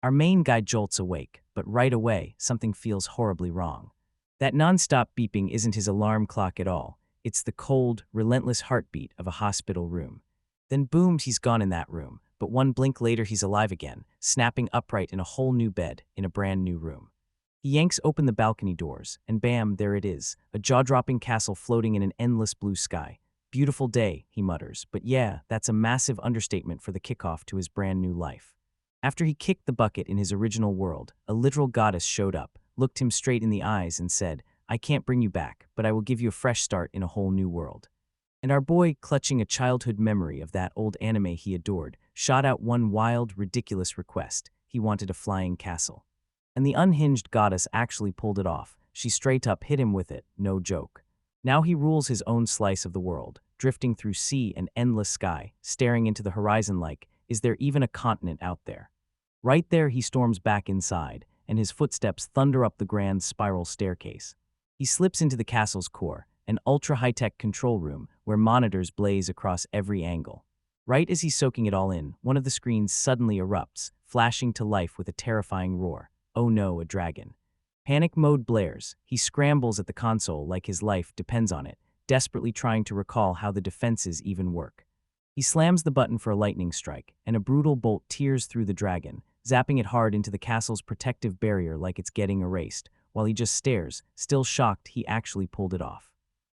Our main guy jolts awake, but right away, something feels horribly wrong. That non-stop beeping isn't his alarm clock at all. It's the cold, relentless heartbeat of a hospital room. Then boom, he's gone in that room, but one blink later he's alive again, snapping upright in a whole new bed, in a brand new room. He yanks open the balcony doors, and bam, there it is, a jaw-dropping castle floating in an endless blue sky. Beautiful day, he mutters, but yeah, that's a massive understatement for the kickoff to his brand new life. After he kicked the bucket in his original world, a literal goddess showed up, looked him straight in the eyes and said, "I can't bring you back, but I will give you a fresh start in a whole new world." And our boy, clutching a childhood memory of that old anime he adored, shot out one wild, ridiculous request. He wanted a flying castle. And the unhinged goddess actually pulled it off. She straight up hit him with it, no joke. Now he rules his own slice of the world, drifting through sea and endless sky, staring into the horizon like, is there even a continent out there? Right there he storms back inside, and his footsteps thunder up the grand spiral staircase. He slips into the castle's core, an ultra-high-tech control room where monitors blaze across every angle. Right as he's soaking it all in, one of the screens suddenly erupts, flashing to life with a terrifying roar. Oh no, a dragon. Panic mode blares. He scrambles at the console like his life depends on it, desperately trying to recall how the defenses even work. He slams the button for a lightning strike, and a brutal bolt tears through the dragon, zapping it hard into the castle's protective barrier like it's getting erased. While he just stares, still shocked he actually pulled it off.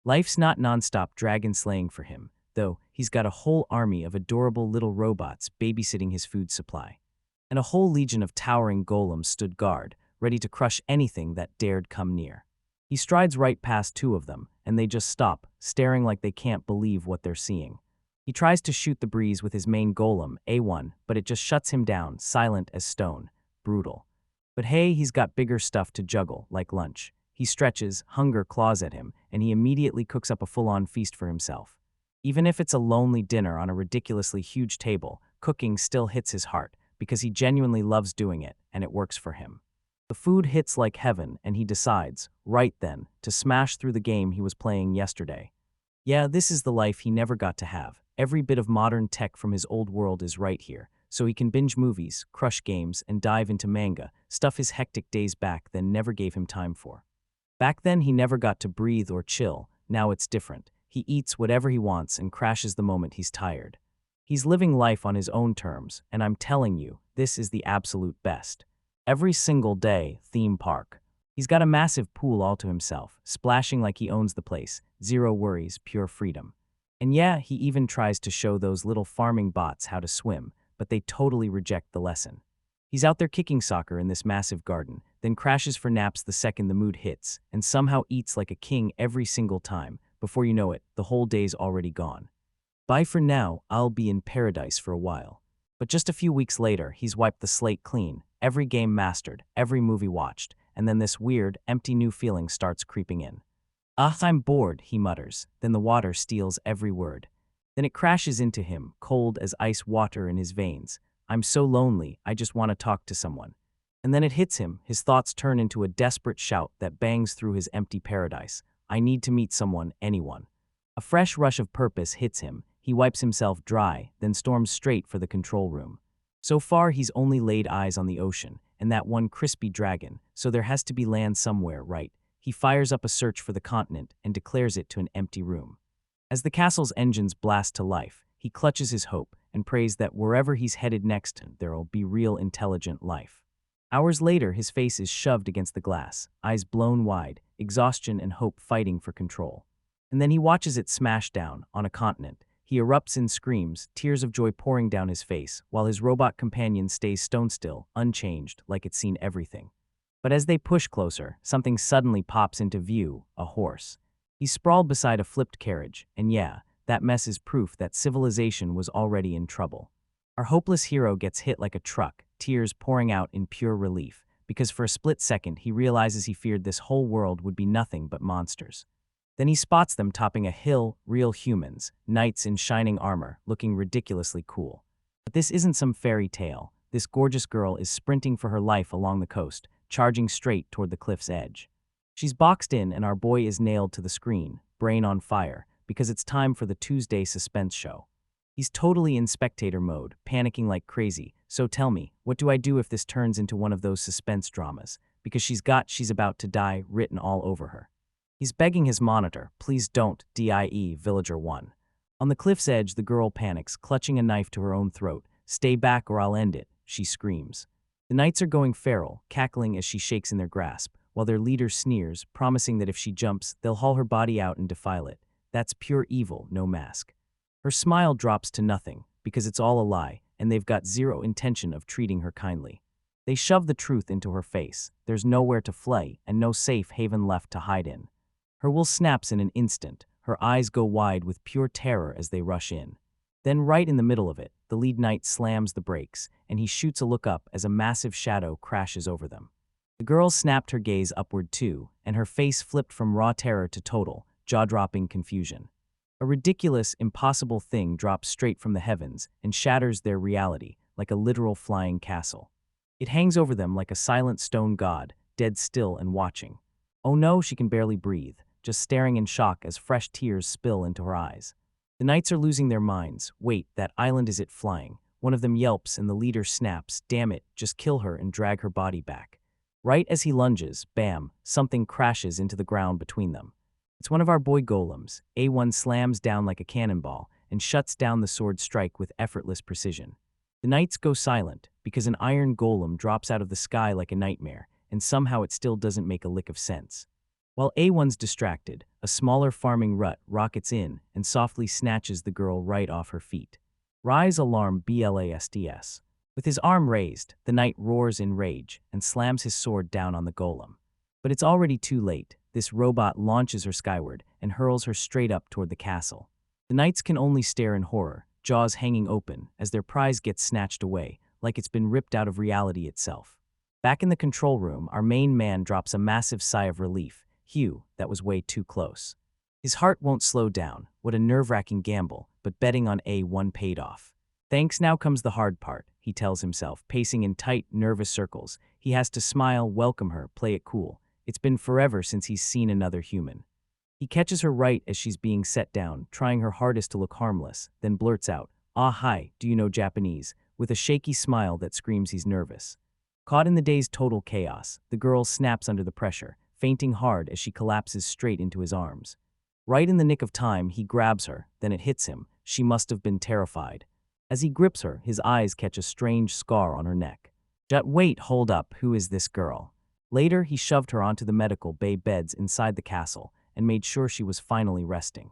Life's not non-stop dragon slaying for him, though. He's got a whole army of adorable little robots babysitting his food supply. And a whole legion of towering golems stood guard, ready to crush anything that dared come near. He strides right past two of them, and they just stop, staring like they can't believe what they're seeing. He tries to shoot the breeze with his main golem, A1, but it just shuts him down, silent as stone. Brutal. But hey, he's got bigger stuff to juggle, like lunch. He stretches, hunger claws at him, and he immediately cooks up a full-on feast for himself. Even if it's a lonely dinner on a ridiculously huge table, cooking still hits his heart, because he genuinely loves doing it, and it works for him. The food hits like heaven, and he decides, right then, to smash through the game he was playing yesterday. Yeah, this is the life he never got to have. Every bit of modern tech from his old world is right here, so he can binge movies, crush games, and dive into manga, stuff his hectic days back then never gave him time for. Back then he never got to breathe or chill, now it's different. He eats whatever he wants and crashes the moment he's tired. He's living life on his own terms, and I'm telling you, this is the absolute best. Every single day, theme park. He's got a massive pool all to himself, splashing like he owns the place, zero worries, pure freedom. And yeah, he even tries to show those little farming bots how to swim, but they totally reject the lesson. He's out there kicking soccer in this massive garden, then crashes for naps the second the mood hits, and somehow eats like a king every single time. Before you know it, the whole day's already gone. Bye for now, I'll be in paradise for a while. But just a few weeks later, he's wiped the slate clean, every game mastered, every movie watched, and then this weird, empty new feeling starts creeping in. "Ah, I'm bored," he mutters, then the water steals every word. Then it crashes into him, cold as ice water in his veins. "I'm so lonely, I just want to talk to someone." And then it hits him, his thoughts turn into a desperate shout that bangs through his empty paradise. "I need to meet someone, anyone." A fresh rush of purpose hits him. He wipes himself dry, then storms straight for the control room. So far, he's only laid eyes on the ocean, and that one crispy dragon, so there has to be land somewhere, right? He fires up a search for the continent and declares it to an empty room. As the castle's engines blast to life, he clutches his hope and prays that wherever he's headed next, there'll be real intelligent life. Hours later, his face is shoved against the glass, eyes blown wide, exhaustion and hope fighting for control. And then he watches it smash down on a continent. He erupts in screams, tears of joy pouring down his face, while his robot companion stays stone still, unchanged, like it's seen everything. But as they push closer, something suddenly pops into view, a horse. He's sprawled beside a flipped carriage, and yeah, that mess is proof that civilization was already in trouble. Our hopeless hero gets hit like a truck, tears pouring out in pure relief, because for a split second he realizes he feared this whole world would be nothing but monsters. Then he spots them topping a hill, real humans, knights in shining armor, looking ridiculously cool. But this isn't some fairy tale. This gorgeous girl is sprinting for her life along the coast, charging straight toward the cliff's edge. She's boxed in and our boy is nailed to the screen, brain on fire, because it's time for the Tuesday suspense show. He's totally in spectator mode, panicking like crazy. So tell me, what do I do if this turns into one of those suspense dramas? Because she's about to die written all over her. He's begging his monitor, please don't, die, Villager 1. On the cliff's edge, the girl panics, clutching a knife to her own throat. Stay back or I'll end it, she screams. The knights are going feral, cackling as she shakes in their grasp, while their leader sneers, promising that if she jumps, they'll haul her body out and defile it. That's pure evil, no mask. Her smile drops to nothing, because it's all a lie, and they've got zero intention of treating her kindly. They shove the truth into her face. There's nowhere to flee, and no safe haven left to hide in. Her will snaps in an instant. Her eyes go wide with pure terror as they rush in. Then right in the middle of it, the lead knight slams the brakes, and he shoots a look up as a massive shadow crashes over them. The girl snapped her gaze upward too, and her face flipped from raw terror to total, jaw-dropping confusion. A ridiculous, impossible thing drops straight from the heavens and shatters their reality like a literal flying castle. It hangs over them like a silent stone god, dead still and watching. Oh no, she can barely breathe, just staring in shock as fresh tears spill into her eyes. The knights are losing their minds. Wait, that island, is it flying? One of them yelps and the leader snaps, damn it, just kill her and drag her body back. Right as he lunges, bam, something crashes into the ground between them. It's one of our boy golems. A1 slams down like a cannonball and shuts down the sword strike with effortless precision. The knights go silent because an iron golem drops out of the sky like a nightmare, and somehow it still doesn't make a lick of sense. While A1's distracted, a smaller farming rut rockets in and softly snatches the girl right off her feet. Rise alarm BLASDS. With his arm raised, the knight roars in rage and slams his sword down on the golem. But it's already too late. This robot launches her skyward and hurls her straight up toward the castle. The knights can only stare in horror, jaws hanging open, as their prize gets snatched away, like it's been ripped out of reality itself. Back in the control room, our main man drops a massive sigh of relief. Hugh, that was way too close. His heart won't slow down. What a nerve-wracking gamble, but betting on A1 paid off. Thanks, now comes the hard part, he tells himself, pacing in tight, nervous circles. He has to smile, welcome her, play it cool. It's been forever since he's seen another human. He catches her right as she's being set down, trying her hardest to look harmless, then blurts out, "Ah, hi, do you know Japanese?" with a shaky smile that screams he's nervous. Caught in the day's total chaos, the girl snaps under the pressure, fainting hard as she collapses straight into his arms. Right in the nick of time, he grabs her, then it hits him. She must have been terrified. As he grips her, his eyes catch a strange scar on her neck. Wait, hold up, who is this girl? Later, he shoved her onto the medical bay beds inside the castle and made sure she was finally resting.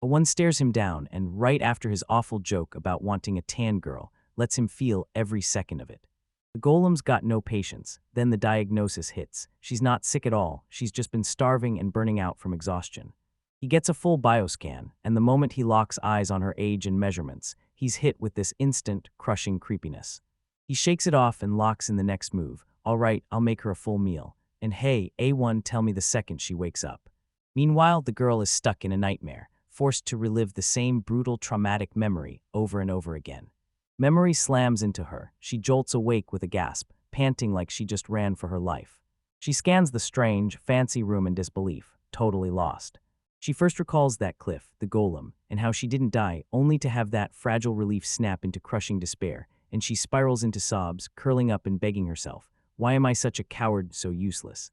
A1 stares him down and, right after his awful joke about wanting a tan girl, lets him feel every second of it. The golem's got no patience. Then the diagnosis hits. She's not sick at all. She's just been starving and burning out from exhaustion. He gets a full bioscan, and the moment he locks eyes on her age and measurements, he's hit with this instant, crushing creepiness. He shakes it off and locks in the next move. All right, I'll make her a full meal. And hey, A1, tell me the second she wakes up. Meanwhile, the girl is stuck in a nightmare, forced to relive the same brutal, traumatic memory over and over again. Memory slams into her. She jolts awake with a gasp, panting like she just ran for her life. She scans the strange, fancy room in disbelief, totally lost. She first recalls that cliff, the golem, and how she didn't die, only to have that fragile relief snap into crushing despair, and she spirals into sobs, curling up and begging herself, "Why am I such a coward, so useless?"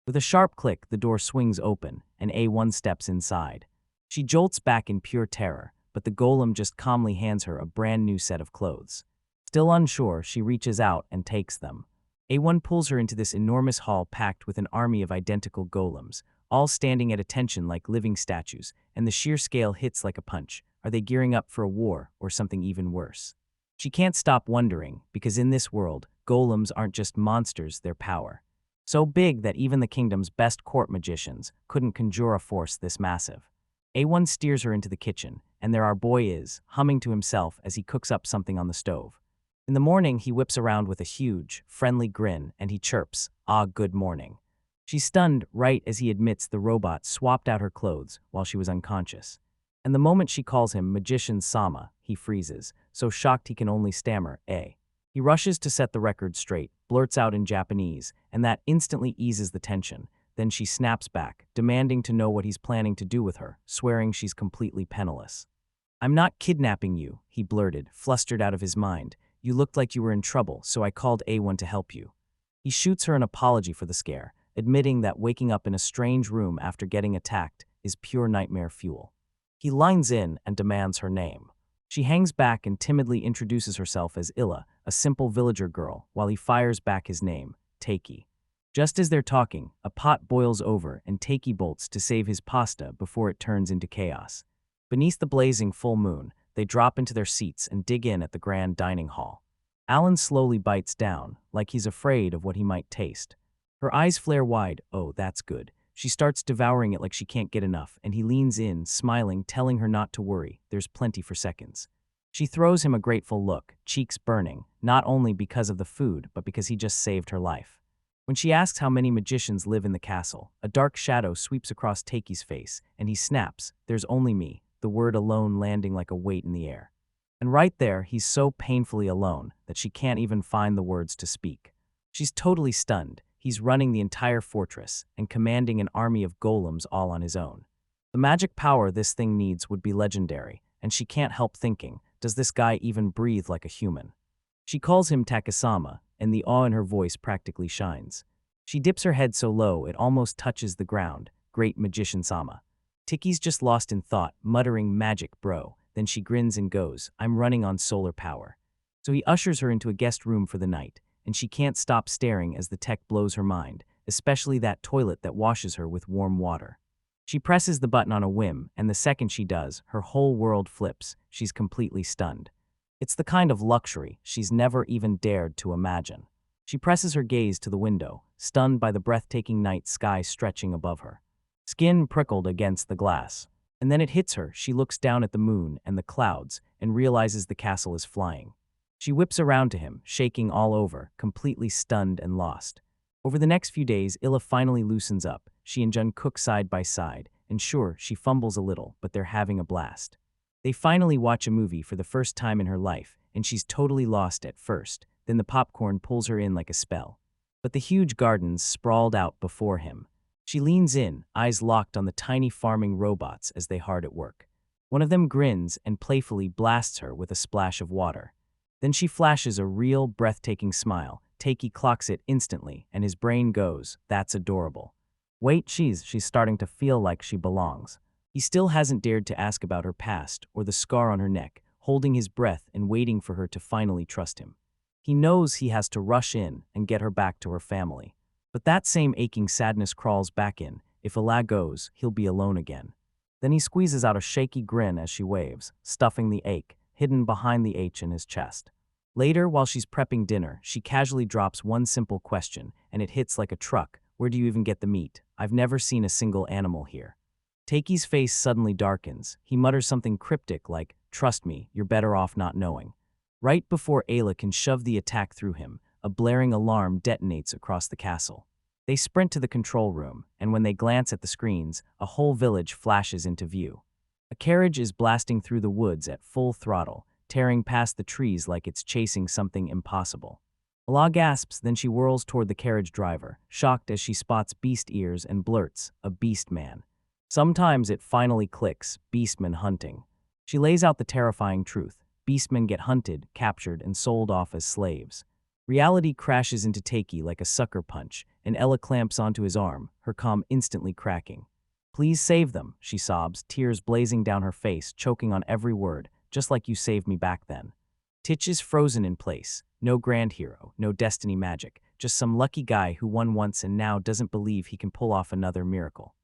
With a sharp click, the door swings open, and A1 steps inside. She jolts back in pure terror, but the golem just calmly hands her a brand new set of clothes. Still unsure, she reaches out and takes them. A1 pulls her into this enormous hall packed with an army of identical golems, all standing at attention like living statues, and the sheer scale hits like a punch. Are they gearing up for a war or something even worse? She can't stop wondering, because in this world, golems aren't just monsters, they're power. So big that even the kingdom's best court magicians couldn't conjure a force this massive. A1 steers her into the kitchen, and there our boy is, humming to himself as he cooks up something on the stove. In the morning, he whips around with a huge, friendly grin, and he chirps, "Ah, good morning." She's stunned right as he admits the robot swapped out her clothes while she was unconscious. And the moment she calls him Magician Sama, he freezes, so shocked he can only stammer, "Eh." He rushes to set the record straight, blurts out in Japanese, and that instantly eases the tension. Then she snaps back, demanding to know what he's planning to do with her, swearing she's completely penniless. "I'm not kidnapping you," he blurted, flustered out of his mind. "You looked like you were in trouble, so I called A1 to help you." He shoots her an apology for the scare, admitting that waking up in a strange room after getting attacked is pure nightmare fuel. He lines in and demands her name. She hangs back and timidly introduces herself as Illa, a simple villager girl, while he fires back his name, Taiki. Just as they're talking, a pot boils over and Taiki bolts to save his pasta before it turns into chaos. Beneath the blazing full moon, they drop into their seats and dig in at the grand dining hall. Alan slowly bites down, like he's afraid of what he might taste. Her eyes flare wide. "Oh, that's good." She starts devouring it like she can't get enough, and he leans in, smiling, telling her not to worry, there's plenty for seconds. She throws him a grateful look, cheeks burning, not only because of the food, but because he just saved her life. When she asks how many magicians live in the castle, a dark shadow sweeps across Taiki's face, and he snaps, "There's only me," the word alone landing like a weight in the air. And right there, he's so painfully alone that she can't even find the words to speak. She's totally stunned. He's running the entire fortress and commanding an army of golems all on his own. The magic power this thing needs would be legendary, and she can't help thinking, does this guy even breathe like a human? She calls him Takasama, and the awe in her voice practically shines. She dips her head so low it almost touches the ground. "Great magician Sama." Tiki's just lost in thought, muttering, "Magic, bro." Then she grins and goes, "I'm running on solar power." So he ushers her into a guest room for the night, and she can't stop staring as the tech blows her mind, especially that toilet that washes her with warm water. She presses the button on a whim, and the second she does, her whole world flips. She's completely stunned. It's the kind of luxury she's never even dared to imagine. She presses her gaze to the window, stunned by the breathtaking night sky stretching above her. Skin prickled against the glass. And then it hits her. She looks down at the moon and the clouds and realizes the castle is flying. She whips around to him, shaking all over, completely stunned and lost. Over the next few days, Illa finally loosens up. She and Jun cook side by side, and sure, she fumbles a little, but they're having a blast. They finally watch a movie for the first time in her life, and she's totally lost at first. Then the popcorn pulls her in like a spell. But the huge gardens sprawled out before him. She leans in, eyes locked on the tiny farming robots as they hard at work. One of them grins and playfully blasts her with a splash of water. Then she flashes a real, breathtaking smile. Taiki clocks it instantly, and his brain goes, "That's adorable." Wait, she's starting to feel like she belongs. He still hasn't dared to ask about her past or the scar on her neck, holding his breath and waiting for her to finally trust him. He knows he has to rush in and get her back to her family. But that same aching sadness crawls back in. If Illa goes, he'll be alone again. Then he squeezes out a shaky grin as she waves, stuffing the ache, hidden behind the H in his chest. Later, while she's prepping dinner, she casually drops one simple question, and it hits like a truck. "Where do you even get the meat? I've never seen a single animal here." Taiki's face suddenly darkens. He mutters something cryptic like, "Trust me, you're better off not knowing." Right before Ayla can shove the attack through him, a blaring alarm detonates across the castle. They sprint to the control room, and when they glance at the screens, a whole village flashes into view. A carriage is blasting through the woods at full throttle, tearing past the trees like it's chasing something impossible. Ala gasps, then she whirls toward the carriage driver, shocked as she spots beast ears and blurts, "A beast man." Sometimes it finally clicks, beastmen hunting. She lays out the terrifying truth. Beastmen get hunted, captured, and sold off as slaves. Reality crashes into Taiki like a sucker punch, and Ella clamps onto his arm, her comm instantly cracking. "Please save them," she sobs, tears blazing down her face, choking on every word, "just like you saved me back then." Titch is frozen in place. No grand hero, no destiny magic, just some lucky guy who won once and now doesn't believe he can pull off another miracle.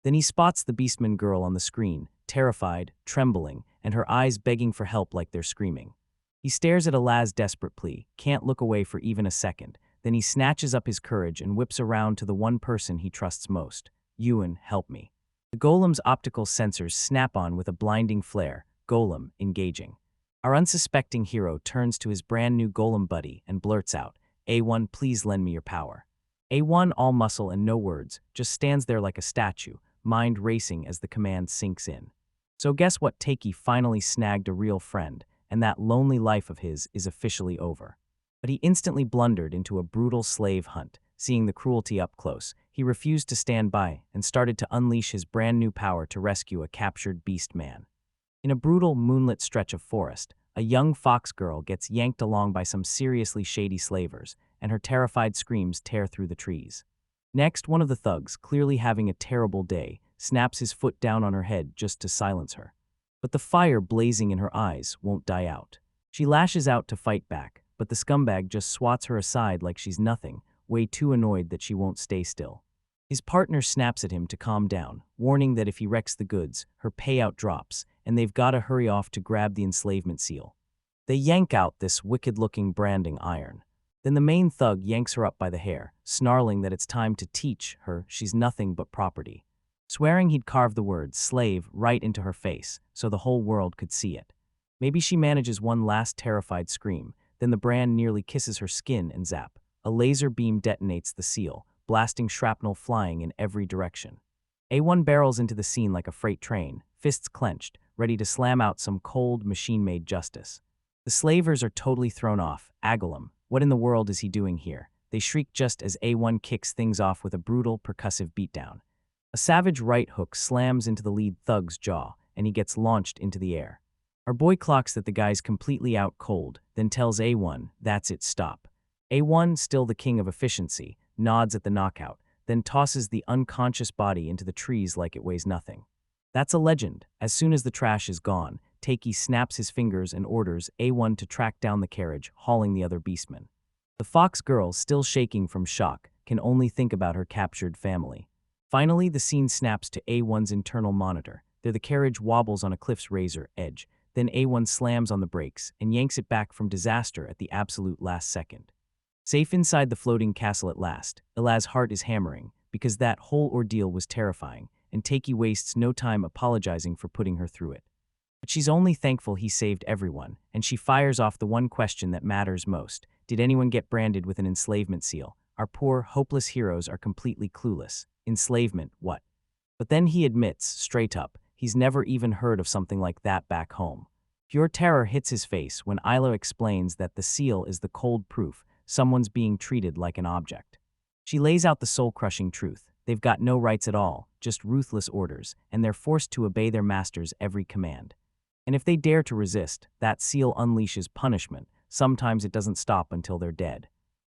Then he spots the Beastman girl on the screen, terrified, trembling, and her eyes begging for help like they're screaming. He stares at Alaz's desperate plea, can't look away for even a second. Then he snatches up his courage and whips around to the one person he trusts most. "Ewan, help me." The golem's optical sensors snap on with a blinding flare. Golem, engaging. Our unsuspecting hero turns to his brand new golem buddy and blurts out, "A1, please lend me your power." A1, all muscle and no words, just stands there like a statue, mind racing as the command sinks in. So guess what? Taiki finally snagged a real friend, and that lonely life of his is officially over. But he instantly blundered into a brutal slave hunt. Seeing the cruelty up close, he refused to stand by and started to unleash his brand new power to rescue a captured beast man. In a brutal, moonlit stretch of forest, a young fox girl gets yanked along by some seriously shady slavers, and her terrified screams tear through the trees. Next, one of the thugs, clearly having a terrible day, snaps his foot down on her head just to silence her. But the fire blazing in her eyes won't die out. She lashes out to fight back, but the scumbag just swats her aside like she's nothing, way too annoyed that she won't stay still. His partner snaps at him to calm down, warning that if he wrecks the goods, her payout drops, and they've got to hurry off to grab the enslavement seal. They yank out this wicked-looking branding iron. Then the main thug yanks her up by the hair, snarling that it's time to teach her she's nothing but property. Swearing he'd carve the word slave right into her face so the whole world could see it. Maybe she manages one last terrified scream, then the brand nearly kisses her skin and zap. A laser beam detonates the seal, blasting shrapnel flying in every direction. A1 barrels into the scene like a freight train, fists clenched, ready to slam out some cold, machine-made justice. The slavers are totally thrown off. Agilum, what in the world is he doing here? They shriek just as A1 kicks things off with a brutal, percussive beatdown. A savage right hook slams into the lead thug's jaw, and he gets launched into the air. Our boy clocks that the guy's completely out cold, then tells A1, that's it, stop. A1, still the king of efficiency, nods at the knockout, then tosses the unconscious body into the trees like it weighs nothing. That's a legend. As soon as the trash is gone, Takei snaps his fingers and orders A1 to track down the carriage, hauling the other beastmen. The fox girl, still shaking from shock, can only think about her captured family. Finally, the scene snaps to A1's internal monitor. There the carriage wobbles on a cliff's razor edge, then A1 slams on the brakes and yanks it back from disaster at the absolute last second. Safe inside the floating castle at last, Elaz's heart is hammering, because that whole ordeal was terrifying, and Takei wastes no time apologizing for putting her through it. But she's only thankful he saved everyone, and she fires off the one question that matters most. Did anyone get branded with an enslavement seal? Our poor, hopeless heroes are completely clueless. Enslavement, what? But then he admits, straight up, he's never even heard of something like that back home. Pure terror hits his face when Isla explains that the seal is the cold proof someone's being treated like an object. She lays out the soul-crushing truth. They've got no rights at all, just ruthless orders, and they're forced to obey their master's every command. And if they dare to resist, that seal unleashes punishment. Sometimes it doesn't stop until they're dead.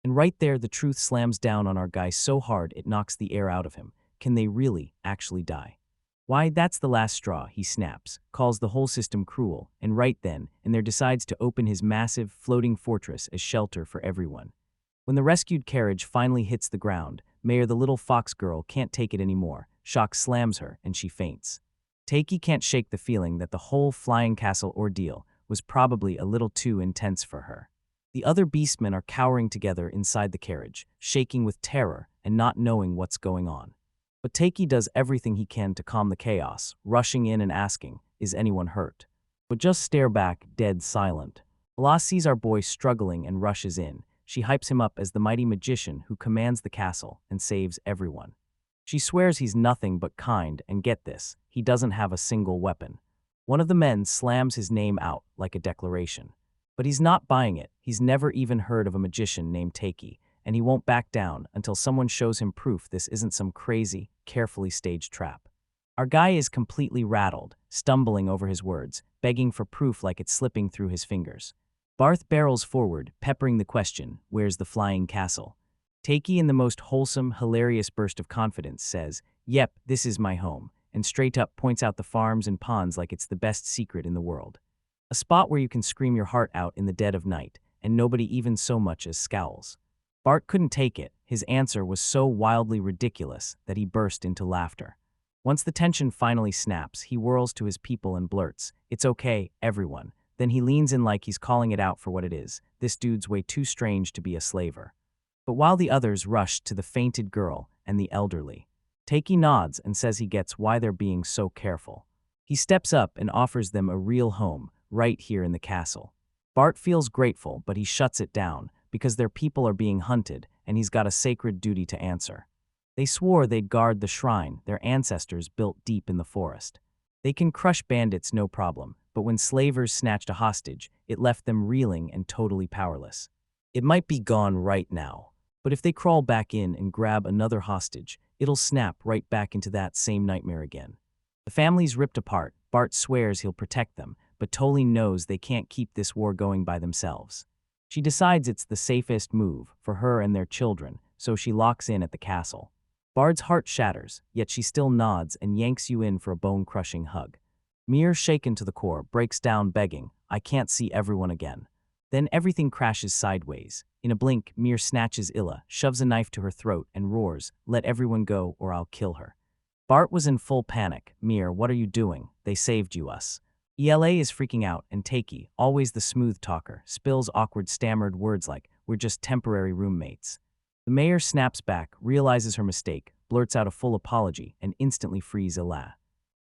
And right there, the truth slams down on our guy so hard it knocks the air out of him. Can they really, actually die? Why, that's the last straw, he snaps, calls the whole system cruel, and right then, and there decides to open his massive, floating fortress as shelter for everyone. When the rescued carriage finally hits the ground, Mayor the little fox girl can't take it anymore. Shock slams her, and she faints. Takei can't shake the feeling that the whole flying castle ordeal was probably a little too intense for her. The other beastmen are cowering together inside the carriage, shaking with terror and not knowing what's going on. But Takei does everything he can to calm the chaos, rushing in and asking, is anyone hurt? But just stare back, dead silent. La sees our boy struggling and rushes in. She hypes him up as the mighty magician who commands the castle and saves everyone. She swears he's nothing but kind, and get this, he doesn't have a single weapon. One of the men slams his name out like a declaration. But he's not buying it. He's never even heard of a magician named Takei, and he won't back down until someone shows him proof this isn't some crazy, carefully staged trap. Our guy is completely rattled, stumbling over his words, begging for proof like it's slipping through his fingers. Barth barrels forward, peppering the question, where's the flying castle? Takei, in the most wholesome, hilarious burst of confidence, says, yep, this is my home, and straight up points out the farms and ponds like it's the best secret in the world. A spot where you can scream your heart out in the dead of night, and nobody even so much as scowls. Bart couldn't take it. His answer was so wildly ridiculous that he burst into laughter. Once the tension finally snaps, he whirls to his people and blurts, it's okay, everyone. Then he leans in like he's calling it out for what it is. This dude's way too strange to be a slaver. But while the others rush to the fainted girl and the elderly, Takei nods and says he gets why they're being so careful. He steps up and offers them a real home, right here in the castle. Bart feels grateful, but he shuts it down, because their people are being hunted, and he's got a sacred duty to answer. They swore they'd guard the shrine their ancestors built deep in the forest. They can crush bandits no problem, but when slavers snatched a hostage, it left them reeling and totally powerless. It might be gone right now, but if they crawl back in and grab another hostage, it'll snap right back into that same nightmare again. The family's ripped apart. Bart swears he'll protect them, but Tolene knows they can't keep this war going by themselves. She decides it's the safest move for her and their children, so she locks in at the castle. Bard's heart shatters, yet she still nods and yanks you in for a bone-crushing hug. Mir, shaken to the core, breaks down begging, "I can't see everyone again." Then everything crashes sideways. In a blink, Mir snatches Illa, shoves a knife to her throat, and roars, "Let everyone go or I'll kill her." Bart was in full panic. "Mir, what are you doing? They saved you us." Ela is freaking out, and Takei, always the smooth talker, spills awkward stammered words like, "We're just temporary roommates." The mayor snaps back, realizes her mistake, blurts out a full apology, and instantly frees Ila.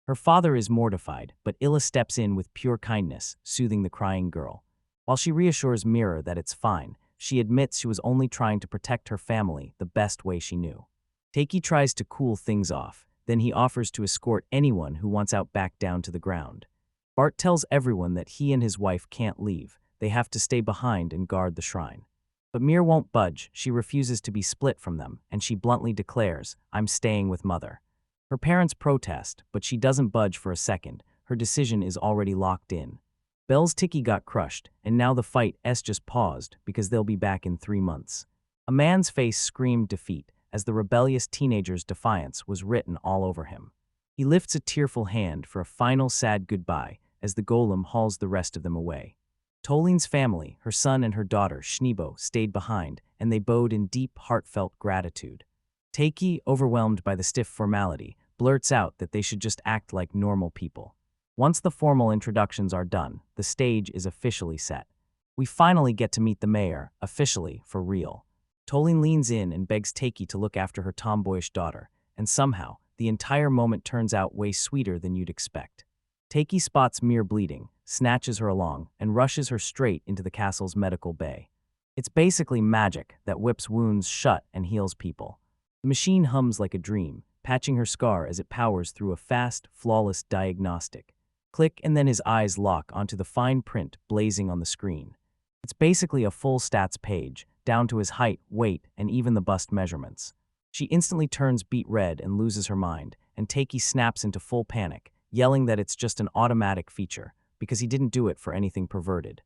Her father is mortified, but Illa steps in with pure kindness, soothing the crying girl. While she reassures Mira that it's fine, she admits she was only trying to protect her family the best way she knew. Takei tries to cool things off, then he offers to escort anyone who wants out back down to the ground. Bart tells everyone that he and his wife can't leave, they have to stay behind and guard the shrine. But Mir won't budge, she refuses to be split from them, and she bluntly declares, "I'm staying with Mother." Her parents protest, but she doesn't budge for a second, her decision is already locked in. Belle's ticky got crushed, and now the fight just paused because they'll be back in 3 months. A man's face screamed defeat, as the rebellious teenager's defiance was written all over him. He lifts a tearful hand for a final sad goodbye as the golem hauls the rest of them away. Tolene's family, her son and her daughter, Schneebo, stayed behind, and they bowed in deep, heartfelt gratitude. Takei, overwhelmed by the stiff formality, blurts out that they should just act like normal people. Once the formal introductions are done, the stage is officially set. We finally get to meet the mayor, officially, for real. Tolene leans in and begs Takei to look after her tomboyish daughter, and somehow, the entire moment turns out way sweeter than you'd expect. Takei spots Mir bleeding, snatches her along, and rushes her straight into the castle's medical bay. It's basically magic that whips wounds shut and heals people. The machine hums like a dream, patching her scar as it powers through a fast, flawless diagnostic. Click, and then his eyes lock onto the fine print blazing on the screen. It's basically a full stats page, down to his height, weight, and even the bust measurements. She instantly turns beet red and loses her mind, and Takei snaps into full panic, yelling that it's just an automatic feature, because he didn't do it for anything perverted.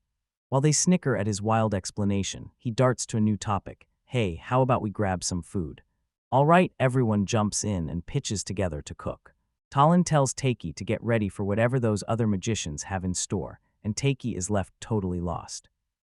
While they snicker at his wild explanation, he darts to a new topic. "Hey, how about we grab some food?" All right, everyone jumps in and pitches together to cook. Talon tells Takei to get ready for whatever those other magicians have in store, and Takei is left totally lost.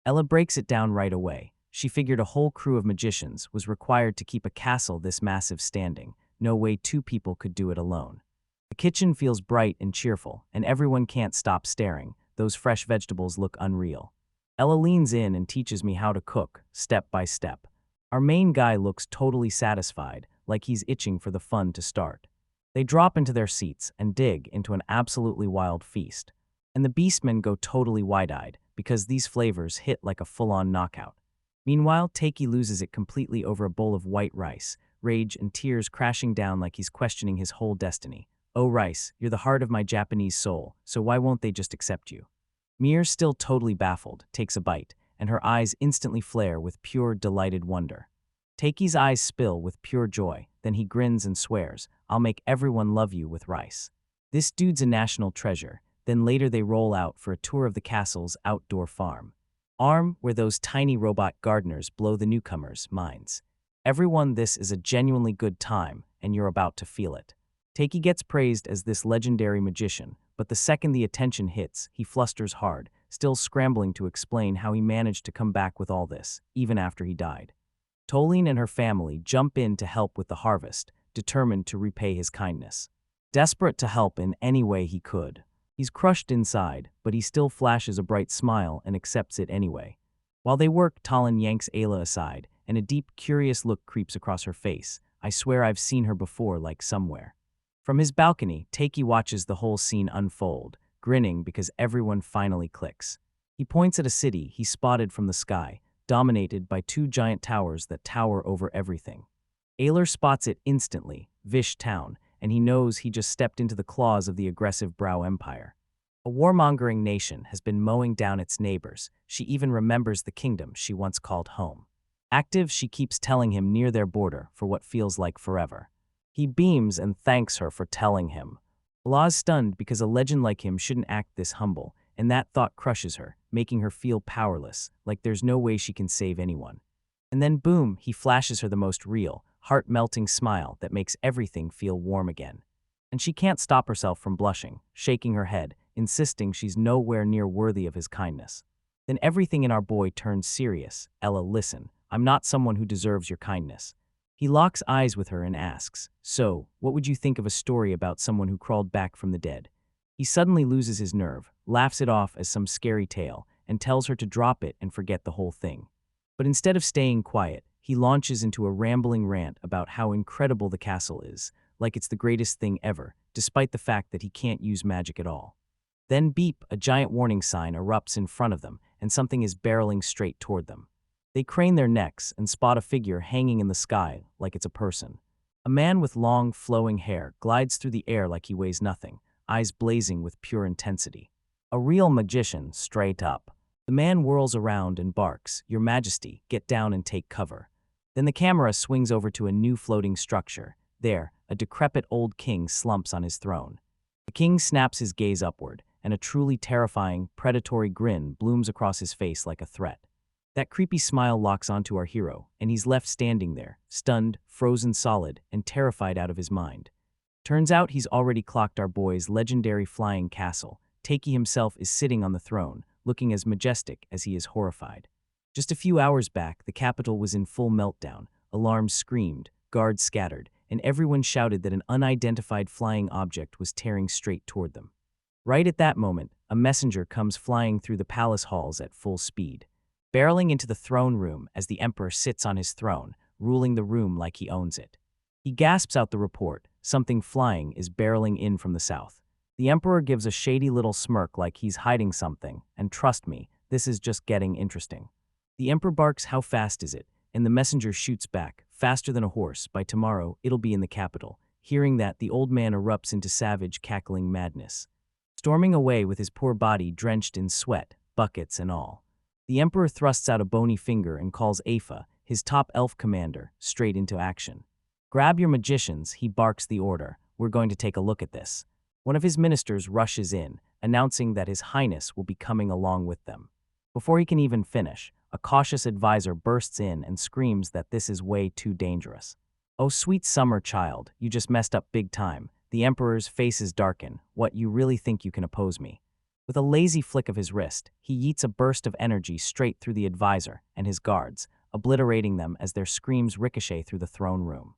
Ella breaks it down right away. She figured a whole crew of magicians was required to keep a castle this massive standing. No way 2 people could do it alone. The kitchen feels bright and cheerful, and everyone can't stop staring. Those fresh vegetables look unreal. Ella leans in and teaches me how to cook, step by step. Our main guy looks totally satisfied, like he's itching for the fun to start. They drop into their seats and dig into an absolutely wild feast. And the beastmen go totally wide-eyed, because these flavors hit like a full-on knockout. Meanwhile, Takei loses it completely over a bowl of white rice, rage and tears crashing down like he's questioning his whole destiny. "Oh Rice, you're the heart of my Japanese soul, so why won't they just accept you?" Mir, still totally baffled, takes a bite, and her eyes instantly flare with pure, delighted wonder. Takei's eyes spill with pure joy, then he grins and swears, "I'll make everyone love you with rice." This dude's a national treasure. Then later they roll out for a tour of the castle's outdoor farm. Where those tiny robot gardeners blow the newcomers' minds. Everyone, this is a genuinely good time, and you're about to feel it. Takei gets praised as this legendary magician, but the second the attention hits, he flusters hard, still scrambling to explain how he managed to come back with all this, even after he died. Tolene and her family jump in to help with the harvest, determined to repay his kindness. Desperate to help in any way he could. He's crushed inside, but he still flashes a bright smile and accepts it anyway. While they work, Talon yanks Ayla aside, and a deep, curious look creeps across her face. "I swear I've seen her before, like somewhere." From his balcony, Takei watches the whole scene unfold, grinning because everyone finally clicks. He points at a city he spotted from the sky, dominated by 2 giant towers that tower over everything. Ayler spots it instantly, Vish Town, and he knows he just stepped into the claws of the aggressive Brow Empire. A warmongering nation has been mowing down its neighbors. She even remembers the kingdom she once called home. Active, she keeps telling him near their border for what feels like forever. He beams and thanks her for telling him. La's stunned because a legend like him shouldn't act this humble, and that thought crushes her, making her feel powerless, like there's no way she can save anyone. And then boom, he flashes her the most real, heart-melting smile that makes everything feel warm again. And she can't stop herself from blushing, shaking her head, insisting she's nowhere near worthy of his kindness. Then everything in our boy turns serious. Ella, listen, I'm not someone who deserves your kindness. He locks eyes with her and asks, so, what would you think of a story about someone who crawled back from the dead? He suddenly loses his nerve, laughs it off as some scary tale, and tells her to drop it and forget the whole thing. But instead of staying quiet, he launches into a rambling rant about how incredible the castle is, like it's the greatest thing ever, despite the fact that he can't use magic at all. Then beep, a giant warning sign erupts in front of them, and something is barreling straight toward them. They crane their necks and spot a figure hanging in the sky like it's a person. A man with long, flowing hair glides through the air like he weighs nothing, eyes blazing with pure intensity. A real magician, straight up. The man whirls around and barks, "Your Majesty, get down and take cover." Then the camera swings over to a new floating structure. There, a decrepit old king slumps on his throne. The king snaps his gaze upward, and a truly terrifying, predatory grin blooms across his face like a threat. That creepy smile locks onto our hero, and he's left standing there, stunned, frozen solid, and terrified out of his mind. Turns out he's already clocked our boy's legendary flying castle. Takei himself is sitting on the throne, looking as majestic as he is horrified. Just a few hours back, the capital was in full meltdown. Alarms screamed, guards scattered, and everyone shouted that an unidentified flying object was tearing straight toward them. Right at that moment, a messenger comes flying through the palace halls at full speed, barreling into the throne room as the emperor sits on his throne, ruling the room like he owns it. He gasps out the report, something flying is barreling in from the south. The emperor gives a shady little smirk like he's hiding something, and trust me, this is just getting interesting. The emperor barks, "How fast is it?" And the messenger shoots back, "Faster than a horse, by tomorrow it'll be in the capital." Hearing that, the old man erupts into savage, cackling madness, storming away with his poor body drenched in sweat, buckets and all. The emperor thrusts out a bony finger and calls Afa, his top elf commander, straight into action. "Grab your magicians," he barks the order. "We're going to take a look at this." One of his ministers rushes in, announcing that His Highness will be coming along with them. Before he can even finish, a cautious advisor bursts in and screams that this is way too dangerous. "Oh, sweet summer child, you just messed up big time." The emperor's faces darken. "What, you really think you can oppose me?" With a lazy flick of his wrist, he yeets a burst of energy straight through the advisor and his guards, obliterating them as their screams ricochet through the throne room.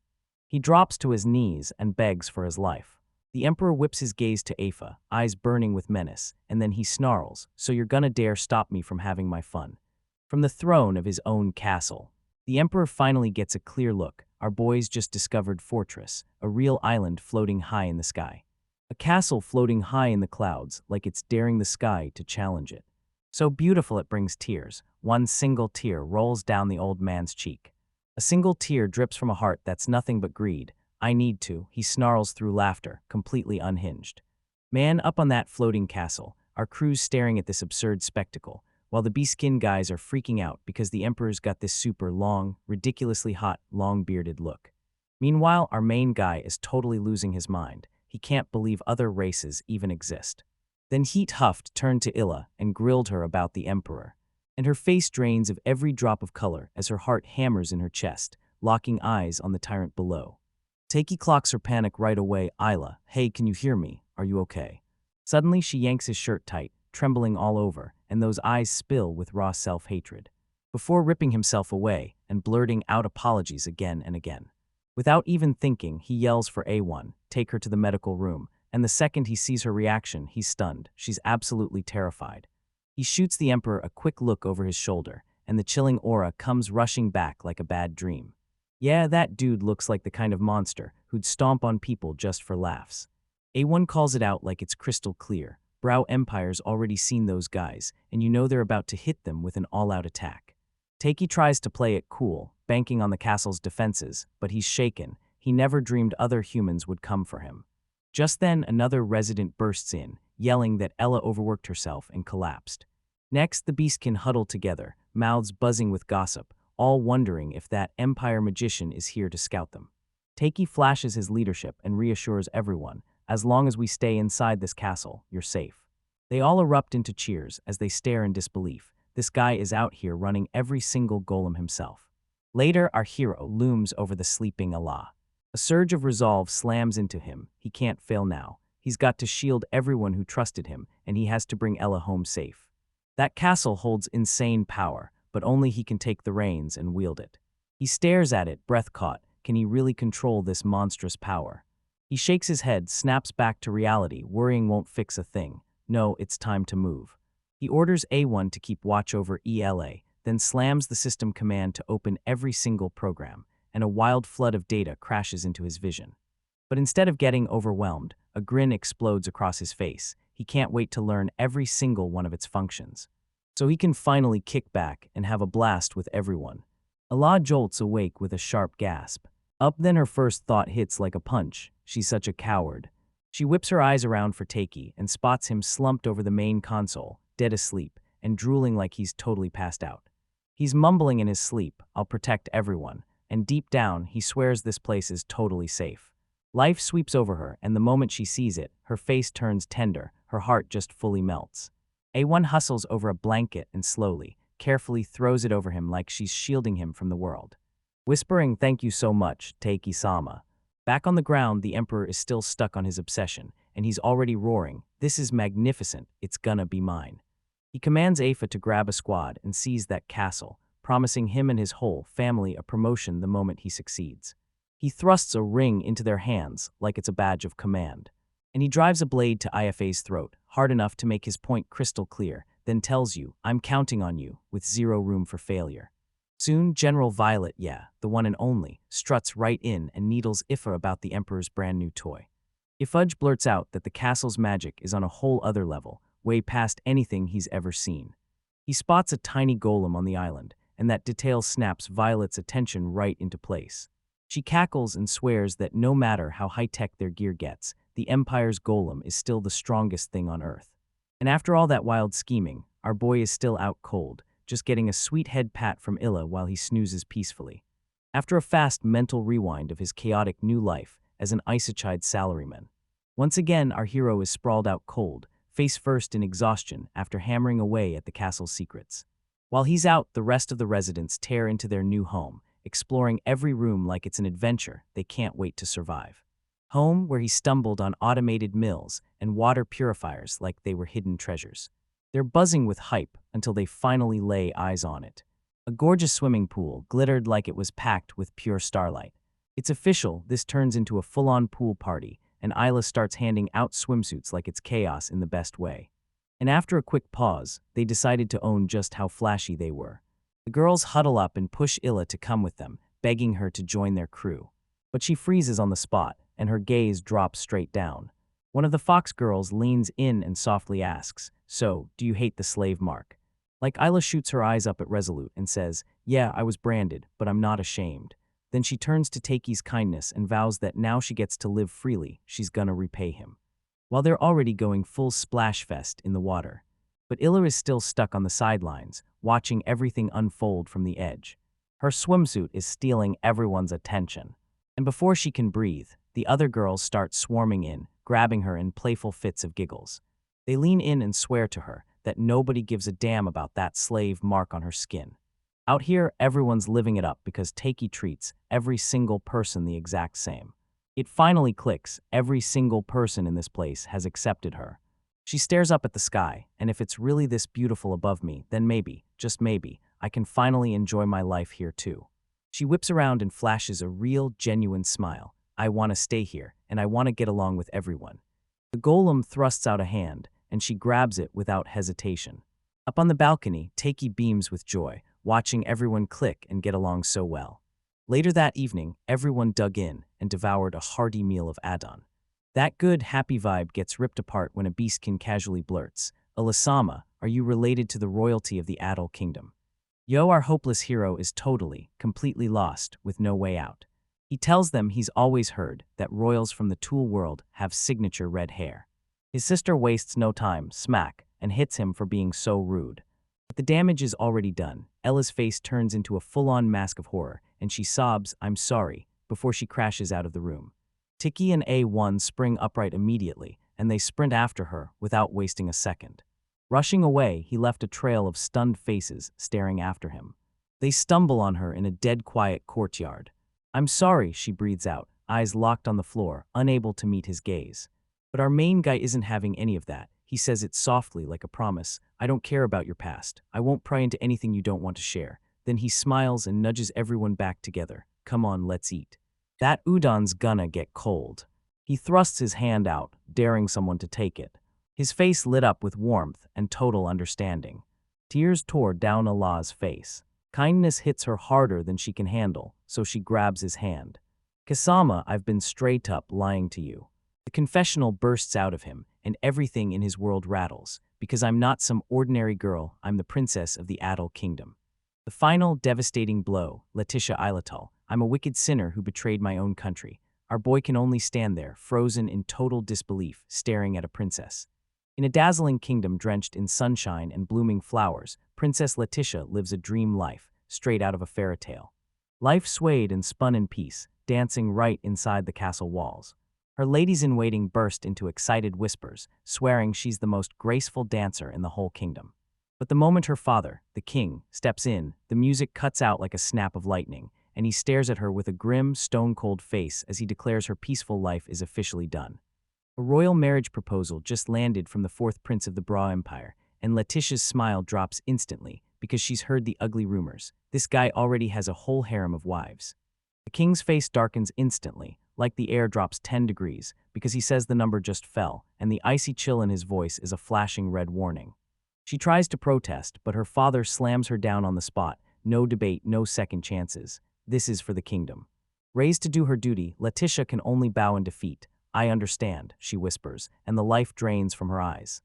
He drops to his knees and begs for his life. The emperor whips his gaze to Afa, eyes burning with menace, and then he snarls, "So you're gonna dare stop me from having my fun?" From the throne of his own castle. The emperor finally gets a clear look. Our boy's just discovered fortress, a real island floating high in the sky. A castle floating high in the clouds, like it's daring the sky to challenge it. So beautiful it brings tears. One single tear rolls down the old man's cheek. A single tear drips from a heart that's nothing but greed. "I need to," he snarls through laughter, completely unhinged. Man, up on that floating castle, our crew's staring at this absurd spectacle, while the bee-skin guys are freaking out because the emperor's got this super long, ridiculously hot, long-bearded look. Meanwhile, our main guy is totally losing his mind. He can't believe other races even exist. Then Heat Huffed turned to Illa and grilled her about the emperor. And her face drains of every drop of color as her heart hammers in her chest, locking eyes on the tyrant below. Takei clocks her panic right away. "Isla, hey, can you hear me? Are you okay?" Suddenly, she yanks his shirt tight, trembling all over, and those eyes spill with raw self-hatred, before ripping himself away and blurting out apologies again and again. Without even thinking, he yells for A1, "Take her to the medical room," and the second he sees her reaction, he's stunned. She's absolutely terrified. He shoots the emperor a quick look over his shoulder, and the chilling aura comes rushing back like a bad dream. Yeah, that dude looks like the kind of monster who'd stomp on people just for laughs. A1 calls it out like it's crystal clear. Brow Empire's already seen those guys, and you know they're about to hit them with an all-out attack. Takei tries to play it cool, banking on the castle's defenses, but he's shaken. He never dreamed other humans would come for him. Just then, another resident bursts in, yelling that Ella overworked herself and collapsed. Next, the beastkin huddle together, mouths buzzing with gossip, all wondering if that Empire magician is here to scout them. Takei flashes his leadership and reassures everyone, As long as we stay inside this castle, you're safe. They all erupt into cheers as they stare in disbelief. This guy is out here running every single golem himself. Later, our hero looms over the sleeping Allah. A surge of resolve slams into him. He can't fail now. He's got to shield everyone who trusted him, and he has to bring Ella home safe. That castle holds insane power, but only he can take the reins and wield it. He stares at it, breath caught. Can he really control this monstrous power? He shakes his head, snaps back to reality. Worrying won't fix a thing. No, it's time to move. He orders A1 to keep watch over ELA, then slams the system command to open every single program, and a wild flood of data crashes into his vision. But instead of getting overwhelmed, a grin explodes across his face. He can't wait to learn every single one of its functions. So he can finally kick back and have a blast with everyone. Allah jolts awake with a sharp gasp. Up then her first thought hits like a punch. She's such a coward. She whips her eyes around for Takei and spots him slumped over the main console, dead asleep, and drooling like he's totally passed out. He's mumbling in his sleep, "I'll protect everyone," and deep down, he swears this place is totally safe. Life sweeps over her, and the moment she sees it, her face turns tender, her heart just fully melts. A1 hustles over a blanket and slowly, carefully throws it over him like she's shielding him from the world. Whispering, "Thank you so much, Taiki-sama." Back on the ground, the Emperor is still stuck on his obsession, and he's already roaring, "This is magnificent, it's gonna be mine." He commands Afa to grab a squad and seize that castle, promising him and his whole family a promotion the moment he succeeds. He thrusts a ring into their hands like it's a badge of command, and he drives a blade to Ifa's throat, hard enough to make his point crystal clear, then tells you, "I'm counting on you," with zero room for failure. Soon, General Violet, the one and only, struts right in and needles Ifa about the Emperor's brand new toy. Ifudge blurts out that the castle's magic is on a whole other level, way past anything he's ever seen. He spots a tiny golem on the island, and that detail snaps Violet's attention right into place. She cackles and swears that no matter how high-tech their gear gets, the Empire's golem is still the strongest thing on Earth. And after all that wild scheming, our boy is still out cold, just getting a sweet head pat from Illa while he snoozes peacefully. After a fast mental rewind of his chaotic new life as an Isachide salaryman. Once again, our hero is sprawled out cold, face first in exhaustion after hammering away at the castle's secrets. While he's out, the rest of the residents tear into their new home, exploring every room like it's an adventure they can't wait to survive. Home where he stumbled on automated mills and water purifiers like they were hidden treasures. They're buzzing with hype until they finally lay eyes on it. A gorgeous swimming pool glittered like it was packed with pure starlight. It's official, this turns into a full-on pool party, and Isla starts handing out swimsuits like it's chaos in the best way. And after a quick pause, they decided to own just how flashy they were. The girls huddle up and push Illa to come with them, begging her to join their crew. But she freezes on the spot, and her gaze drops straight down. One of the Fox girls leans in and softly asks, "So, do you hate the slave mark?" Like Isla shoots her eyes up at Resolute and says, "Yeah, I was branded, but I'm not ashamed." Then she turns to Takei's kindness and vows that now she gets to live freely, she's gonna repay him. While they're already going full splash fest in the water. But Illa is still stuck on the sidelines, watching everything unfold from the edge. Her swimsuit is stealing everyone's attention. And before she can breathe, the other girls start swarming in, grabbing her in playful fits of giggles. They lean in and swear to her that nobody gives a damn about that slave mark on her skin. Out here, everyone's living it up because Takei treats every single person the exact same. It finally clicks, every single person in this place has accepted her. She stares up at the sky, and if it's really this beautiful above me, then maybe, just maybe, I can finally enjoy my life here too. She whips around and flashes a real, genuine smile. I want to stay here, and I want to get along with everyone. The golem thrusts out a hand, and she grabs it without hesitation. Up on the balcony, Takei beams with joy, watching everyone click and get along so well. Later that evening, everyone dug in and devoured a hearty meal of Adon. That good, happy vibe gets ripped apart when a beastkin casually blurts, "Alasama, are you related to the royalty of the Adol Kingdom?" Yo, our hopeless hero is totally, completely lost, with no way out. He tells them he's always heard that royals from the Tool world have signature red hair. His sister wastes no time, smack, and hits him for being so rude. But the damage is already done. Ella's face turns into a full-on mask of horror, and she sobs, "I'm sorry," before she crashes out of the room. Tiki and A1 spring upright immediately, and they sprint after her without wasting a second. Rushing away, he left a trail of stunned faces staring after him. They stumble on her in a dead-quiet courtyard. "I'm sorry," she breathes out, eyes locked on the floor, unable to meet his gaze. But our main guy isn't having any of that. He says it softly, like a promise. "I don't care about your past. I won't pry into anything you don't want to share." Then he smiles and nudges everyone back together. "Come on, let's eat. That udon's gonna get cold." He thrusts his hand out, daring someone to take it. His face lit up with warmth and total understanding. Tears tore down Allah's face. Kindness hits her harder than she can handle, so she grabs his hand. "Kasama, I've been straight up lying to you." The confessional bursts out of him, and everything in his world rattles. "Because I'm not some ordinary girl, I'm the princess of the Adal Kingdom." The final devastating blow, Letitia Ilatal. "I'm a wicked sinner who betrayed my own country." Our boy can only stand there, frozen in total disbelief, staring at a princess. In a dazzling kingdom drenched in sunshine and blooming flowers, Princess Letitia lives a dream life, straight out of a fairy tale. Life swayed and spun in peace, dancing right inside the castle walls. Her ladies-in-waiting burst into excited whispers, swearing she's the most graceful dancer in the whole kingdom. But the moment her father, the king, steps in, the music cuts out like a snap of lightning, and he stares at her with a grim, stone-cold face as he declares her peaceful life is officially done. A royal marriage proposal just landed from the fourth prince of the Bra Empire, and Letitia's smile drops instantly because she's heard the ugly rumors. This guy already has a whole harem of wives. The king's face darkens instantly, like the air drops 10 degrees, because he says the number just fell, and the icy chill in his voice is a flashing red warning. She tries to protest, but her father slams her down on the spot. No debate, no second chances. This is for the kingdom. Raised to do her duty, Letitia can only bow in defeat. "I understand," she whispers, and the life drains from her eyes.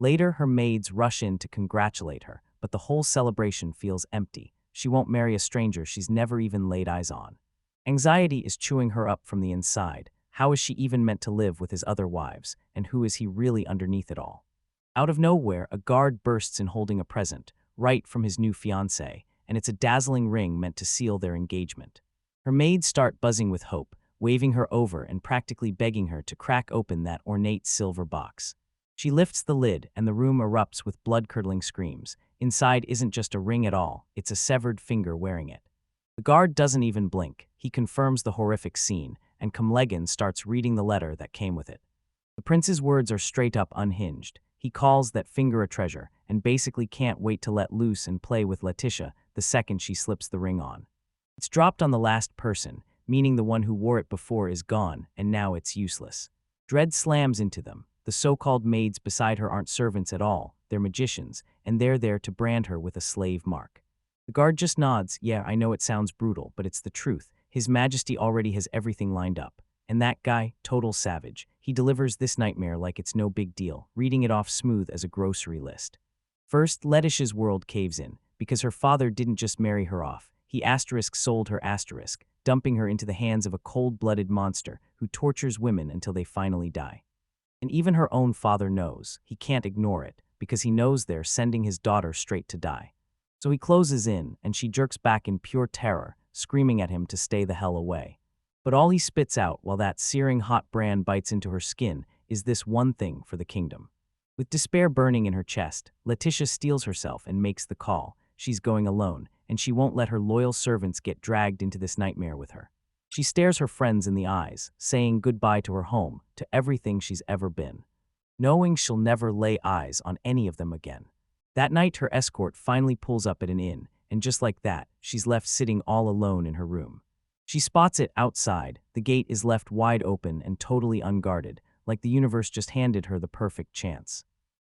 Later, her maids rush in to congratulate her, but the whole celebration feels empty. She won't marry a stranger she's never even laid eyes on. Anxiety is chewing her up from the inside. How is she even meant to live with his other wives, and who is he really underneath it all? Out of nowhere, a guard bursts in holding a present, right from his new fiancée, and it's a dazzling ring meant to seal their engagement. Her maids start buzzing with hope, waving her over and practically begging her to crack open that ornate silver box. She lifts the lid, and the room erupts with blood-curdling screams. Inside isn't just a ring at all, it's a severed finger wearing it. The guard doesn't even blink. He confirms the horrific scene, and Kumlegan starts reading the letter that came with it. The prince's words are straight up unhinged. He calls that finger a treasure, and basically can't wait to let loose and play with Letitia the second she slips the ring on. It's dropped on the last person, meaning the one who wore it before is gone, and now it's useless. Dread slams into them. The so-called maids beside her aren't servants at all, they're magicians, and they're there to brand her with a slave mark. The guard just nods. "Yeah, I know it sounds brutal, but it's the truth. His Majesty already has everything lined up. And that guy, total savage. He delivers this nightmare like it's no big deal, reading it off smooth as a grocery list." First, Letitia's world caves in, because her father didn't just marry her off. He sold her dumping her into the hands of a cold-blooded monster who tortures women until they finally die. And even her own father knows. He can't ignore it, because he knows they're sending his daughter straight to die. So he closes in, and she jerks back in pure terror, screaming at him to stay the hell away. But all he spits out while that searing hot brand bites into her skin is this one thing for the kingdom. With despair burning in her chest, Letitia steels herself and makes the call. She's going alone, and she won't let her loyal servants get dragged into this nightmare with her. She stares her friends in the eyes, saying goodbye to her home, to everything she's ever been, knowing she'll never lay eyes on any of them again. That night, her escort finally pulls up at an inn, and just like that, she's left sitting all alone in her room. She spots it outside. The gate is left wide open and totally unguarded, like the universe just handed her the perfect chance.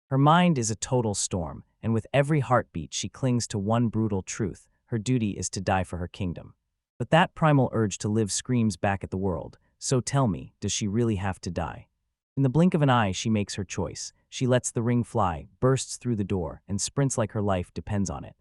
Her mind is a total storm, and with every heartbeat she clings to one brutal truth: her duty is to die for her kingdom. But that primal urge to live screams back at the world. So tell me, does she really have to die? In the blink of an eye, she makes her choice. She lets the ring fly, bursts through the door, and sprints like her life depends on it.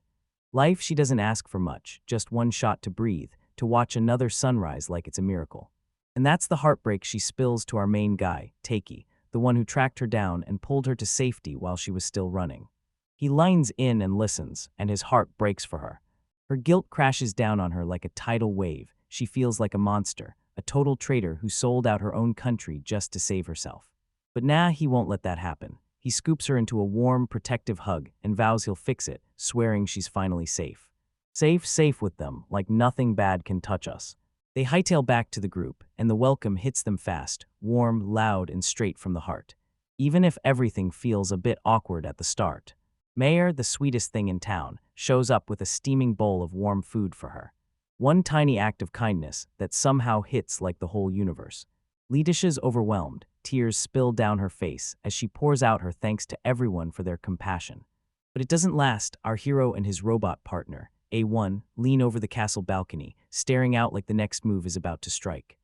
Life she doesn't ask for much, just one shot to breathe, to watch another sunrise like it's a miracle. And that's the heartbreak she spills to our main guy, Taki, the one who tracked her down and pulled her to safety while she was still running. He leans in and listens, and his heart breaks for her. Her guilt crashes down on her like a tidal wave. She feels like a monster, a total traitor who sold out her own country just to save herself. But nah, he won't let that happen. He scoops her into a warm, protective hug and vows he'll fix it, swearing she's finally safe. Safe with them, like nothing bad can touch us. They hightail back to the group, and the welcome hits them fast, warm, loud, and straight from the heart. Even if everything feels a bit awkward at the start. Mayor, the sweetest thing in town, shows up with a steaming bowl of warm food for her. One tiny act of kindness that somehow hits like the whole universe. Letisha's overwhelmed, tears spill down her face as she pours out her thanks to everyone for their compassion. But it doesn't last. Our hero and his robot partner, A1, lean over the castle balcony, staring out like the next move is about to strike.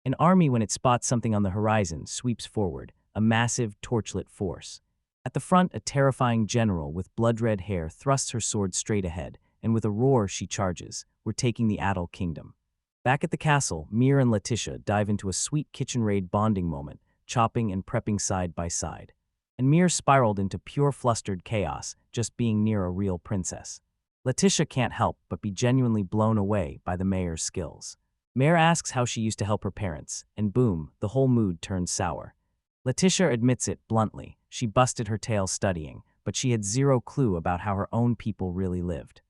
An army, when it spots something on the horizon, sweeps forward, a massive, torchlit force. At the front, a terrifying general with blood-red hair thrusts her sword straight ahead, and with a roar she charges. We're taking the Adel Kingdom. Back at the castle, Mir and Letitia dive into a sweet kitchen raid bonding moment, chopping and prepping side by side. And Mir spiraled into pure flustered chaos, just being near a real princess. Letitia can't help but be genuinely blown away by the mayor's skills. Mir asks how she used to help her parents, and boom, the whole mood turns sour. Letitia admits it bluntly. She busted her tail studying, but she had zero clue about how her own people really lived.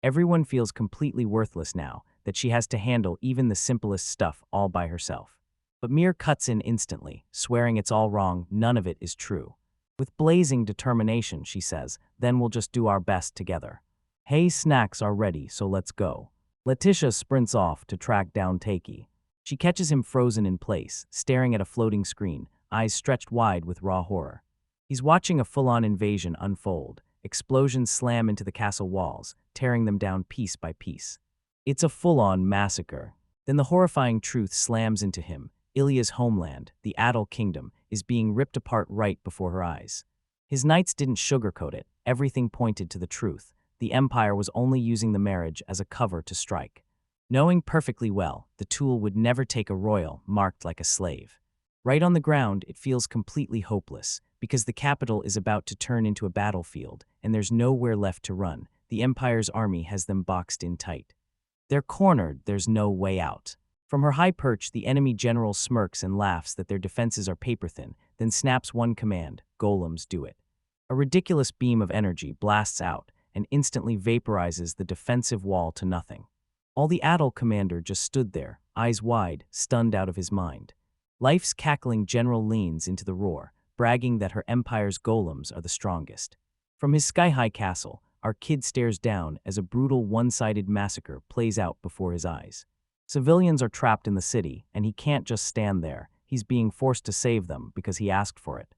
Everyone feels completely worthless now that she has to handle even the simplest stuff all by herself. But Mir cuts in instantly, swearing it's all wrong, none of it is true. With blazing determination, she says, then we'll just do our best together. Hey, snacks are ready, so let's go. Letitia sprints off to track down Takei. She catches him frozen in place, staring at a floating screen, eyes stretched wide with raw horror. He's watching a full-on invasion unfold. Explosions slam into the castle walls, tearing them down piece by piece. It's a full-on massacre. Then the horrifying truth slams into him. Ilya's homeland, the Adel Kingdom, is being ripped apart right before her eyes. His knights didn't sugarcoat it. Everything pointed to the truth. The Empire was only using the marriage as a cover to strike. Knowing perfectly well, the tool would never take a royal marked like a slave. Right on the ground, it feels completely hopeless, because the capital is about to turn into a battlefield, and there's nowhere left to run. The Empire's army has them boxed in tight. They're cornered, there's no way out. From her high perch, the enemy general smirks and laughs that their defenses are paper-thin, then snaps one command: golems, do it. A ridiculous beam of energy blasts out and instantly vaporizes the defensive wall to nothing. All the Adel commander just stood there, eyes wide, stunned out of his mind. Life's cackling general leans into the roar, bragging that her empire's golems are the strongest. From his sky-high castle, our kid stares down as a brutal one-sided massacre plays out before his eyes. Civilians are trapped in the city, and he can't just stand there. He's being forced to save them because he asked for it.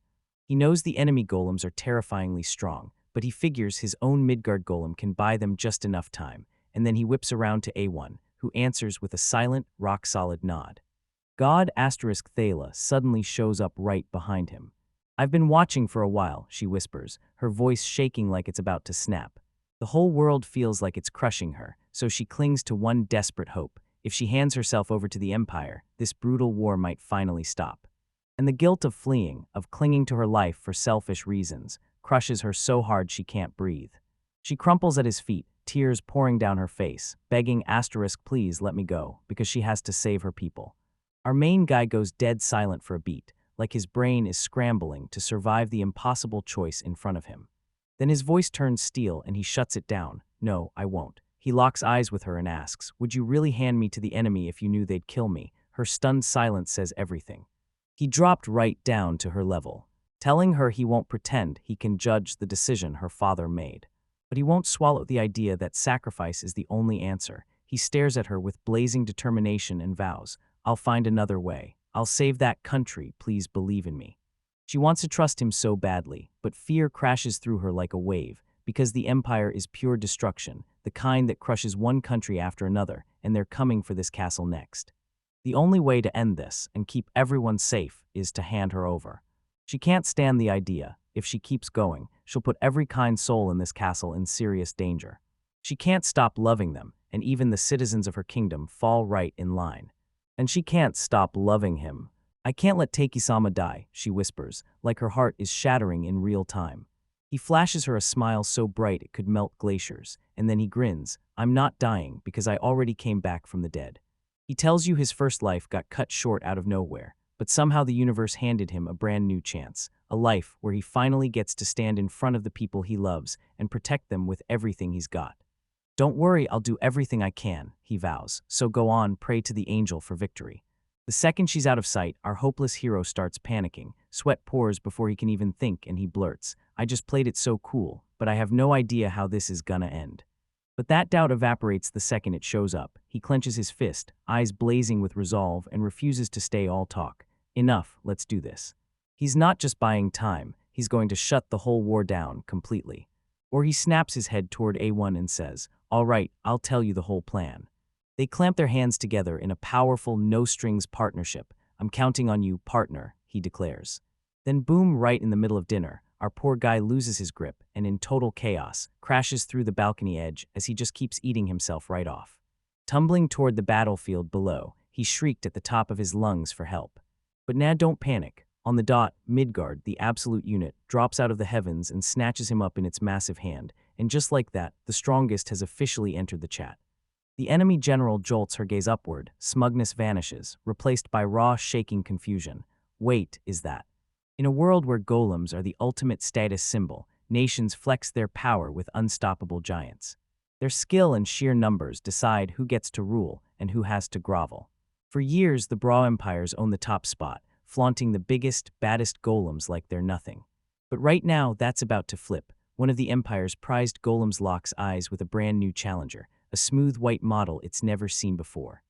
He knows the enemy golems are terrifyingly strong, but he figures his own Midgard golem can buy them just enough time, and then he whips around to A1, who answers with a silent, rock-solid nod. God Thala suddenly shows up right behind him. I've been watching for a while, she whispers, her voice shaking like it's about to snap. The whole world feels like it's crushing her, so she clings to one desperate hope. If she hands herself over to the Empire, this brutal war might finally stop. And the guilt of fleeing, of clinging to her life for selfish reasons, crushes her so hard she can't breathe. She crumples at his feet, tears pouring down her face, begging please let me go, because she has to save her people. Our main guy goes dead silent for a beat, like his brain is scrambling to survive the impossible choice in front of him. Then his voice turns steel and he shuts it down. No, I won't. He locks eyes with her and asks, would you really hand me to the enemy if you knew they'd kill me? Her stunned silence says everything. He dropped right down to her level, telling her he won't pretend he can judge the decision her father made. But he won't swallow the idea that sacrifice is the only answer. He stares at her with blazing determination and vows, I'll find another way. I'll save that country, please believe in me. She wants to trust him so badly, but fear crashes through her like a wave, because the Empire is pure destruction, the kind that crushes one country after another, and they're coming for this castle next. The only way to end this and keep everyone safe is to hand her over. She can't stand the idea. If she keeps going, she'll put every kind soul in this castle in serious danger. She can't stop loving them, and even the citizens of her kingdom fall right in line. And she can't stop loving him. I can't let Takei-sama die, she whispers, like her heart is shattering in real time. He flashes her a smile so bright it could melt glaciers, and then he grins, I'm not dying because I already came back from the dead. He tells you his first life got cut short out of nowhere, but somehow the universe handed him a brand new chance, a life where he finally gets to stand in front of the people he loves and protect them with everything he's got. Don't worry, I'll do everything I can, he vows, so go on, pray to the angel for victory. The second she's out of sight, our hopeless hero starts panicking. Sweat pours before he can even think, and he blurts, I just played it so cool, but I have no idea how this is gonna end. But that doubt evaporates the second it shows up. He clenches his fist, eyes blazing with resolve, and refuses to stay all talk. Enough, let's do this. He's not just buying time, he's going to shut the whole war down completely. Or he snaps his head toward A1 and says, all right, I'll tell you the whole plan. They clamp their hands together in a powerful no-strings partnership. I'm counting on you, partner, he declares. Then boom, right in the middle of dinner, our poor guy loses his grip and in total chaos, crashes through the balcony edge as he just keeps eating himself right off. Tumbling toward the battlefield below, he shrieked at the top of his lungs for help. But now don't panic. On the dot, Midgard, the absolute unit, drops out of the heavens and snatches him up in its massive hand, and just like that, the strongest has officially entered the chat. The enemy general jolts her gaze upward, smugness vanishes, replaced by raw, shaking confusion. Wait, is that? In a world where golems are the ultimate status symbol, nations flex their power with unstoppable giants. Their skill and sheer numbers decide who gets to rule and who has to grovel. For years, the Bra empires own the top spot, flaunting the biggest, baddest golems like they're nothing. But right now, that's about to flip. One of the empire's prized golems locks eyes with a brand new challenger, a smooth white model it's never seen before.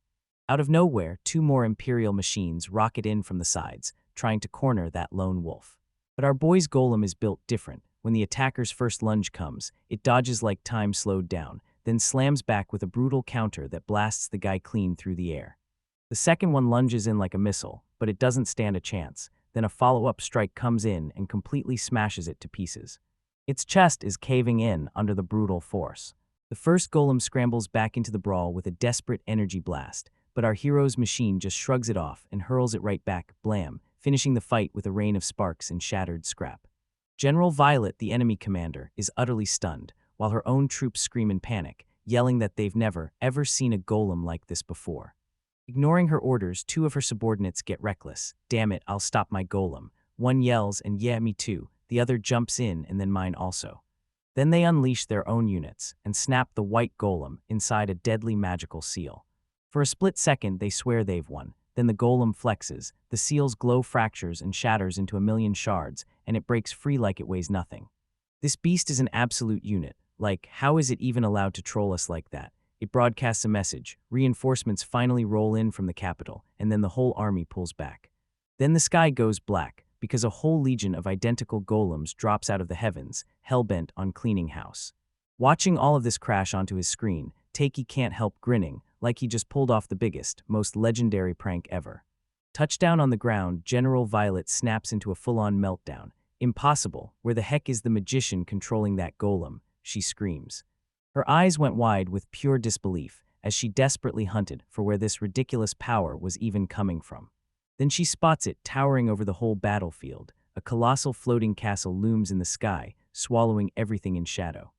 Out of nowhere, two more imperial machines rocket in from the sides, trying to corner that lone wolf. But our boy's golem is built different. When the attacker's first lunge comes, it dodges like time slowed down, then slams back with a brutal counter that blasts the guy clean through the air. The second one lunges in like a missile, but it doesn't stand a chance. Then a follow-up strike comes in and completely smashes it to pieces. Its chest is caving in under the brutal force. The first golem scrambles back into the brawl with a desperate energy blast, but our hero's machine just shrugs it off and hurls it right back, blam, finishing the fight with a rain of sparks and shattered scrap. General Violet, the enemy commander, is utterly stunned, while her own troops scream in panic, yelling that they've never, ever seen a golem like this before. Ignoring her orders, two of her subordinates get reckless. Damn it, I'll stop my golem. One yells, and yeah, me too. The other jumps in, and then mine also. Then they unleash their own units and snap the white golem inside a deadly magical seal. For a split second, they swear they've won. Then the golem flexes, the seal's glow fractures and shatters into a million shards, and it breaks free like it weighs nothing. This beast is an absolute unit. Like, how is it even allowed to troll us like that? It broadcasts a message, reinforcements finally roll in from the capital, and then the whole army pulls back. Then the sky goes black, because a whole legion of identical golems drops out of the heavens, hell-bent on cleaning house. Watching all of this crash onto his screen, Takei can't help grinning, like he just pulled off the biggest, most legendary prank ever. Touchdown on the ground, General Violet snaps into a full-on meltdown. Impossible, where the heck is the magician controlling that golem? She screams. Her eyes went wide with pure disbelief as she desperately hunted for where this ridiculous power was even coming from. Then she spots it towering over the whole battlefield. A colossal floating castle looms in the sky, swallowing everything in shadow.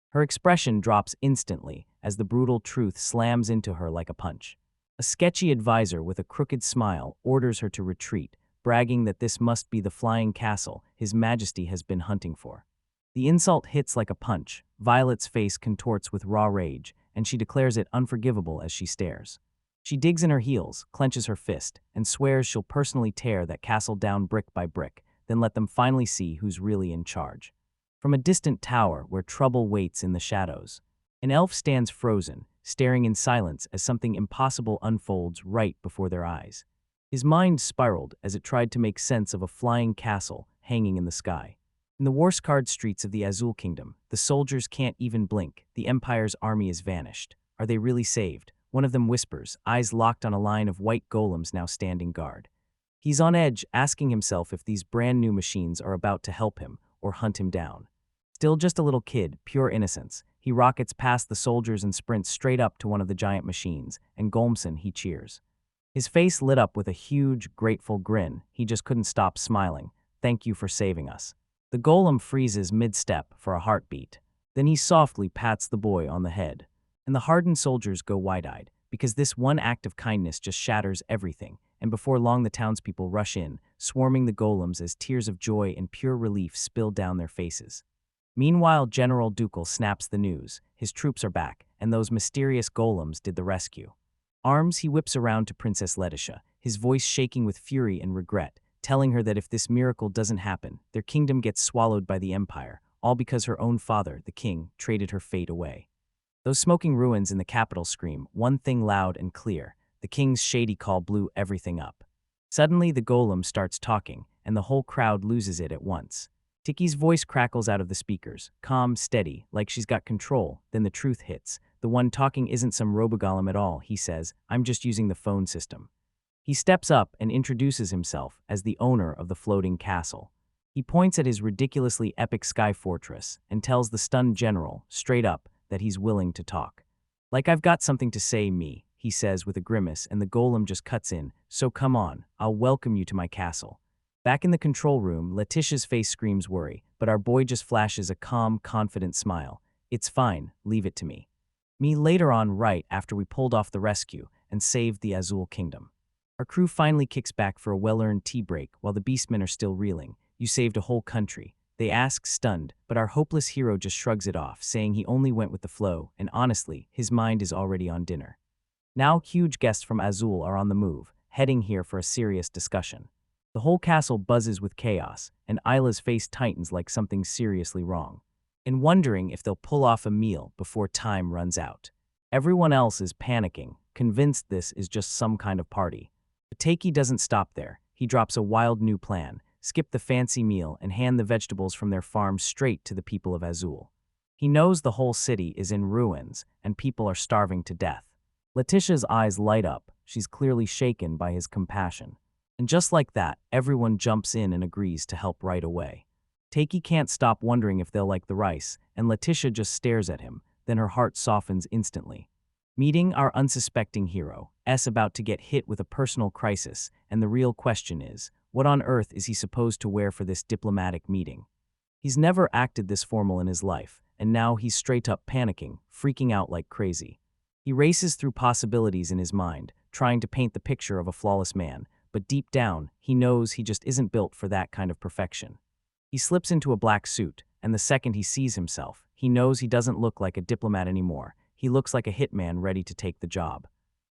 Her expression drops instantly as the brutal truth slams into her like a punch. A sketchy advisor with a crooked smile orders her to retreat, bragging that this must be the flying castle His Majesty has been hunting for. The insult hits like a punch. Violet's face contorts with raw rage, and she declares it unforgivable as she stares. She digs in her heels, clenches her fist, and swears she'll personally tear that castle down brick by brick, then let them finally see who's really in charge. From a distant tower where trouble waits in the shadows, an elf stands frozen, staring in silence as something impossible unfolds right before their eyes. His mind spiraled as it tried to make sense of a flying castle hanging in the sky. In the war-scarred streets of the Azul Kingdom, the soldiers can't even blink. The Empire's army is vanished. Are they really saved? One of them whispers, eyes locked on a line of white golems now standing guard. He's on edge, asking himself if these brand new machines are about to help him or hunt him down. Still just a little kid, pure innocence, he rockets past the soldiers and sprints straight up to one of the giant machines, and Golmson he cheers. His face lit up with a huge, grateful grin. He just couldn't stop smiling. Thank you for saving us. The golem freezes mid-step for a heartbeat. Then he softly pats the boy on the head. And the hardened soldiers go wide-eyed, because this one act of kindness just shatters everything, and before long the townspeople rush in, swarming the golems as tears of joy and pure relief spill down their faces. Meanwhile, General Ducal snaps the news. His troops are back, and those mysterious golems did the rescue. Arms, he whips around to Princess Letitia, his voice shaking with fury and regret, telling her that if this miracle doesn't happen, their kingdom gets swallowed by the Empire, all because her own father, the king, traded her fate away. Those smoking ruins in the capital scream one thing loud and clear: the king's shady call blew everything up. Suddenly, the golem starts talking, and the whole crowd loses it at once. Tiki's voice crackles out of the speakers, calm, steady, like she's got control. Then the truth hits. The one talking isn't some robogolem at all, he says. I'm just using the phone system. He steps up and introduces himself as the owner of the floating castle. He points at his ridiculously epic sky fortress and tells the stunned general, straight up, that he's willing to talk. Like I've got something to say, me, he says with a grimace, and the golem just cuts in. So come on, I'll welcome you to my castle. Back in the control room, Letitia's face screams worry, but our boy just flashes a calm, confident smile. It's fine, leave it to me. Me later on, right after we pulled off the rescue and saved the Azul Kingdom. Our crew finally kicks back for a well-earned tea break while the beastmen are still reeling. You saved a whole country, they ask, stunned, but our hopeless hero just shrugs it off, saying he only went with the flow, and honestly, his mind is already on dinner. Now huge guests from Azul are on the move, heading here for a serious discussion. The whole castle buzzes with chaos, and Isla's face tightens like something seriously wrong, and wondering if they'll pull off a meal before time runs out. Everyone else is panicking, convinced this is just some kind of party. But Taki doesn't stop there. He drops a wild new plan: skip the fancy meal and hand the vegetables from their farm straight to the people of Azul. He knows the whole city is in ruins, and people are starving to death. Letitia's eyes light up. She's clearly shaken by his compassion. And just like that, everyone jumps in and agrees to help right away. Taki can't stop wondering if they'll like the rice, and Letitia just stares at him, then her heart softens instantly. Meeting our unsuspecting hero, S about to get hit with a personal crisis, and the real question is, what on earth is he supposed to wear for this diplomatic meeting? He's never acted this formal in his life, and now he's straight up panicking, freaking out like crazy. He races through possibilities in his mind, trying to paint the picture of a flawless man, but deep down, he knows he just isn't built for that kind of perfection. He slips into a black suit, and the second he sees himself, he knows he doesn't look like a diplomat anymore. He looks like a hitman ready to take the job.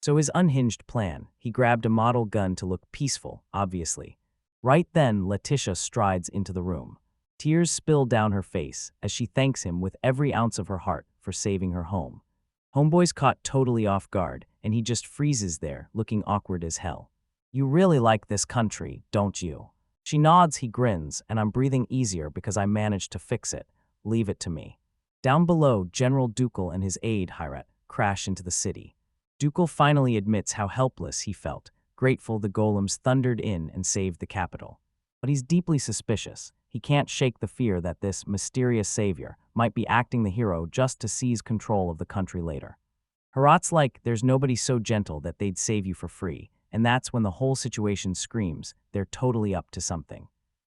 So his unhinged plan, he grabbed a model gun to look peaceful, obviously. Right then, Letitia strides into the room. Tears spill down her face as she thanks him with every ounce of her heart for saving her home. Homeboy's caught totally off guard, and he just freezes there, looking awkward as hell. You really like this country, don't you? She nods, he grins, and I'm breathing easier because I managed to fix it. Leave it to me. Down below, General Ducal and his aide, Hirat, crash into the city. Ducal finally admits how helpless he felt, grateful the golems thundered in and saved the capital. But he's deeply suspicious. He can't shake the fear that this mysterious savior might be acting the hero just to seize control of the country later. Hirat's like, there's nobody so gentle that they'd save you for free, and that's when the whole situation screams they're totally up to something.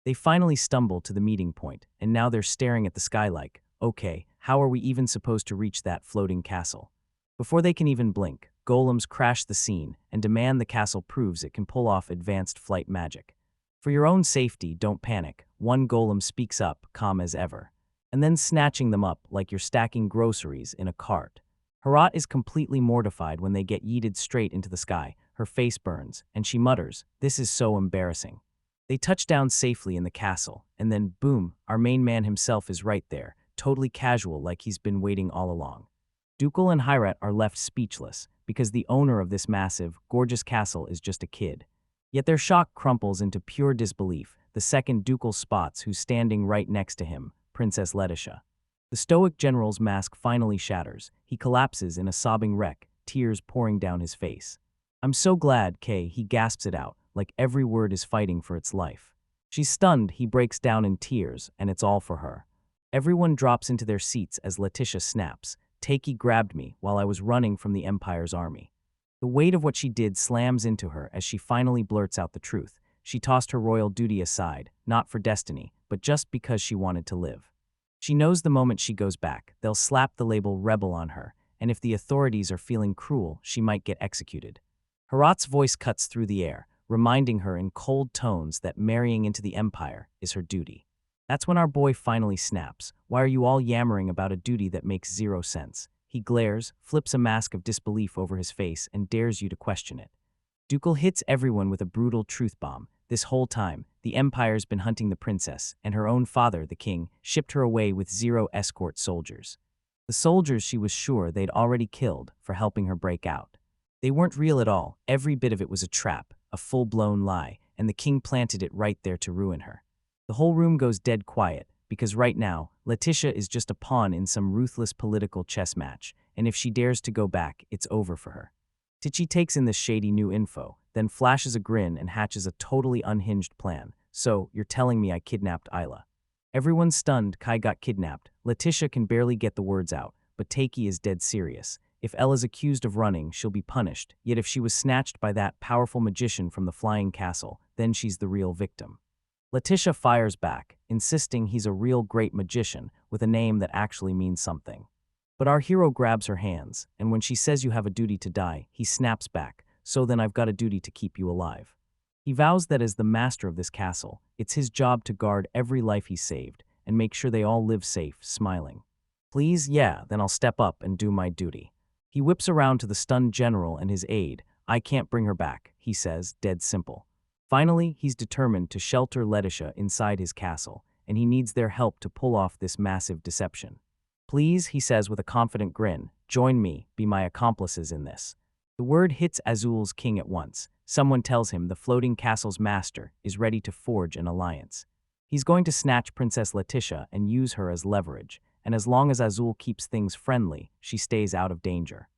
They finally stumble to the meeting point, and now they're staring at the sky like, okay, how are we even supposed to reach that floating castle? Before they can even blink, golems crash the scene and demand the castle proves it can pull off advanced flight magic. For your own safety, don't panic, one golem speaks up, calm as ever, and then snatching them up like you're stacking groceries in a cart. Hirat is completely mortified when they get yeeted straight into the sky. Her face burns, and she mutters, "This is so embarrassing." They touch down safely in the castle, and then boom, our main man himself is right there, totally casual like he's been waiting all along. Ducal and Hirat are left speechless, because the owner of this massive, gorgeous castle is just a kid. Yet their shock crumples into pure disbelief the second Ducal spots who's standing right next to him, Princess Letitia. The stoic general's mask finally shatters. He collapses in a sobbing wreck, tears pouring down his face. "I'm so glad, Kay," he gasps it out, like every word is fighting for its life. She's stunned, he breaks down in tears, and it's all for her. Everyone drops into their seats as Letitia snaps. "Taki grabbed me while I was running from the Empire's army." The weight of what she did slams into her as she finally blurts out the truth. She tossed her royal duty aside, not for destiny, but just because she wanted to live. She knows the moment she goes back, they'll slap the label rebel on her, and if the authorities are feeling cruel, she might get executed. Herat's voice cuts through the air, reminding her in cold tones that marrying into the Empire is her duty. That's when our boy finally snaps. Why are you all yammering about a duty that makes zero sense? He glares, flips a mask of disbelief over his face, and dares you to question it. Ducal hits everyone with a brutal truth bomb. This whole time, the Empire's been hunting the princess, and her own father, the king, shipped her away with 0 escort soldiers. The soldiers she was sure they'd already killed for helping her break out. They weren't real at all. Every bit of it was a trap, a full-blown lie, and the king planted it right there to ruin her. The whole room goes dead quiet, because right now, Letitia is just a pawn in some ruthless political chess match, and if she dares to go back, it's over for her. Tichi takes in this shady new info, then flashes a grin and hatches a totally unhinged plan. So, you're telling me I kidnapped Isla. Everyone's stunned. Kai got kidnapped. Letitia can barely get the words out, but Takei is dead serious. If Ella's accused of running, she'll be punished, yet if she was snatched by that powerful magician from the flying castle, then she's the real victim. Letitia fires back, insisting he's a real great magician with a name that actually means something. But our hero grabs her hands, and when she says you have a duty to die, he snaps back, so then I've got a duty to keep you alive. He vows that as the master of this castle, it's his job to guard every life he saved and make sure they all live safe, smiling. Please, yeah, then I'll step up and do my duty. He whips around to the stunned general and his aide. I can't bring her back, he says, dead simple. Finally, he's determined to shelter Letitia inside his castle, and he needs their help to pull off this massive deception. Please, he says with a confident grin, join me, be my accomplices in this. The word hits Azul's king at once. Someone tells him the floating castle's master is ready to forge an alliance. He's going to snatch Princess Letitia and use her as leverage, and as long as Azul keeps things friendly, she stays out of danger.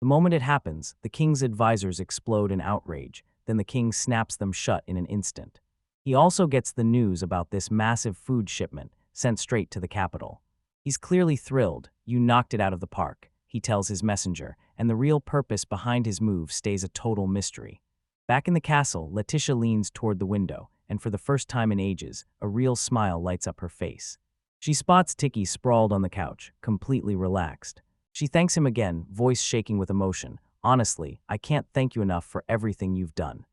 The moment it happens, the king's advisors explode in outrage, then the king snaps them shut in an instant. He also gets the news about this massive food shipment sent straight to the capital. He's clearly thrilled. You knocked it out of the park, he tells his messenger, and the real purpose behind his move stays a total mystery. Back in the castle, Letitia leans toward the window, and for the first time in ages, a real smile lights up her face. She spots Tiki sprawled on the couch, completely relaxed. She thanks him again, voice shaking with emotion. Honestly, I can't thank you enough for everything you've done.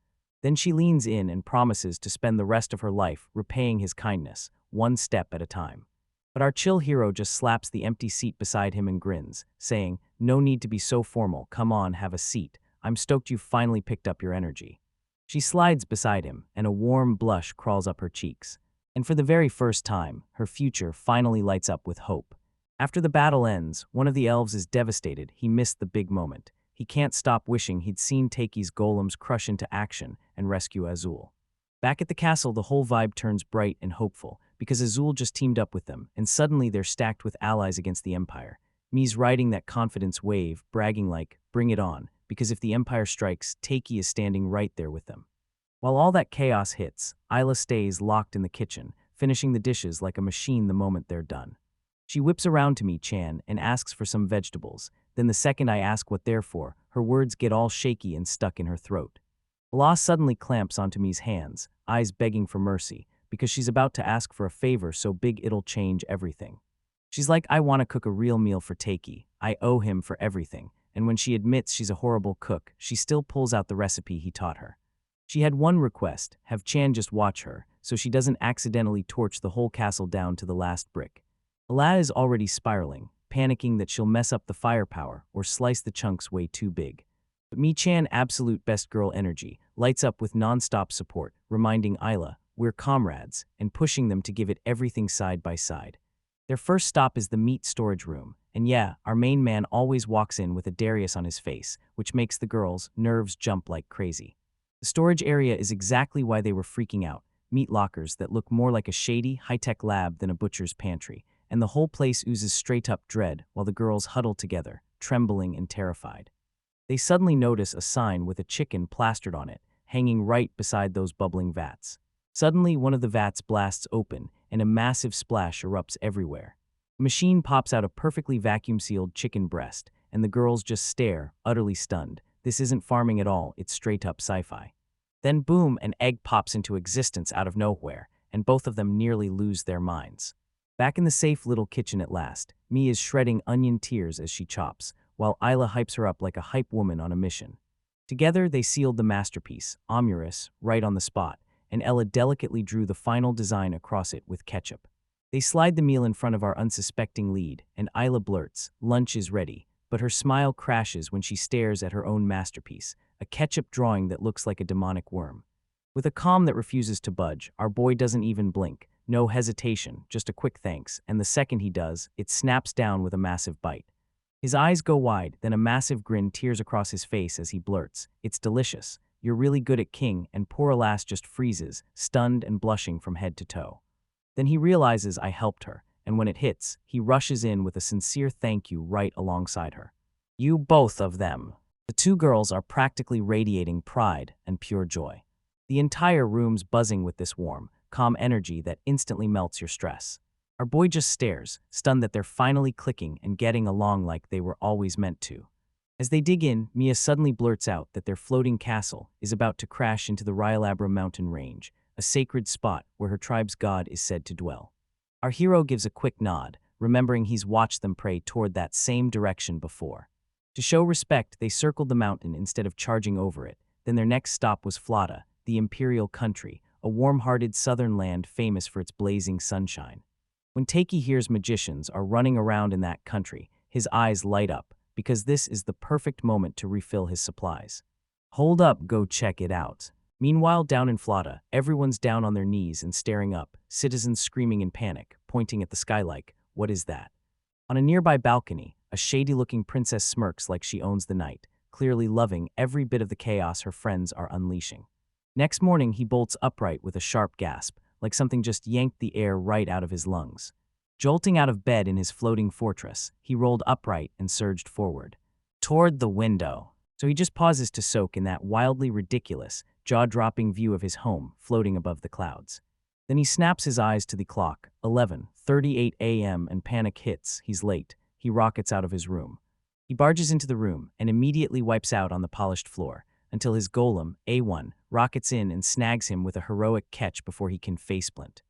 Then she leans in and promises to spend the rest of her life repaying his kindness, one step at a time. But our chill hero just slaps the empty seat beside him and grins, saying, no need to be so formal, come on, have a seat. I'm stoked you've finally picked up your energy. She slides beside him, and a warm blush crawls up her cheeks. And for the very first time, her future finally lights up with hope. After the battle ends, one of the elves is devastated. He missed the big moment. He can't stop wishing he'd seen Takei's golems crush into action and rescue Azul. Back at the castle, the whole vibe turns bright and hopeful, because Azul just teamed up with them, and suddenly they're stacked with allies against the Empire. Mi's riding that confidence wave, bragging like, bring it on, because if the Empire strikes, Takei is standing right there with them. While all that chaos hits, Isla stays locked in the kitchen, finishing the dishes like a machine the moment they're done. She whips around to me, Chan, and asks for some vegetables. Then the second I ask what they're for, her words get all shaky and stuck in her throat. La suddenly clamps onto Mi's hands, eyes begging for mercy, because she's about to ask for a favor so big it'll change everything. She's like, I want to cook a real meal for Takei. I owe him for everything. And when she admits she's a horrible cook, she still pulls out the recipe he taught her. She had one request, have Chan just watch her, so she doesn't accidentally torch the whole castle down to the last brick. La is already spiraling, panicking that she'll mess up the firepower or slice the chunks way too big. But Mi-chan, absolute best girl energy, lights up with non-stop support, reminding Isla, we're comrades, and pushing them to give it everything side by side. Their first stop is the meat storage room, and yeah, our main man always walks in with a Darius on his face, which makes the girls' nerves jump like crazy. The storage area is exactly why they were freaking out, meat lockers that look more like a shady, high-tech lab than a butcher's pantry, and the whole place oozes straight-up dread while the girls huddle together, trembling and terrified. They suddenly notice a sign with a chicken plastered on it, hanging right beside those bubbling vats. Suddenly, one of the vats blasts open, and a massive splash erupts everywhere. The machine pops out a perfectly vacuum-sealed chicken breast, and the girls just stare, utterly stunned. This isn't farming at all, it's straight-up sci-fi. Then boom, an egg pops into existence out of nowhere, and both of them nearly lose their minds. Back in the safe little kitchen at last, Mi is shredding onion tears as she chops, while Isla hypes her up like a hype woman on a mission. Together, they sealed the masterpiece, Omurus, right on the spot, and Ella delicately drew the final design across it with ketchup. They slide the meal in front of our unsuspecting lead, and Isla blurts, "Lunch is ready," but her smile crashes when she stares at her own masterpiece, a ketchup drawing that looks like a demonic worm. With a calm that refuses to budge, our boy doesn't even blink. No hesitation, just a quick thanks, and the second he does, it snaps down with a massive bite. His eyes go wide, then a massive grin tears across his face as he blurts, "It's delicious. You're really good at king," and poor Alas just freezes, stunned and blushing from head to toe. Then he realizes I helped her, and when it hits, he rushes in with a sincere thank you right alongside her. "You both of them." The two girls are practically radiating pride and pure joy. The entire room's buzzing with this warm, calm energy that instantly melts your stress. Our boy just stares, stunned that they're finally clicking and getting along like they were always meant to. As they dig in, Mia suddenly blurts out that their floating castle is about to crash into the Ryalabra mountain range, a sacred spot where her tribe's god is said to dwell. Our hero gives a quick nod, remembering he's watched them pray toward that same direction before. To show respect, they circled the mountain instead of charging over it. Then their next stop was Flata, the imperial country, a warm-hearted southern land famous for its blazing sunshine. When Takei hears magicians are running around in that country, his eyes light up, because this is the perfect moment to refill his supplies. "Hold up, go check it out." Meanwhile, down in Flata, everyone's down on their knees and staring up, citizens screaming in panic, pointing at the sky like, "What is that?" On a nearby balcony, a shady-looking princess smirks like she owns the night, clearly loving every bit of the chaos her friends are unleashing. Next morning, he bolts upright with a sharp gasp, like something just yanked the air right out of his lungs. Jolting out of bed in his floating fortress, he rolled upright and surged forward, toward the window. So he just pauses to soak in that wildly ridiculous, jaw-dropping view of his home floating above the clouds. Then he snaps his eyes to the clock, 11:38 a.m., and panic hits. He's late. He rockets out of his room. He barges into the room and immediately wipes out on the polished floor, until his golem, A1, rockets in and snags him with a heroic catch before he can faceplant.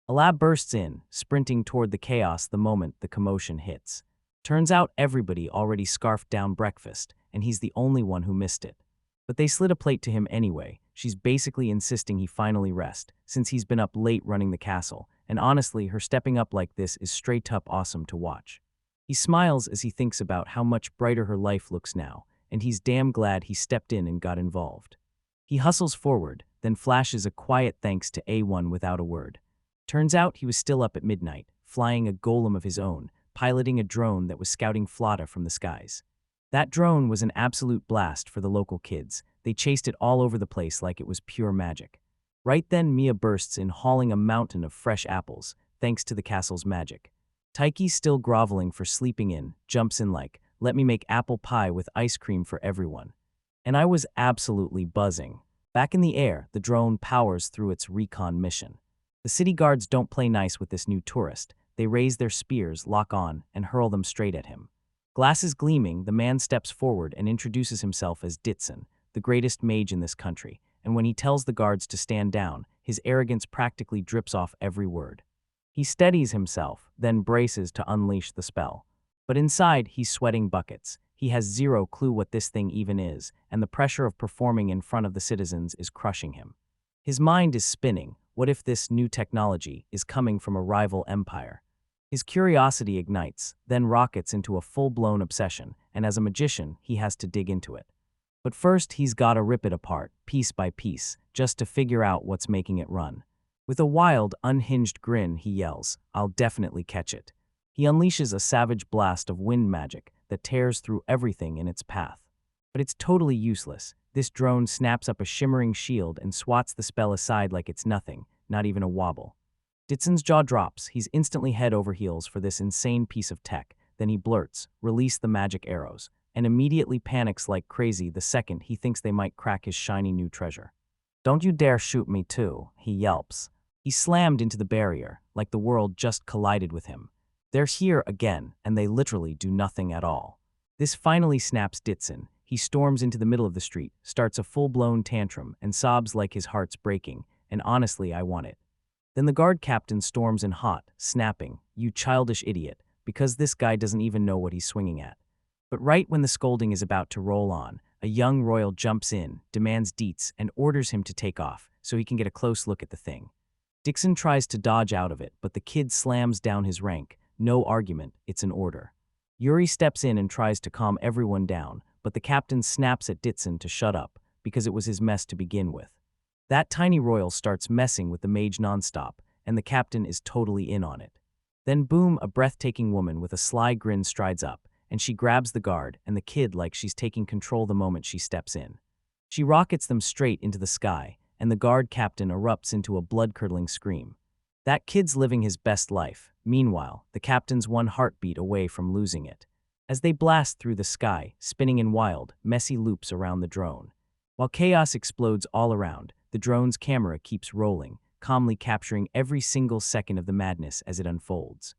Alab bursts in, sprinting toward the chaos the moment the commotion hits. Turns out everybody already scarfed down breakfast, and he's the only one who missed it. But they slid a plate to him anyway. She's basically insisting he finally rest, since he's been up late running the castle, and honestly, her stepping up like this is straight-up awesome to watch. He smiles as he thinks about how much brighter her life looks now, and he's damn glad he stepped in and got involved. He hustles forward, then flashes a quiet thanks to A1 without a word. Turns out he was still up at midnight, flying a golem of his own, piloting a drone that was scouting Flata from the skies. That drone was an absolute blast for the local kids. They chased it all over the place like it was pure magic. Right then, Mia bursts in hauling a mountain of fresh apples, thanks to the castle's magic. Taiki, still groveling for sleeping in, jumps in like, "Let me make apple pie with ice cream for everyone." And I was absolutely buzzing. Back in the air, the drone powers through its recon mission. The city guards don't play nice with this new tourist. They raise their spears, lock on, and hurl them straight at him. Glasses gleaming, the man steps forward and introduces himself as Ditsun, the greatest mage in this country, and when he tells the guards to stand down, his arrogance practically drips off every word. He steadies himself, then braces to unleash the spell. But inside, he's sweating buckets. He has zero clue what this thing even is, and the pressure of performing in front of the citizens is crushing him. His mind is spinning. What if this new technology is coming from a rival empire? His curiosity ignites, then rockets into a full-blown obsession, and as a magician, he has to dig into it. But first, he's gotta rip it apart, piece by piece, just to figure out what's making it run. With a wild, unhinged grin, he yells, "I'll definitely catch it." He unleashes a savage blast of wind magic that tears through everything in its path. But it's totally useless. This drone snaps up a shimmering shield and swats the spell aside like it's nothing, not even a wobble. Ditsun's jaw drops. He's instantly head over heels for this insane piece of tech. Then he blurts, "Release the magic arrows," and immediately panics like crazy the second he thinks they might crack his shiny new treasure. "Don't you dare shoot me too," he yelps. He slammed into the barrier, like the world just collided with him. They're here again, and they literally do nothing at all. This finally snaps Ditsun. He storms into the middle of the street, starts a full-blown tantrum, and sobs like his heart's breaking, and honestly, I want it. Then the guard captain storms in hot, snapping, "You childish idiot," because this guy doesn't even know what he's swinging at. But right when the scolding is about to roll on, a young royal jumps in, demands deets, and orders him to take off so he can get a close look at the thing. Dixon tries to dodge out of it, but the kid slams down his rank. No argument, it's an order. Yuri steps in and tries to calm everyone down, but the captain snaps at Dixon to shut up, because it was his mess to begin with. That tiny royal starts messing with the mage nonstop, and the captain is totally in on it. Then boom, a breathtaking woman with a sly grin strides up, and she grabs the guard and the kid like she's taking control the moment she steps in. She rockets them straight into the sky, and the guard captain erupts into a blood-curdling scream. That kid's living his best life. Meanwhile, the captain's one heartbeat away from losing it. As they blast through the sky, spinning in wild, messy loops around the drone. While chaos explodes all around, the drone's camera keeps rolling, calmly capturing every single second of the madness as it unfolds.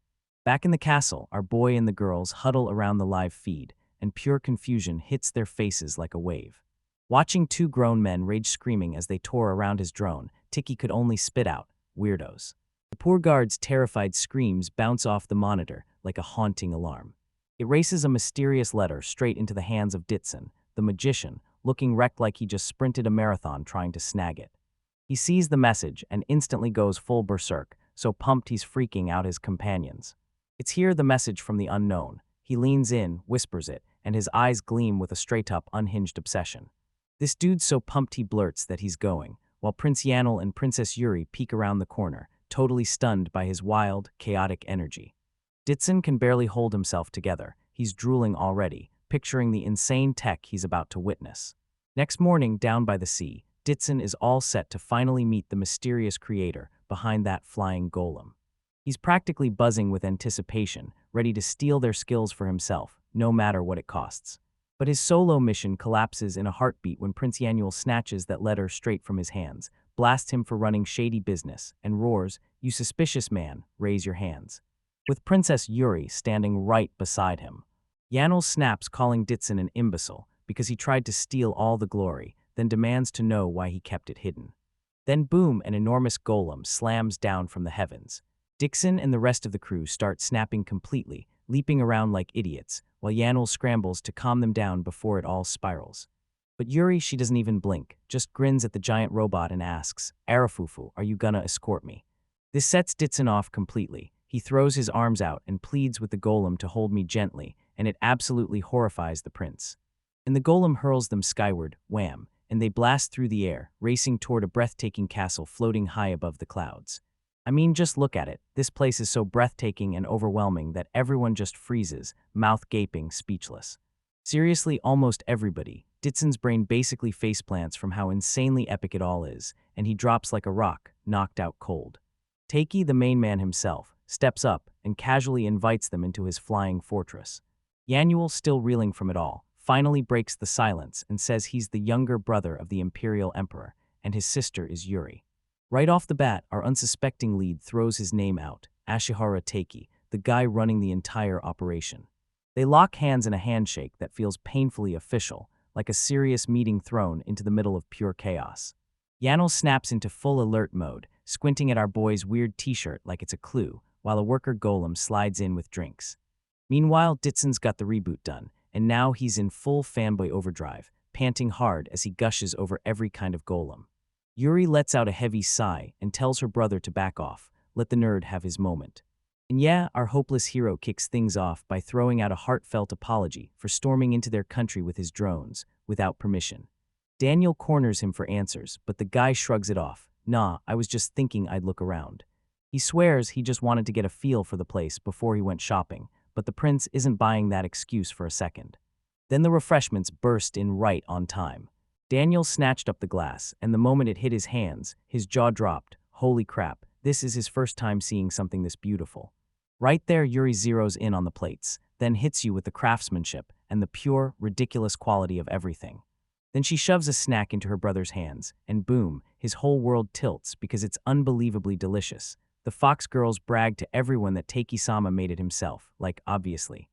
Back in the castle, our boy and the girls huddle around the live feed, and pure confusion hits their faces like a wave. Watching two grown men rage screaming as they tore around his drone, Tiki could only spit out, "Weirdos." The poor guard's terrified screams bounce off the monitor like a haunting alarm. It races a mysterious letter straight into the hands of Ditson, the magician, looking wrecked like he just sprinted a marathon trying to snag it. He sees the message and instantly goes full berserk, so pumped he's freaking out his companions. It's here the message from the unknown. He leans in, whispers it, and his eyes gleam with a straight-up unhinged obsession. This dude's so pumped he blurts that he's going, while Prince Yanel and Princess Yuri peek around the corner, totally stunned by his wild, chaotic energy. Ditson can barely hold himself together. He's drooling already, picturing the insane tech he's about to witness. Next morning, down by the sea, Ditson is all set to finally meet the mysterious creator behind that flying golem. He's practically buzzing with anticipation, ready to steal their skills for himself, no matter what it costs. But his solo mission collapses in a heartbeat when Prince Yanuel snatches that letter straight from his hands, blasts him for running shady business, and roars, "You suspicious man, raise your hands." With Princess Yuri standing right beside him. Yanuel snaps, calling Ditson an imbecile because he tried to steal all the glory, then demands to know why he kept it hidden. Then boom, an enormous golem slams down from the heavens. Dixon and the rest of the crew start snapping completely, leaping around like idiots, while Yanuel scrambles to calm them down before it all spirals. But Yuri, she doesn't even blink, just grins at the giant robot and asks, "Arafufu, are you gonna escort me?" This sets Ditson off completely. He throws his arms out and pleads with the golem to hold me gently, and it absolutely horrifies the prince. And the golem hurls them skyward, wham, and they blast through the air, racing toward a breathtaking castle floating high above the clouds. I mean, just look at it. This place is so breathtaking and overwhelming that everyone just freezes, mouth gaping, speechless. Seriously, almost everybody. Ditson's brain basically faceplants from how insanely epic it all is, and he drops like a rock, knocked out cold. Takei, the main man himself, steps up and casually invites them into his flying fortress. Yanuel, still reeling from it all, finally breaks the silence and says he's the younger brother of the Imperial Emperor, and his sister is Yuri. Right off the bat, our unsuspecting lead throws his name out, Ashihara Takei, the guy running the entire operation. They lock hands in a handshake that feels painfully official, like a serious meeting thrown into the middle of pure chaos. Yanuel snaps into full alert mode, squinting at our boy's weird t-shirt like it's a clue, while a worker golem slides in with drinks. Meanwhile, Ditson's got the reboot done, and now he's in full fanboy overdrive, panting hard as he gushes over every kind of golem. Yuri lets out a heavy sigh and tells her brother to back off, let the nerd have his moment. And yeah, our hopeless hero kicks things off by throwing out a heartfelt apology for storming into their country with his drones, without permission. Daniel corners him for answers, but the guy shrugs it off. "Nah, I was just thinking I'd look around." He swears he just wanted to get a feel for the place before he went shopping, but the prince isn't buying that excuse for a second. Then the refreshments burst in right on time. Daniel snatched up the glass, and the moment it hit his hands, his jaw dropped. Holy crap, this is his first time seeing something this beautiful. Right there, Yuri zeroes in on the plates, then hits you with the craftsmanship and the pure, ridiculous quality of everything. Then she shoves a snack into her brother's hands, and boom, his whole world tilts because it's unbelievably delicious. The Fox girls brag to everyone that Takei-sama made it himself, like, obviously.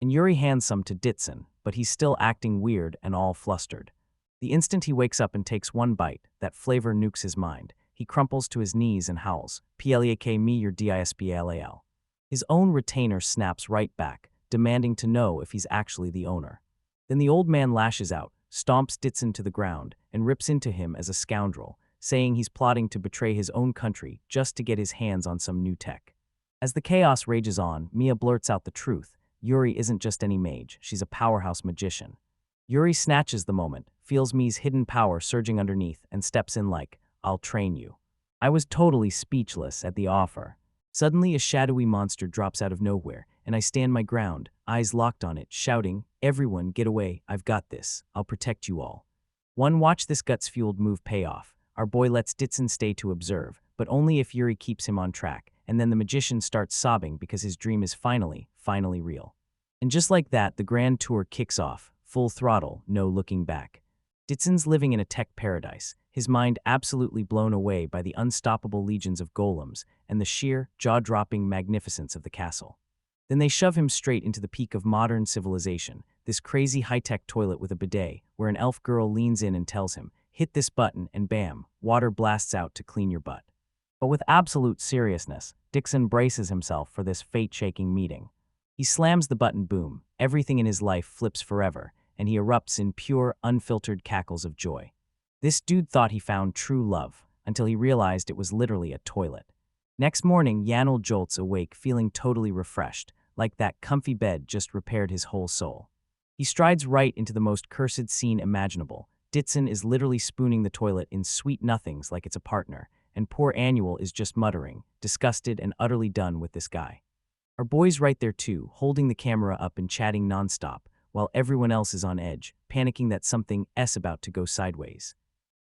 And Yuri hands some to Ditson, but he's still acting weird and all flustered. The instant he wakes up and takes one bite, that flavor nukes his mind. He crumples to his knees and howls, "Plak me your disbal." His own retainer snaps right back, demanding to know if he's actually the owner. Then the old man lashes out, stomps Ditson to the ground, and rips into him as a scoundrel, saying he's plotting to betray his own country just to get his hands on some new tech. As the chaos rages on, Mia blurts out the truth. Yuri isn't just any mage, she's a powerhouse magician. Yuri snatches the moment, feels Mia's hidden power surging underneath, and steps in like, "I'll train you." I was totally speechless at the offer. Suddenly, a shadowy monster drops out of nowhere, and I stand my ground, eyes locked on it, shouting, "Everyone, get away, I've got this, I'll protect you all." Watch this guts-fueled move pay off. Our boy lets Ditson stay to observe, but only if Yuri keeps him on track, and then the magician starts sobbing because his dream is finally real. And just like that, the grand tour kicks off, full throttle, no looking back. Ditson's living in a tech paradise, his mind absolutely blown away by the unstoppable legions of golems and the sheer, jaw-dropping magnificence of the castle. Then they shove him straight into the peak of modern civilization, this crazy high-tech toilet with a bidet, where an elf girl leans in and tells him, "Hit this button," and bam, water blasts out to clean your butt. But with absolute seriousness, Dixon braces himself for this fate-shaking meeting. He slams the button, boom, everything in his life flips forever, and he erupts in pure, unfiltered cackles of joy. This dude thought he found true love, until he realized it was literally a toilet. Next morning, Yanel jolts awake feeling totally refreshed, like that comfy bed just repaired his whole soul. He strides right into the most cursed scene imaginable. Ditson is literally spooning the toilet in sweet nothings like it's a partner, and poor Annual is just muttering, disgusted and utterly done with this guy. Our boy's right there too, holding the camera up and chatting nonstop, while everyone else is on edge, panicking that something's about to go sideways.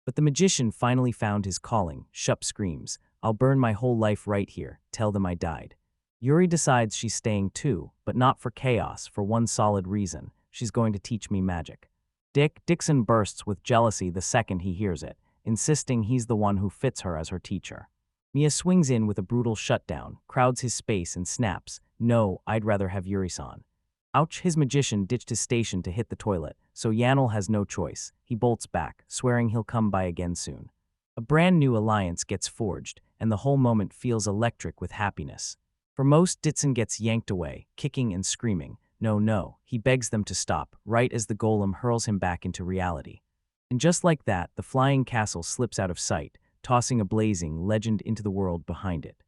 But the magician finally found his calling. Shup screams, "I'll burn my whole life right here, tell them I died." Yuri decides she's staying too, but not for chaos, for one solid reason: she's going to teach me magic. Dixon bursts with jealousy the second he hears it, insisting he's the one who fits her as her teacher. Mia swings in with a brutal shutdown, crowds his space and snaps, "No, I'd rather have Yuri-san." Ouch, his magician ditched his station to hit the toilet, so Yanel has no choice. He bolts back, swearing he'll come by again soon. A brand new alliance gets forged, and the whole moment feels electric with happiness. For most, Ditson gets yanked away, kicking and screaming. No, he begs them to stop, right as the golem hurls him back into reality. And just like that, the flying castle slips out of sight, tossing a blazing legend into the world behind it.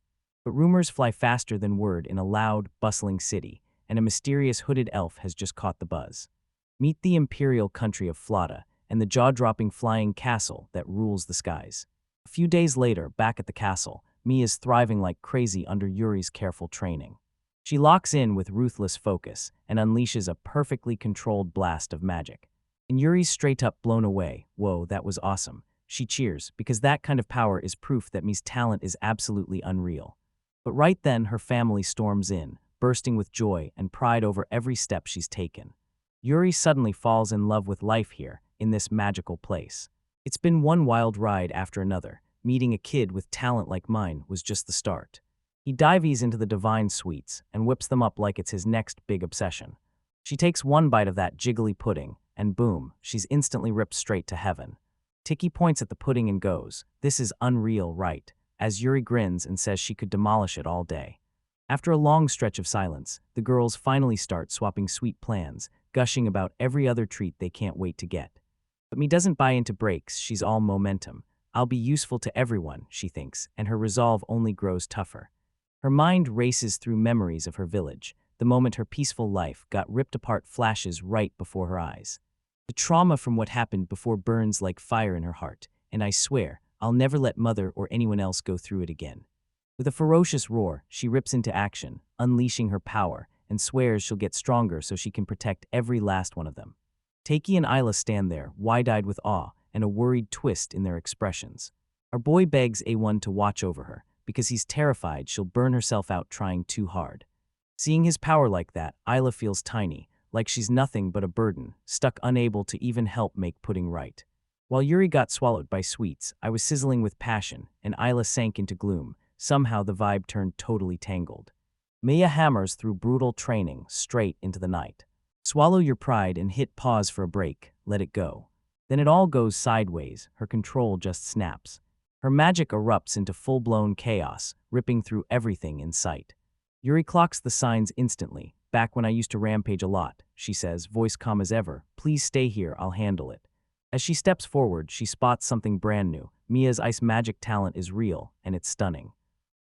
But rumors fly faster than word in a loud, bustling city, and a mysterious hooded elf has just caught the buzz. Meet the imperial country of Flata, and the jaw-dropping flying castle that rules the skies. A few days later, back at the castle, Mia's thriving like crazy under Yuri's careful training. She locks in with ruthless focus and unleashes a perfectly controlled blast of magic. And Yuri's straight up blown away. "Whoa, that was awesome." She cheers, because that kind of power is proof that Mia's talent is absolutely unreal. But right then, her family storms in, bursting with joy and pride over every step she's taken. Yuri suddenly falls in love with life here, in this magical place. It's been one wild ride after another. Meeting a kid with talent like mine was just the start. He dives into the divine sweets and whips them up like it's his next big obsession. She takes one bite of that jiggly pudding, and boom, she's instantly ripped straight to heaven. Tiki points at the pudding and goes, "This is unreal, right?" as Yuri grins and says she could demolish it all day. After a long stretch of silence, the girls finally start swapping sweet plans, gushing about every other treat they can't wait to get. But Mia doesn't buy into breaks, she's all momentum. "I'll be useful to everyone," she thinks, and her resolve only grows tougher. Her mind races through memories of her village. The moment her peaceful life got ripped apart flashes right before her eyes. The trauma from what happened before burns like fire in her heart, and I swear, I'll never let Mother or anyone else go through it again. With a ferocious roar, she rips into action, unleashing her power, and swears she'll get stronger so she can protect every last one of them. Takei and Isla stand there, wide-eyed with awe, and a worried twist in their expressions. Our boy begs A1 to watch over her, because he's terrified she'll burn herself out trying too hard. Seeing his power like that, Isla feels tiny, like she's nothing but a burden, stuck unable to even help make pudding right. While Yuri got swallowed by sweets, I was sizzling with passion, and Isla sank into gloom. Somehow the vibe turned totally tangled. Mia hammers through brutal training straight into the night. Swallow your pride and hit pause for a break, let it go. Then it all goes sideways, her control just snaps. Her magic erupts into full-blown chaos, ripping through everything in sight. Yuri clocks the signs instantly, back when I used to rampage a lot," she says, voice calm as ever. "Please stay here, I'll handle it." As she steps forward, she spots something brand new. Mia's ice magic talent is real, and it's stunning.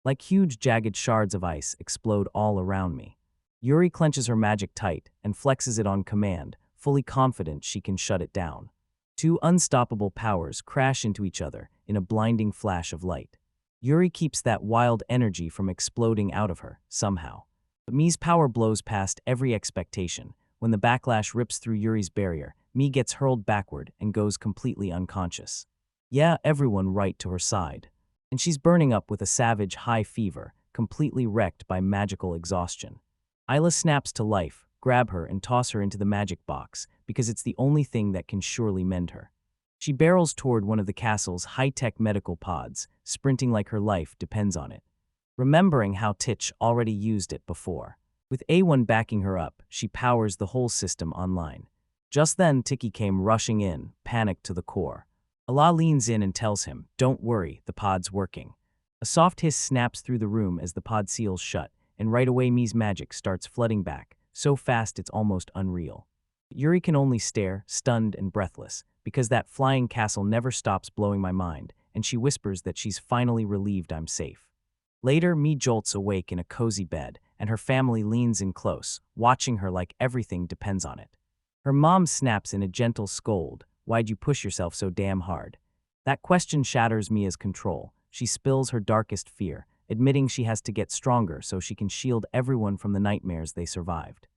Like huge jagged shards of ice explode all around me. Yuri clenches her magic tight and flexes it on command, fully confident she can shut it down. Two unstoppable powers crash into each other in a blinding flash of light. Yuri keeps that wild energy from exploding out of her, somehow. But Mi's power blows past every expectation. When the backlash rips through Yuri's barrier, Mi gets hurled backward and goes completely unconscious. Yeah, everyone right to her side. And she's burning up with a savage high fever, completely wrecked by magical exhaustion. Isla snaps to life, grab her and toss her into the magic box, because it's the only thing that can surely mend her. She barrels toward one of the castle's high-tech medical pods, sprinting like her life depends on it. Remembering how Titch already used it before. With A1 backing her up, she powers the whole system online. Just then, Tiki came rushing in, panicked to the core. Allah leans in and tells him, "Don't worry, the pod's working." A soft hiss snaps through the room as the pod seals shut, and right away Mi's magic starts flooding back, so fast it's almost unreal. Yuri can only stare, stunned and breathless, because that flying castle never stops blowing my mind, and she whispers that she's finally relieved I'm safe. Later, Mi jolts awake in a cozy bed, and her family leans in close, watching her like everything depends on it. Her mom snaps in a gentle scold, "Why'd you push yourself so damn hard?" That question shatters Mia's control. She spills her darkest fear, admitting she has to get stronger so she can shield everyone from the nightmares they survived.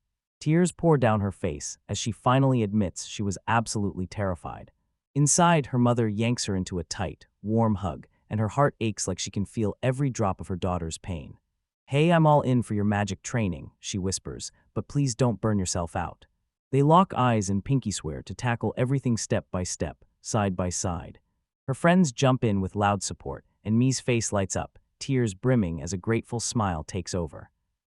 Tears pour down her face as she finally admits she was absolutely terrified. Inside, her mother yanks her into a tight, warm hug, and her heart aches like she can feel every drop of her daughter's pain. "Hey, I'm all in for your magic training," she whispers, "but please don't burn yourself out." They lock eyes and pinky swear to tackle everything step by step, side by side. Her friends jump in with loud support, and Mi's face lights up, tears brimming as a grateful smile takes over.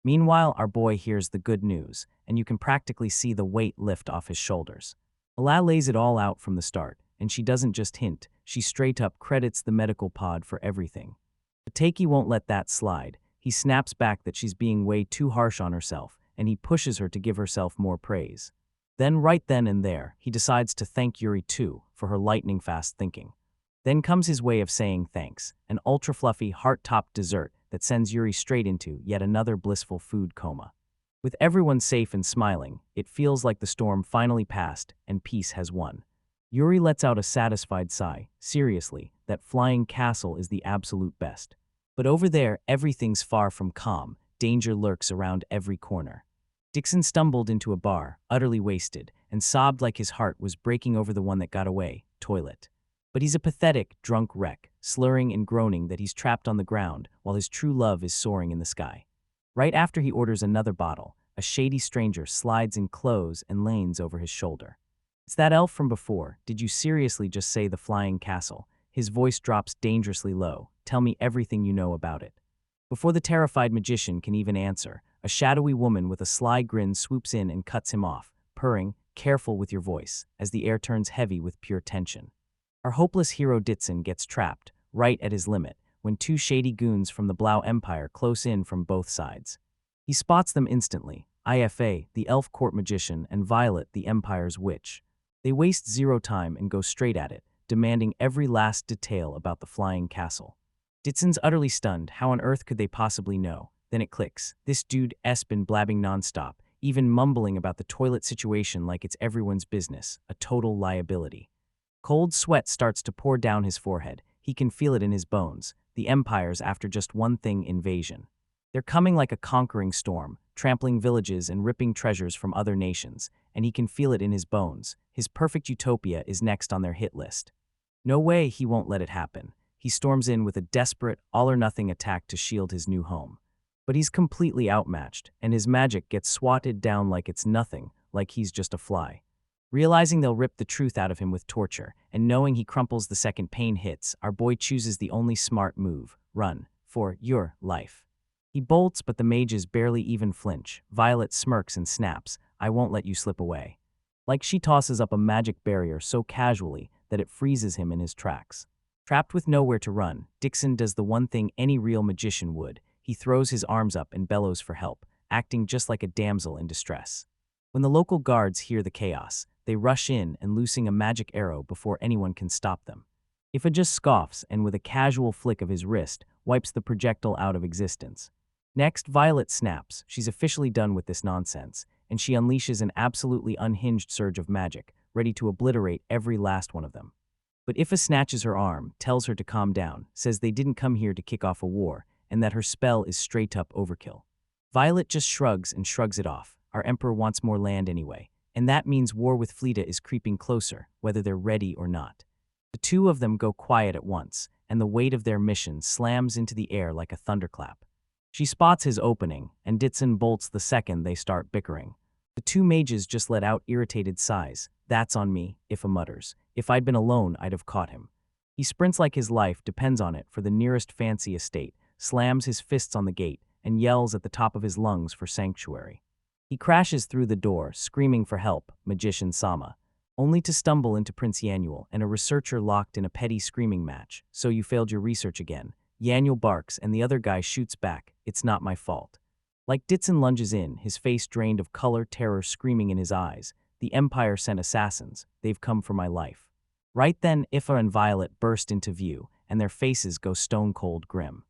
Meanwhile, our boy hears the good news, and you can practically see the weight lift off his shoulders. Allah lays it all out from the start, and she doesn't just hint, she straight up credits the medical pod for everything. But Takei won't let that slide. He snaps back that she's being way too harsh on herself, and he pushes her to give herself more praise. Then right then and there, he decides to thank Yuri too for her lightning-fast thinking. Then comes his way of saying thanks, an ultra-fluffy, heart-topped dessert that sends Yuri straight into yet another blissful food coma. With everyone safe and smiling, it feels like the storm finally passed and peace has won. Yuri lets out a satisfied sigh. Seriously, that flying castle is the absolute best. But over there, everything's far from calm. Danger lurks around every corner. Dixon stumbled into a bar, utterly wasted, and sobbed like his heart was breaking over the one that got away, toilet. But he's a pathetic, drunk wreck, slurring and groaning that he's trapped on the ground while his true love is soaring in the sky. Right after he orders another bottle, a shady stranger slides in clothes and lanes over his shoulder. "It's that elf from before. Did you seriously just say the flying castle?" His voice drops dangerously low. "Tell me everything you know about it." Before the terrified magician can even answer, a shadowy woman with a sly grin swoops in and cuts him off, purring, "Careful with your voice," as the air turns heavy with pure tension. Our hopeless hero Ditson gets trapped, right at his limit, when two shady goons from the Blau Empire close in from both sides. He spots them instantly, IFA, the elf court magician, and Violet, the Empire's witch. They waste zero time and go straight at it, demanding every last detail about the flying castle. Ditson's utterly stunned. How on earth could they possibly know? Then it clicks. This dude's been blabbing nonstop, even mumbling about the toilet situation like it's everyone's business, a total liability. Cold sweat starts to pour down his forehead. He can feel it in his bones. The Empire's after just one thing: invasion. They're coming like a conquering storm, trampling villages and ripping treasures from other nations, and he can feel it in his bones. His perfect utopia is next on their hit list. No way, he won't let it happen. He storms in with a desperate, all-or-nothing attack to shield his new home. But he's completely outmatched, and his magic gets swatted down like it's nothing, like he's just a fly. Realizing they'll rip the truth out of him with torture, and knowing he crumples the second pain hits, our boy chooses the only smart move: run, for your life. He bolts, but the mages barely even flinch. Violet smirks and snaps, "I won't let you slip away." Like she tosses up a magic barrier so casually that it freezes him in his tracks. Trapped with nowhere to run, Dixon does the one thing any real magician would. He throws his arms up and bellows for help, acting just like a damsel in distress. When the local guards hear the chaos, they rush in and loosing a magic arrow before anyone can stop them. Ifa just scoffs and with a casual flick of his wrist, wipes the projectile out of existence. Next, Violet snaps. She's officially done with this nonsense, and she unleashes an absolutely unhinged surge of magic, ready to obliterate every last one of them. But Ifa snatches her arm, tells her to calm down, says they didn't come here to kick off a war, and that her spell is straight-up overkill. Violet just shrugs and shrugs it off. Our emperor wants more land anyway, and that means war with Fleta is creeping closer, whether they're ready or not. The two of them go quiet at once, and the weight of their mission slams into the air like a thunderclap. She spots his opening, and Ditson bolts the second they start bickering. The two mages just let out irritated sighs. That's on me, Ifa mutters. If I'd been alone, I'd have caught him. He sprints like his life depends on it for the nearest fancy estate, slams his fists on the gate, and yells at the top of his lungs for sanctuary. He crashes through the door, screaming for help, Magician Sama, only to stumble into Prince Yanuel and a researcher locked in a petty screaming match. So you failed your research again. Yanuel barks and the other guy shoots back. It's not my fault. Like Ditson lunges in, his face drained of color, terror screaming in his eyes. The Empire sent assassins. They've come for my life. Right then, Ifa and Violet burst into view, and their faces go stone-cold grim.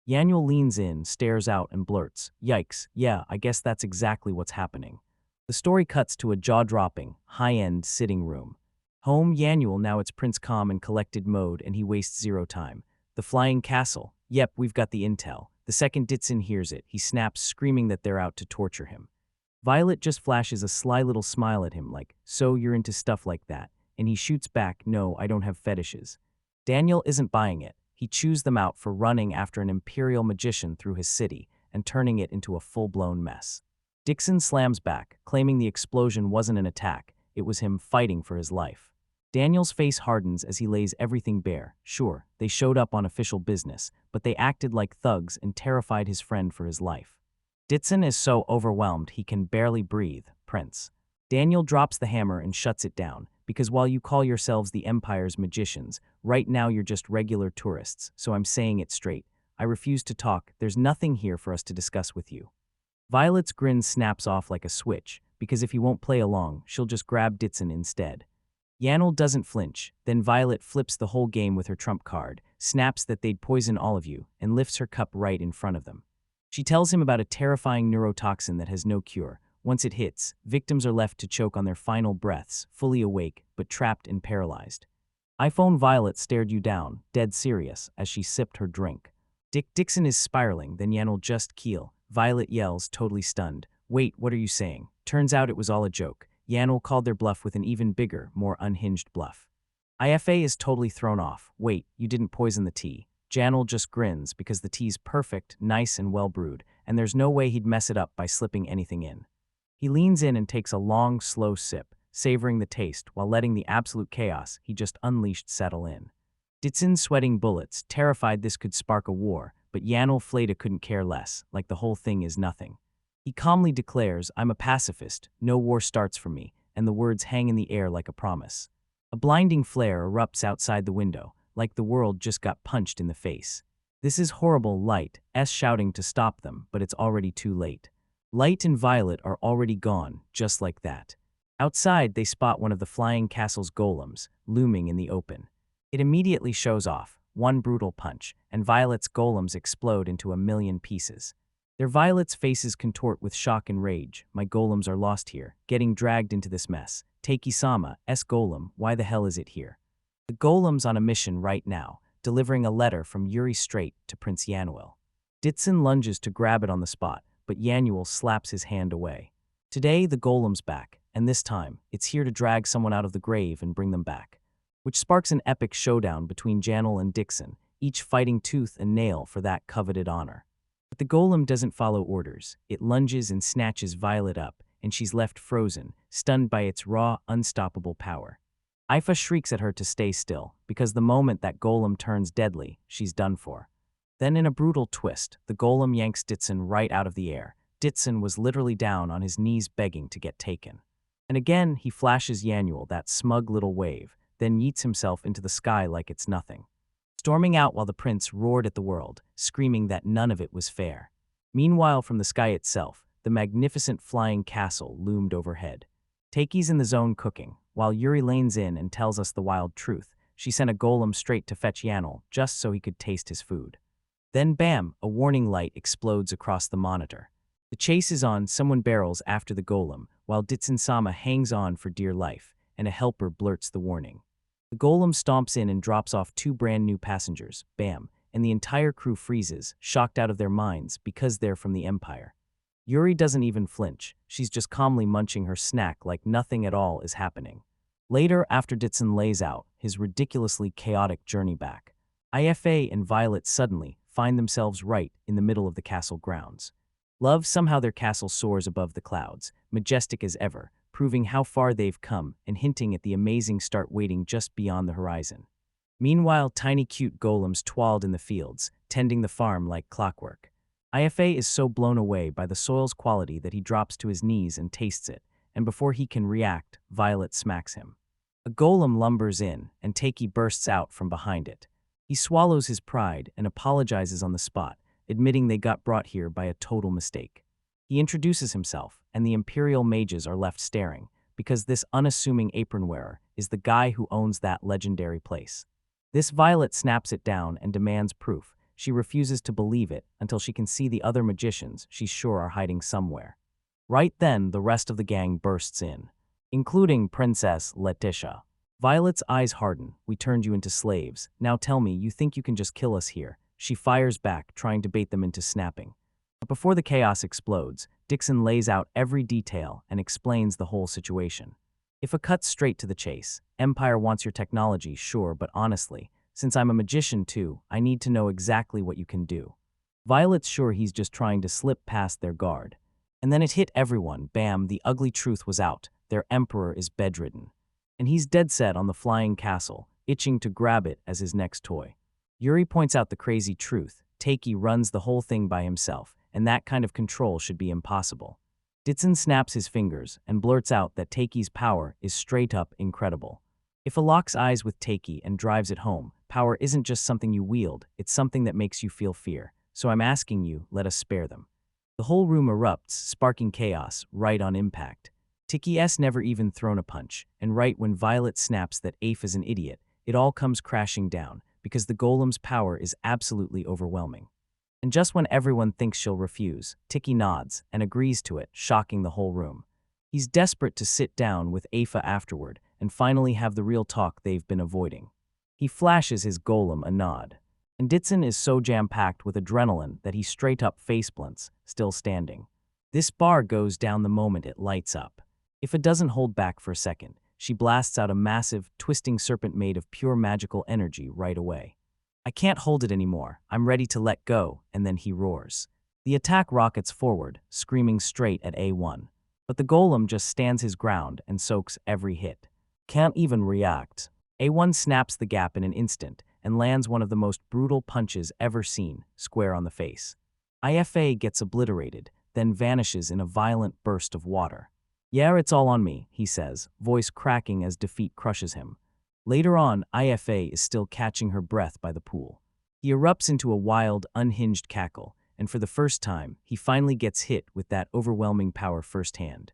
Yanuel leans in, stares out, and blurts, "Yikes, yeah, I guess that's exactly what's happening." The story cuts to a jaw-dropping, high-end sitting room. Home Yanuel, now it's Prince Calm in collected mode, and he wastes zero time. The flying castle. Yep, we've got the intel. The second Ditson hears it, he snaps, screaming that they're out to torture him. Violet just flashes a sly little smile at him like, "So you're into stuff like that?" And he shoots back, "No, I don't have fetishes." Daniel isn't buying it. He chews them out for running after an imperial magician through his city and turning it into a full-blown mess. Dixon slams back, claiming the explosion wasn't an attack, it was him fighting for his life. Daniel's face hardens as he lays everything bare. Sure, they showed up on official business, but they acted like thugs and terrified his friend for his life. Ditson is so overwhelmed he can barely breathe, Prince. Daniel drops the hammer and shuts it down, because while you call yourselves the Empire's magicians, right now you're just regular tourists, so I'm saying it straight. I refuse to talk, there's nothing here for us to discuss with you. Violet's grin snaps off like a switch, because if he won't play along, she'll just grab Ditson instead. Yanuel doesn't flinch, then Violet flips the whole game with her trump card, snaps that they'd poison all of you, and lifts her cup right in front of them. She tells him about a terrifying neurotoxin that has no cure. Once it hits, victims are left to choke on their final breaths, fully awake, but trapped and paralyzed. iPhone Violet stared you down, dead serious, as she sipped her drink. Dixon is spiraling, then Yanuel just keel. Violet yells, totally stunned. "Wait, what are you saying?" Turns out it was all a joke. Yanuel called their bluff with an even bigger, more unhinged bluff. IFA is totally thrown off. "Wait, you didn't poison the tea." Yanuel just grins because the tea's perfect, nice and well brewed, and there's no way he'd mess it up by slipping anything in. He leans in and takes a long, slow sip, savoring the taste while letting the absolute chaos he just unleashed settle in. Ditson's sweating bullets, terrified this could spark a war, but Yanuel Fleta couldn't care less, like the whole thing is nothing. He calmly declares, "I'm a pacifist, no war starts for me," and the words hang in the air like a promise. A blinding flare erupts outside the window, like the world just got punched in the face. This is horrible. Light, shouting to stop them, but it's already too late. Light and Violet are already gone, just like that. Outside, they spot one of the flying castle's golems, looming in the open. It immediately shows off, one brutal punch, and Violet's golems explode into a million pieces. Their Violet's faces contort with shock and rage. "My golems are lost here, getting dragged into this mess. Takisama's golem, why the hell is it here?" The golem's on a mission right now, delivering a letter from Yuri straight to Prince Yanuel. Ditson lunges to grab it on the spot, but Yanuel slaps his hand away. Today, the golem's back, and this time, it's here to drag someone out of the grave and bring them back. Which sparks an epic showdown between Yanuel and Dixon, each fighting tooth and nail for that coveted honor. But the golem doesn't follow orders. It lunges and snatches Violet up, and she's left frozen, stunned by its raw, unstoppable power. Ifa shrieks at her to stay still, because the moment that golem turns deadly, she's done for. Then in a brutal twist, the golem yanks Ditson right out of the air. Ditson was literally down on his knees begging to get taken. And again, he flashes Yanuel that smug little wave, then yeets himself into the sky like it's nothing. Storming out while the prince roared at the world, screaming that none of it was fair. Meanwhile, from the sky itself, the magnificent flying castle loomed overhead. Takei's in the zone cooking, while Yuri lanes in and tells us the wild truth. She sent a golem straight to fetch Yanel just so he could taste his food. Then bam, a warning light explodes across the monitor. The chase is on, someone barrels after the golem, while Ditsun-sama hangs on for dear life, and a helper blurts the warning. The golem stomps in and drops off 2 brand new passengers, bam, and the entire crew freezes, shocked out of their minds because they're from the Empire. Yuri doesn't even flinch, she's just calmly munching her snack like nothing at all is happening. Later, after Ditsun lays out his ridiculously chaotic journey back, IFA and Violet suddenly find themselves right in the middle of the castle grounds. Somehow their castle soars above the clouds, majestic as ever, proving how far they've come and hinting at the amazing start waiting just beyond the horizon. Meanwhile, tiny cute golems twirled in the fields, tending the farm like clockwork. IFA is so blown away by the soil's quality that he drops to his knees and tastes it, and before he can react, Violet smacks him. A golem lumbers in, and Takei bursts out from behind it. He swallows his pride and apologizes on the spot, admitting they got brought here by a total mistake. He introduces himself, and the Imperial mages are left staring, because this unassuming apron-wearer is the guy who owns that legendary place. This Violet snaps it down and demands proof. She refuses to believe it until she can see the other magicians she's sure are hiding somewhere. Right then, the rest of the gang bursts in, including Princess Letitia. Violet's eyes harden. We turned you into slaves. Now tell me, you think you can just kill us here? She fires back, trying to bait them into snapping. But before the chaos explodes, Dixon lays out every detail and explains the whole situation. If it cuts straight to the chase, Empire wants your technology, sure, but honestly, since I'm a magician too, I need to know exactly what you can do. Violet's sure he's just trying to slip past their guard. And then it hit everyone, bam, the ugly truth was out. Their emperor is bedridden. And he's dead set on the flying castle, itching to grab it as his next toy. Yuri points out the crazy truth. Takei runs the whole thing by himself, and that kind of control should be impossible. Ditsun snaps his fingers and blurts out that Takei's power is straight up incredible. If it locks eyes with Takei and drives it home, power isn't just something you wield, it's something that makes you feel fear. So I'm asking you, let us spare them. The whole room erupts, sparking chaos right on impact. Takei's never even thrown a punch, and right when Violet snaps that Afe is an idiot, it all comes crashing down, because the golem's power is absolutely overwhelming. And just when everyone thinks she'll refuse, Takei nods and agrees to it, shocking the whole room. He's desperate to sit down with Afa afterward and finally have the real talk they've been avoiding. He flashes his golem a nod. And Ditsun is so jam-packed with adrenaline that he straight up faceplants, still standing. This bar goes down the moment it lights up. If it doesn't hold back for a second, she blasts out a massive, twisting serpent made of pure magical energy right away. I can't hold it anymore, I'm ready to let go, and then he roars. The attack rockets forward, screaming straight at A1. But the golem just stands his ground and soaks every hit. Can't even react. A1 snaps the gap in an instant and lands one of the most brutal punches ever seen, square on the face. IFA gets obliterated, then vanishes in a violent burst of water. Yeah, it's all on me, he says, voice cracking as defeat crushes him. Later on, IFA is still catching her breath by the pool. He erupts into a wild, unhinged cackle, and for the first time, he finally gets hit with that overwhelming power firsthand.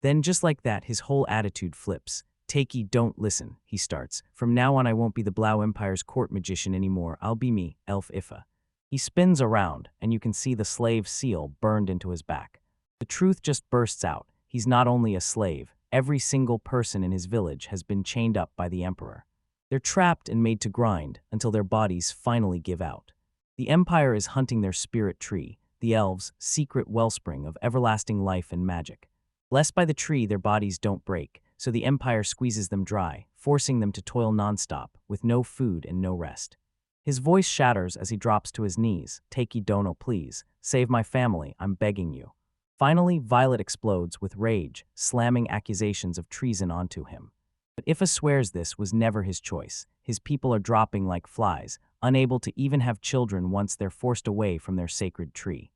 Then just like that, his whole attitude flips. Takei, don't listen, he starts. From now on I won't be the Blau Empire's court magician anymore, I'll be me, Elf Ifa. He spins around, and you can see the slave seal burned into his back. The truth just bursts out. He's not only a slave, every single person in his village has been chained up by the Emperor. They're trapped and made to grind until their bodies finally give out. The Empire is hunting their spirit tree, the elves' secret wellspring of everlasting life and magic. Blessed by the tree, their bodies don't break, so the Empire squeezes them dry, forcing them to toil nonstop, with no food and no rest. His voice shatters as he drops to his knees. Takei dono, please, save my family, I'm begging you. Finally, Violet explodes with rage, slamming accusations of treason onto him. But Ifa swears this was never his choice. His people are dropping like flies, unable to even have children once they're forced away from their sacred tree.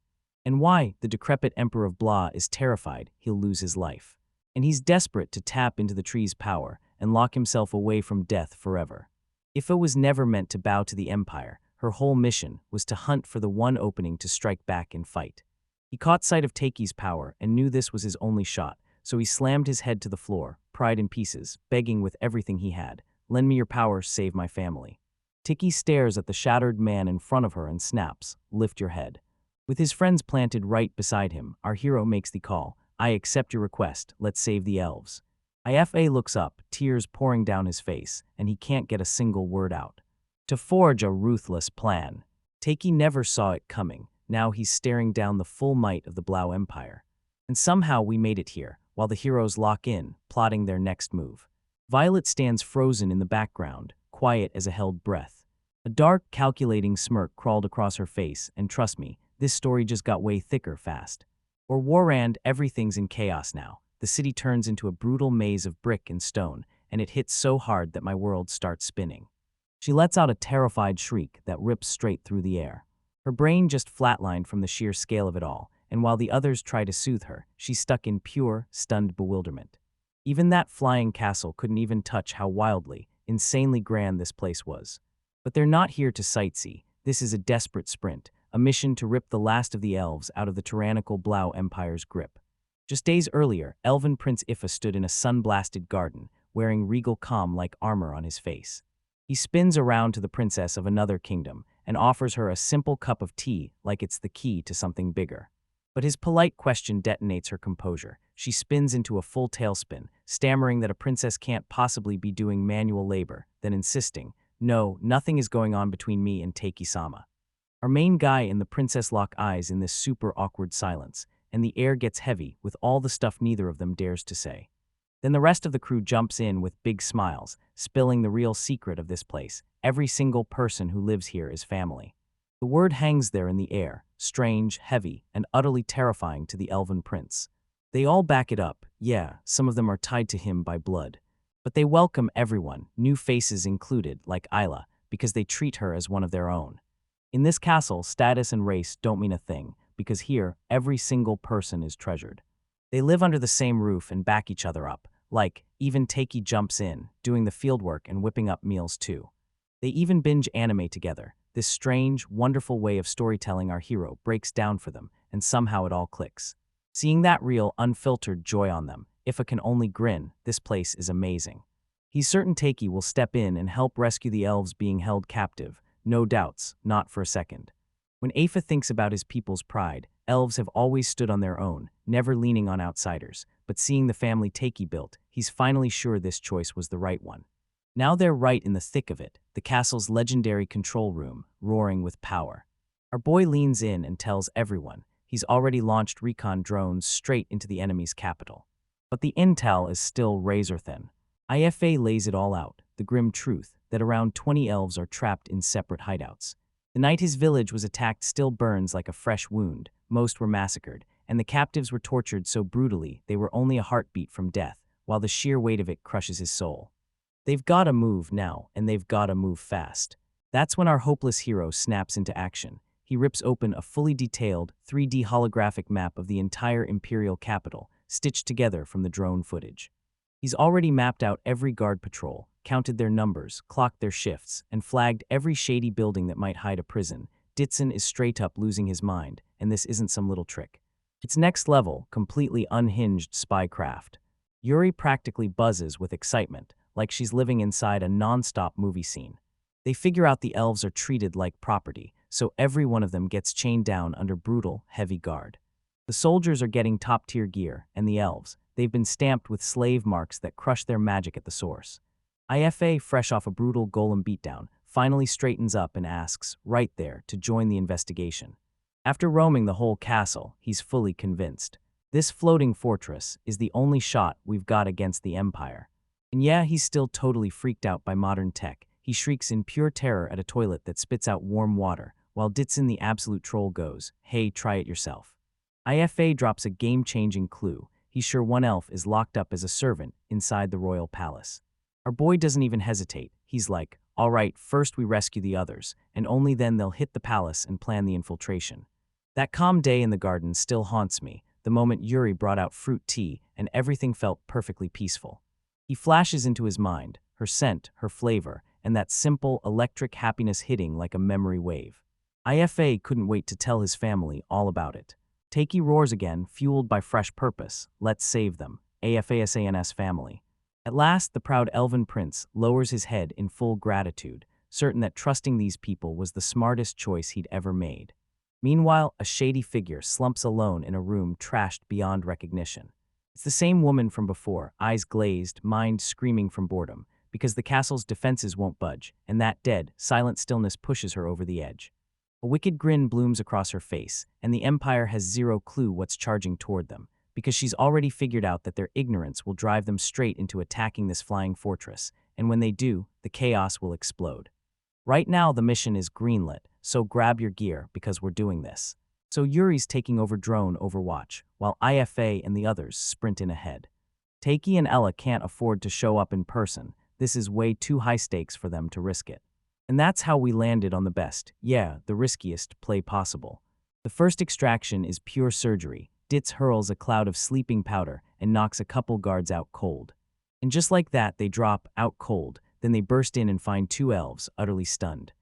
And why? The decrepit Emperor of Blah is terrified he'll lose his life. And he's desperate to tap into the tree's power and lock himself away from death forever. Ifa was never meant to bow to the Empire. Her whole mission was to hunt for the one opening to strike back and fight. He caught sight of Takei's power and knew this was his only shot, so he slammed his head to the floor, pride in pieces, begging with everything he had, "Lend me your power, save my family." Takei stares at the shattered man in front of her and snaps, "Lift your head." With his friends planted right beside him, our hero makes the call, "I accept your request, let's save the elves." Ifa looks up, tears pouring down his face, and he can't get a single word out. To forge a ruthless plan. Takei never saw it coming. Now he's staring down the full might of the Blau Empire. And somehow we made it here, while the heroes lock in, plotting their next move. Violet stands frozen in the background, quiet as a held breath. A dark, calculating smirk crawled across her face, and trust me, this story just got way thicker fast. Or Warrand, everything's in chaos now. The city turns into a brutal maze of brick and stone, and it hits so hard that my world starts spinning. She lets out a terrified shriek that rips straight through the air. Her brain just flatlined from the sheer scale of it all, and while the others try to soothe her, she's stuck in pure, stunned bewilderment. Even that flying castle couldn't even touch how wildly, insanely grand this place was. But they're not here to sightsee. This is a desperate sprint, a mission to rip the last of the elves out of the tyrannical Blau Empire's grip. Just days earlier, Elven Prince Ifa stood in a sun-blasted garden, wearing regal calm-like armor on his face. He spins around to the princess of another kingdom and offers her a simple cup of tea like it's the key to something bigger. But his polite question detonates her composure. She spins into a full tailspin, stammering that a princess can't possibly be doing manual labor, then insisting, "No, nothing is going on between me and Takei-sama." Our main guy and the princess lock eyes in this super awkward silence, and the air gets heavy with all the stuff neither of them dares to say. Then the rest of the crew jumps in with big smiles, spilling the real secret of this place. Every single person who lives here is family. The word hangs there in the air, strange, heavy, and utterly terrifying to the elven prince. They all back it up. Yeah, some of them are tied to him by blood. But they welcome everyone, new faces included, like Isla, because they treat her as one of their own. In this castle, status and race don't mean a thing, because here, every single person is treasured. They live under the same roof and back each other up. Like, even Takei jumps in, doing the fieldwork and whipping up meals too. They even binge anime together. This strange, wonderful way of storytelling our hero breaks down for them, and somehow it all clicks. Seeing that real, unfiltered joy on them, Ifa can only grin. This place is amazing. He's certain Takei will step in and help rescue the elves being held captive. No doubts, not for a second. When Ifa thinks about his people's pride, elves have always stood on their own, never leaning on outsiders. But seeing the family Takei built, he's finally sure this choice was the right one. Now they're right in the thick of it, the castle's legendary control room, roaring with power. Our boy leans in and tells everyone he's already launched recon drones straight into the enemy's capital. But the intel is still razor-thin. Ifa lays it all out, the grim truth that around 20 elves are trapped in separate hideouts. The night his village was attacked still burns like a fresh wound, most were massacred, and the captives were tortured so brutally they were only a heartbeat from death, while the sheer weight of it crushes his soul. They've gotta move now, and they've gotta move fast. That's when our hopeless hero snaps into action. He rips open a fully detailed, 3D holographic map of the entire imperial capital, stitched together from the drone footage. He's already mapped out every guard patrol, counted their numbers, clocked their shifts, and flagged every shady building that might hide a prison. Ditson is straight up losing his mind, and this isn't some little trick. It's next level, completely unhinged spycraft. Yuri practically buzzes with excitement, like she's living inside a non-stop movie scene. They figure out the elves are treated like property, so every one of them gets chained down under brutal, heavy guard. The soldiers are getting top-tier gear, and the elves, they've been stamped with slave marks that crush their magic at the source. Ifa, fresh off a brutal golem beatdown, finally straightens up and asks, right there, to join the investigation. After roaming the whole castle, he's fully convinced. This floating fortress is the only shot we've got against the Empire. And yeah, he's still totally freaked out by modern tech. He shrieks in pure terror at a toilet that spits out warm water, while Ditson the absolute troll goes, "Hey, try it yourself." Ifa drops a game-changing clue. He's sure one elf is locked up as a servant inside the royal palace. Our boy doesn't even hesitate. He's like, all right, first we rescue the others, and only then they'll hit the palace and plan the infiltration. That calm day in the garden still haunts me, the moment Yuri brought out fruit tea and everything felt perfectly peaceful. He flashes into his mind, her scent, her flavor, and that simple, electric happiness hitting like a memory wave. Ifa couldn't wait to tell his family all about it. Takei roars again, fueled by fresh purpose. Let's save them. AFASANS family. At last, the proud elven prince lowers his head in full gratitude, certain that trusting these people was the smartest choice he'd ever made. Meanwhile, a shady figure slumps alone in a room trashed beyond recognition. It's the same woman from before, eyes glazed, mind screaming from boredom, because the castle's defenses won't budge, and that dead, silent stillness pushes her over the edge. A wicked grin blooms across her face, and the Empire has zero clue what's charging toward them, because she's already figured out that their ignorance will drive them straight into attacking this flying fortress, and when they do, the chaos will explode. Right now, the mission is greenlit, so grab your gear because we're doing this. So Yuri's taking over drone Overwatch, while IFA and the others sprint in ahead. Takei and Ella can't afford to show up in person. This is way too high stakes for them to risk it. And that's how we landed on the best, the riskiest play possible. The first extraction is pure surgery. Ditz hurls a cloud of sleeping powder and knocks a couple guards out cold. And just like that, they drop out cold, then they burst in and find two elves, utterly stunned.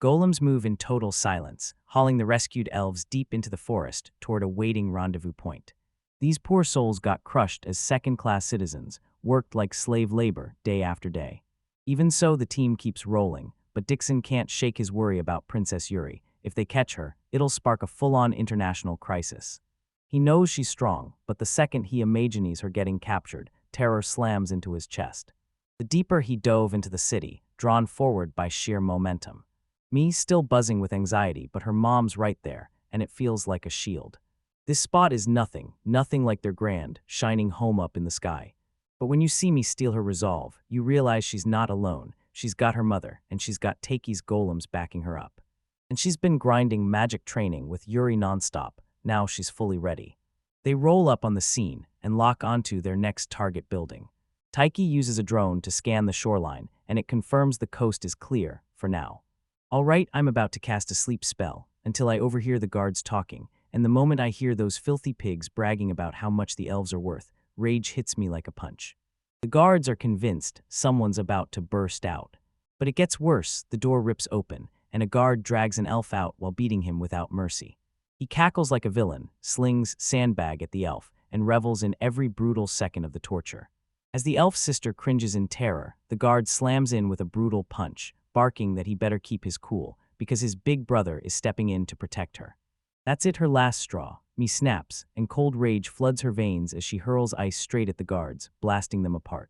Golems move in total silence, hauling the rescued elves deep into the forest toward a waiting rendezvous point. These poor souls got crushed as second-class citizens, worked like slave labor day after day. Even so, the team keeps rolling, but Dixon can't shake his worry about Princess Yuri. If they catch her, it'll spark a full-on international crisis. He knows she's strong, but the second he imagines her getting captured, terror slams into his chest. The deeper he dove into the city, drawn forward by sheer momentum. Me still buzzing with anxiety, but her mom's right there, and it feels like a shield. This spot is nothing like their grand, shining home up in the sky. But when you see me steal her resolve, you realize she's not alone. She's got her mother, and she's got Takei's golems backing her up. And she's been grinding magic training with Yuri nonstop. Now she's fully ready. They roll up on the scene and lock onto their next target building. Takei uses a drone to scan the shoreline, and it confirms the coast is clear, for now. All right, I'm about to cast a sleep spell, until I overhear the guards talking, and the moment I hear those filthy pigs bragging about how much the elves are worth, rage hits me like a punch. The guards are convinced someone's about to burst out. But it gets worse. The door rips open, and a guard drags an elf out while beating him without mercy. He cackles like a villain, slings sandbag at the elf, and revels in every brutal second of the torture. As the elf's sister cringes in terror, the guard slams in with a brutal punch, barking that he better keep his cool, because his big brother is stepping in to protect her. That's it, her last straw. Me snaps, and cold rage floods her veins as she hurls ice straight at the guards, blasting them apart.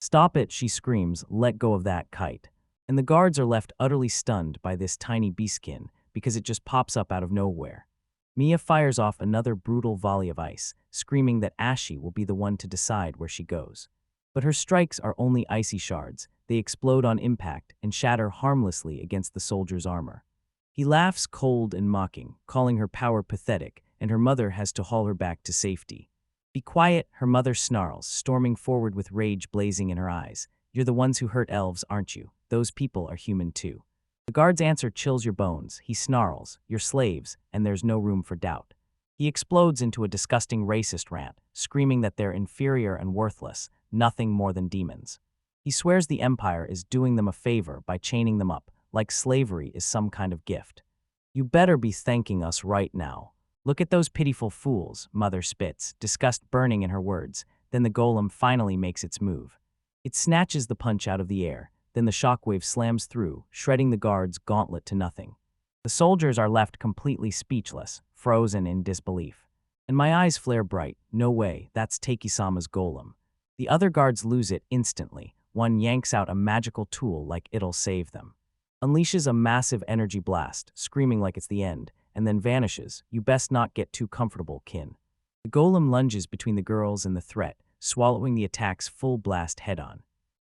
Stop it, she screams, let go of that kite. And the guards are left utterly stunned by this tiny beastkin, because it just pops up out of nowhere. Mia fires off another brutal volley of ice, screaming that Ashi will be the one to decide where she goes. But her strikes are only icy shards. They explode on impact and shatter harmlessly against the soldier's armor. He laughs cold and mocking, calling her power pathetic, and her mother has to haul her back to safety. Be quiet, her mother snarls, storming forward with rage blazing in her eyes. You're the ones who hurt elves, aren't you? Those people are human too. The guard's answer chills your bones. He snarls, you're slaves, and there's no room for doubt. He explodes into a disgusting racist rant, screaming that they're inferior and worthless, nothing more than demons. He swears the Empire is doing them a favor by chaining them up, like slavery is some kind of gift. You better be thanking us right now. Look at those pitiful fools, Mother spits, disgust burning in her words. Then the golem finally makes its move. It snatches the punch out of the air, then the shockwave slams through, shredding the guard's gauntlet to nothing. The soldiers are left completely speechless, frozen in disbelief. And my eyes flare bright. No way, that's Takei-sama's golem. The other guards lose it instantly. One yanks out a magical tool like it'll save them. Unleashes a massive energy blast, screaming like it's the end, and then vanishes. You best not get too comfortable, kin. The golem lunges between the girls and the threat, swallowing the attack's full blast head-on.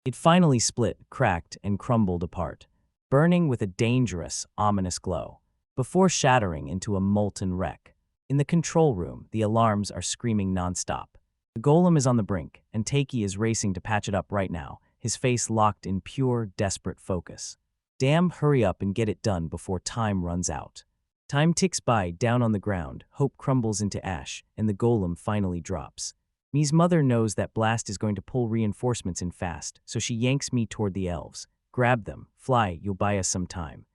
It finally split, cracked, and crumbled apart, burning with a dangerous, ominous glow, before shattering into a molten wreck. In the control room, the alarms are screaming nonstop. The golem is on the brink, and Takei is racing to patch it up right now, his face locked in pure, desperate focus. Damn, hurry up and get it done before time runs out. Time ticks by, down on the ground, hope crumbles into ash, and the golem finally drops. Me's mother knows that blast is going to pull reinforcements in fast, so she yanks me toward the elves. Grab them, fly, you'll buy us some time.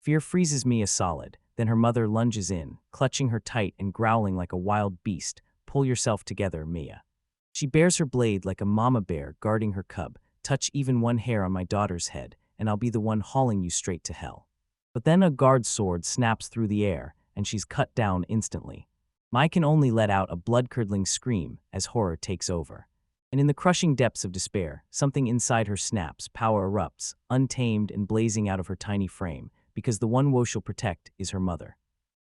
Fear freezes me as solid, Then her mother lunges in, clutching her tight and growling like a wild beast. Pull yourself together, Mia. She bares her blade like a mama bear guarding her cub. Touch even one hair on my daughter's head, and I'll be the one hauling you straight to hell. But then a guard's sword snaps through the air, and she's cut down instantly. Mai can only let out a blood-curdling scream as horror takes over. And in the crushing depths of despair, something inside her snaps, power erupts, untamed and blazing out of her tiny frame, because the one Wo she'll protect is her mother.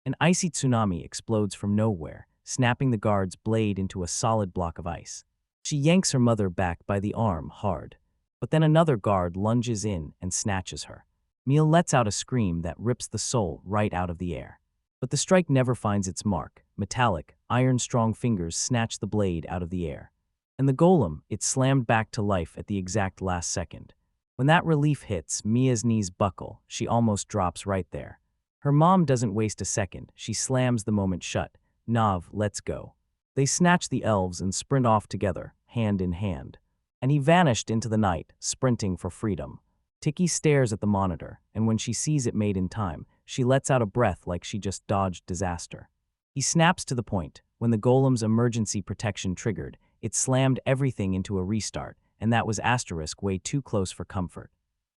An icy tsunami explodes from nowhere, snapping the guard's blade into a solid block of ice. She yanks her mother back by the arm hard. But then another guard lunges in and snatches her. Mia lets out a scream that rips the soul right out of the air. But the strike never finds its mark. Metallic, iron-strong fingers snatch the blade out of the air. And the golem, it slammed back to life at the exact last second. When that relief hits, Mia's knees buckle. She almost drops right there. Her mom doesn't waste a second. She slams the moment shut. Nav, let's go. They snatch the elves and sprint off together, hand in hand. And he vanished into the night, sprinting for freedom. Tiki stares at the monitor, and when she sees it made in time, she lets out a breath like she just dodged disaster. He snaps to the point. When the golem's emergency protection triggered, it slammed everything into a restart, and that was asterisk way too close for comfort.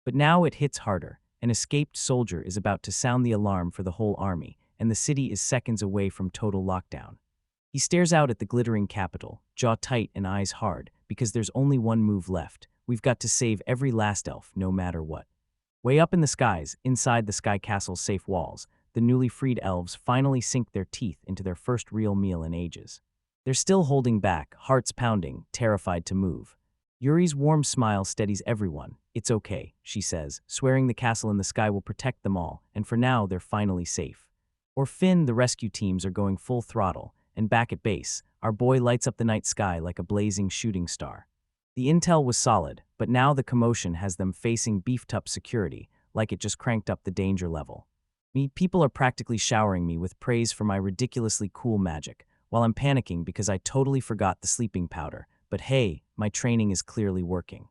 But now it hits harder. An escaped soldier is about to sound the alarm for the whole army, and the city is seconds away from total lockdown. He stares out at the glittering capital, jaw tight and eyes hard, because there's only one move left. We've got to save every last elf, no matter what. Way up in the skies, inside the Sky Castle's safe walls, the newly freed elves finally sink their teeth into their first real meal in ages. They're still holding back, hearts pounding, terrified to move. Yuri's warm smile steadies everyone. It's okay, she says, swearing the castle in the sky will protect them all, and for now they're finally safe. Or Finn, the rescue teams are going full throttle, and back at base, our boy lights up the night sky like a blazing shooting star. The intel was solid, but now the commotion has them facing beefed-up security, like it just cranked up the danger level. People are practically showering me with praise for my ridiculously cool magic, while I'm panicking because I totally forgot the sleeping powder. But hey, my training is clearly working.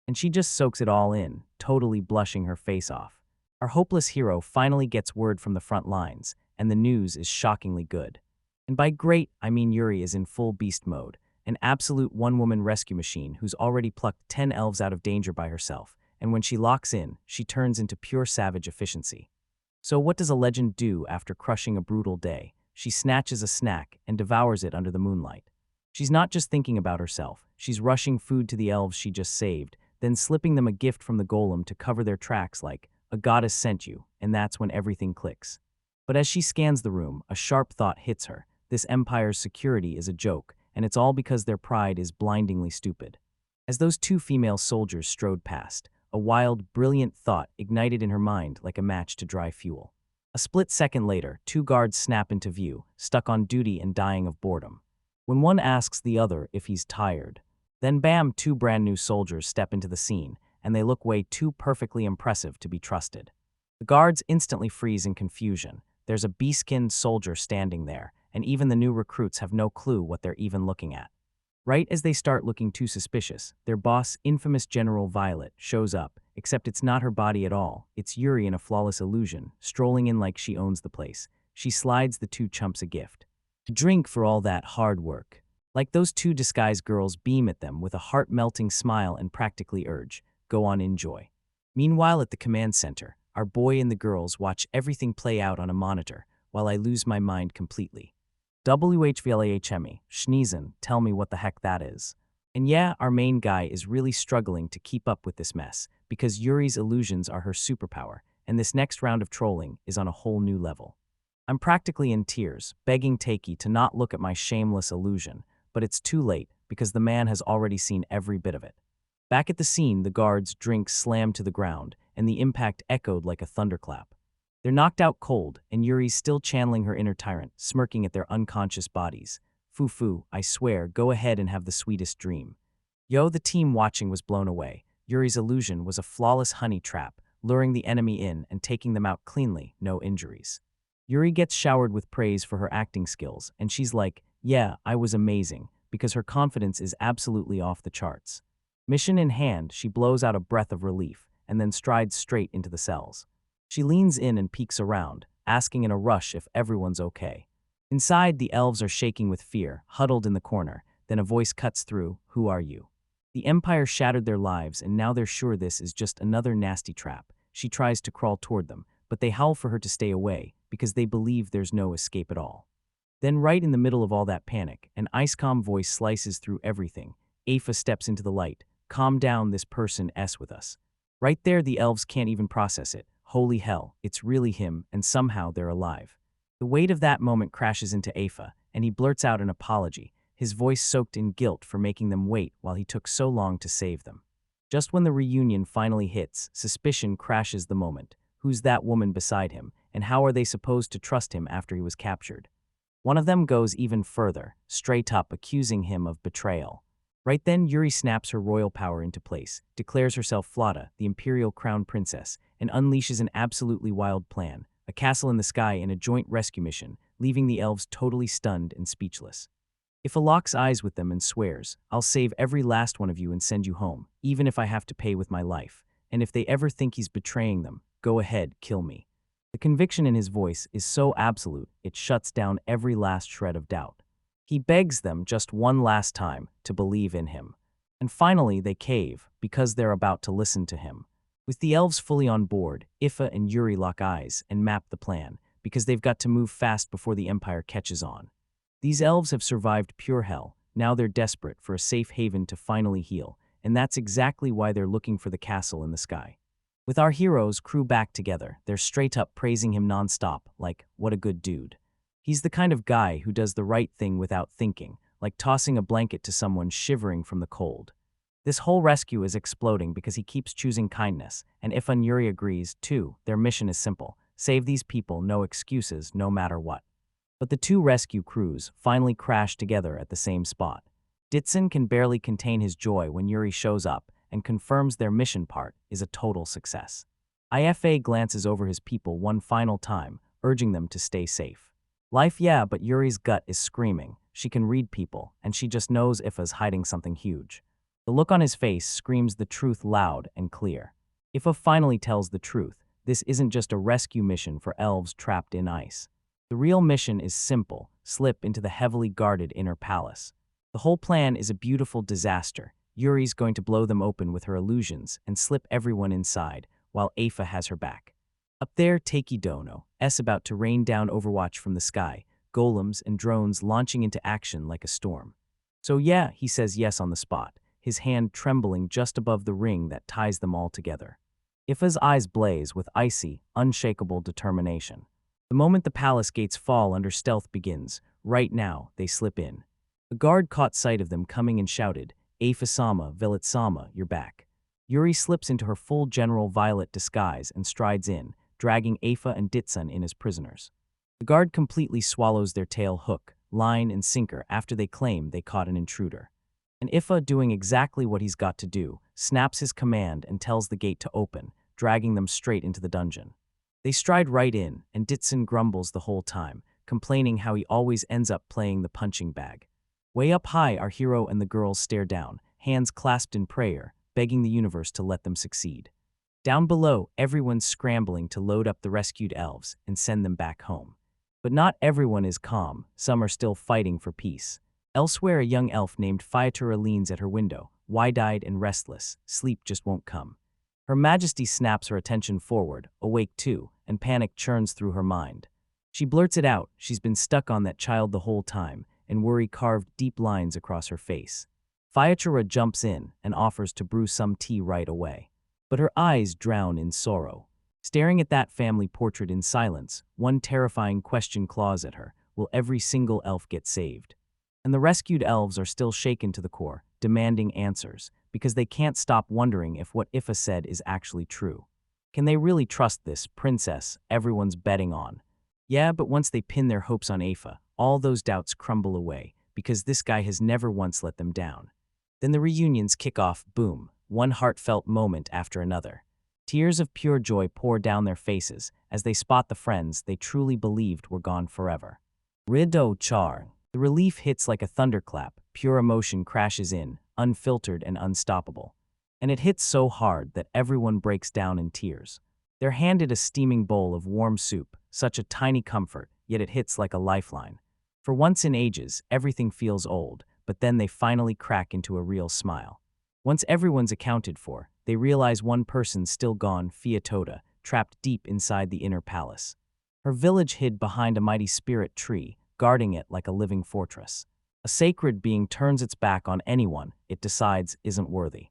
And she just soaks it all in, totally blushing her face off. Our hopeless hero finally gets word from the front lines, and the news is shockingly good. And by great, I mean Yuri is in full beast mode, an absolute one-woman rescue machine who's already plucked 10 elves out of danger by herself, and when she locks in, she turns into pure savage efficiency. So what does a legend do after crushing a brutal day? She snatches a snack and devours it under the moonlight. She's not just thinking about herself, she's rushing food to the elves she just saved, then slipping them a gift from the golem to cover their tracks like, a goddess sent you, and that's when everything clicks. But as she scans the room, a sharp thought hits her. This empire's security is a joke, and it's all because their pride is blindingly stupid. As those two female soldiers strode past, a wild, brilliant thought ignited in her mind like a match to dry fuel. A split second later, two guards snap into view, stuck on duty and dying of boredom. When one asks the other if he's tired, then bam, two brand new soldiers step into the scene, and they look way too perfectly impressive to be trusted. The guards instantly freeze in confusion. There's a bee-skinned soldier standing there, and even the new recruits have no clue what they're even looking at. Right as they start looking too suspicious, their boss, infamous General Violet, shows up, except it's not her body at all. It's Yuri in a flawless illusion, strolling in like she owns the place. She slides the two chumps a gift. A drink for all that hard work. Like those two disguised girls beam at them with a heart-melting smile and practically urge, go on, enjoy. Meanwhile at the command center, our boy and the girls watch everything play out on a monitor, while I lose my mind completely. WHVLAHME, Schneezen, tell me what the heck that is. And yeah, our main guy is really struggling to keep up with this mess, because Yuri's illusions are her superpower, and this next round of trolling is on a whole new level. I'm practically in tears, begging Takei to not look at my shameless illusion, but it's too late, because the man has already seen every bit of it. Back at the scene, the guards' drinks slammed to the ground, and the impact echoed like a thunderclap. They're knocked out cold, and Yuri's still channeling her inner tyrant, smirking at their unconscious bodies. Foo, I swear, go ahead and have the sweetest dream. Yo, the team watching was blown away. Yuri's illusion was a flawless honey trap, luring the enemy in and taking them out cleanly, no injuries. Yuri gets showered with praise for her acting skills, and she's like, yeah, I was amazing, because her confidence is absolutely off the charts. Mission in hand, she blows out a breath of relief, and then strides straight into the cells. She leans in and peeks around, asking in a rush if everyone's okay. Inside, the elves are shaking with fear, huddled in the corner. Then a voice cuts through, "Who are you?" The Empire shattered their lives, and now they're sure this is just another nasty trap. She tries to crawl toward them, but they howl for her to stay away, because they believe there's no escape at all. Then right in the middle of all that panic, an ice-calm voice slices through everything. Aoife steps into the light. "Calm down, this person S with us." Right there, the elves can't even process it. Holy hell, it's really him, and somehow they're alive. The weight of that moment crashes into Aoife, and he blurts out an apology, his voice soaked in guilt for making them wait while he took so long to save them. Just when the reunion finally hits, suspicion crashes the moment. Who's that woman beside him, and how are they supposed to trust him after he was captured? One of them goes even further, straight up accusing him of betrayal. Right then, Yuri snaps her royal power into place, declares herself Flotta, the imperial crown princess, and unleashes an absolutely wild plan, a castle in the sky and a joint rescue mission, leaving the elves totally stunned and speechless. If locks eyes with them and swears, "I'll save every last one of you and send you home, even if I have to pay with my life. And if they ever think he's betraying them, go ahead, kill me." The conviction in his voice is so absolute, it shuts down every last shred of doubt. He begs them just one last time to believe in him. And finally, they cave, because they're about to listen to him. With the elves fully on board, Aoife and Yuri lock eyes and map the plan, because they've got to move fast before the Empire catches on. These elves have survived pure hell, now they're desperate for a safe haven to finally heal, and that's exactly why they're looking for the castle in the sky. With our heroes' crew back together, they're straight up praising him nonstop, like, what a good dude. He's the kind of guy who does the right thing without thinking, like tossing a blanket to someone shivering from the cold. This whole rescue is exploding because he keeps choosing kindness, and Aoife and Yuri agrees, too. Their mission is simple: save these people, no excuses, no matter what. But the two rescue crews finally crash together at the same spot. Ditson can barely contain his joy when Yuri shows up and confirms their mission part is a total success. Ifa glances over his people one final time, urging them to stay safe. Life, yeah, but Yuri's gut is screaming. She can read people, and she just knows Ifa's hiding something huge. The look on his face screams the truth loud and clear. Ifa finally tells the truth. This isn't just a rescue mission for elves trapped in ice. The real mission is simple: slip into the heavily guarded inner palace. The whole plan is a beautiful disaster. Yuri's going to blow them open with her illusions and slip everyone inside, while Aoife has her back. Up there, Taiki Dono is about to rain down Overwatch from the sky, golems and drones launching into action like a storm. So yeah, he says yes on the spot, his hand trembling just above the ring that ties them all together. Ifa's eyes blaze with icy, unshakable determination. The moment the palace gates fall under stealth begins, right now, they slip in. A guard caught sight of them coming and shouted, "Aoife-sama, Velit-sama, you're back." Yuri slips into her full General Violet disguise and strides in, dragging Aoife and Ditsun in as prisoners. The guard completely swallows their tail hook, line, and sinker after they claim they caught an intruder. And Aoife, doing exactly what he's got to do, snaps his command and tells the gate to open, dragging them straight into the dungeon. They stride right in, and Ditsun grumbles the whole time, complaining how he always ends up playing the punching bag. Way up high, our hero and the girls stare down, hands clasped in prayer, begging the universe to let them succeed. Down below, everyone's scrambling to load up the rescued elves and send them back home. But not everyone is calm, some are still fighting for peace. Elsewhere, a young elf named Phaetora leans at her window, wide-eyed and restless. Sleep just won't come. Her Majesty snaps her attention forward, awake too, and panic churns through her mind. She blurts it out, she's been stuck on that child the whole time, and worry carved deep lines across her face. Phaetora jumps in and offers to brew some tea right away. But her eyes drown in sorrow. Staring at that family portrait in silence, one terrifying question claws at her: will every single elf get saved? And the rescued elves are still shaken to the core, demanding answers, because they can't stop wondering if what Aoife said is actually true. Can they really trust this princess everyone's betting on? Yeah, but once they pin their hopes on Aoife, all those doubts crumble away, because this guy has never once let them down. Then the reunions kick off, boom, one heartfelt moment after another. Tears of pure joy pour down their faces as they spot the friends they truly believed were gone forever. Rido Char. The relief hits like a thunderclap, pure emotion crashes in, unfiltered and unstoppable. And it hits so hard that everyone breaks down in tears. They're handed a steaming bowl of warm soup, such a tiny comfort, yet it hits like a lifeline. For once in ages, everything feels old, but then they finally crack into a real smile. Once everyone's accounted for, they realize one person's still gone, Fiatoda, trapped deep inside the inner palace. Her village hid behind a mighty spirit tree, guarding it like a living fortress. A sacred being turns its back on anyone it decides isn't worthy.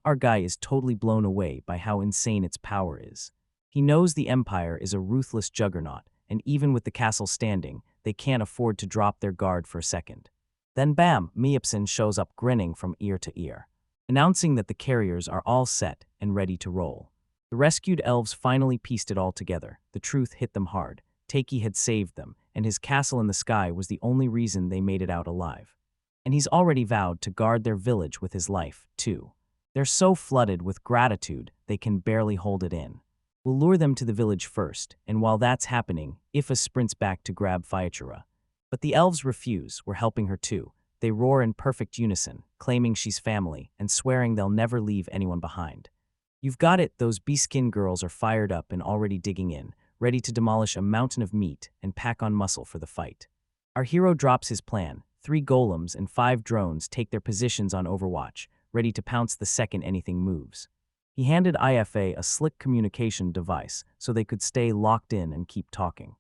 Our guy is totally blown away by how insane its power is. He knows the Empire is a ruthless juggernaut, and even with the castle standing, they can't afford to drop their guard for a second. Then bam, Miepsen shows up grinning from ear to ear, announcing that the carriers are all set and ready to roll. The rescued elves finally pieced it all together. The truth hit them hard. Taki had saved them, and his castle in the sky was the only reason they made it out alive. And he's already vowed to guard their village with his life, too. They're so flooded with gratitude, they can barely hold it in. We'll lure them to the village first, and while that's happening, Ifa sprints back to grab Fiachura. But the elves refuse, we're helping her too. They roar in perfect unison, claiming she's family, and swearing they'll never leave anyone behind. You've got it, those bee-skin girls are fired up and already digging in, ready to demolish a mountain of meat and pack on muscle for the fight. Our hero drops his plan. 3 golems and 5 drones take their positions on Overwatch, ready to pounce the second anything moves. He handed IFA a slick communication device so they could stay locked in and keep talking.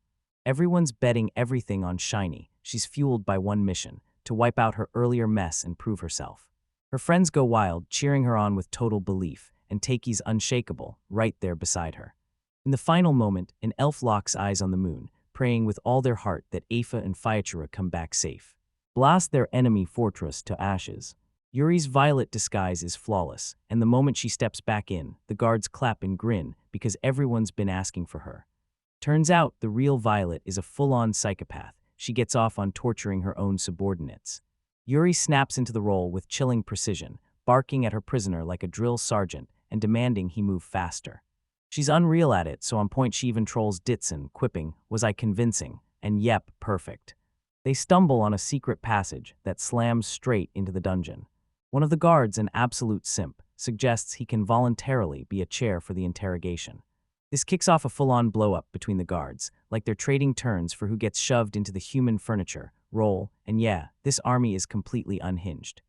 Everyone's betting everything on Shiny. She's fueled by one mission, to wipe out her earlier mess and prove herself. Her friends go wild, cheering her on with total belief, and Taki's unshakable, right there beside her. In the final moment, an elf locks eyes on the moon, praying with all their heart that Afa and Fiachura come back safe. Blast their enemy fortress to ashes. Yuri's violet disguise is flawless, and the moment she steps back in, the guards clap and grin because everyone's been asking for her. Turns out the real Violet is a full-on psychopath. She gets off on torturing her own subordinates. Yuri snaps into the role with chilling precision, barking at her prisoner like a drill sergeant and demanding he move faster. She's unreal at it, so on point she even trolls Ditson, quipping, "Was I convincing?" and "Yep, perfect." They stumble on a secret passage that slams straight into the dungeon. One of the guards, an absolute simp, suggests he can voluntarily be a chair for the interrogation. This kicks off a full-on blow-up between the guards, like they're trading turns for who gets shoved into the human furniture, roll, and yeah, this army is completely unhinged.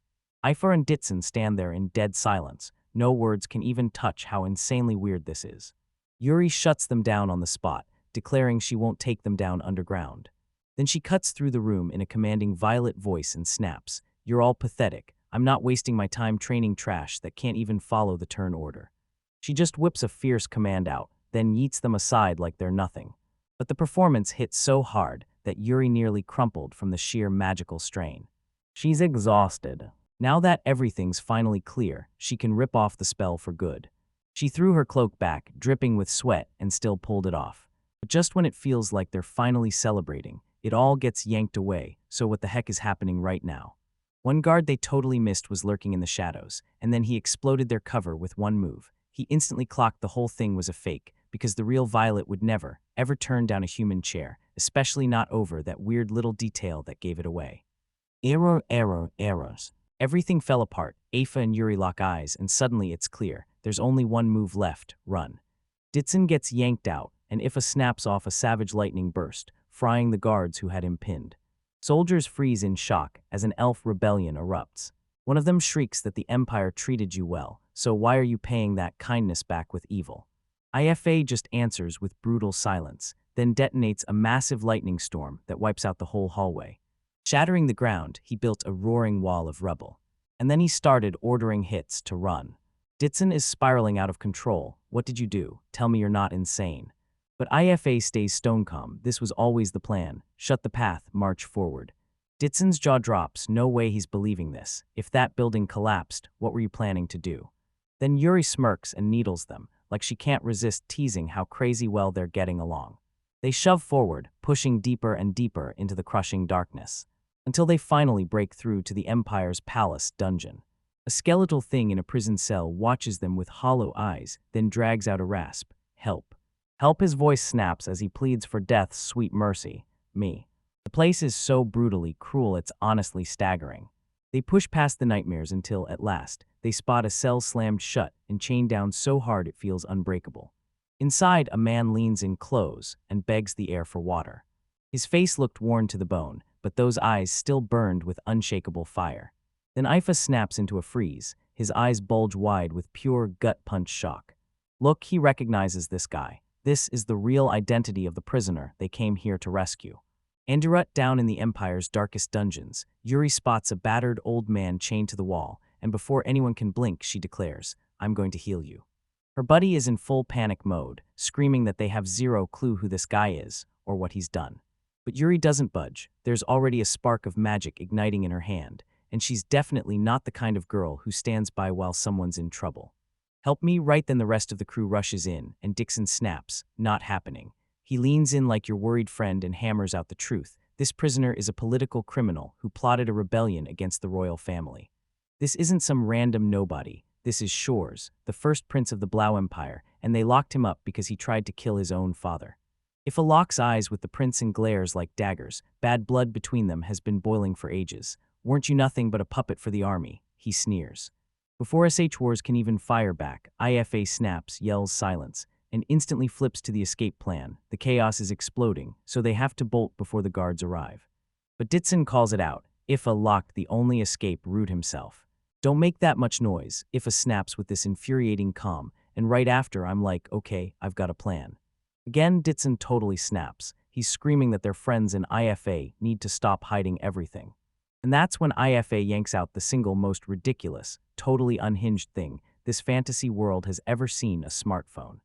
Ifor and Ditson stand there in dead silence. No words can even touch how insanely weird this is. Yuri shuts them down on the spot, declaring she won't take them down underground. Then she cuts through the room in a commanding violet voice and snaps, "You're all pathetic. I'm not wasting my time training trash that can't even follow the turn order." She just whips a fierce command out, then yeets them aside like they're nothing. But the performance hit so hard that Yuri nearly crumpled from the sheer magical strain. She's exhausted. Now that everything's finally clear, she can rip off the spell for good. She threw her cloak back, dripping with sweat, and still pulled it off. But just when it feels like they're finally celebrating, it all gets yanked away, so what the heck is happening right now? One guard they totally missed was lurking in the shadows, and then he exploded their cover with one move. He instantly clocked the whole thing was a fake, because the real Violet would never, ever turn down a human chair, especially not over that weird little detail that gave it away. Errors. Everything fell apart. Afa and Yuri lock eyes, and suddenly it's clear. There's only one move left, run. Ditson gets yanked out, and Ifa snaps off a savage lightning burst, frying the guards who had him pinned. Soldiers freeze in shock as an elf rebellion erupts. One of them shrieks that the Empire treated you well, so why are you paying that kindness back with evil? IFA just answers with brutal silence, then detonates a massive lightning storm that wipes out the whole hallway. Shattering the ground, he built a roaring wall of rubble. And then he started ordering hits to run. Ditson is spiraling out of control. What did you do? Tell me you're not insane. But IFA stays stone calm. This was always the plan. Shut the path, march forward. Ditson's jaw drops. No way he's believing this. If that building collapsed, what were you planning to do? Then Yuri smirks and needles them, like she can't resist teasing how crazy well they're getting along. They shove forward, pushing deeper and deeper into the crushing darkness, until they finally break through to the Empire's palace dungeon. A skeletal thing in a prison cell watches them with hollow eyes, then drags out a rasp. Help. Help, his voice snaps as he pleads for death's sweet mercy. Me. The place is so brutally cruel it's honestly staggering. They push past the nightmares until, at last, they spot a cell slammed shut and chained down so hard it feels unbreakable. Inside, a man leans in close and begs the air for water. His face looked worn to the bone, but those eyes still burned with unshakable fire. Then Ifa snaps into a freeze, his eyes bulge wide with pure gut-punch shock. Look, he recognizes this guy. This is the real identity of the prisoner they came here to rescue. Andurut down in the Empire's darkest dungeons, Yuri spots a battered old man chained to the wall, and before anyone can blink, she declares, "I'm going to heal you." Her buddy is in full panic mode, screaming that they have zero clue who this guy is or what he's done. But Yuri doesn't budge. There's already a spark of magic igniting in her hand, and she's definitely not the kind of girl who stands by while someone's in trouble. "Help me!" Right then the rest of the crew rushes in, and Dixon snaps, "Not happening." He leans in like your worried friend and hammers out the truth. This prisoner is a political criminal who plotted a rebellion against the royal family. This isn't some random nobody. This is Shores, the first prince of the Blau Empire, and they locked him up because he tried to kill his own father. Ifa locks eyes with the prince and glares like daggers. Bad blood between them has been boiling for ages. "Weren't you nothing but a puppet for the army?" he sneers. Before SH Wars can even fire back, IFA snaps, yells silence, and instantly flips to the escape plan. The chaos is exploding, so they have to bolt before the guards arrive. But Ditson calls it out. Ifa locked the only escape route himself. "Don't make that much noise," Ifa snaps with this infuriating calm, and right after I'm like, "Okay, I've got a plan." Again, Ditson totally snaps. He's screaming that their friends in IFA need to stop hiding everything. And that's when IFA yanks out the single most ridiculous, totally unhinged thing this fantasy world has ever seen: a smartphone.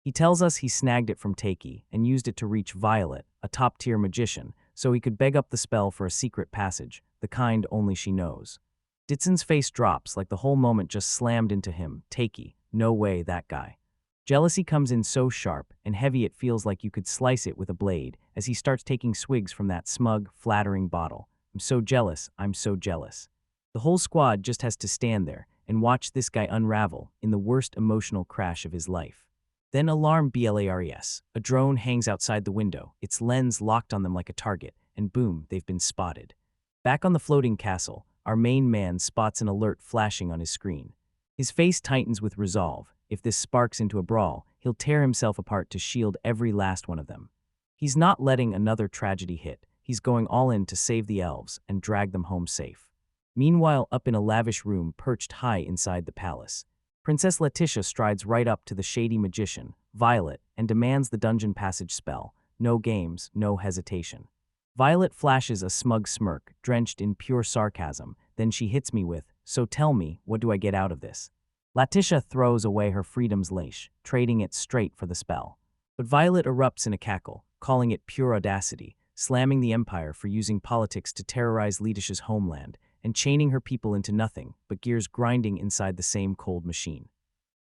He tells us he snagged it from Takei and used it to reach Violet, a top-tier magician, so he could beg up the spell for a secret passage, the kind only she knows. Ditson's face drops like the whole moment just slammed into him. Takei, no way, that guy. Jealousy comes in so sharp and heavy it feels like you could slice it with a blade as he starts taking swigs from that smug, flattering bottle. "I'm so jealous, I'm so jealous." The whole squad just has to stand there and watch this guy unravel in the worst emotional crash of his life. Then alarm BLARES. A drone hangs outside the window, its lens locked on them like a target, and boom, they've been spotted. Back on the floating castle, our main man spots an alert flashing on his screen. His face tightens with resolve. If this sparks into a brawl, he'll tear himself apart to shield every last one of them. He's not letting another tragedy hit. He's going all in to save the elves and drag them home safe. Meanwhile, up in a lavish room perched high inside the palace, Princess Letitia strides right up to the shady magician, Violet, and demands the dungeon passage spell. No games, no hesitation. Violet flashes a smug smirk, drenched in pure sarcasm, then she hits me with, "So tell me, what do I get out of this?" Letitia throws away her freedom's leash, trading it straight for the spell. But Violet erupts in a cackle, calling it pure audacity, slamming the Empire for using politics to terrorize Letitia's homeland, and chaining her people into nothing but gears grinding inside the same cold machine.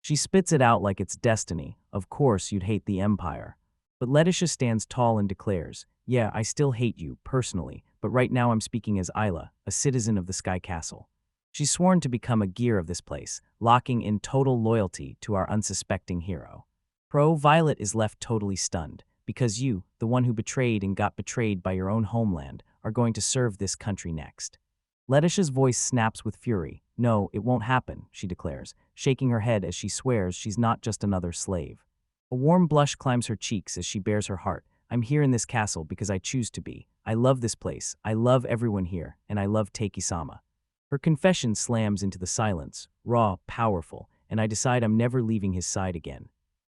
She spits it out like it's destiny. "Of course you'd hate the Empire." But Letitia stands tall and declares, "Yeah, I still hate you, personally, but right now I'm speaking as Isla, a citizen of the Sky Castle." She's sworn to become a gear of this place, locking in total loyalty to our unsuspecting hero. Violet is left totally stunned, because you, the one who betrayed and got betrayed by your own homeland, are going to serve this country next. Letitia's voice snaps with fury. "No, it won't happen," she declares, shaking her head as she swears she's not just another slave. A warm blush climbs her cheeks as she bares her heart. "I'm here in this castle because I choose to be. I love this place, I love everyone here, and I love Takei-sama." Her confession slams into the silence, raw, powerful, and I decide I'm never leaving his side again.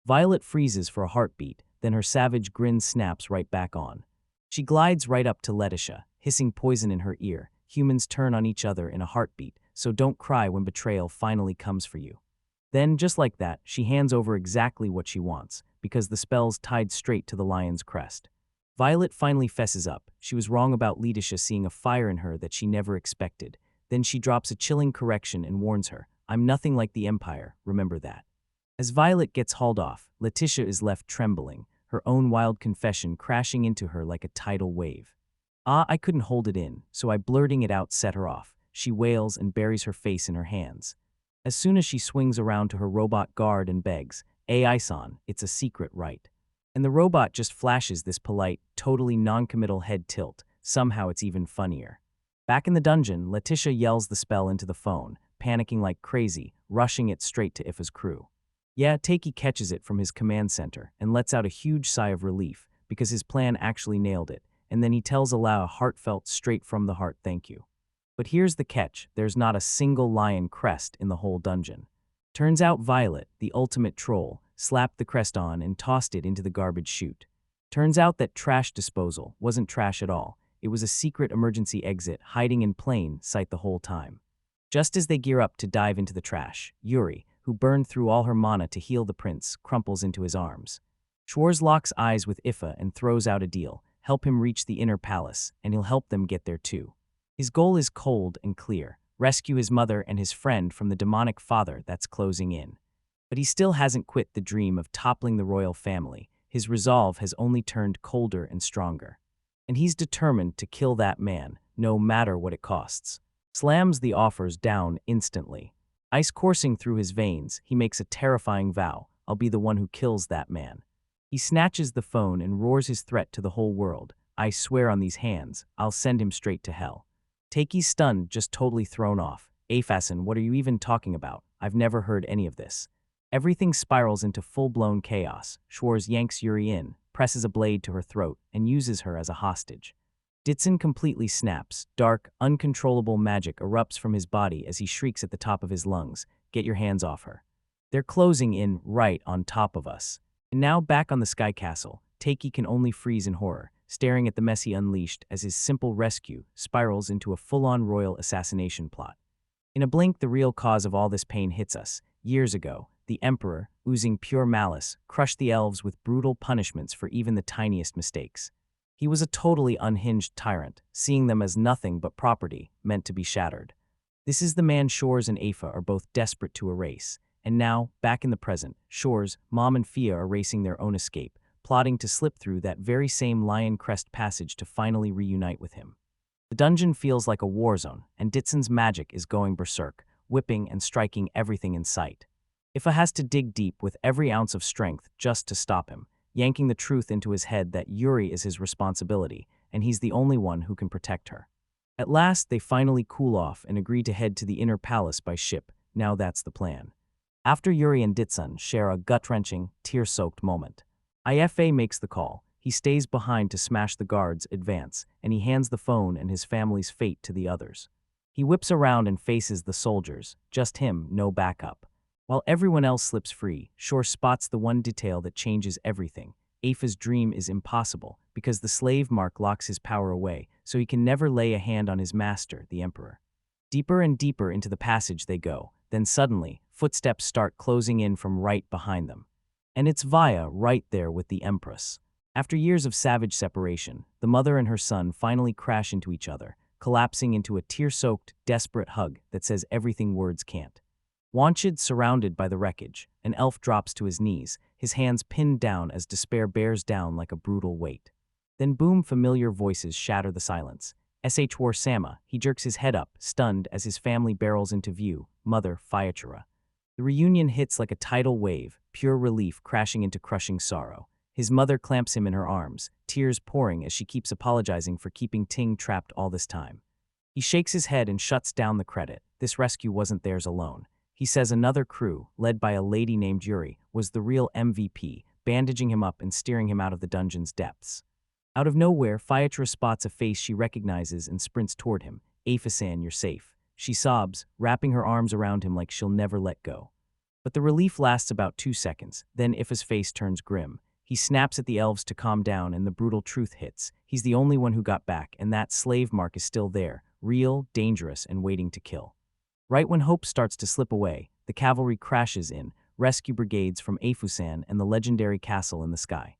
Violet freezes for a heartbeat, then her savage grin snaps right back on. She glides right up to Letitia, hissing poison in her ear. "Humans turn on each other in a heartbeat, so don't cry when betrayal finally comes for you." Then, just like that, she hands over exactly what she wants, because the spell's tied straight to the lion's crest. Violet finally fesses up. She was wrong about Letitia seeing a fire in her that she never expected. Then she drops a chilling correction and warns her, "I'm nothing like the Empire, remember that." As Violet gets hauled off, Letitia is left trembling, her own wild confession crashing into her like a tidal wave. I couldn't hold it in, so I blurting it out set her off. She wails and buries her face in her hands. As soon as she swings around to her robot guard and begs, "Ai-san, it's a secret, right?" And the robot just flashes this polite, totally non-committal head tilt. Somehow it's even funnier. Back in the dungeon, Letitia yells the spell into the phone, panicking like crazy, rushing it straight to Ifa's crew. Yeah, Takei catches it from his command center and lets out a huge sigh of relief because his plan actually nailed it, and then he tells Alao a heartfelt, straight from the heart thank you. But here's the catch, there's not a single lion crest in the whole dungeon. Turns out Violet, the ultimate troll, slapped the crest on and tossed it into the garbage chute. Turns out that trash disposal wasn't trash at all. It was a secret emergency exit hiding in plain sight the whole time. Just as they gear up to dive into the trash, Yuri, who burned through all her mana to heal the prince, crumples into his arms. Schwarz locks eyes with Ifa and throws out a deal. Help him reach the inner palace, and he'll help them get there too. His goal is cold and clear. Rescue his mother and his friend from the demonic father that's closing in. But he still hasn't quit the dream of toppling the royal family. His resolve has only turned colder and stronger. And he's determined to kill that man, no matter what it costs. Slams the offers down instantly. Ice coursing through his veins, he makes a terrifying vow, I'll be the one who kills that man. He snatches the phone and roars his threat to the whole world. I swear on these hands, I'll send him straight to hell. Takei's stunned, just totally thrown off. Afasin, what are you even talking about? I've never heard any of this. Everything spirals into full-blown chaos. Schwarz yanks Yuri in, presses a blade to her throat, and uses her as a hostage. Ditsun completely snaps. Dark, uncontrollable magic erupts from his body as he shrieks at the top of his lungs, get your hands off her. They're closing in right on top of us. And now back on the Sky Castle, Takei can only freeze in horror, staring at the mess he unleashed as his simple rescue spirals into a full-on royal assassination plot. In a blink, the real cause of all this pain hits us. Years ago, the Emperor, oozing pure malice, crushed the elves with brutal punishments for even the tiniest mistakes. He was a totally unhinged tyrant, seeing them as nothing but property, meant to be shattered. This is the man Schwarz and Afa are both desperate to erase. And now, back in the present, Schwarz, Mom and Fia are racing their own escape, plotting to slip through that very same Lion Crest passage to finally reunite with him. The dungeon feels like a war zone, and Ditsun's magic is going berserk, whipping and striking everything in sight. Ifa has to dig deep with every ounce of strength just to stop him, yanking the truth into his head that Yuri is his responsibility, and he's the only one who can protect her. At last, they finally cool off and agree to head to the inner palace by ship. Now that's the plan. After Yuri and Ditsun share a gut-wrenching, tear-soaked moment. Ifa makes the call. He stays behind to smash the guards' advance, and he hands the phone and his family's fate to the others. He whips around and faces the soldiers, just him, no backup. While everyone else slips free, Shore spots the one detail that changes everything. Afa's dream is impossible, because the slave mark locks his power away, so he can never lay a hand on his master, the Emperor. Deeper and deeper into the passage they go, then suddenly, footsteps start closing in from right behind them. And it's Vaya right there with the Empress. After years of savage separation, the mother and her son finally crash into each other, collapsing into a tear-soaked, desperate hug that says everything words can't. Wanchid surrounded by the wreckage, an elf drops to his knees, his hands pinned down as despair bears down like a brutal weight. Then boom, familiar voices shatter the silence. SH War Sama, he jerks his head up, stunned as his family barrels into view, mother, Fiachura. The reunion hits like a tidal wave, pure relief crashing into crushing sorrow. His mother clamps him in her arms, tears pouring as she keeps apologizing for keeping Ting trapped all this time. He shakes his head and shuts down the credit. This rescue wasn't theirs alone. He says another crew, led by a lady named Yuri, was the real MVP, bandaging him up and steering him out of the dungeon's depths. Out of nowhere, Fiachura spots a face she recognizes and sprints toward him. Afasan, you're safe. She sobs, wrapping her arms around him like she'll never let go. But the relief lasts about 2 seconds, then Ifa's face turns grim. He snaps at the elves to calm down and the brutal truth hits. He's the only one who got back, and that slave mark is still there, real, dangerous, and waiting to kill. Right when hope starts to slip away, the cavalry crashes in, rescue brigades from Afusan and the legendary castle in the sky.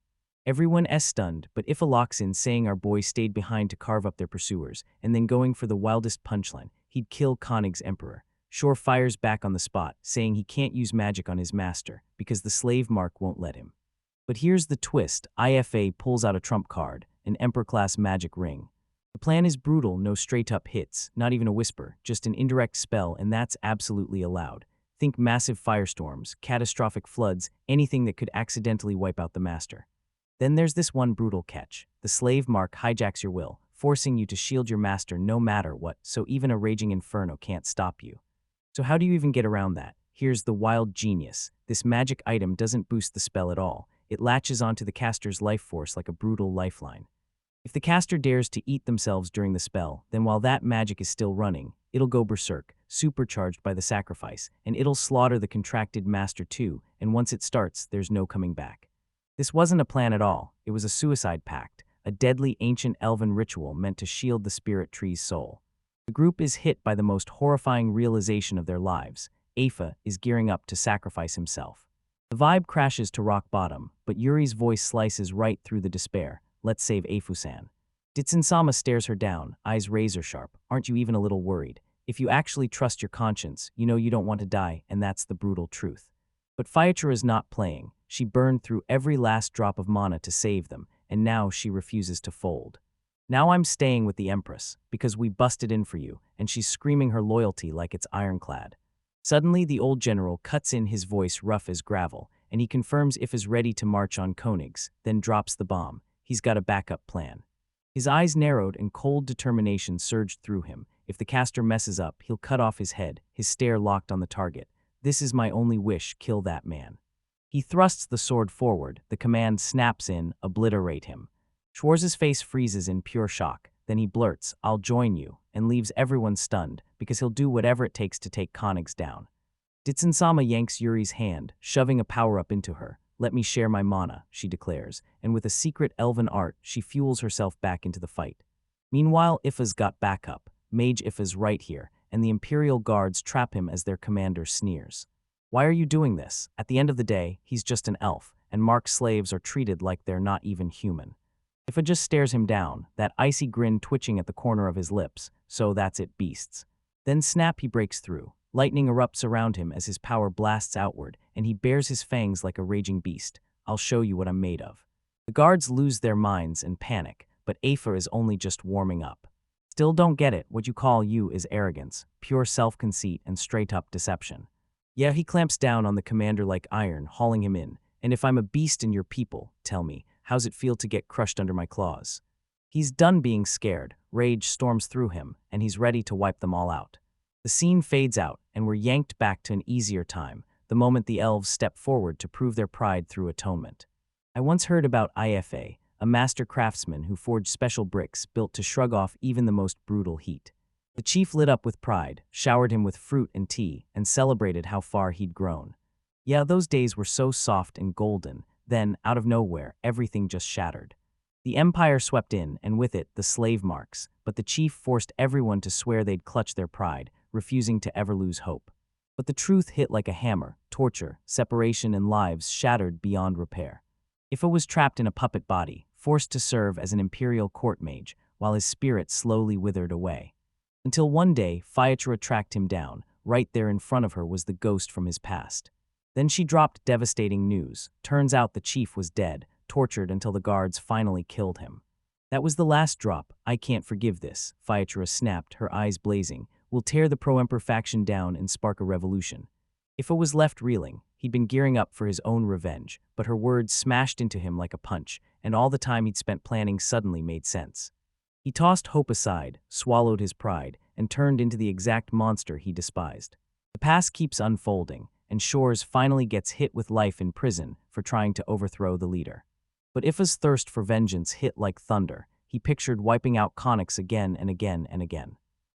Everyone is stunned, but Ifa locks in saying our boy stayed behind to carve up their pursuers, and then going for the wildest punchline, he'd kill Konig's emperor. Shore fires back on the spot, saying he can't use magic on his master, because the slave mark won't let him. But here's the twist, Ifa pulls out a trump card, an Emperor-class magic ring. The plan is brutal, no straight-up hits, not even a whisper, just an indirect spell, and that's absolutely allowed. Think massive firestorms, catastrophic floods, anything that could accidentally wipe out the master. Then there's this one brutal catch. The slave mark hijacks your will, forcing you to shield your master no matter what, so even a raging inferno can't stop you. So how do you even get around that? here's the wild genius. This magic item doesn't boost the spell at all. It latches onto the caster's life force like a brutal lifeline. If the caster dares to eat themselves during the spell, then while that magic is still running, it'll go berserk, supercharged by the sacrifice, and it'll slaughter the contracted master too, and once it starts, there's no coming back. This wasn't a plan at all, it was a suicide pact, a deadly ancient elven ritual meant to shield the spirit tree's soul. The group is hit by the most horrifying realization of their lives. Afa is gearing up to sacrifice himself. The vibe crashes to rock bottom, but Yuri's voice slices right through the despair. Let's save Afu-san. Ditsun-sama stares her down, eyes razor sharp. Aren't you even a little worried? If you actually trust your conscience, you know you don't want to die, and that's the brutal truth. But Faichura is not playing. She burned through every last drop of mana to save them, and now she refuses to fold. Now I'm staying with the Empress, because we busted in for you, and she's screaming her loyalty like it's ironclad. Suddenly, the old general cuts in, his voice rough as gravel, and he confirms Ifa's ready to march on Koenigs, then drops the bomb. He's got a backup plan. His eyes narrowed and cold determination surged through him. If the caster messes up, he'll cut off his head, his stare locked on the target. This is my only wish, kill that man. He thrusts the sword forward, the command snaps in, obliterate him. Schwarz's face freezes in pure shock, then he blurts, I'll join you, and leaves everyone stunned, because he'll do whatever it takes to take Koenigs down. Ditsun-sama yanks Yuri's hand, shoving a power-up into her. Let me share my mana, she declares, and with a secret elven art, she fuels herself back into the fight. Meanwhile, Ifa's got backup. Mage Ifa's right here, and the Imperial Guards trap him as their commander sneers. Why are you doing this? At the end of the day, he's just an elf, and marked slaves are treated like they're not even human. Ifa just stares him down, that icy grin twitching at the corner of his lips. So that's it, beasts. Then snap, he breaks through. Lightning erupts around him as his power blasts outward, and he bares his fangs like a raging beast. I'll show you what I'm made of. The guards lose their minds and panic, but Afa is only just warming up. Still don't get it, what you call you is arrogance, pure self-conceit and straight-up deception. Yeah, he clamps down on the commander like iron, hauling him in. And if I'm a beast in your people, tell me, how's it feel to get crushed under my claws? He's done being scared, rage storms through him, and he's ready to wipe them all out. The scene fades out, and we're yanked back to an easier time, the moment the elves step forward to prove their pride through atonement. I once heard about Ifa, a master craftsman who forged special bricks built to shrug off even the most brutal heat. The chief lit up with pride, showered him with fruit and tea, and celebrated how far he'd grown. Yeah, those days were so soft and golden, then, out of nowhere, everything just shattered. The empire swept in, and with it, the slave marks, but the chief forced everyone to swear they'd clutch their pride, refusing to ever lose hope. But the truth hit like a hammer, torture, separation, and lives shattered beyond repair. Ifa was trapped in a puppet body, forced to serve as an imperial court mage, while his spirit slowly withered away. Until one day, Faichura tracked him down. Right there in front of her was the ghost from his past. Then she dropped devastating news. Turns out the chief was dead, tortured until the guards finally killed him. That was the last drop. I can't forgive this, Faichura snapped, her eyes blazing. We'll tear the pro-emperor faction down and spark a revolution. Ifa was left reeling. He'd been gearing up for his own revenge, but her words smashed into him like a punch, and all the time he'd spent planning suddenly made sense. He tossed hope aside, swallowed his pride, and turned into the exact monster he despised. The past keeps unfolding, and Shores finally gets hit with life in prison for trying to overthrow the leader. But Ifa's thirst for vengeance hit like thunder. He pictured wiping out Koenigs again and again and again.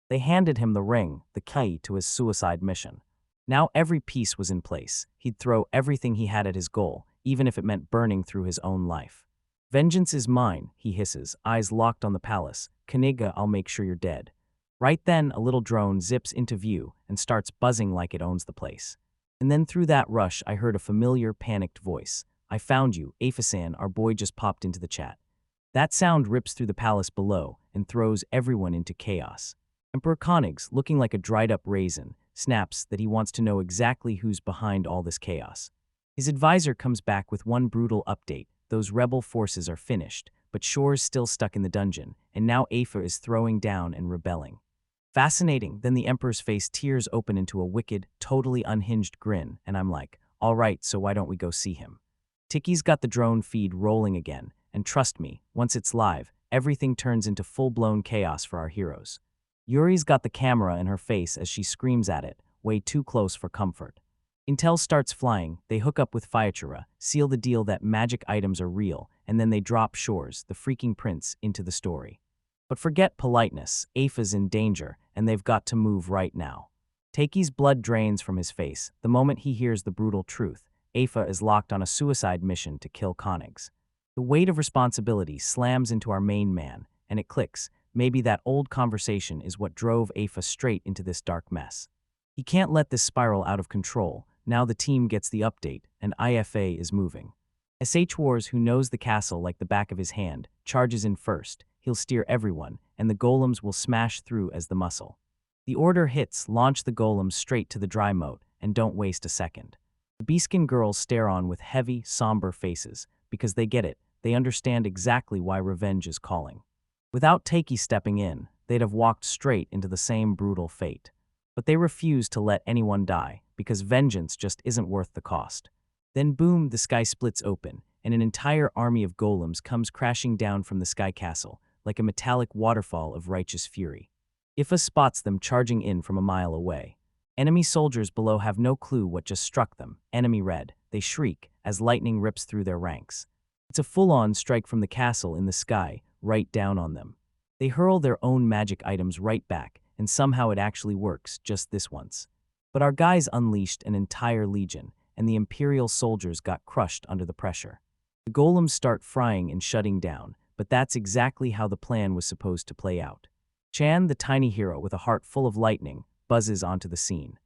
They handed him the ring, the key to his suicide mission. Now every piece was in place. He'd throw everything he had at his goal, even if it meant burning through his own life. Vengeance is mine, he hisses, eyes locked on the palace. Koeniga, I'll make sure you're dead. Right then, a little drone zips into view and starts buzzing like it owns the place. And then through that rush, I heard a familiar, panicked voice. I found you, Afa-san, our boy just popped into the chat. That sound rips through the palace below and throws everyone into chaos. Emperor Koenigs, looking like a dried-up raisin, snaps that he wants to know exactly who's behind all this chaos. His advisor comes back with one brutal update. Those rebel forces are finished, but Shore's still stuck in the dungeon, and now Afa is throwing down and rebelling. Fascinating, then the Emperor's face tears open into a wicked, totally unhinged grin, and I'm like, all right, so why don't we go see him? Tiki's got the drone feed rolling again, and trust me, once it's live, everything turns into full-blown chaos for our heroes. Yuri's got the camera in her face as she screams at it, way too close for comfort. Intel starts flying, they hook up with Fiachura, seal the deal that magic items are real, and then they drop Shores, the freaking prince, into the story. But forget politeness, Apha's in danger, and they've got to move right now. Takei's blood drains from his face the moment he hears the brutal truth. Apha is locked on a suicide mission to kill Koenigs. The weight of responsibility slams into our main man, and it clicks. Maybe that old conversation is what drove Apha straight into this dark mess. He can't let this spiral out of control. Now the team gets the update, and IFA is moving. SH Wars, who knows the castle like the back of his hand, charges in first. He'll steer everyone, and the golems will smash through as the muscle. The order hits, launch the golems straight to the dry moat, and don't waste a second. The Beaskin girls stare on with heavy, somber faces, because they get it. They understand exactly why revenge is calling. Without Takei stepping in, they'd have walked straight into the same brutal fate. But they refuse to let anyone die, because vengeance just isn't worth the cost. Then boom, the sky splits open, and an entire army of golems comes crashing down from the sky castle, like a metallic waterfall of righteous fury. Ifa spots them charging in from a mile away. Enemy soldiers below have no clue what just struck them. Enemy red. They shriek as lightning rips through their ranks. It's a full-on strike from the castle in the sky, right down on them. They hurl their own magic items right back, and somehow it actually works, just this once. But our guys unleashed an entire legion, and the Imperial soldiers got crushed under the pressure. The golems start frying and shutting down, but that's exactly how the plan was supposed to play out. Chan, the tiny hero with a heart full of lightning, buzzes onto the scene.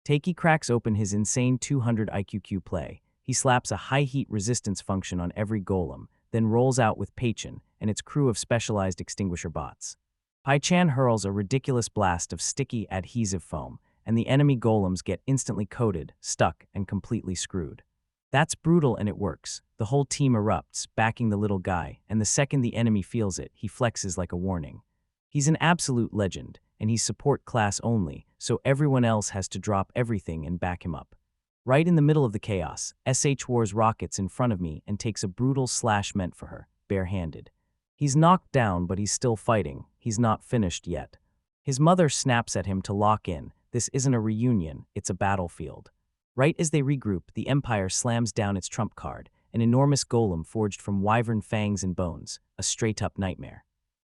Takei cracks open his insane 200 IQQ play. He slaps a high-heat resistance function on every golem, then rolls out with Peichin and its crew of specialized extinguisher bots. Pai-chan hurls a ridiculous blast of sticky, adhesive foam, and the enemy golems get instantly coated, stuck, and completely screwed. That's brutal, and it works. The whole team erupts, backing the little guy, and the second the enemy feels it, he flexes like a warning. He's an absolute legend, and he's support class only, so everyone else has to drop everything and back him up. Right in the middle of the chaos, SH Wars rockets in front of me and takes a brutal slash meant for her, barehanded. He's knocked down, but he's still fighting. He's not finished yet. His mother snaps at him to lock in. This isn't a reunion, it's a battlefield. Right as they regroup, the Empire slams down its trump card, an enormous golem forged from wyvern fangs and bones, a straight-up nightmare.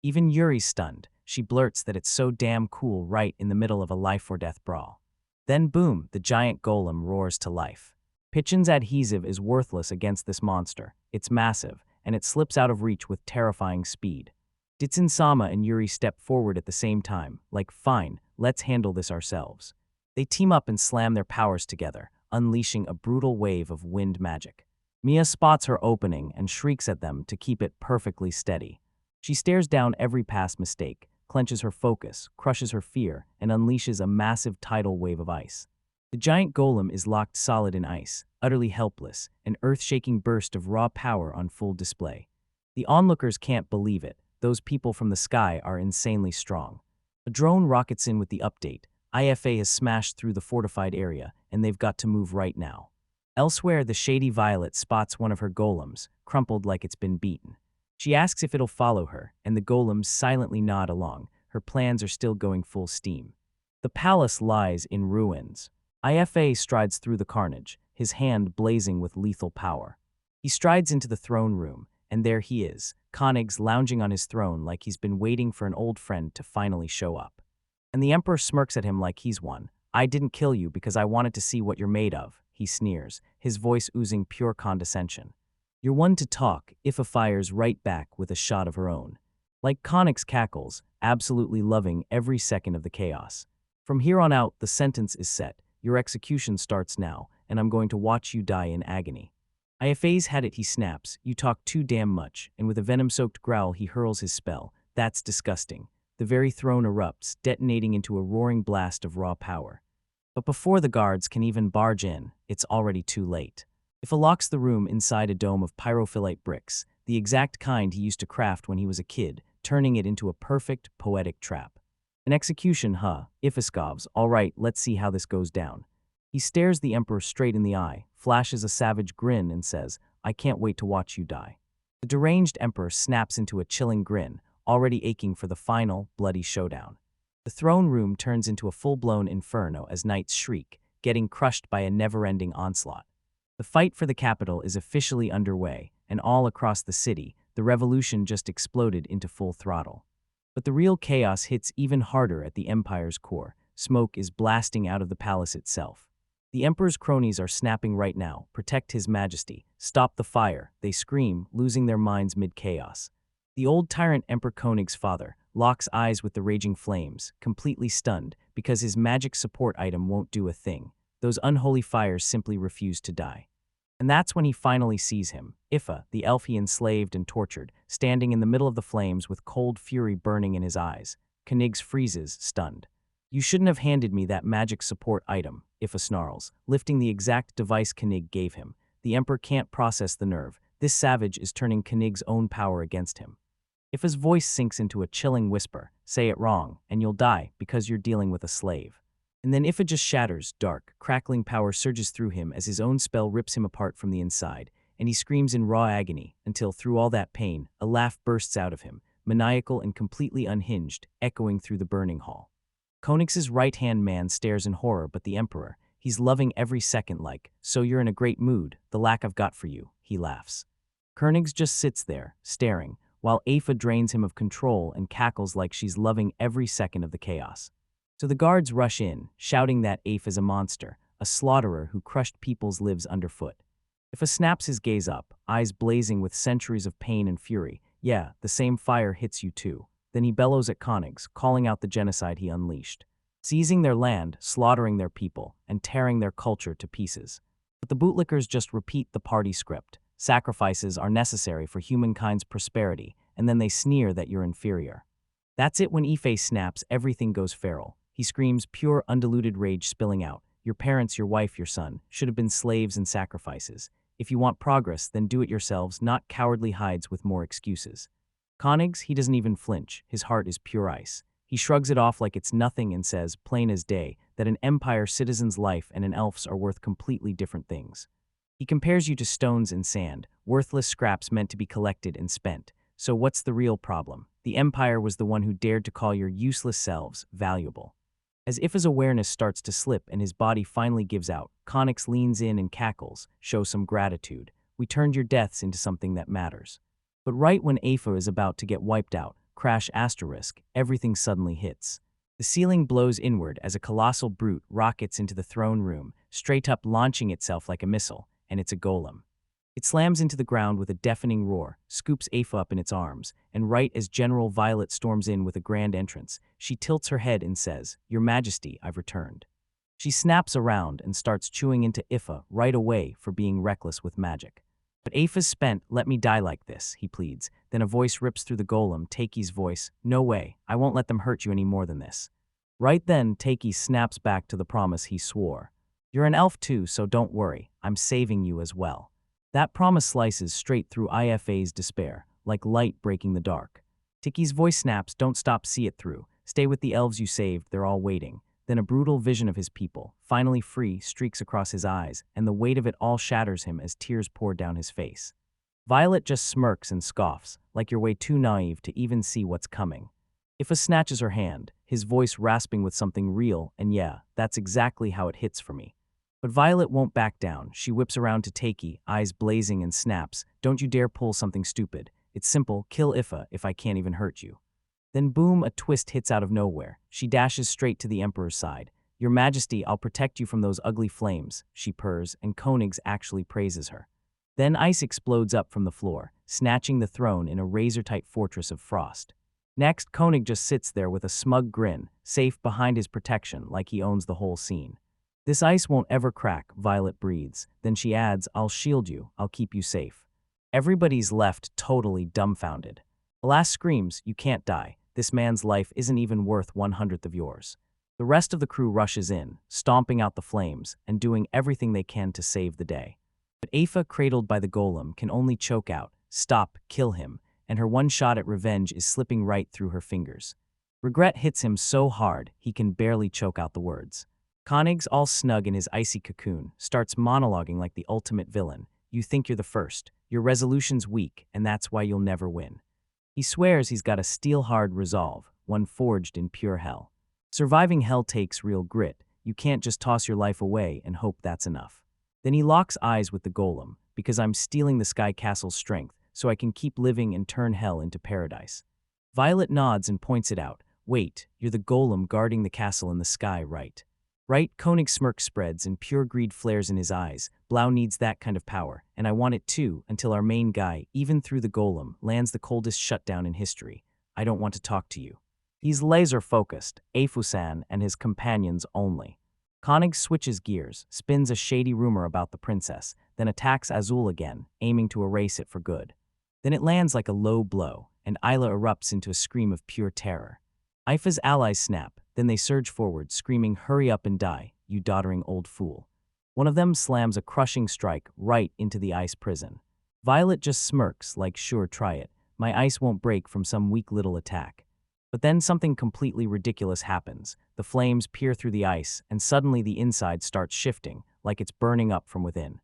Even Yuri's stunned. She blurts that it's so damn cool right in the middle of a life-or-death brawl. Then boom, the giant golem roars to life. Peichin's adhesive is worthless against this monster. It's massive, and it slips out of reach with terrifying speed. Ditsun-sama and Yuri step forward at the same time, like, fine, let's handle this ourselves. They team up and slam their powers together, unleashing a brutal wave of wind magic. Mia spots her opening and shrieks at them to keep it perfectly steady. She stares down every past mistake, clenches her focus, crushes her fear, and unleashes a massive tidal wave of ice. The giant golem is locked solid in ice, utterly helpless, an earth-shaking burst of raw power on full display. The onlookers can't believe it. Those people from the sky are insanely strong. A drone rockets in with the update. IFA has smashed through the fortified area, and they've got to move right now. Elsewhere, the Shady Violet spots one of her golems, crumpled like it's been beaten. She asks if it'll follow her, and the golems silently nod along. Her plans are still going full steam. The palace lies in ruins. IFA strides through the carnage, his hand blazing with lethal power. He strides into the throne room, and there he is, Koenigs lounging on his throne like he's been waiting for an old friend to finally show up. And the Emperor smirks at him like he's won. I didn't kill you because I wanted to see what you're made of, he sneers, his voice oozing pure condescension. You're one to talk, Ifa fires right back with a shot of her own. Like Koenigs cackles, absolutely loving every second of the chaos. From here on out, the sentence is set. Your execution starts now, and I'm going to watch you die in agony. IFA's had it, he snaps. You talk too damn much, and with a venom-soaked growl he hurls his spell. That's disgusting. The very throne erupts, detonating into a roaring blast of raw power. But before the guards can even barge in, it's already too late. Ifa locks the room inside a dome of pyrophyllite bricks, the exact kind he used to craft when he was a kid, turning it into a perfect, poetic trap. An execution, huh? Ifa scoffs. All right, let's see how this goes down. He stares the Emperor straight in the eye, flashes a savage grin, and says, I can't wait to watch you die. The deranged Emperor snaps into a chilling grin, already aching for the final, bloody showdown. The throne room turns into a full-blown inferno as knights shriek, getting crushed by a never-ending onslaught. The fight for the capital is officially underway, and all across the city, the revolution just exploded into full throttle. But the real chaos hits even harder at the empire's core. Smoke is blasting out of the palace itself. The emperor's cronies are snapping right now. Protect his majesty. Stop the fire, they scream, losing their minds mid-chaos. The old tyrant Emperor Konig's father locks eyes with the raging flames, completely stunned, because his magic support item won't do a thing. Those unholy fires simply refuse to die. And that's when he finally sees him, Ifa, the elf he enslaved and tortured, standing in the middle of the flames with cold fury burning in his eyes. Konig freezes, stunned. You shouldn't have handed me that magic support item, Ifa snarls, lifting the exact device Konig gave him. The Emperor can't process the nerve. This savage is turning Konig's own power against him. Ifa's voice sinks into a chilling whisper, say it wrong, and you'll die because you're dealing with a slave. And then Ifa just shatters, dark, crackling power surges through him as his own spell rips him apart from the inside, and he screams in raw agony until, through all that pain, a laugh bursts out of him, maniacal and completely unhinged, echoing through the burning hall. Konig's right-hand man stares in horror, but the Emperor, he's loving every second like, so you're in a great mood, the lack I've got for you, he laughs. Konig just sits there, staring, while Ifa drains him of control and cackles like she's loving every second of the chaos. So the guards rush in, shouting that Ifa is a monster, a slaughterer who crushed people's lives underfoot. Ifa snaps his gaze up, eyes blazing with centuries of pain and fury. Yeah, the same fire hits you too. Then he bellows at Konig's, calling out the genocide he unleashed. Seizing their land, slaughtering their people, and tearing their culture to pieces. But the bootlickers just repeat the party script. Sacrifices are necessary for humankind's prosperity, and then they sneer that you're inferior. That's it when Ife snaps, everything goes feral. He screams, pure, undiluted rage spilling out. Your parents, your wife, your son, should have been slaves and sacrifices. If you want progress, then do it yourselves, not cowardly hides with more excuses. Konig's, he doesn't even flinch. His heart is pure ice. He shrugs it off like it's nothing and says, plain as day, that an empire citizen's life and an elf's are worth completely different things. He compares you to stones and sand, worthless scraps meant to be collected and spent. So what's the real problem? The empire was the one who dared to call your useless selves valuable. As if his awareness starts to slip and his body finally gives out, Konix leans in and cackles, show some gratitude. We turned your deaths into something that matters. But right when Afa is about to get wiped out, crash asterisk, everything suddenly hits. The ceiling blows inward as a colossal brute rockets into the throne room, straight up launching itself like a missile, and it's a golem. It slams into the ground with a deafening roar, scoops Afa up in its arms, and right as General Violet storms in with a grand entrance, she tilts her head and says, "Your Majesty, I've returned." She snaps around and starts chewing into Ifa right away for being reckless with magic. But Afa's spent, let me die like this, he pleads. Then a voice rips through the golem, Takei's voice, no way, I won't let them hurt you any more than this. Right then, Takei snaps back to the promise he swore. You're an elf too, so don't worry, I'm saving you as well. That promise slices straight through Ifa's despair, like light breaking the dark. Takei's voice snaps, don't stop, see it through. Stay with the elves you saved, they're all waiting. Then a brutal vision of his people, finally free, streaks across his eyes, and the weight of it all shatters him as tears pour down his face. Violet just smirks and scoffs, like you're way too naive to even see what's coming. Ifa snatches her hand, his voice rasping with something real, and yeah, that's exactly how it hits for me. But Violet won't back down. She whips around to Takei, eyes blazing, and snaps, don't you dare pull something stupid. It's simple, kill Ifa if I can't even hurt you. Then boom, a twist hits out of nowhere. She dashes straight to the Emperor's side. Your Majesty, I'll protect you from those ugly flames, she purrs, and Koenigs actually praises her. Then ice explodes up from the floor, snatching the throne in a razor-tight fortress of frost. Next, Koenig just sits there with a smug grin, safe behind his protection like he owns the whole scene. This ice won't ever crack, Violet breathes. Then she adds, I'll shield you, I'll keep you safe. Everybody's left totally dumbfounded. Alas screams, you can't die. This man's life isn't even worth 1/100th of yours. The rest of the crew rushes in, stomping out the flames, and doing everything they can to save the day. But Afa, cradled by the golem, can only choke out, stop, kill him, and her one shot at revenge is slipping right through her fingers. Regret hits him so hard, he can barely choke out the words. Koenigs, all snug in his icy cocoon, starts monologuing like the ultimate villain. You think you're the first, your resolution's weak, and that's why you'll never win. He swears he's got a steel-hard resolve, one forged in pure hell. Surviving hell takes real grit. You can't just toss your life away and hope that's enough. Then he locks eyes with the golem, because I'm stealing the Sky Castle's strength so I can keep living and turn hell into paradise. Violet nods and points it out. Wait, you're the golem guarding the castle in the sky, right? Right? Konig's smirk spreads and pure greed flares in his eyes. Blau needs that kind of power, and I want it too, until our main guy, even through the golem, lands the coldest shutdown in history. I don't want to talk to you. He's laser-focused, Afusan and his companions only. Konig switches gears, spins a shady rumor about the princess, then attacks Azul again, aiming to erase it for good. Then it lands like a low blow, and Isla erupts into a scream of pure terror. Ifa's allies snap, then they surge forward, screaming, "Hurry up and die, you doddering old fool." One of them slams a crushing strike right into the ice prison. Violet just smirks, like, sure, try it. My ice won't break from some weak little attack. But then something completely ridiculous happens. The flames peer through the ice, and suddenly the inside starts shifting, like it's burning up from within.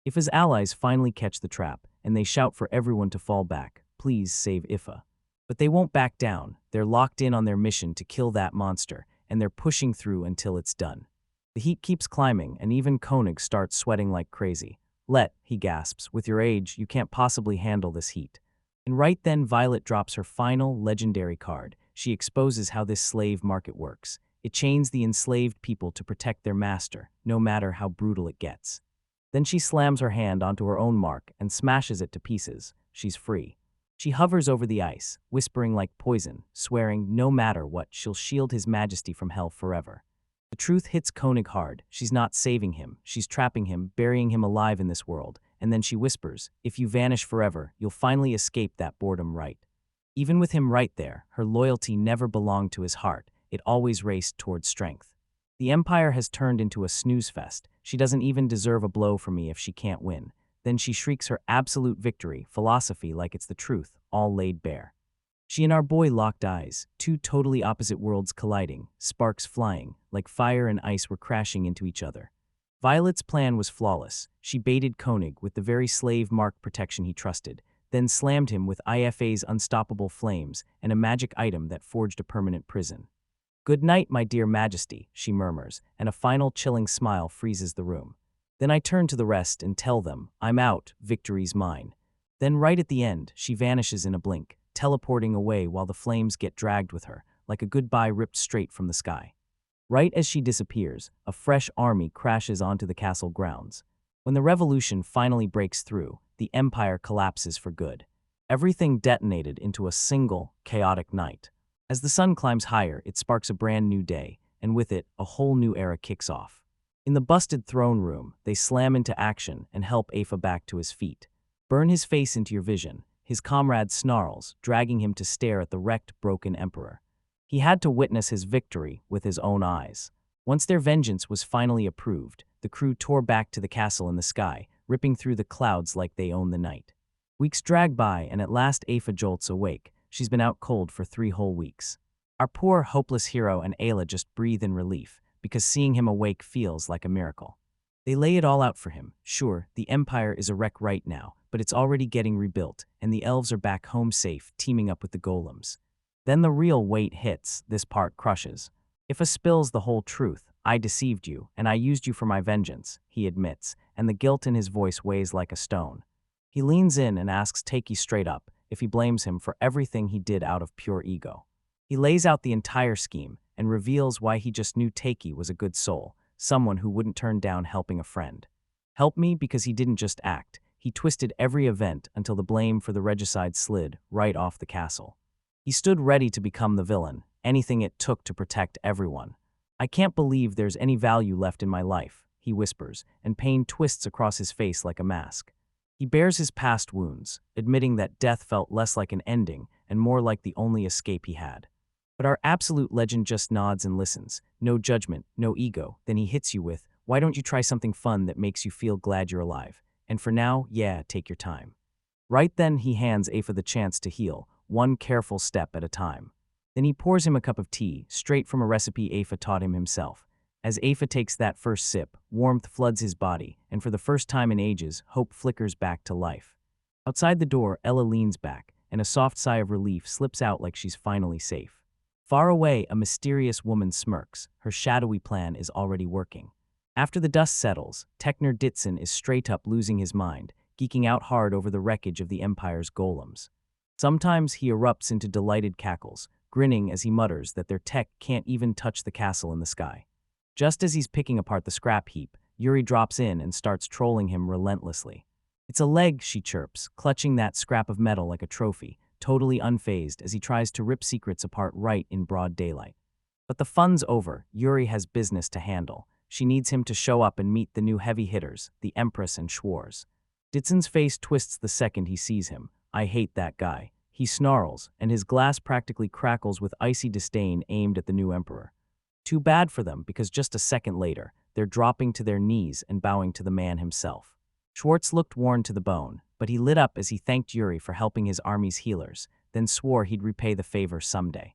Ifa's allies finally catch the trap, and they shout for everyone to fall back. Please save Ifa. But they won't back down. They're locked in on their mission to kill that monster, and they're pushing through until it's done. The heat keeps climbing, and even Konig starts sweating like crazy. He gasps, with your age, you can't possibly handle this heat. And right then Violet drops her final, legendary card. She exposes how this slave market works. It chains the enslaved people to protect their master, no matter how brutal it gets. Then she slams her hand onto her own mark and smashes it to pieces. She's free. She hovers over the ice, whispering like poison, swearing no matter what, she'll shield his majesty from hell forever. The truth hits Konig hard. She's not saving him. She's trapping him, burying him alive in this world. And then she whispers, if you vanish forever, you'll finally escape that boredom, right? Even with him right there, her loyalty never belonged to his heart. It always raced towards strength. The Empire has turned into a snooze fest. She doesn't even deserve a blow from me if she can't win. Then she shrieks her absolute victory, philosophy like it's the truth, all laid bare. She and our boy locked eyes, two totally opposite worlds colliding, sparks flying, like fire and ice were crashing into each other. Violet's plan was flawless. She baited Konig with the very slave mark protection he trusted, then slammed him with IFA's unstoppable flames and a magic item that forged a permanent prison. Good night, my dear majesty, she murmurs, and a final chilling smile freezes the room. Then I turn to the rest and tell them, I'm out, victory's mine. Then right at the end, she vanishes in a blink, teleporting away while the flames get dragged with her, like a goodbye ripped straight from the sky. Right as she disappears, a fresh army crashes onto the castle grounds. When the revolution finally breaks through, the empire collapses for good. Everything detonated into a single, chaotic night. As the sun climbs higher, it sparks a brand new day, and with it, a whole new era kicks off. In the busted throne room, they slam into action and help Afa back to his feet. Burn his face into your vision. His comrade snarls, dragging him to stare at the wrecked, broken emperor. He had to witness his victory with his own eyes. Once their vengeance was finally approved, the crew tore back to the castle in the sky, ripping through the clouds like they own the night. Weeks drag by, and at last Afa jolts awake. She's been out cold for 3 whole weeks. Our poor, hopeless hero and Ayla just breathe in relief, because seeing him awake feels like a miracle. They lay it all out for him. Sure, the Empire is a wreck right now, but it's already getting rebuilt, and the elves are back home safe, teaming up with the golems. Then the real weight hits. This part crushes. Ifa spills the whole truth. I deceived you, and I used you for my vengeance, he admits, and the guilt in his voice weighs like a stone. He leans in and asks Taki straight up if he blames him for everything he did out of pure ego. He lays out the entire scheme and reveals why he just knew Taki was a good soul, someone who wouldn't turn down helping a friend. Help me because he didn't just act. He twisted every event until the blame for the regicide slid right off the castle. He stood ready to become the villain, anything it took to protect everyone. I can't believe there's any value left in my life, he whispers, and pain twists across his face like a mask. He bears his past wounds, admitting that death felt less like an ending and more like the only escape he had. But our absolute legend just nods and listens. No judgment, no ego. Then he hits you with, why don't you try something fun that makes you feel glad you're alive? And for now, yeah, take your time. Right then he hands Afa the chance to heal, one careful step at a time. Then he pours him a cup of tea, straight from a recipe Afa taught him himself. As Afa takes that first sip, warmth floods his body, and for the first time in ages, hope flickers back to life. Outside the door, Ella leans back, and a soft sigh of relief slips out like she's finally safe. Far away, a mysterious woman smirks. Her shadowy plan is already working. After the dust settles, Techner Ditson is straight up losing his mind, geeking out hard over the wreckage of the Empire's golems. Sometimes he erupts into delighted cackles, grinning as he mutters that their tech can't even touch the castle in the sky. Just as he's picking apart the scrap heap, Yuri drops in and starts trolling him relentlessly. "It's a leg," she chirps, clutching that scrap of metal like a trophy, totally unfazed as he tries to rip secrets apart right in broad daylight. But the fun's over. Yuri has business to handle. She needs him to show up and meet the new heavy hitters, the Empress and Schwarz. Ditson's face twists the second he sees him. "I hate that guy." He snarls, and his glass practically crackles with icy disdain aimed at the new emperor. Too bad for them, because just a second later, they're dropping to their knees and bowing to the man himself. Schwartz looked worn to the bone, but he lit up as he thanked Yuri for helping his army's healers, then swore he'd repay the favor someday.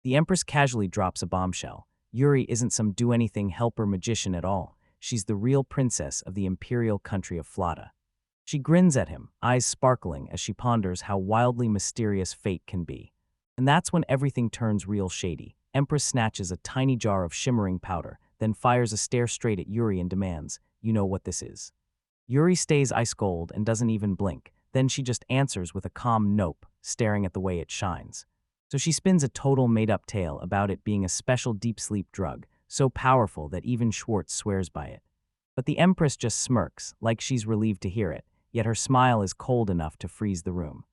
The Empress casually drops a bombshell. Yuri isn't some do-anything helper magician at all. She's the real princess of the imperial country of Flata. She grins at him, eyes sparkling as she ponders how wildly mysterious fate can be. And that's when everything turns real shady. Empress snatches a tiny jar of shimmering powder, then fires a stare straight at Yuri and demands, "You know what this is?" Yuri stays ice cold and doesn't even blink. Then she just answers with a calm nope, staring at the way it shines. So she spins a total made-up tale about it being a special deep sleep drug, so powerful that even Schwartz swears by it. But the Empress just smirks, like she's relieved to hear it, yet her smile is cold enough to freeze the room.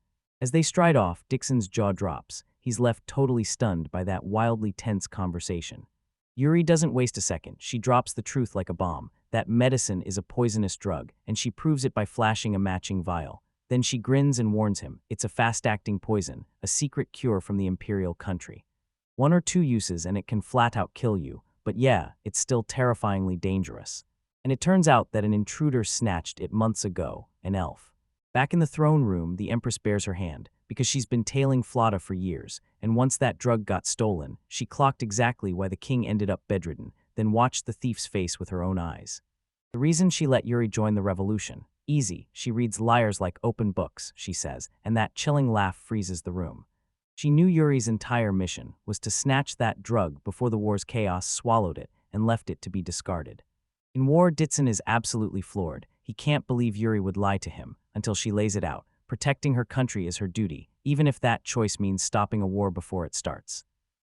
As they stride off, Dixon's jaw drops. He's left totally stunned by that wildly tense conversation. Yuri doesn't waste a second. She drops the truth like a bomb. That medicine is a poisonous drug, and she proves it by flashing a matching vial. Then she grins and warns him, it's a fast-acting poison, a secret cure from the imperial country. 1 or 2 uses and it can flat-out kill you, but yeah, it's still terrifyingly dangerous. And it turns out that an intruder snatched it months ago, an elf. Back in the throne room, the Empress bares her hand, because she's been tailing Flata for years, and once that drug got stolen, she clocked exactly why the king ended up bedridden, then watched the thief's face with her own eyes. The reason she let Yuri join the revolution? Easy, she reads liars like open books, she says, and that chilling laugh freezes the room. She knew Yuri's entire mission was to snatch that drug before the war's chaos swallowed it and left it to be discarded. In war, Ditson is absolutely floored. He can't believe Yuri would lie to him, until she lays it out. Protecting her country is her duty, even if that choice means stopping a war before it starts.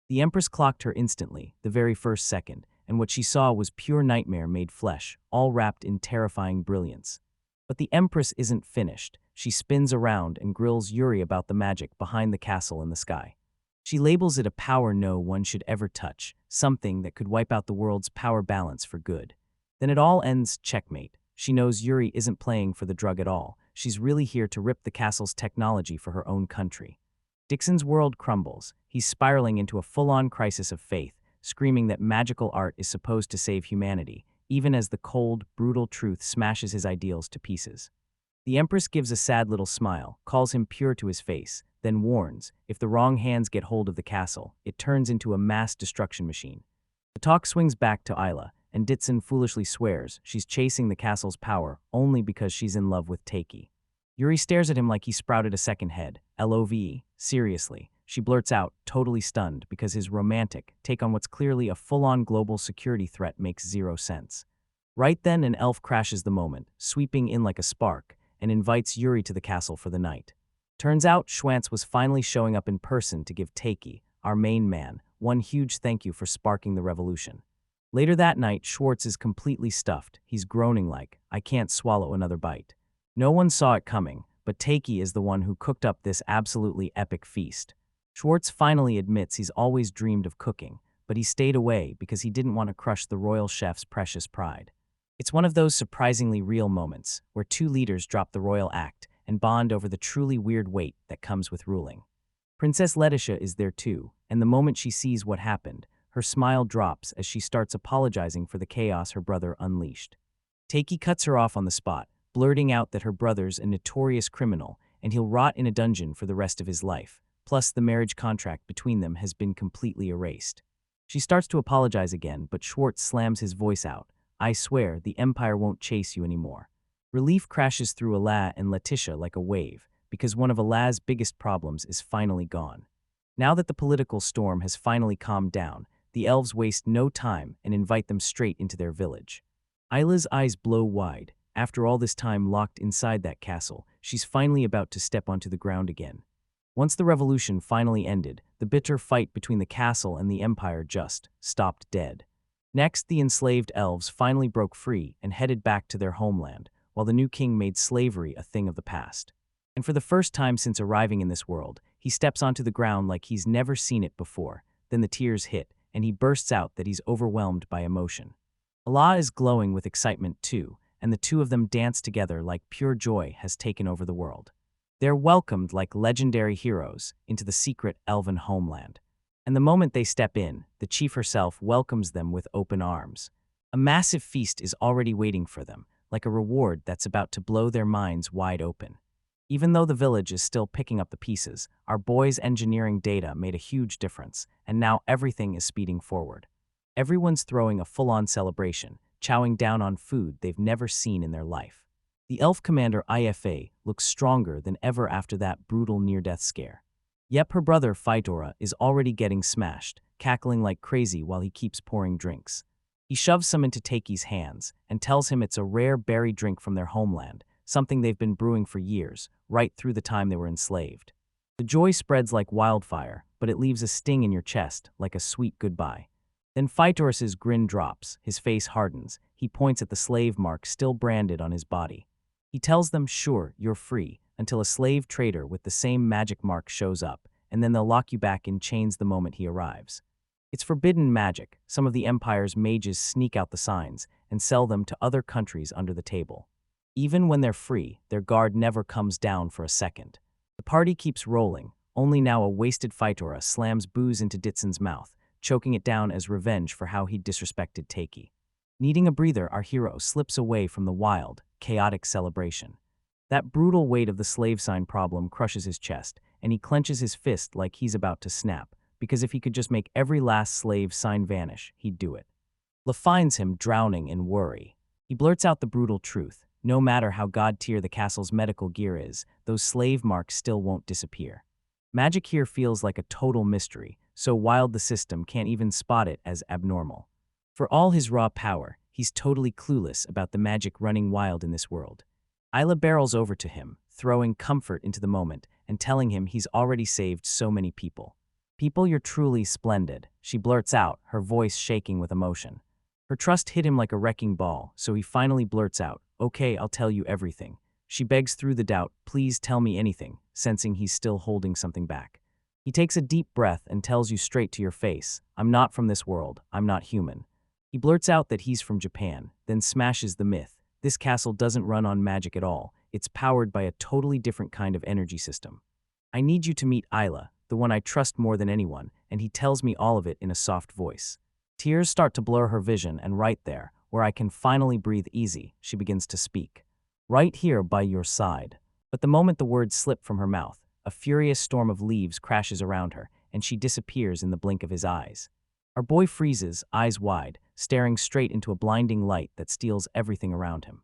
The Empress clocked her instantly, the very first second, and what she saw was pure nightmare made flesh, all wrapped in terrifying brilliance. But the Empress isn't finished. She spins around and grills Yuri about the magic behind the castle in the sky. She labels it a power no one should ever touch, something that could wipe out the world's power balance for good. Then it all ends checkmate. She knows Yuri isn't playing for the drug at all. She's really here to rip the castle's technology for her own country. Dixon's world crumbles. He's spiraling into a full-on crisis of faith, screaming that magical art is supposed to save humanity, even as the cold, brutal truth smashes his ideals to pieces. The Empress gives a sad little smile, calls him pure to his face, then warns, if the wrong hands get hold of the castle, it turns into a mass destruction machine. The talk swings back to Isla, and Ditson foolishly swears she's chasing the castle's power only because she's in love with Taiki. Yuri stares at him like he sprouted a second head. LOVE, seriously, she blurts out, totally stunned because his romantic take on what's clearly a full-on global security threat makes zero sense. Right then, an elf crashes the moment, sweeping in like a spark, and invites Yuri to the castle for the night. Turns out, Schwantz was finally showing up in person to give Taiki, our main man, one huge thank you for sparking the revolution. Later that night, Schwartz is completely stuffed. He's groaning like, I can't swallow another bite. No one saw it coming, but Taiki is the one who cooked up this absolutely epic feast. Schwartz finally admits he's always dreamed of cooking, but he stayed away because he didn't want to crush the royal chef's precious pride. It's one of those surprisingly real moments where 2 leaders drop the royal act and bond over the truly weird weight that comes with ruling. Princess Letitia is there too, and the moment she sees what happened, her smile drops as she starts apologizing for the chaos her brother unleashed. Taiki cuts her off on the spot, blurting out that her brother's a notorious criminal and he'll rot in a dungeon for the rest of his life, plus the marriage contract between them has been completely erased. She starts to apologize again, but Schwartz slams his voice out. I swear, the Empire won't chase you anymore. Relief crashes through Ala and Letitia like a wave, because one of Ala's biggest problems is finally gone. Now that the political storm has finally calmed down, the elves waste no time and invite them straight into their village. Isla's eyes blow wide. After all this time locked inside that castle, she's finally about to step onto the ground again. Once the revolution finally ended, the bitter fight between the castle and the empire just stopped dead. Next, the enslaved elves finally broke free and headed back to their homeland, while the new king made slavery a thing of the past. And for the first time since arriving in this world, he steps onto the ground like he's never seen it before. Then the tears hit, and he bursts out that he's overwhelmed by emotion. Allah is glowing with excitement too, and the two of them dance together like pure joy has taken over the world. They're welcomed like legendary heroes into the secret elven homeland. And the moment they step in, the chief herself welcomes them with open arms. A massive feast is already waiting for them, like a reward that's about to blow their minds wide open. Even though the village is still picking up the pieces, our boys' engineering data made a huge difference, and now everything is speeding forward. Everyone's throwing a full-on celebration, chowing down on food they've never seen in their life. The elf commander IFA looks stronger than ever after that brutal near-death scare. Yep, her brother Phytora is already getting smashed, cackling like crazy while he keeps pouring drinks. He shoves some into Taki's hands and tells him it's a rare berry drink from their homeland, something they've been brewing for years, right through the time they were enslaved. The joy spreads like wildfire, but it leaves a sting in your chest like a sweet goodbye. Then Phytoras's grin drops, his face hardens, he points at the slave mark still branded on his body. He tells them, sure, you're free, until a slave trader with the same magic mark shows up, and then they'll lock you back in chains the moment he arrives. It's forbidden magic. Some of the Empire's mages sneak out the signs and sell them to other countries under the table. Even when they're free, their guard never comes down for a second. The party keeps rolling, only now a wasted Phytora slams booze into Ditson's mouth, choking it down as revenge for how he disrespected Taki. Needing a breather, our hero slips away from the wild, chaotic celebration. That brutal weight of the slave sign problem crushes his chest, and he clenches his fist like he's about to snap, because if he could just make every last slave sign vanish, he'd do it. La finds him drowning in worry. He blurts out the brutal truth. No matter how god-tier the castle's medical gear is, those slave marks still won't disappear. Magic here feels like a total mystery, so wild the system can't even spot it as abnormal. For all his raw power, he's totally clueless about the magic running wild in this world. Isla barrels over to him, throwing comfort into the moment and telling him he's already saved so many people. People, you're truly splendid, she blurts out, her voice shaking with emotion. Her trust hit him like a wrecking ball, so he finally blurts out, okay, I'll tell you everything. She begs through the doubt, please tell me anything, sensing he's still holding something back. He takes a deep breath and tells you straight to your face, I'm not from this world, I'm not human. He blurts out that he's from Japan, then smashes the myth. This castle doesn't run on magic at all, it's powered by a totally different kind of energy system. I need you to meet Isla, the one I trust more than anyone, and he tells me all of it in a soft voice. Tears start to blur her vision, and right there, where I can finally breathe easy, she begins to speak. Right here by your side. But the moment the words slip from her mouth, a furious storm of leaves crashes around her, and she disappears in the blink of his eyes. Our boy freezes, eyes wide, staring straight into a blinding light that steals everything around him.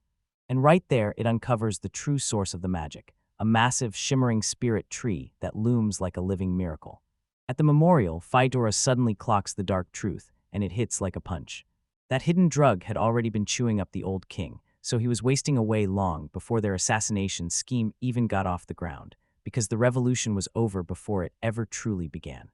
And right there, it uncovers the true source of the magic, a massive, shimmering spirit tree that looms like a living miracle. At the memorial, Phytora suddenly clocks the dark truth, and it hits like a punch. That hidden drug had already been chewing up the old king, so he was wasting away long before their assassination scheme even got off the ground, because the revolution was over before it ever truly began.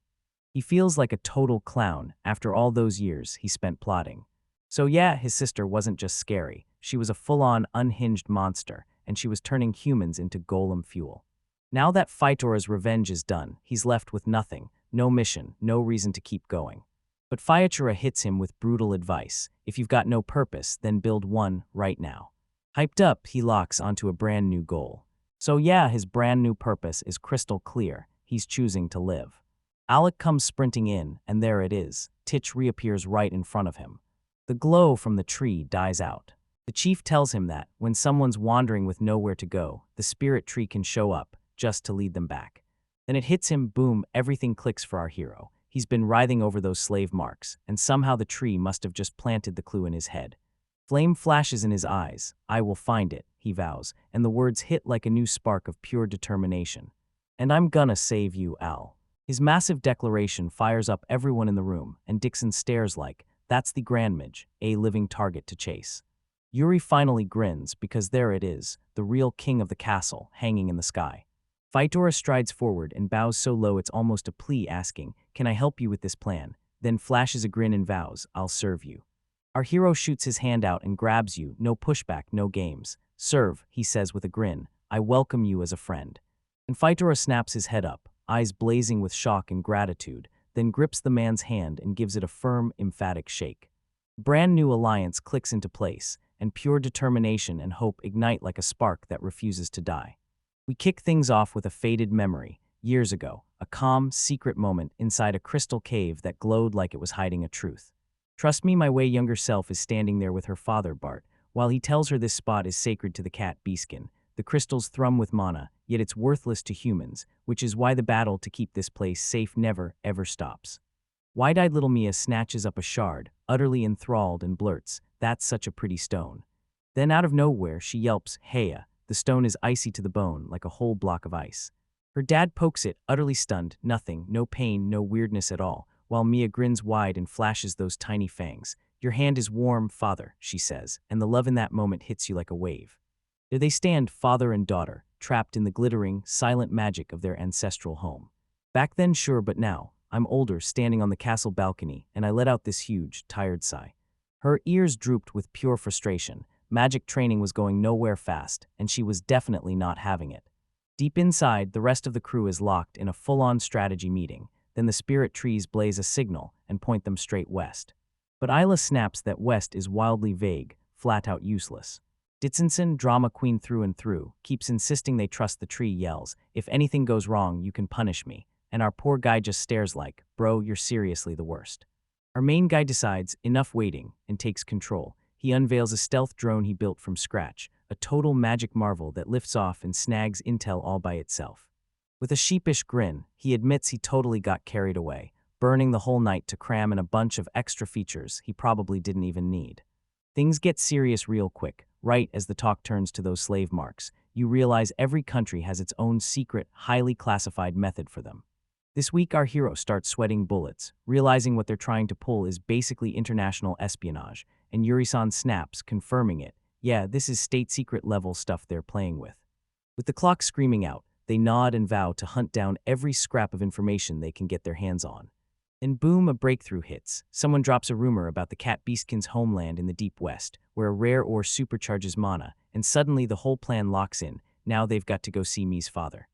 He feels like a total clown after all those years he spent plotting. So yeah, his sister wasn't just scary, she was a full-on unhinged monster, and she was turning humans into golem fuel. Now that Phytora's revenge is done, he's left with nothing, no mission, no reason to keep going. But Phytora hits him with brutal advice. If you've got no purpose, then build one right now. Hyped up, he locks onto a brand new goal. So yeah, his brand new purpose is crystal clear. He's choosing to live. Alec comes sprinting in, and there it is. Titch reappears right in front of him. The glow from the tree dies out. The chief tells him that, when someone's wandering with nowhere to go, the spirit tree can show up, just to lead them back. Then it hits him, boom, everything clicks for our hero. He's been writhing over those slave marks, and somehow the tree must have just planted the clue in his head. Flame flashes in his eyes. I will find it, he vows, and the words hit like a new spark of pure determination. And I'm gonna save you, Al. His massive declaration fires up everyone in the room, and Dixon stares like, that's the Grand Midge, a living target to chase. Yuri finally grins because there it is, the real king of the castle, hanging in the sky. Phytora strides forward and bows so low it's almost a plea, asking, can I help you with this plan? Then flashes a grin and vows, I'll serve you. Our hero shoots his hand out and grabs you, no pushback, no games. Serve, he says with a grin, I welcome you as a friend. And Phytora snaps his head up, eyes blazing with shock and gratitude, then grips the man's hand and gives it a firm, emphatic shake. Brand new alliance clicks into place, and pure determination and hope ignite like a spark that refuses to die. We kick things off with a faded memory, years ago, a calm, secret moment inside a crystal cave that glowed like it was hiding a truth. Trust me, my way younger self is standing there with her father, Bart, while he tells her this spot is sacred to the cat Beaskin. The crystals thrum with mana, yet it's worthless to humans, which is why the battle to keep this place safe never, ever stops. Wide-eyed little Mia snatches up a shard, utterly enthralled, and blurts, that's such a pretty stone. Then out of nowhere she yelps, Heya, the stone is icy to the bone, like a whole block of ice. Her dad pokes it, utterly stunned, nothing, no pain, no weirdness at all, while Mia grins wide and flashes those tiny fangs. Your hand is warm, father, she says, and the love in that moment hits you like a wave. There they stand, father and daughter, trapped in the glittering, silent magic of their ancestral home. Back then, sure, but now, I'm older, standing on the castle balcony, and I let out this huge, tired sigh. Her ears drooped with pure frustration. Magic training was going nowhere fast, and she was definitely not having it. Deep inside, the rest of the crew is locked in a full-on strategy meeting. Then the spirit trees blaze a signal and point them straight west. But Isla snaps that west is wildly vague, flat-out useless. Ditzinson, drama queen through and through, keeps insisting they trust the tree, yells, if anything goes wrong, you can punish me. And our poor guy just stares like, bro, you're seriously the worst. Our main guy decides, enough waiting, and takes control. He unveils a stealth drone he built from scratch, a total magic marvel that lifts off and snags intel all by itself. With a sheepish grin, he admits he totally got carried away, burning the whole night to cram in a bunch of extra features he probably didn't even need. Things get serious real quick. Right as the talk turns to those slave marks, you realize every country has its own secret, highly classified method for them. This week, our hero starts sweating bullets, realizing what they're trying to pull is basically international espionage, and Yuri-san snaps, confirming it. Yeah, this is state secret level stuff they're playing with. With the clock screaming out, they nod and vow to hunt down every scrap of information they can get their hands on. And boom, a breakthrough hits. Someone drops a rumor about the cat Beastkin's homeland in the deep west, where a rare ore supercharges mana, and suddenly the whole plan locks in. Now they've got to go see Mi's father.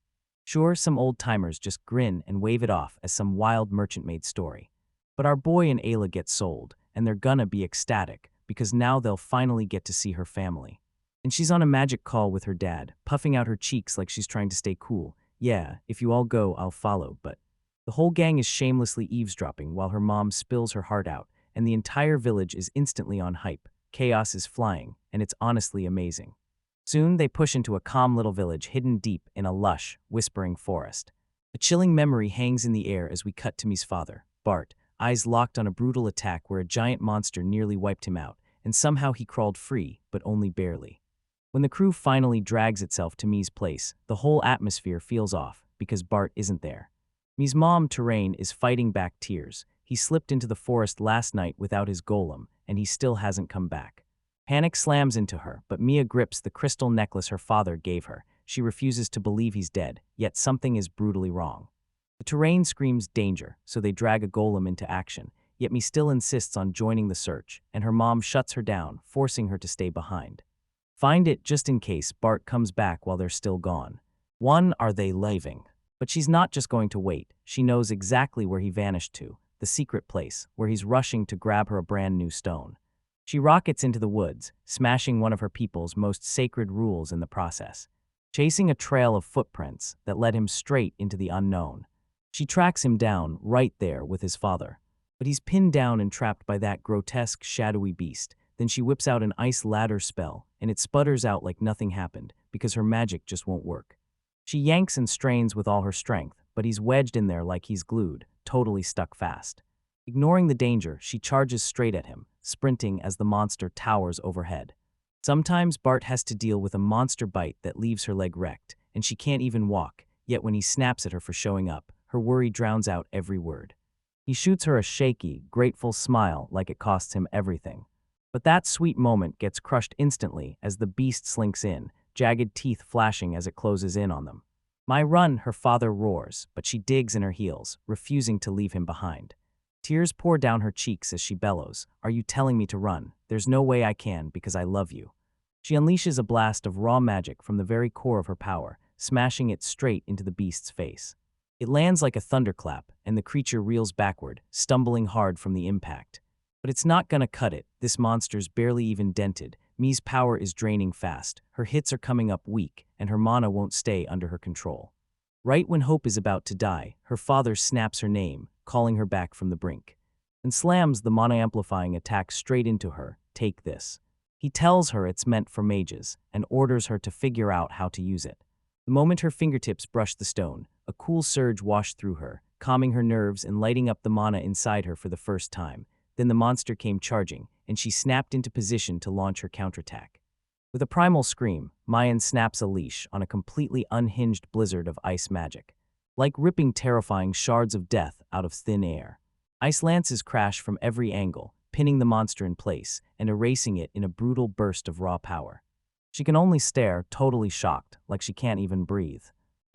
Sure, some old-timers just grin and wave it off as some wild merchant-made story. But our boy and Ayla get sold, and they're gonna be ecstatic, because now they'll finally get to see her family. And she's on a magic call with her dad, puffing out her cheeks like she's trying to stay cool. Yeah, if you all go, I'll follow, but... The whole gang is shamelessly eavesdropping while her mom spills her heart out, and the entire village is instantly on hype. Chaos is flying, and it's honestly amazing. Soon, they push into a calm little village hidden deep in a lush, whispering forest. A chilling memory hangs in the air as we cut to Mi's father, Bart, eyes locked on a brutal attack where a giant monster nearly wiped him out, and somehow he crawled free, but only barely. When the crew finally drags itself to Mi's place, the whole atmosphere feels off, because Bart isn't there. Mi's mom, Terrain, is fighting back tears. He slipped into the forest last night without his golem, and he still hasn't come back. Panic slams into her, but Mia grips the crystal necklace her father gave her. She refuses to believe he's dead, yet something is brutally wrong. The Terrain screams danger, so they drag a golem into action, yet Mi still insists on joining the search, and her mom shuts her down, forcing her to stay behind. Find it just in case Bart comes back while they're still gone. One, are they leaving? But she's not just going to wait. She knows exactly where he vanished to, the secret place, where he's rushing to grab her a brand new stone. She rockets into the woods, smashing one of her people's most sacred rules in the process, chasing a trail of footprints that led him straight into the unknown. She tracks him down right there with his father. But he's pinned down and trapped by that grotesque, shadowy beast. Then she whips out an ice ladder spell, and it sputters out like nothing happened, because her magic just won't work. She yanks and strains with all her strength, but he's wedged in there like he's glued, totally stuck fast. Ignoring the danger, she charges straight at him, sprinting as the monster towers overhead. Sometimes Bart has to deal with a monster bite that leaves her leg wrecked, and she can't even walk, yet when he snaps at her for showing up, her worry drowns out every word. He shoots her a shaky, grateful smile like it costs him everything. But that sweet moment gets crushed instantly as the beast slinks in, jagged teeth flashing as it closes in on them. "My run," her father roars, but she digs in her heels, refusing to leave him behind. Tears pour down her cheeks as she bellows, "Are you telling me to run? There's no way I can because I love you." She unleashes a blast of raw magic from the very core of her power, smashing it straight into the beast's face. It lands like a thunderclap, and the creature reels backward, stumbling hard from the impact. But it's not gonna cut it. This monster's barely even dented. Mi's power is draining fast, her hits are coming up weak, and her mana won't stay under her control. Right when hope is about to die, her father snaps her name, calling her back from the brink, and slams the mana-amplifying attack straight into her. "Take this." He tells her it's meant for mages, and orders her to figure out how to use it. The moment her fingertips brushed the stone, a cool surge washed through her, calming her nerves and lighting up the mana inside her for the first time. Then the monster came charging, and she snapped into position to launch her counterattack. With a primal scream, Mayan snaps a leash on a completely unhinged blizzard of ice magic. Like ripping terrifying shards of death out of thin air. Ice lances crash from every angle, pinning the monster in place and erasing it in a brutal burst of raw power. She can only stare, totally shocked, like she can't even breathe.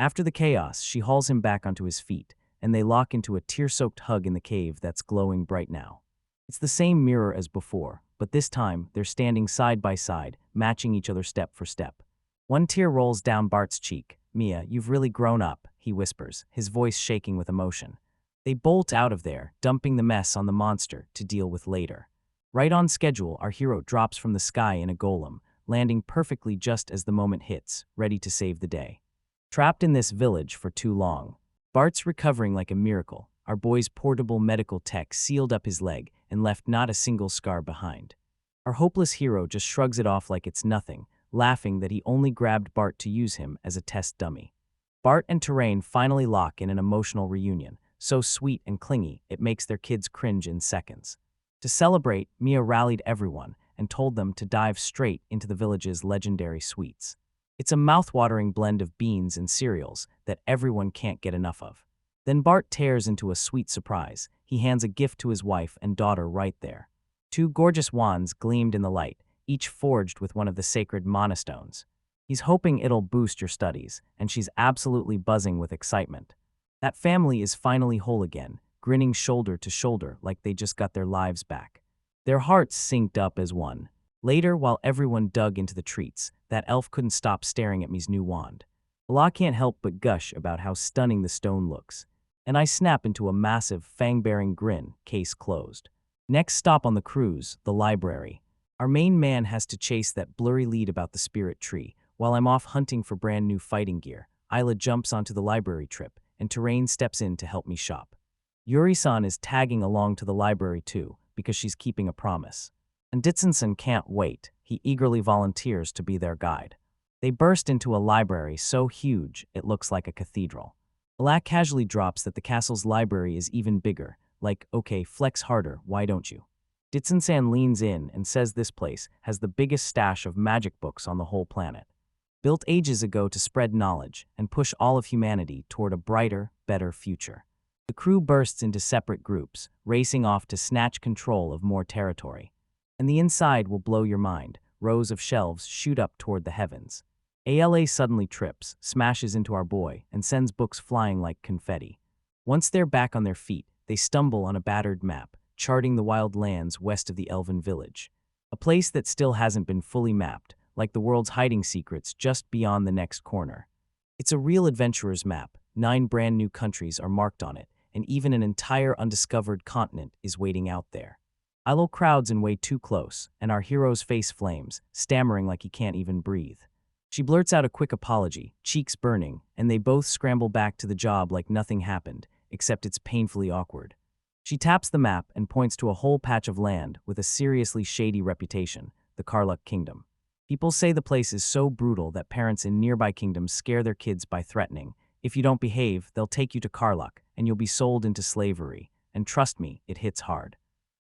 After the chaos, she hauls him back onto his feet, and they lock into a tear-soaked hug in the cave that's glowing bright now. It's the same mirror as before, but this time they're standing side by side, matching each other step for step. One tear rolls down Bart's cheek. "Mia, you've really grown up," he whispers, his voice shaking with emotion. They bolt out of there, dumping the mess on the monster to deal with later. Right on schedule, our hero drops from the sky in a golem, landing perfectly just as the moment hits, ready to save the day. Trapped in this village for too long, Bart's recovering like a miracle. Our boy's portable medical tech sealed up his leg and left not a single scar behind. Our hopeless hero just shrugs it off like it's nothing, laughing that he only grabbed Bart to use him as a test dummy. Bart and Terrain finally lock in an emotional reunion, so sweet and clingy it makes their kids cringe in seconds. To celebrate, Mia rallied everyone and told them to dive straight into the village's legendary sweets. It's a mouth-watering blend of beans and cereals that everyone can't get enough of. Then Bart tears into a sweet surprise. He hands a gift to his wife and daughter right there. Two gorgeous wands gleamed in the light, each forged with one of the sacred mana stones. He's hoping it'll boost your studies, and she's absolutely buzzing with excitement. That family is finally whole again, grinning shoulder to shoulder like they just got their lives back. Their hearts synced up as one. Later, while everyone dug into the treats, that elf couldn't stop staring at me's new wand. Allah can't help but gush about how stunning the stone looks. And I snap into a massive, fang-bearing grin, case closed. Next stop on the cruise, the library. Our main man has to chase that blurry lead about the spirit tree. While I'm off hunting for brand new fighting gear, Isla jumps onto the library trip, and Terrain steps in to help me shop. Yuri-san is tagging along to the library too, because she's keeping a promise. And Ditson can't wait. He eagerly volunteers to be their guide. They burst into a library so huge it looks like a cathedral. Alak casually drops that the castle's library is even bigger, like, "Okay, flex harder, why don't you?" Ditson leans in and says this place has the biggest stash of magic books on the whole planet. Built ages ago to spread knowledge and push all of humanity toward a brighter, better future. The crew bursts into separate groups, racing off to snatch control of more territory. And the inside will blow your mind. Rows of shelves shoot up toward the heavens. ALA suddenly trips, smashes into our boy, and sends books flying like confetti. Once they're back on their feet, they stumble on a battered map, charting the wild lands west of the Elven village. A place that still hasn't been fully mapped, like the world's hiding secrets just beyond the next corner. It's a real adventurer's map. 9 brand new countries are marked on it, and even an entire undiscovered continent is waiting out there. Ilo crowds in way too close, and our hero's face flames, stammering like he can't even breathe. She blurts out a quick apology, cheeks burning, and they both scramble back to the job like nothing happened, except it's painfully awkward. She taps the map and points to a whole patch of land with a seriously shady reputation, the Karluk Kingdom. People say the place is so brutal that parents in nearby kingdoms scare their kids by threatening, "If you don't behave, they'll take you to Karluk, and you'll be sold into slavery." And trust me, it hits hard.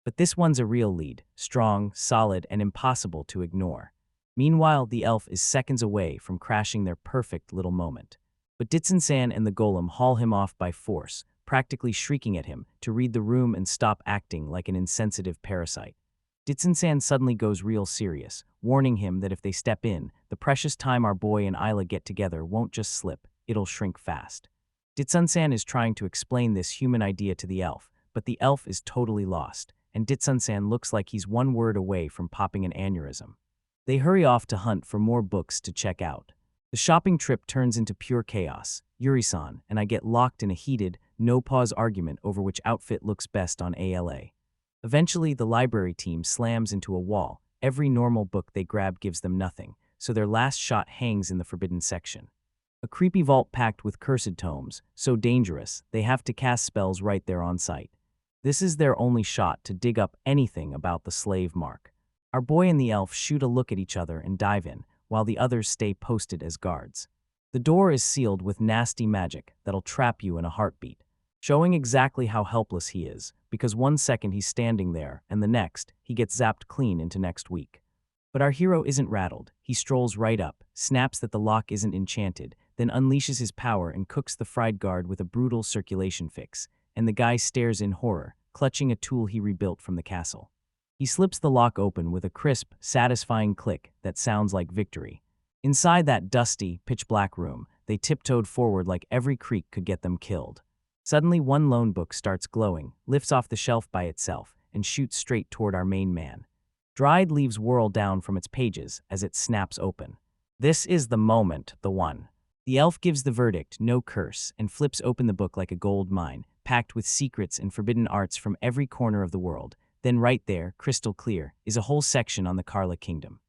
But this one's a real lead, strong, solid, and impossible to ignore. Meanwhile, the elf is seconds away from crashing their perfect little moment. But Ditsun-san and the golem haul him off by force, practically shrieking at him to read the room and stop acting like an insensitive parasite. Ditsun-san suddenly goes real serious, warning him that if they step in, the precious time our boy and Isla get together won't just slip, it'll shrink fast. Ditsun-san is trying to explain this human idea to the elf, but the elf is totally lost, and Ditsun-san looks like he's one word away from popping an aneurysm. They hurry off to hunt for more books to check out. The shopping trip turns into pure chaos. Yuri-san and I get locked in a heated, no-pause argument over which outfit looks best on ALA. Eventually, the library team slams into a wall. Every normal book they grab gives them nothing, so their last shot hangs in the forbidden section. A creepy vault packed with cursed tomes, so dangerous they have to cast spells right there on site. This is their only shot to dig up anything about the slave mark. Our boy and the elf shoot a look at each other and dive in, while the others stay posted as guards. The door is sealed with nasty magic that'll trap you in a heartbeat, showing exactly how helpless he is, because one second he's standing there, and the next, he gets zapped clean into next week. But our hero isn't rattled. He strolls right up, snaps that the lock isn't enchanted, then unleashes his power and cooks the fried guard with a brutal circulation fix, and the guy stares in horror, clutching a tool he rebuilt from the castle. He slips the lock open with a crisp, satisfying click that sounds like victory. Inside that dusty, pitch-black room, they tiptoed forward like every creak could get them killed. Suddenly, one lone book starts glowing, lifts off the shelf by itself, and shoots straight toward our main man. Dried leaves whirl down from its pages as it snaps open. This is the moment, the one. The elf gives the verdict, no curse, and flips open the book like a gold mine, packed with secrets and forbidden arts from every corner of the world. Then right there, crystal clear, is a whole section on the Karla kingdom.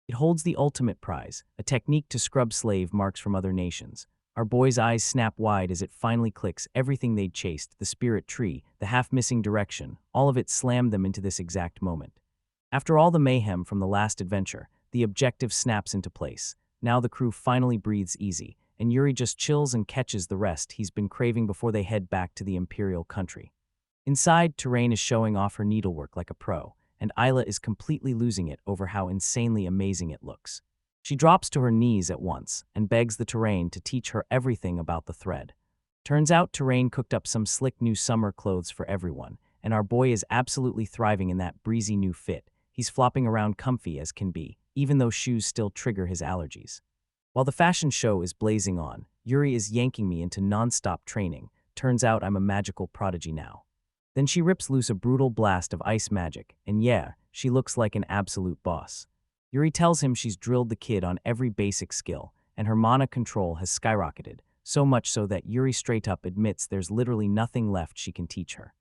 It holds the ultimate prize, a technique to scrub slave marks from other nations. Our boy's eyes snap wide as it finally clicks. Everything they'd chased, the spirit tree, the half-missing direction, all of it slammed them into this exact moment. After all the mayhem from the last adventure, the objective snaps into place. Now the crew finally breathes easy, and Yuri just chills and catches the rest he's been craving before they head back to the Imperial country. Inside, Terrain is showing off her needlework like a pro, and Isla is completely losing it over how insanely amazing it looks. She drops to her knees at once and begs the Terrain to teach her everything about the thread. Turns out Terrain cooked up some slick new summer clothes for everyone, and our boy is absolutely thriving in that breezy new fit. He's flopping around comfy as can be, even though shoes still trigger his allergies. While the fashion show is blazing on, Yuri is yanking me into non-stop training. Turns out I'm a magical prodigy now. Then she rips loose a brutal blast of ice magic, and yeah, she looks like an absolute boss. Yuri tells him she's drilled the kid on every basic skill, and her mana control has skyrocketed, so much so that Yuri straight up admits there's literally nothing left she can teach her.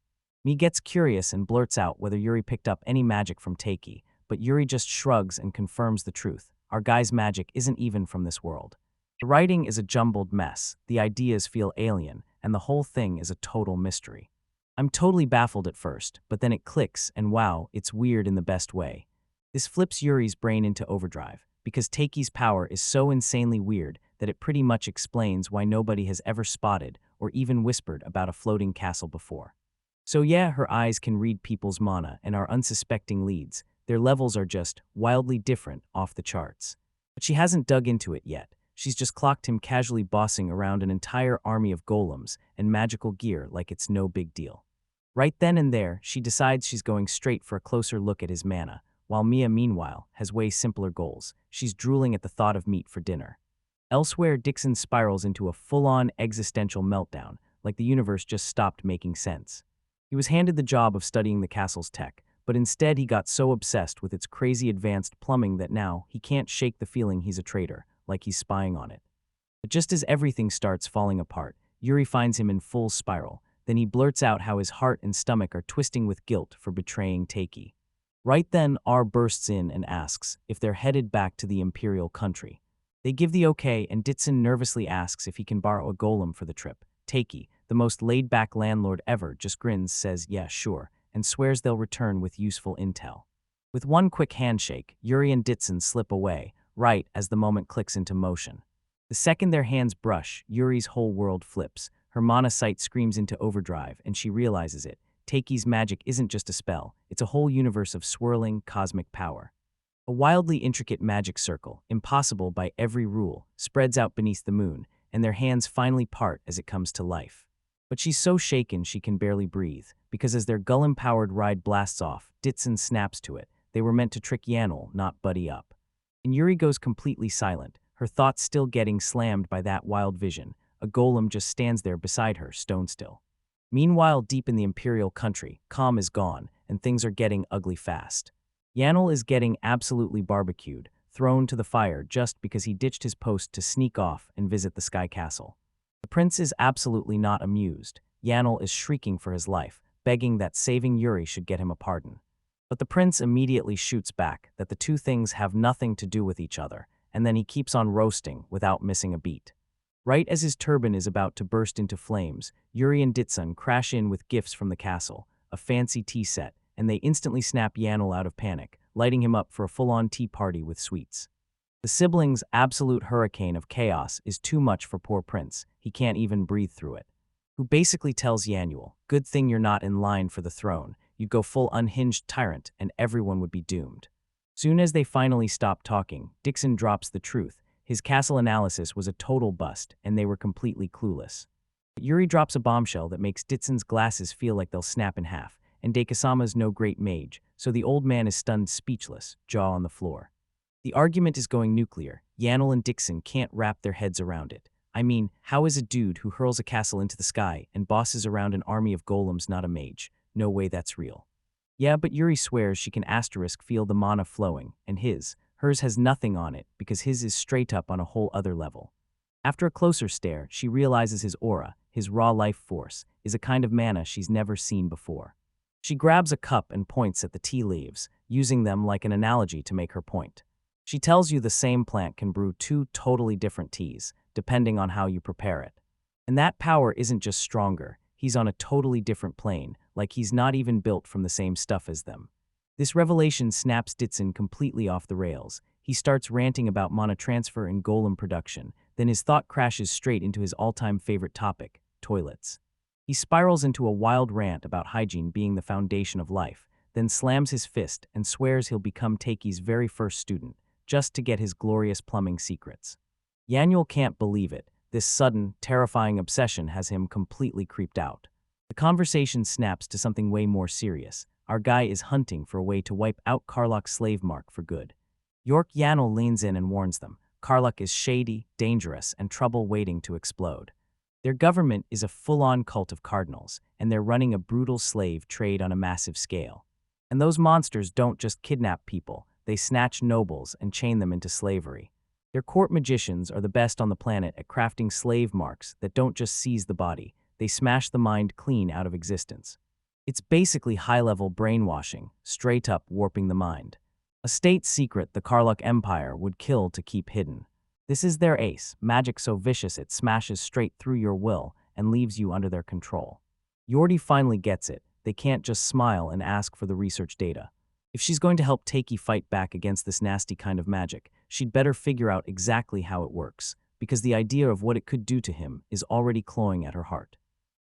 Mi gets curious and blurts out whether Yuri picked up any magic from Taiki, but Yuri just shrugs and confirms the truth. Our guy's magic isn't even from this world. The writing is a jumbled mess, the ideas feel alien, and the whole thing is a total mystery. I'm totally baffled at first, but then it clicks, and wow, it's weird in the best way. This flips Yuri's brain into overdrive, because Taiki's power is so insanely weird that it pretty much explains why nobody has ever spotted or even whispered about a floating castle before. So yeah, her eyes can read people's mana and are unsuspecting leads. Their levels are just wildly different, off the charts. But she hasn't dug into it yet. She's just clocked him casually bossing around an entire army of golems and magical gear like it's no big deal. Right then and there, she decides she's going straight for a closer look at his mana, while Mia, meanwhile, has way simpler goals. She's drooling at the thought of meat for dinner. Elsewhere, Dixon spirals into a full-on existential meltdown, like the universe just stopped making sense. He was handed the job of studying the castle's tech, but instead he got so obsessed with its crazy advanced plumbing that now he can't shake the feeling he's a traitor, like he's spying on it. But just as everything starts falling apart, Yuri finds him in full spiral. Then he blurts out how his heart and stomach are twisting with guilt for betraying Taiki. Right then, R bursts in and asks if they're headed back to the Imperial country. They give the okay, and Ditsun nervously asks if he can borrow a golem for the trip. Taiki, the most laid-back landlord ever, just grins, says yeah, sure, and swears they'll return with useful intel. With one quick handshake, Yuri and Ditsun slip away, right as the moment clicks into motion. The second their hands brush, Yuri's whole world flips. Her mana sight screams into overdrive, and she realizes it. Taiki's magic isn't just a spell, it's a whole universe of swirling, cosmic power. A wildly intricate magic circle, impossible by every rule, spreads out beneath the moon, and their hands finally part as it comes to life. But she's so shaken she can barely breathe, because as their Gullum-powered ride blasts off, Ditson snaps to it. They were meant to trick Yanel, not buddy up. And Yuri goes completely silent, her thoughts still getting slammed by that wild vision. A golem just stands there beside her, stone still. Meanwhile, deep in the Imperial country, calm is gone, and things are getting ugly fast. Yanel is getting absolutely barbecued, thrown to the fire just because he ditched his post to sneak off and visit the Sky Castle. The prince is absolutely not amused. Yanel is shrieking for his life, begging that saving Yuri should get him a pardon. But the prince immediately shoots back that the two things have nothing to do with each other, and then he keeps on roasting without missing a beat. Right as his turban is about to burst into flames, Yuri and Ditsun crash in with gifts from the castle, a fancy tea set, and they instantly snap Yanel out of panic, lighting him up for a full-on tea party with sweets. The siblings' absolute hurricane of chaos is too much for poor Prince. He can't even breathe through it. Who basically tells Yanuel, "Good thing you're not in line for the throne. You'd go full unhinged tyrant and everyone would be doomed." Soon as they finally stop talking, Dixon drops the truth. His castle analysis was a total bust, and they were completely clueless. But Yuri drops a bombshell that makes Ditson's glasses feel like they'll snap in half, and Daikasama's no great mage, so the old man is stunned speechless, jaw on the floor. The argument is going nuclear. Yanel and Dixon can't wrap their heads around it. I mean, how is a dude who hurls a castle into the sky and bosses around an army of golems not a mage? No way that's real. Yeah, but Yuri swears she can feel the mana flowing, and hers has nothing on it because his is straight up on a whole other level. After a closer stare, she realizes his aura, his raw life force, is a kind of mana she's never seen before. She grabs a cup and points at the tea leaves, using them like an analogy to make her point. She tells you the same plant can brew two totally different teas, depending on how you prepare it. And that power isn't just stronger, he's on a totally different plane, like he's not even built from the same stuff as them. This revelation snaps Ditson completely off the rails. He starts ranting about mana transfer and golem production, then his thought crashes straight into his all-time favorite topic, toilets. He spirals into a wild rant about hygiene being the foundation of life, then slams his fist and swears he'll become Takei's very first student, just to get his glorious plumbing secrets. Yanuel can't believe it. This sudden, terrifying obsession has him completely creeped out. The conversation snaps to something way more serious. Our guy is hunting for a way to wipe out Karlach's slave mark for good. York Yanel leans in and warns them. Karlach is shady, dangerous, and trouble waiting to explode. Their government is a full-on cult of cardinals, and they're running a brutal slave trade on a massive scale. And those monsters don't just kidnap people, they snatch nobles and chain them into slavery. Their court magicians are the best on the planet at crafting slave marks that don't just seize the body, they smash the mind clean out of existence. It's basically high-level brainwashing, straight up warping the mind. A state secret the Karlach Empire would kill to keep hidden. This is their ace, magic so vicious it smashes straight through your will and leaves you under their control. Yordi finally gets it. They can't just smile and ask for the research data. If she's going to help Takei fight back against this nasty kind of magic, she'd better figure out exactly how it works, because the idea of what it could do to him is already clawing at her heart.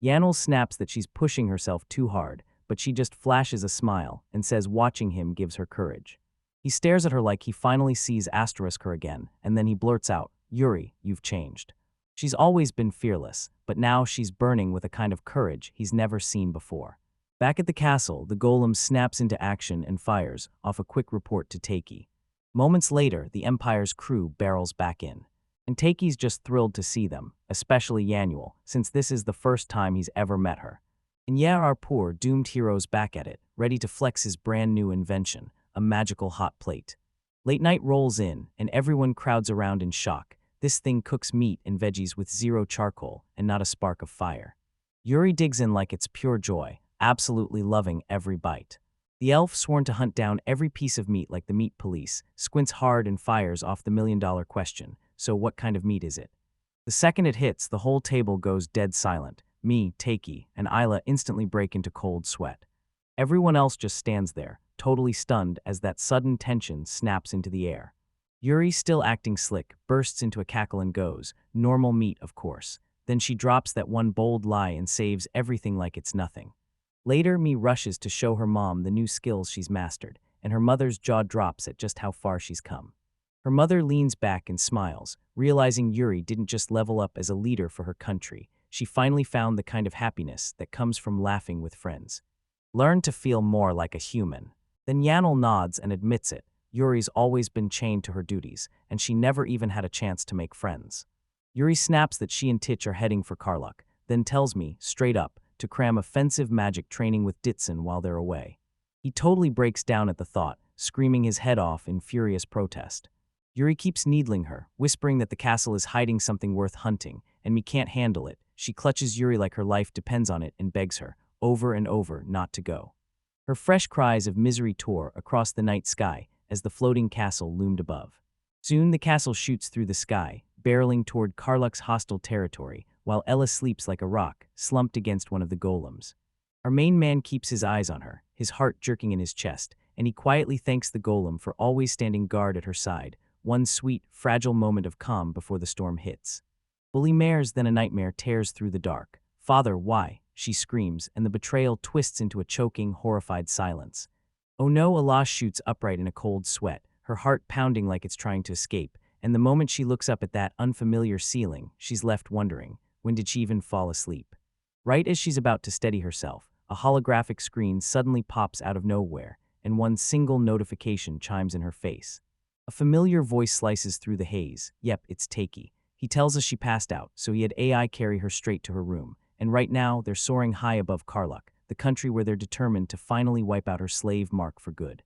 Yanel snaps that she's pushing herself too hard, but she just flashes a smile and says watching him gives her courage. He stares at her like he finally sees her again, and then he blurts out, "Yuri, you've changed." She's always been fearless, but now she's burning with a kind of courage he's never seen before. Back at the castle, the golem snaps into action and fires off a quick report to Takei. Moments later, the Empire's crew barrels back in. And Takei's just thrilled to see them, especially Yanuel, since this is the first time he's ever met her. And yeah, our poor, doomed hero's back at it, ready to flex his brand new invention, a magical hot plate. Late night rolls in, and everyone crowds around in shock. This thing cooks meat and veggies with zero charcoal and not a spark of fire. Yuri digs in like it's pure joy, absolutely loving every bite. The elf, sworn to hunt down every piece of meat like the meat police, squints hard and fires off the million-dollar question, so what kind of meat is it? The second it hits, the whole table goes dead silent. Me, Takei, and Isla instantly break into cold sweat. Everyone else just stands there, totally stunned as that sudden tension snaps into the air. Yuri, still acting slick, bursts into a cackle and goes, "Normal meat, of course." Then she drops that one bold lie and saves everything like it's nothing. Later, Mi rushes to show her mom the new skills she's mastered, and her mother's jaw drops at just how far she's come. Her mother leans back and smiles, realizing Yuri didn't just level up as a leader for her country. She finally found the kind of happiness that comes from laughing with friends. Learn to feel more like a human. Then Yanel nods and admits it. Yuri's always been chained to her duties, and she never even had a chance to make friends. Yuri snaps that she and Titch are heading for Karluk, then tells me, straight up, to cram offensive magic training with Ditson while they're away. He totally breaks down at the thought, screaming his head off in furious protest. Yuri keeps needling her, whispering that the castle is hiding something worth hunting, and me can't handle it. She clutches Yuri like her life depends on it and begs her, over and over, not to go. Her fresh cries of misery tore across the night sky as the floating castle loomed above. Soon the castle shoots through the sky, barreling toward Karluk's hostile territory, while Ella sleeps like a rock, slumped against one of the golems. Our main man keeps his eyes on her, his heart jerking in his chest, and he quietly thanks the golem for always standing guard at her side, one sweet, fragile moment of calm before the storm hits. Bully mares, then a nightmare tears through the dark. "Father, why?" she screams, and the betrayal twists into a choking, horrified silence. Oh no, Allah shoots upright in a cold sweat, her heart pounding like it's trying to escape, and the moment she looks up at that unfamiliar ceiling, she's left wondering, when did she even fall asleep? Right as she's about to steady herself, a holographic screen suddenly pops out of nowhere, and one single notification chimes in her face. A familiar voice slices through the haze. Yep, it's Takei. He tells us she passed out, so he had AI carry her straight to her room, and right now they're soaring high above Karluk, the country where they're determined to finally wipe out her slave mark for good.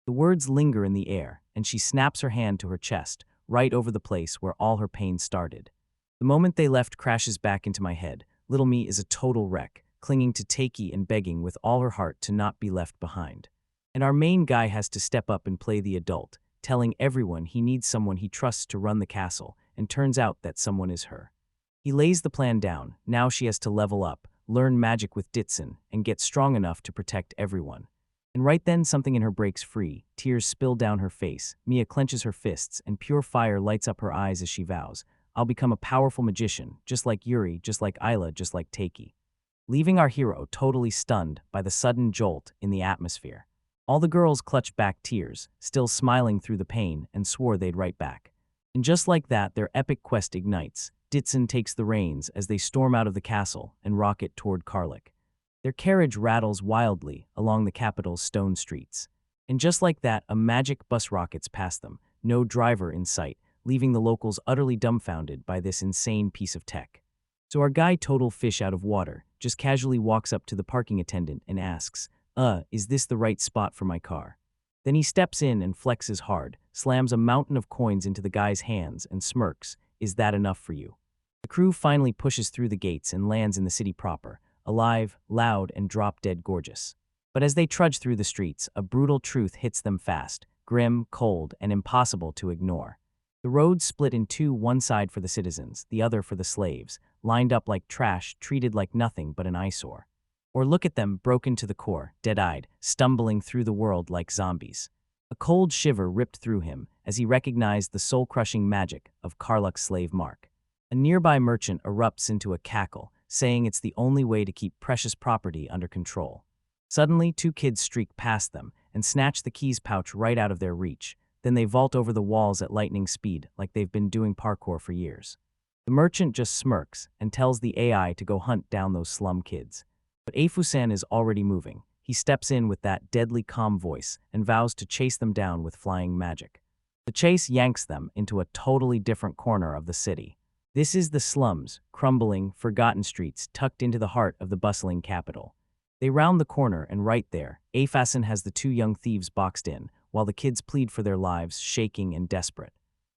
The words linger in the air, and she snaps her hand to her chest, right over the place where all her pain started. The moment they left crashes back into my head. Little me is a total wreck, clinging to Takei and begging with all her heart to not be left behind. And our main guy has to step up and play the adult, telling everyone he needs someone he trusts to run the castle, and turns out that someone is her. He lays the plan down. Now she has to level up, learn magic with Ditson, and get strong enough to protect everyone. And right then something in her breaks free, tears spill down her face, Mia clenches her fists, and pure fire lights up her eyes as she vows, "I'll become a powerful magician, just like Yuri, just like Isla, just like Takei." Leaving our hero totally stunned by the sudden jolt in the atmosphere. All the girls clutched back tears, still smiling through the pain, and swore they'd write back. And just like that, their epic quest ignites. Ditson takes the reins as they storm out of the castle and rocket toward Karluk. Their carriage rattles wildly along the capital's stone streets. And just like that, a magic bus rockets past them, no driver in sight, leaving the locals utterly dumbfounded by this insane piece of tech. So our guy, total fish out of water, just casually walks up to the parking attendant and asks, is this the right spot for my car?" Then he steps in and flexes hard, slams a mountain of coins into the guy's hands, and smirks, "Is that enough for you?" The crew finally pushes through the gates and lands in the city proper, alive, loud, and drop-dead gorgeous. But as they trudge through the streets, a brutal truth hits them fast, grim, cold, and impossible to ignore. The roads split in two, one side for the citizens, the other for the slaves, lined up like trash, treated like nothing but an eyesore. Or look at them, broken to the core, dead-eyed, stumbling through the world like zombies. A cold shiver ripped through him as he recognized the soul-crushing magic of Karluk's slave mark. A nearby merchant erupts into a cackle, saying it's the only way to keep precious property under control. Suddenly, two kids streak past them and snatch the keys pouch right out of their reach. Then they vault over the walls at lightning speed like they've been doing parkour for years. The merchant just smirks and tells the AI to go hunt down those slum kids. But Afusan is already moving. He steps in with that deadly calm voice and vows to chase them down with flying magic. The chase yanks them into a totally different corner of the city. This is the slums, crumbling, forgotten streets tucked into the heart of the bustling capital. They round the corner, and right there, Afasin has the two young thieves boxed in, while the kids plead for their lives, shaking and desperate.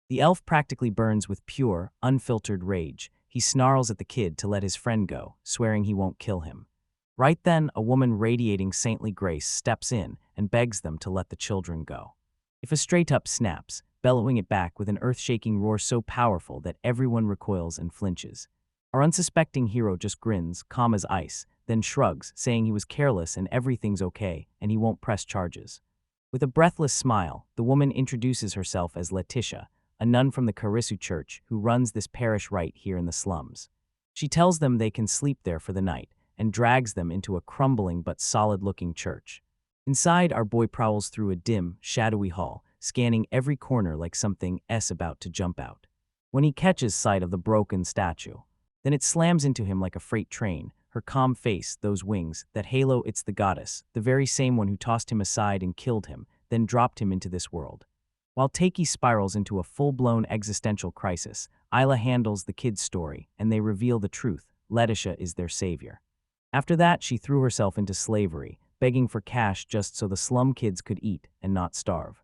The elf practically burns with pure, unfiltered rage. He snarls at the kid to let his friend go, swearing he won't kill him. Right then, a woman radiating saintly grace steps in and begs them to let the children go. If a straight-up snaps, bellowing it back with an earth-shaking roar so powerful that everyone recoils and flinches. Our unsuspecting hero just grins, calm as ice, then shrugs, saying he was careless and everything's okay, and he won't press charges. With a breathless smile, the woman introduces herself as Letitia, a nun from the Karisu church who runs this parish right here in the slums. She tells them they can sleep there for the night, and drags them into a crumbling but solid-looking church. Inside, our boy prowls through a dim, shadowy hall, scanning every corner like something S about to jump out. When he catches sight of the broken statue, then it slams into him like a freight train, her calm face, those wings, that halo. It's the goddess, the very same one who tossed him aside and killed him, then dropped him into this world. While Takei spirals into a full-blown existential crisis, Isla handles the kid's story, and they reveal the truth. Letitia is their savior. After that, she threw herself into slavery, begging for cash just so the slum kids could eat and not starve.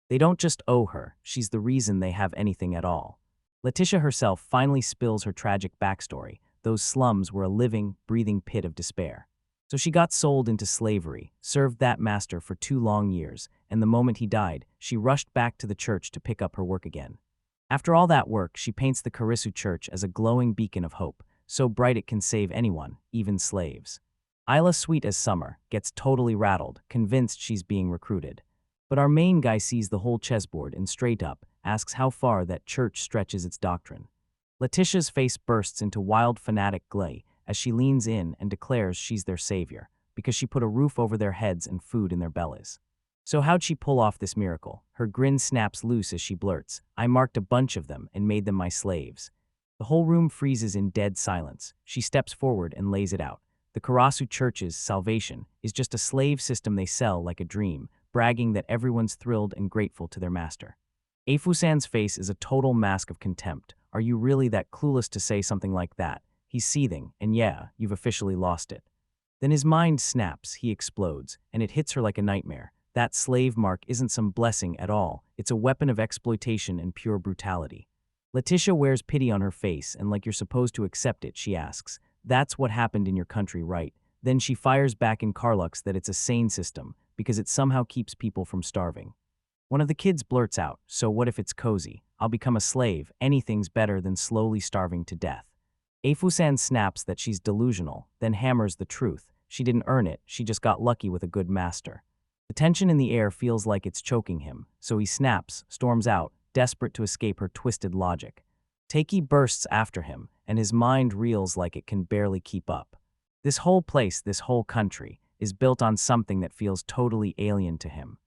They don't just owe her, she's the reason they have anything at all. Letitia herself finally spills her tragic backstory. Those slums were a living, breathing pit of despair. So she got sold into slavery, served that master for 2 long years, and the moment he died, she rushed back to the church to pick up her work again. After all that work, she paints the Karisu church as a glowing beacon of hope, so bright it can save anyone, even slaves. Isla, sweet as summer, gets totally rattled, convinced she's being recruited. But our main guy sees the whole chessboard and straight up asks how far that church stretches its doctrine. Letitia's face bursts into wild fanatic glee as she leans in and declares she's their savior, because she put a roof over their heads and food in their bellies. So how'd she pull off this miracle? Her grin snaps loose as she blurts, "I marked a bunch of them and made them my slaves." The whole room freezes in dead silence. She steps forward and lays it out. The Karasu Church's salvation is just a slave system they sell like a dream, bragging that everyone's thrilled and grateful to their master. Afusan's face is a total mask of contempt. Are you really that clueless to say something like that? He's seething, and yeah, you've officially lost it. Then his mind snaps, he explodes, and it hits her like a nightmare. That slave mark isn't some blessing at all. It's a weapon of exploitation and pure brutality. Letitia wears pity on her face, and like you're supposed to accept it, she asks, "That's what happened in your country, right?" Then she fires back in Carlux that it's a sane system, because it somehow keeps people from starving. One of the kids blurts out, "So what if it's cozy? I'll become a slave. Anything's better than slowly starving to death." Afusan snaps that she's delusional, then hammers the truth. She didn't earn it, she just got lucky with a good master. The tension in the air feels like it's choking him, so he snaps, storms out, desperate to escape her twisted logic. Takei bursts after him, and his mind reels like it can barely keep up. This whole place, this whole country, is built on something that feels totally alien to him.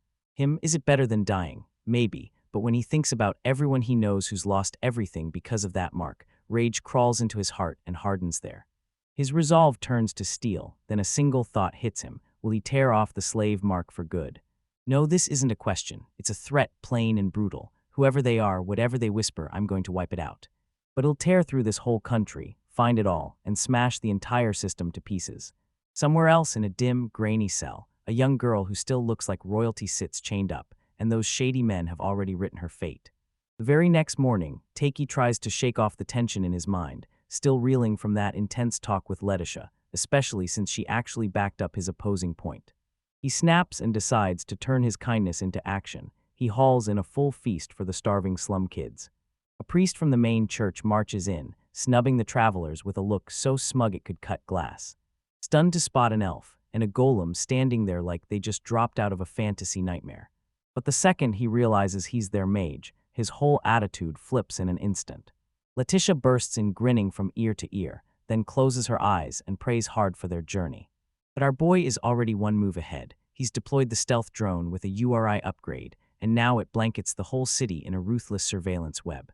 Is it better than dying? Maybe, but when he thinks about everyone he knows who's lost everything because of that mark, rage crawls into his heart and hardens there. His resolve turns to steel, then a single thought hits him. Will he tear off the slave mark for good? No, this isn't a question. It's a threat, plain and brutal. Whoever they are, whatever they whisper, I'm going to wipe it out. But he'll tear through this whole country, find it all, and smash the entire system to pieces. Somewhere else in a dim, grainy cell, a young girl who still looks like royalty sits chained up, and those shady men have already written her fate. The very next morning, Takei tries to shake off the tension in his mind, still reeling from that intense talk with Letitia, especially since she actually backed up his opposing point. He snaps and decides to turn his kindness into action. He hauls in a full feast for the starving slum kids. A priest from the main church marches in, snubbing the travelers with a look so smug it could cut glass. Stunned to spot an elf, and a golem standing there like they just dropped out of a fantasy nightmare. But the second he realizes he's their mage, his whole attitude flips in an instant. Letitia bursts in grinning from ear to ear, then closes her eyes and prays hard for their journey. But our boy is already one move ahead. He's deployed the stealth drone with a URI upgrade, and now it blankets the whole city in a ruthless surveillance web.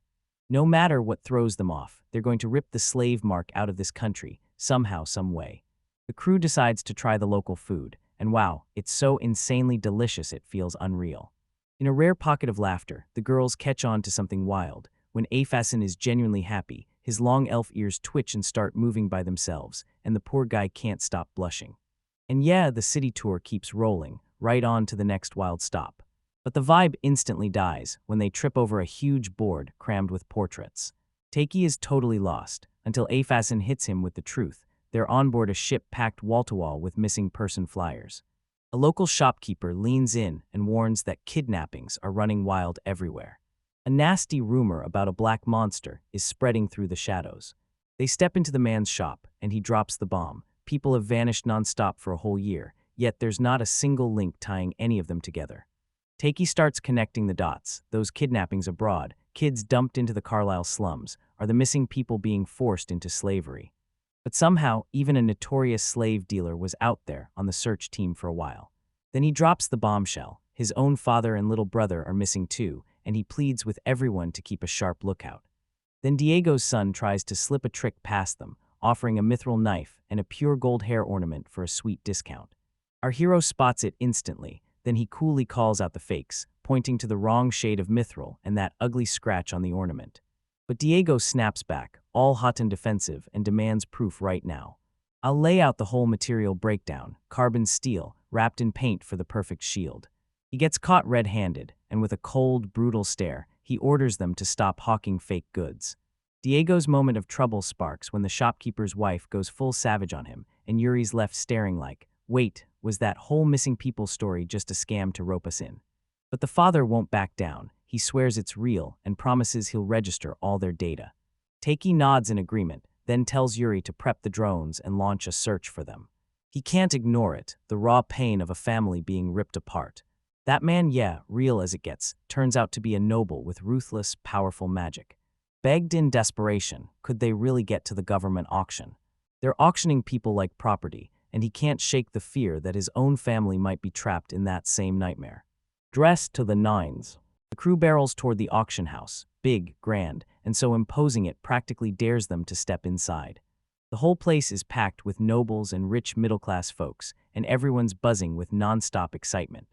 No matter what throws them off, they're going to rip the slave mark out of this country, somehow, some way. The crew decides to try the local food, and wow, it's so insanely delicious it feels unreal. In a rare pocket of laughter, the girls catch on to something wild. When Afasin is genuinely happy, his long elf ears twitch and start moving by themselves, and the poor guy can't stop blushing. And yeah, the city tour keeps rolling, right on to the next wild stop. But the vibe instantly dies when they trip over a huge board crammed with portraits. Takei is totally lost, until Afasin hits him with the truth. They're on board a ship packed wall-to-wall with missing person flyers. A local shopkeeper leans in and warns that kidnappings are running wild everywhere. A nasty rumor about a black monster is spreading through the shadows. They step into the man's shop, and he drops the bomb. People have vanished nonstop for a whole year, yet there's not a single link tying any of them together. Takei starts connecting the dots. Those kidnappings abroad, kids dumped into the Carlisle slums, are the missing people being forced into slavery. But somehow, even a notorious slave dealer was out there on the search team for a while. Then he drops the bombshell. His own father and little brother are missing too, and he pleads with everyone to keep a sharp lookout. Then Diego's son tries to slip a trick past them, offering a mithril knife and a pure gold hair ornament for a sweet discount. Our hero spots it instantly, then he coolly calls out the fakes, pointing to the wrong shade of mithril and that ugly scratch on the ornament. But Diego snaps back, all hot and defensive, and demands proof right now. I'll lay out the whole material breakdown, carbon steel, wrapped in paint for the perfect shield. He gets caught red-handed, and with a cold, brutal stare, he orders them to stop hawking fake goods. Diego's moment of trouble sparks when the shopkeeper's wife goes full savage on him, and Yuri's left staring like, wait, was that whole missing people story just a scam to rope us in? But the father won't back down. He swears it's real and promises he'll register all their data. Takei nods in agreement, then tells Yuri to prep the drones and launch a search for them. He can't ignore it, the raw pain of a family being ripped apart. That man, yeah, real as it gets, turns out to be a noble with ruthless, powerful magic. Begged in desperation, could they really get to the government auction? They're auctioning people like property, and he can't shake the fear that his own family might be trapped in that same nightmare. Dressed to the nines, the crew barrels toward the auction house, big, grand, and so imposing it practically dares them to step inside. The whole place is packed with nobles and rich middle-class folks, and everyone's buzzing with non-stop excitement.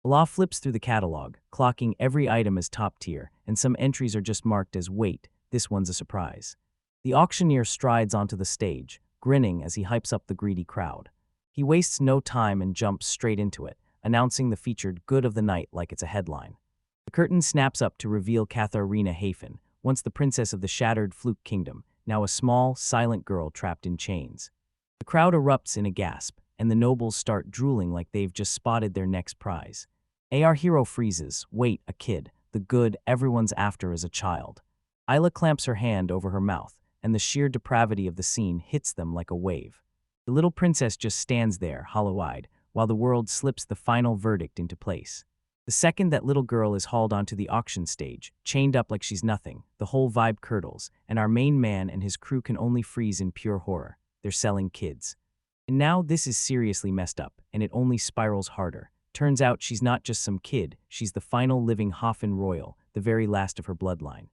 Allah flips through the catalog, clocking every item as top tier, and some entries are just marked as wait, this one's a surprise. The auctioneer strides onto the stage, grinning as he hypes up the greedy crowd. He wastes no time and jumps straight into it, announcing the featured good of the night like it's a headline. The curtain snaps up to reveal Katharina Hafen, once the princess of the shattered Fluke Kingdom, now a small, silent girl trapped in chains. The crowd erupts in a gasp, and the nobles start drooling like they've just spotted their next prize. Our hero freezes. Wait, a kid. The good everyone's after is a child. Isla clamps her hand over her mouth, and the sheer depravity of the scene hits them like a wave. The little princess just stands there, hollow-eyed, while the world slips the final verdict into place. The second that little girl is hauled onto the auction stage, chained up like she's nothing, the whole vibe curdles, and our main man and his crew can only freeze in pure horror. They're selling kids. And now this is seriously messed up, and it only spirals harder. Turns out she's not just some kid, she's the final living Hoffen royal, the very last of her bloodline.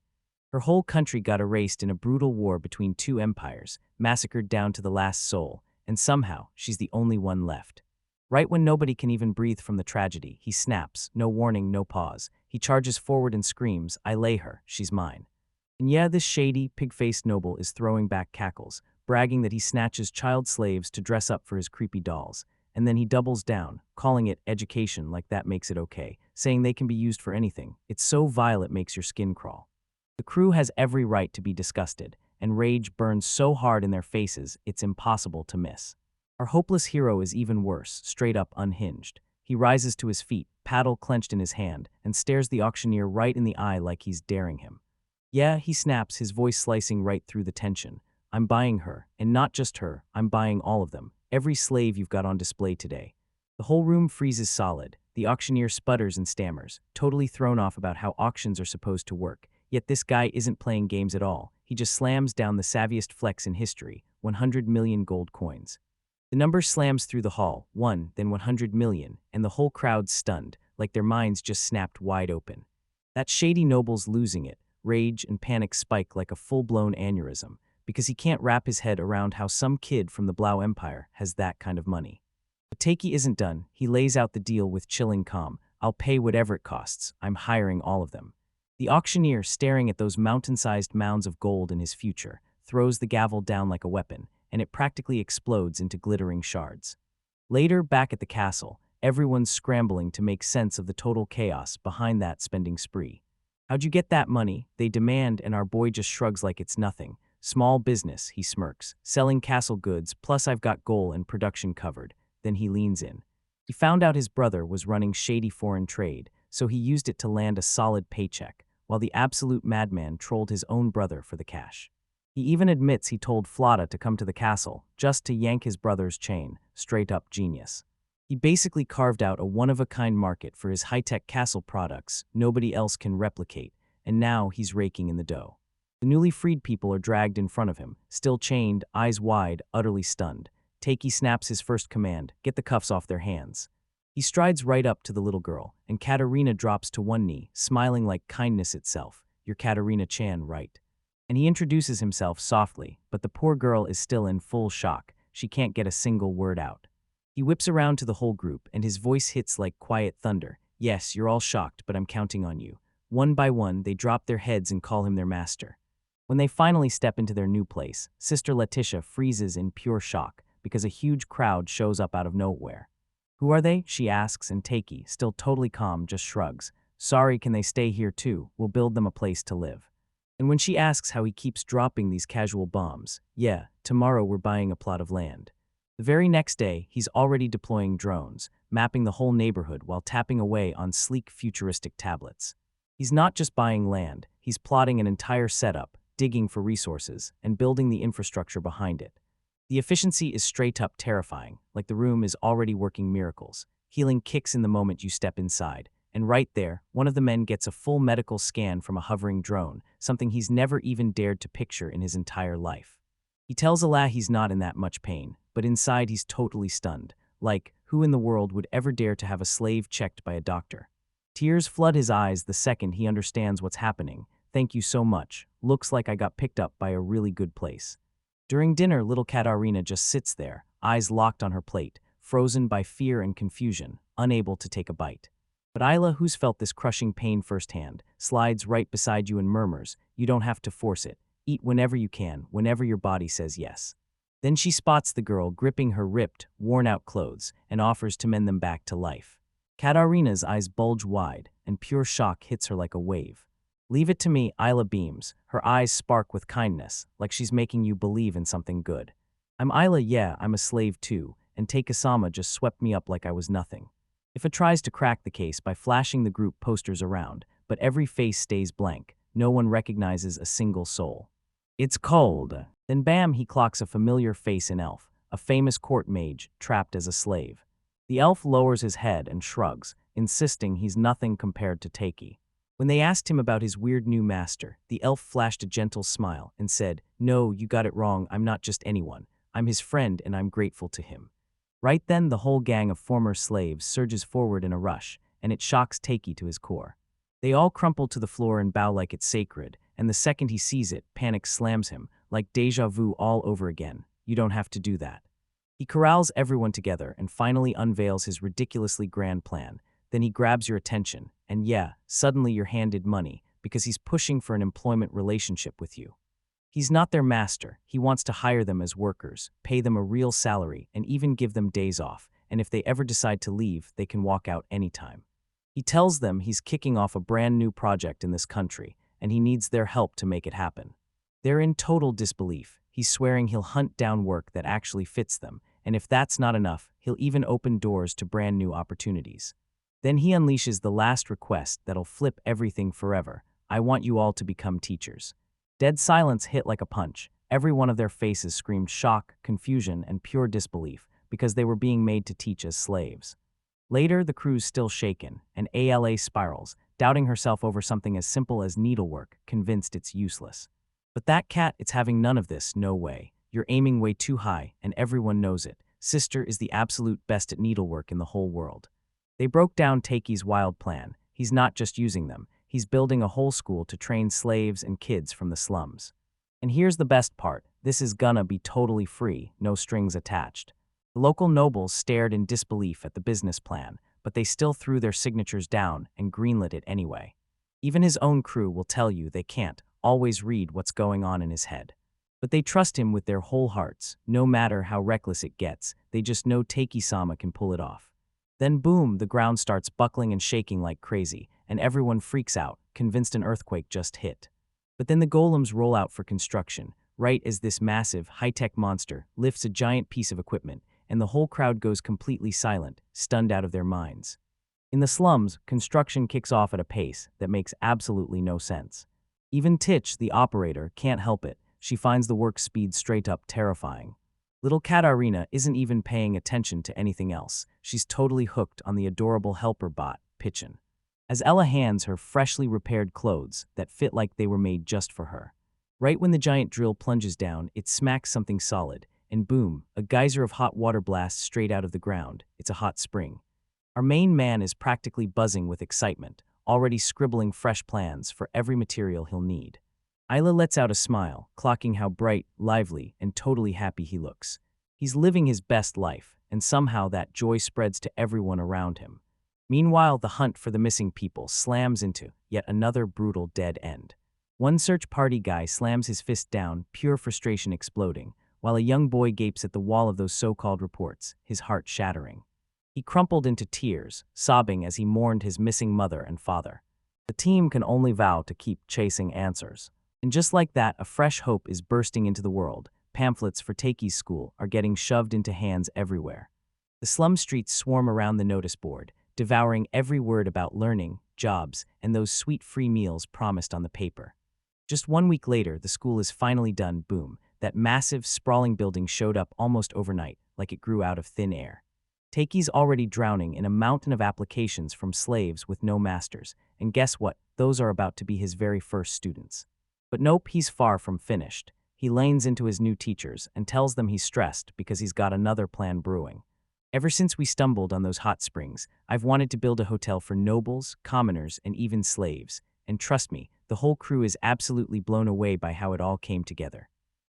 Her whole country got erased in a brutal war between two empires, massacred down to the last soul, and somehow she's the only one left. Right when nobody can even breathe from the tragedy, he snaps, no warning, no pause. He charges forward and screams, I lay her, she's mine. And yeah, this shady, pig-faced noble is throwing back cackles, bragging that he snatches child slaves to dress up for his creepy dolls. And then he doubles down, calling it education like that makes it okay, saying they can be used for anything. It's so vile it makes your skin crawl. The crew has every right to be disgusted, and rage burns so hard in their faces it's impossible to miss. Our hopeless hero is even worse, straight up unhinged. He rises to his feet, paddle clenched in his hand, and stares the auctioneer right in the eye like he's daring him. Yeah, he snaps, his voice slicing right through the tension. I'm buying her, and not just her, I'm buying all of them. Every slave you've got on display today. The whole room freezes solid. The auctioneer sputters and stammers, totally thrown off about how auctions are supposed to work. Yet this guy isn't playing games at all. He just slams down the savviest flex in history, 100 million gold coins. The number slams through the hall, 1, then 100 million, and the whole crowd's stunned, like their minds just snapped wide open. That shady noble's losing it. Rage and panic spike like a full-blown aneurysm, because he can't wrap his head around how some kid from the Blau Empire has that kind of money. But Takei isn't done. He lays out the deal with chilling calm. I'll pay whatever it costs. I'm hiring all of them. The auctioneer, staring at those mountain-sized mounds of gold in his future, throws the gavel down like a weapon, and it practically explodes into glittering shards. Later, back at the castle, everyone's scrambling to make sense of the total chaos behind that spending spree. How'd you get that money? They demand, and our boy just shrugs like it's nothing. Small business, he smirks, selling castle goods, plus I've got goal and production covered. Then he leans in. He found out his brother was running shady foreign trade, so he used it to land a solid paycheck, while the absolute madman trolled his own brother for the cash. He even admits he told Flotta to come to the castle, just to yank his brother's chain, straight up genius. He basically carved out a one-of-a-kind market for his high-tech castle products nobody else can replicate, and now he's raking in the dough. The newly freed people are dragged in front of him, still chained, eyes wide, utterly stunned. Takei snaps his first command, get the cuffs off their hands. He strides right up to the little girl, and Katarina drops to one knee, smiling like kindness itself. "You're Katarina-chan, right?" And he introduces himself softly, but the poor girl is still in full shock. She can't get a single word out. He whips around to the whole group, and his voice hits like quiet thunder. "Yes, you're all shocked, but I'm counting on you." One by one, they drop their heads and call him their master. When they finally step into their new place, Sister Letitia freezes in pure shock because a huge crowd shows up out of nowhere. "Who are they?" she asks, and Takei, still totally calm, just shrugs. "Sorry, can they stay here too? We'll build them a place to live." And when she asks how he keeps dropping these casual bombs, "Yeah, tomorrow we're buying a plot of land." The very next day, he's already deploying drones, mapping the whole neighborhood while tapping away on sleek futuristic tablets. He's not just buying land, he's plotting an entire setup, digging for resources, and building the infrastructure behind it. The efficiency is straight up terrifying, like the room is already working miracles. Healing kicks in the moment you step inside, and right there, one of the men gets a full medical scan from a hovering drone, something he's never even dared to picture in his entire life. He tells Allah he's not in that much pain, but inside he's totally stunned. Like, who in the world would ever dare to have a slave checked by a doctor? Tears flood his eyes the second he understands what's happening. "Thank you so much. Looks like I got picked up by a really good place." During dinner, little Katarina just sits there, eyes locked on her plate, frozen by fear and confusion, unable to take a bite. But Isla, who's felt this crushing pain firsthand, slides right beside you and murmurs, "You don't have to force it. Eat whenever you can, whenever your body says yes." Then she spots the girl gripping her ripped, worn-out clothes and offers to mend them back to life. Katarina's eyes bulge wide, and pure shock hits her like a wave. "Leave it to me," Isla beams. Her eyes spark with kindness, like she's making you believe in something good. "I'm Isla, yeah, I'm a slave too, and Take-sama just swept me up like I was nothing." Ifa tries to crack the case by flashing the group posters around, but every face stays blank. No one recognizes a single soul. "It's cold." Then bam, he clocks a familiar face in Elf, a famous court mage trapped as a slave. The elf lowers his head and shrugs, insisting he's nothing compared to Takei. When they asked him about his weird new master, the elf flashed a gentle smile and said, "No, you got it wrong, I'm not just anyone. I'm his friend and I'm grateful to him." Right then, the whole gang of former slaves surges forward in a rush, and it shocks Takei to his core. They all crumple to the floor and bow like it's sacred, and the second he sees it, panic slams him, like deja vu all over again. "You don't have to do that." He corrals everyone together and finally unveils his ridiculously grand plan. Then he grabs your attention, and yeah, suddenly you're handed money, because he's pushing for an employment relationship with you. He's not their master. He wants to hire them as workers, pay them a real salary, and even give them days off, and if they ever decide to leave, they can walk out anytime. He tells them he's kicking off a brand new project in this country, and he needs their help to make it happen. They're in total disbelief. He's swearing he'll hunt down work that actually fits them, and if that's not enough, he'll even open doors to brand new opportunities. Then he unleashes the last request that'll flip everything forever. "I want you all to become teachers." Dead silence hit like a punch. Every one of their faces screamed shock, confusion, and pure disbelief, because they were being made to teach as slaves. Later, the crew's still shaken, and ALA spirals, doubting herself over something as simple as needlework, convinced it's useless. But that cat, it's having none of this, no way. You're aiming way too high, and everyone knows it. Sister is the absolute best at needlework in the whole world. They broke down Takei's wild plan. He's not just using them. He's building a whole school to train slaves and kids from the slums. And here's the best part. This is gonna be totally free, no strings attached. The local nobles stared in disbelief at the business plan, but they still threw their signatures down and greenlit it anyway. Even his own crew will tell you they can't always read what's going on in his head. But they trust him with their whole hearts, no matter how reckless it gets. They just know Takei-sama can pull it off. Then boom, the ground starts buckling and shaking like crazy, and everyone freaks out, convinced an earthquake just hit. But then the golems roll out for construction, right as this massive, high-tech monster lifts a giant piece of equipment, and the whole crowd goes completely silent, stunned out of their minds. In the slums, construction kicks off at a pace that makes absolutely no sense. Even Titch, the operator, can't help it. She finds the work speed straight up terrifying. Little Katarina isn't even paying attention to anything else. She's totally hooked on the adorable helper bot, Pitchin. As Ella hands her freshly repaired clothes that fit like they were made just for her. Right when the giant drill plunges down, it smacks something solid, and boom, a geyser of hot water blasts straight out of the ground. It's a hot spring. Our main man is practically buzzing with excitement, already scribbling fresh plans for every material he'll need. Isla lets out a smile, clocking how bright, lively, and totally happy he looks. He's living his best life, and somehow that joy spreads to everyone around him. Meanwhile, the hunt for the missing people slams into yet another brutal dead end. One search party guy slams his fist down, pure frustration exploding, while a young boy gapes at the wall of those so-called reports, his heart shattering. He crumpled into tears, sobbing as he mourned his missing mother and father. The team can only vow to keep chasing answers. And just like that, a fresh hope is bursting into the world. Pamphlets for Teiki's school are getting shoved into hands everywhere. The slum streets swarm around the notice board, devouring every word about learning, jobs, and those sweet free meals promised on the paper. Just 1 week later, the school is finally done. Boom. That massive, sprawling building showed up almost overnight, like it grew out of thin air. Teiki's already drowning in a mountain of applications from slaves with no masters, and guess what? Those are about to be his very first students. But nope, he's far from finished. He lanes into his new teachers and tells them he's stressed because he's got another plan brewing. Ever since we stumbled on those hot springs, I've wanted to build a hotel for nobles, commoners, and even slaves. And trust me, the whole crew is absolutely blown away by how it all came together.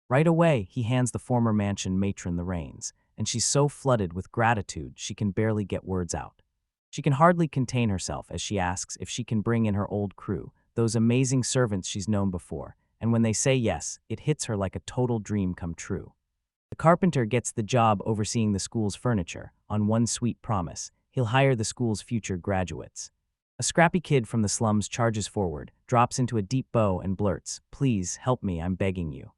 Right away, he hands the former mansion matron the reins, and she's so flooded with gratitude she can barely get words out. She can hardly contain herself as she asks if she can bring in her old crew, those amazing servants she's known before, and when they say yes, it hits her like a total dream come true. The carpenter gets the job overseeing the school's furniture, on one sweet promise: he'll hire the school's future graduates. A scrappy kid from the slums charges forward, drops into a deep bow and blurts, "Please, help me, I'm begging you."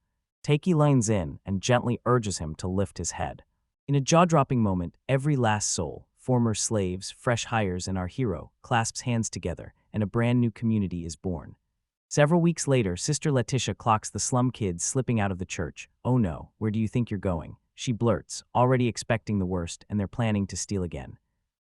Teiki leans in and gently urges him to lift his head. In a jaw-dropping moment, every last soul, former slaves, fresh hires, and our hero, clasps hands together, and a brand new community is born. Several weeks later, Sister Letitia clocks the slum kids slipping out of the church. "Oh no, where do you think you're going?" she blurts, already expecting the worst, and they're planning to steal again.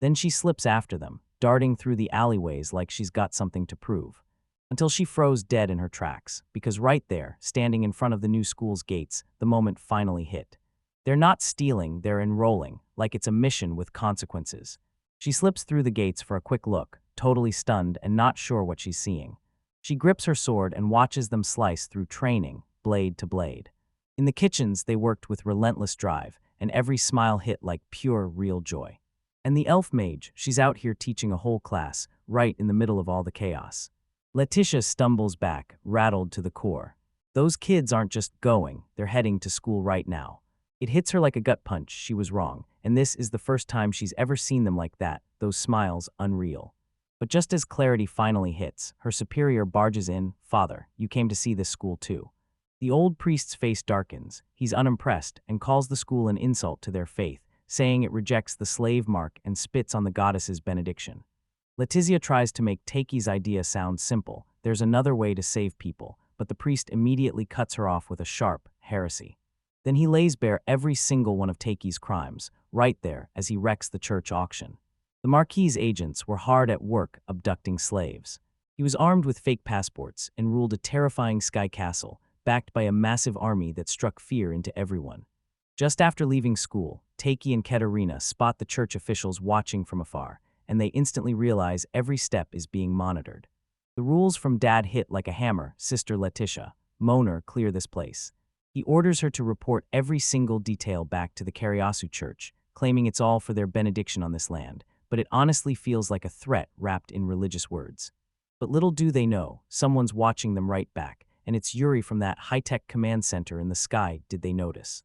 Then she slips after them, darting through the alleyways like she's got something to prove. Until she froze dead in her tracks, because right there, standing in front of the new school's gates, the moment finally hit. They're not stealing, they're enrolling, like it's a mission with consequences. She slips through the gates for a quick look, totally stunned and not sure what she's seeing. She grips her sword and watches them slice through training, blade to blade. In the kitchens, they worked with relentless drive, and every smile hit like pure, real joy. And the elf mage, she's out here teaching a whole class, right in the middle of all the chaos. Letitia stumbles back, rattled to the core. Those kids aren't just going, they're heading to school right now. It hits her like a gut punch. She was wrong, and this is the first time she's ever seen them like that, those smiles unreal. But just as clarity finally hits, her superior barges in. "Father, you came to see this school too." The old priest's face darkens. He's unimpressed and calls the school an insult to their faith, saying it rejects the slave mark and spits on the goddess's benediction. Letizia tries to make Teiki's idea sound simple. There's another way to save people, but the priest immediately cuts her off with a sharp heresy. Then he lays bare every single one of Teiki's crimes, right there as he wrecks the church auction. The Marquis's agents were hard at work abducting slaves. He was armed with fake passports and ruled a terrifying sky castle, backed by a massive army that struck fear into everyone. Just after leaving school, Teiki and Katerina spot the church officials watching from afar, and they instantly realize every step is being monitored. The rules from Dad hit like a hammer. "Sister Letitia, Moner, clear this place." He orders her to report every single detail back to the Karyasu church, claiming it's all for their benediction on this land, but it honestly feels like a threat wrapped in religious words. But little do they know, someone's watching them right back, and it's Yuri from that high-tech command center in the sky. Did they notice?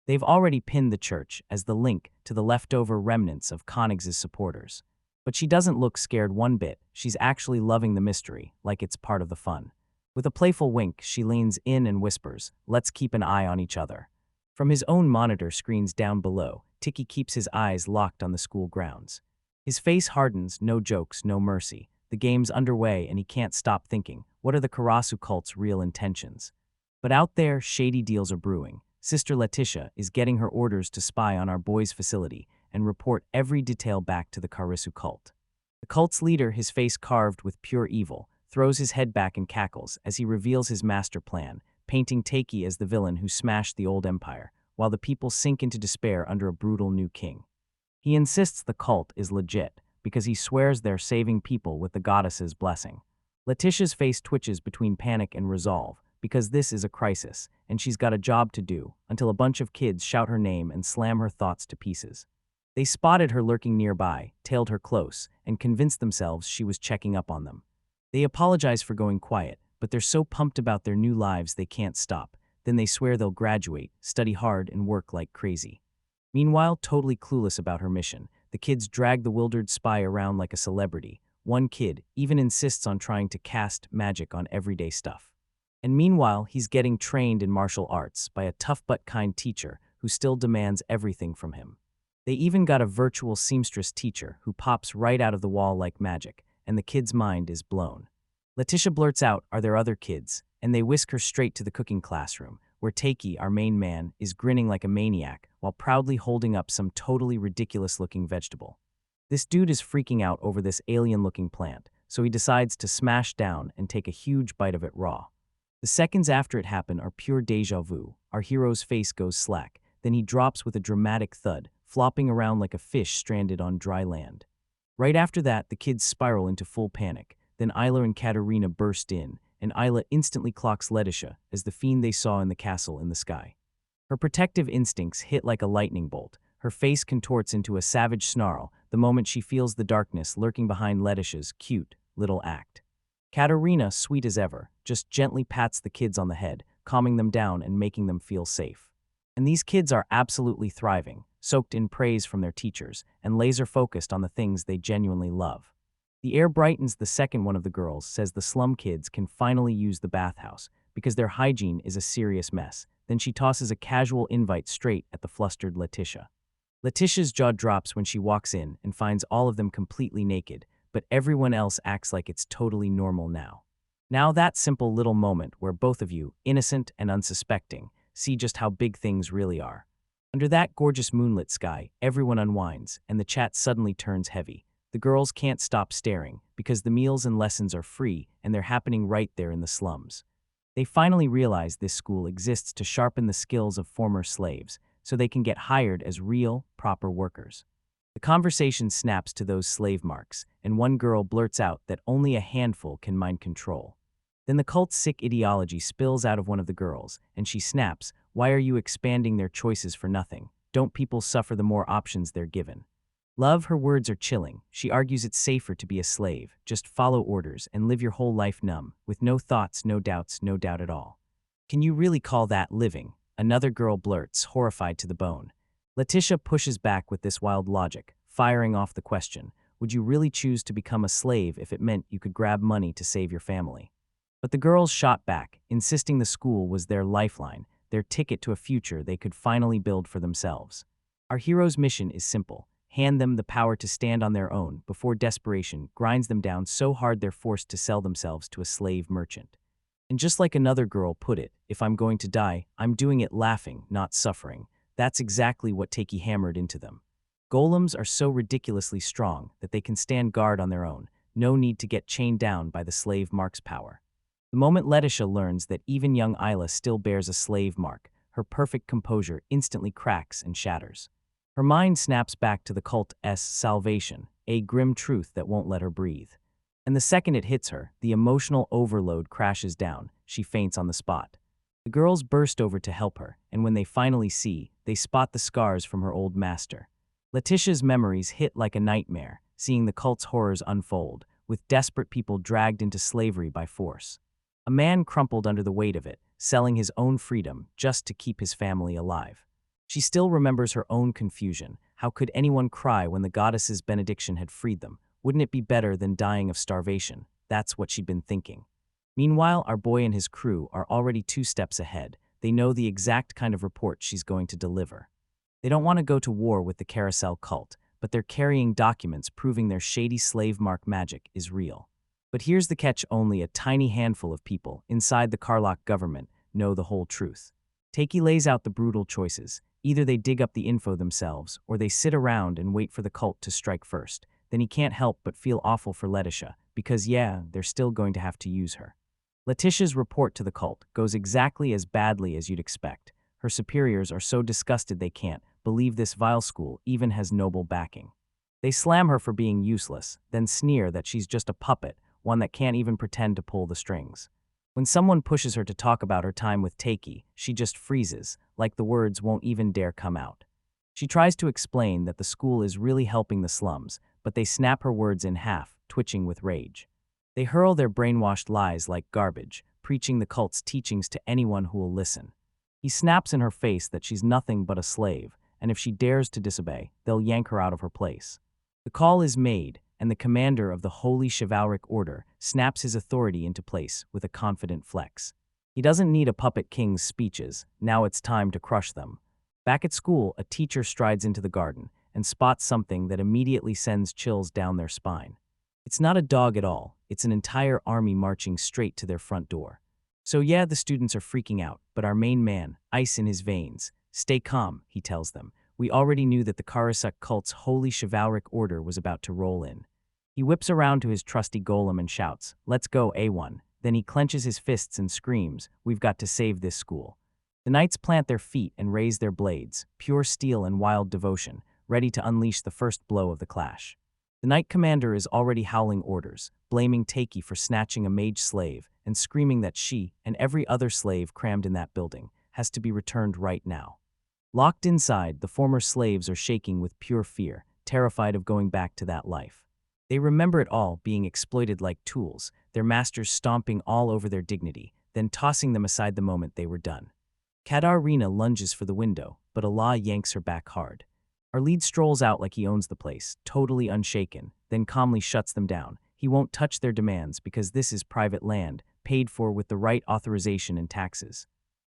They've already pinned the church as the link to the leftover remnants of Koenigs's supporters. But she doesn't look scared one bit. She's actually loving the mystery, like it's part of the fun. With a playful wink, she leans in and whispers, "Let's keep an eye on each other." From his own monitor screens down below, Tiki keeps his eyes locked on the school grounds. His face hardens, no jokes, no mercy. The game's underway and he can't stop thinking, what are the Karasu cult's real intentions? But out there, shady deals are brewing. Sister Letitia is getting her orders to spy on our boys' facility and report every detail back to the Karasu cult. The cult's leader, his face carved with pure evil, throws his head back and cackles as he reveals his master plan, painting Teiki as the villain who smashed the old empire, while the people sink into despair under a brutal new king. He insists the cult is legit, because he swears they're saving people with the goddess's blessing. Letitia's face twitches between panic and resolve, because this is a crisis, and she's got a job to do, until a bunch of kids shout her name and slam her thoughts to pieces. They spotted her lurking nearby, tailed her close, and convinced themselves she was checking up on them. They apologize for going quiet, but they're so pumped about their new lives they can't stop. Then they swear they'll graduate, study hard, and work like crazy. Meanwhile, totally clueless about her mission, the kids drag the wildered spy around like a celebrity. One kid even insists on trying to cast magic on everyday stuff. And meanwhile, he's getting trained in martial arts by a tough but kind teacher who still demands everything from him. They even got a virtual seamstress teacher who pops right out of the wall like magic, and the kid's mind is blown. Letitia blurts out, "Are there other kids?" And they whisk her straight to the cooking classroom, where Takei, our main man, is grinning like a maniac while proudly holding up some totally ridiculous-looking vegetable. This dude is freaking out over this alien-looking plant, so he decides to smash down and take a huge bite of it raw. The seconds after it happen are pure déjà vu. Our hero's face goes slack, then he drops with a dramatic thud, flopping around like a fish stranded on dry land. Right after that, the kids spiral into full panic. Then Isla and Katerina burst in, and Isla instantly clocks Letitia as the fiend they saw in the castle in the sky. Her protective instincts hit like a lightning bolt. Her face contorts into a savage snarl the moment she feels the darkness lurking behind Letitia's cute little act. Katerina, sweet as ever, just gently pats the kids on the head, calming them down and making them feel safe. And these kids are absolutely thriving, soaked in praise from their teachers, and laser-focused on the things they genuinely love. The air brightens the second one of the girls says the slum kids can finally use the bathhouse because their hygiene is a serious mess. Then she tosses a casual invite straight at the flustered Letitia. Letitia's jaw drops when she walks in and finds all of them completely naked, but everyone else acts like it's totally normal now. Now that simple little moment where both of you, innocent and unsuspecting, see just how big things really are. Under that gorgeous moonlit sky, everyone unwinds, and the chat suddenly turns heavy. The girls can't stop staring, because the meals and lessons are free, and they're happening right there in the slums. They finally realize this school exists to sharpen the skills of former slaves, so they can get hired as real, proper workers. The conversation snaps to those slave marks, and one girl blurts out that only a handful can mind control. Then the cult's sick ideology spills out of one of the girls, and she snaps, "Why are you expanding their choices for nothing? Don't people suffer the more options they're given?" Love, her words are chilling. She argues it's safer to be a slave. Just follow orders and live your whole life numb, with no thoughts, no doubts, no doubt at all. Can you really call that living? Another girl blurts, horrified to the bone. Letitia pushes back with this wild logic, firing off the question, would you really choose to become a slave if it meant you could grab money to save your family? But the girls shot back, insisting the school was their lifeline, their ticket to a future they could finally build for themselves. Our hero's mission is simple. Hand them the power to stand on their own before desperation grinds them down so hard they're forced to sell themselves to a slave merchant. And just like another girl put it, if I'm going to die, I'm doing it laughing, not suffering. That's exactly what Takei hammered into them. Golems are so ridiculously strong that they can stand guard on their own, no need to get chained down by the slave mark's power. The moment Letitia learns that even young Isla still bears a slave mark, her perfect composure instantly cracks and shatters. Her mind snaps back to the cult's salvation, a grim truth that won't let her breathe. And the second it hits her, the emotional overload crashes down. She faints on the spot. The girls burst over to help her, and when they finally see, they spot the scars from her old master. Letitia's memories hit like a nightmare, seeing the cult's horrors unfold, with desperate people dragged into slavery by force. A man crumpled under the weight of it, selling his own freedom just to keep his family alive. She still remembers her own confusion. How could anyone cry when the goddess's benediction had freed them? Wouldn't it be better than dying of starvation? That's what she'd been thinking. Meanwhile, our boy and his crew are already 2 steps ahead. They know the exact kind of report she's going to deliver. They don't want to go to war with the Carousel cult, but they're carrying documents proving their shady slave mark magic is real. But here's the catch, only a tiny handful of people inside the Karlach government know the whole truth. Takei lays out the brutal choices. Either they dig up the info themselves, or they sit around and wait for the cult to strike first. Then he can't help but feel awful for Letitia, because they're still going to have to use her. Letitia's report to the cult goes exactly as badly as you'd expect. Her superiors are so disgusted they can't believe this vile school even has noble backing. They slam her for being useless, then sneer that she's just a puppet, one that can't even pretend to pull the strings. When someone pushes her to talk about her time with Takei, she just freezes, like the words won't even dare come out. She tries to explain that the school is really helping the slums, but they snap her words in half, twitching with rage. They hurl their brainwashed lies like garbage, preaching the cult's teachings to anyone who will listen. He snaps in her face that she's nothing but a slave, and if she dares to disobey, they'll yank her out of her place. The call is made, and the commander of the Holy Chivalric Order snaps his authority into place with a confident flex. He doesn't need a puppet king's speeches, now it's time to crush them. Back at school, a teacher strides into the garden and spots something that immediately sends chills down their spine. It's not a dog at all, it's an entire army marching straight to their front door. So yeah, the students are freaking out, but our main man, ice in his veins. Stay calm, he tells them. We already knew that the Karasuk cult's Holy Chivalric Order was about to roll in. He whips around to his trusty golem and shouts, "Let's go, A1." Then he clenches his fists and screams, "We've got to save this school." The knights plant their feet and raise their blades, pure steel and wild devotion, ready to unleash the first blow of the clash. The knight commander is already howling orders, blaming Takei for snatching a mage slave and screaming that she, and every other slave crammed in that building, has to be returned right now. Locked inside, the former slaves are shaking with pure fear, terrified of going back to that life. They remember it all, being exploited like tools, their masters stomping all over their dignity, then tossing them aside the moment they were done. Katarina lunges for the window, but Allah yanks her back hard. Our lead strolls out like he owns the place, totally unshaken, then calmly shuts them down. He won't touch their demands because this is private land, paid for with the right authorization and taxes.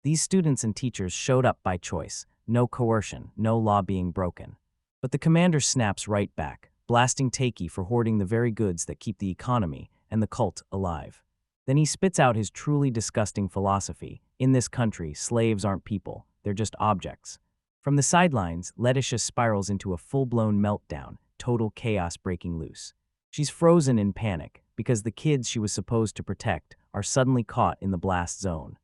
These students and teachers showed up by choice, no coercion, no law being broken. But the commander snaps right back, blasting Takei for hoarding the very goods that keep the economy and the cult alive. Then he spits out his truly disgusting philosophy: in this country, slaves aren't people, they're just objects. From the sidelines, Letitia spirals into a full-blown meltdown, total chaos breaking loose. She's frozen in panic, because the kids she was supposed to protect are suddenly caught in the blast zone.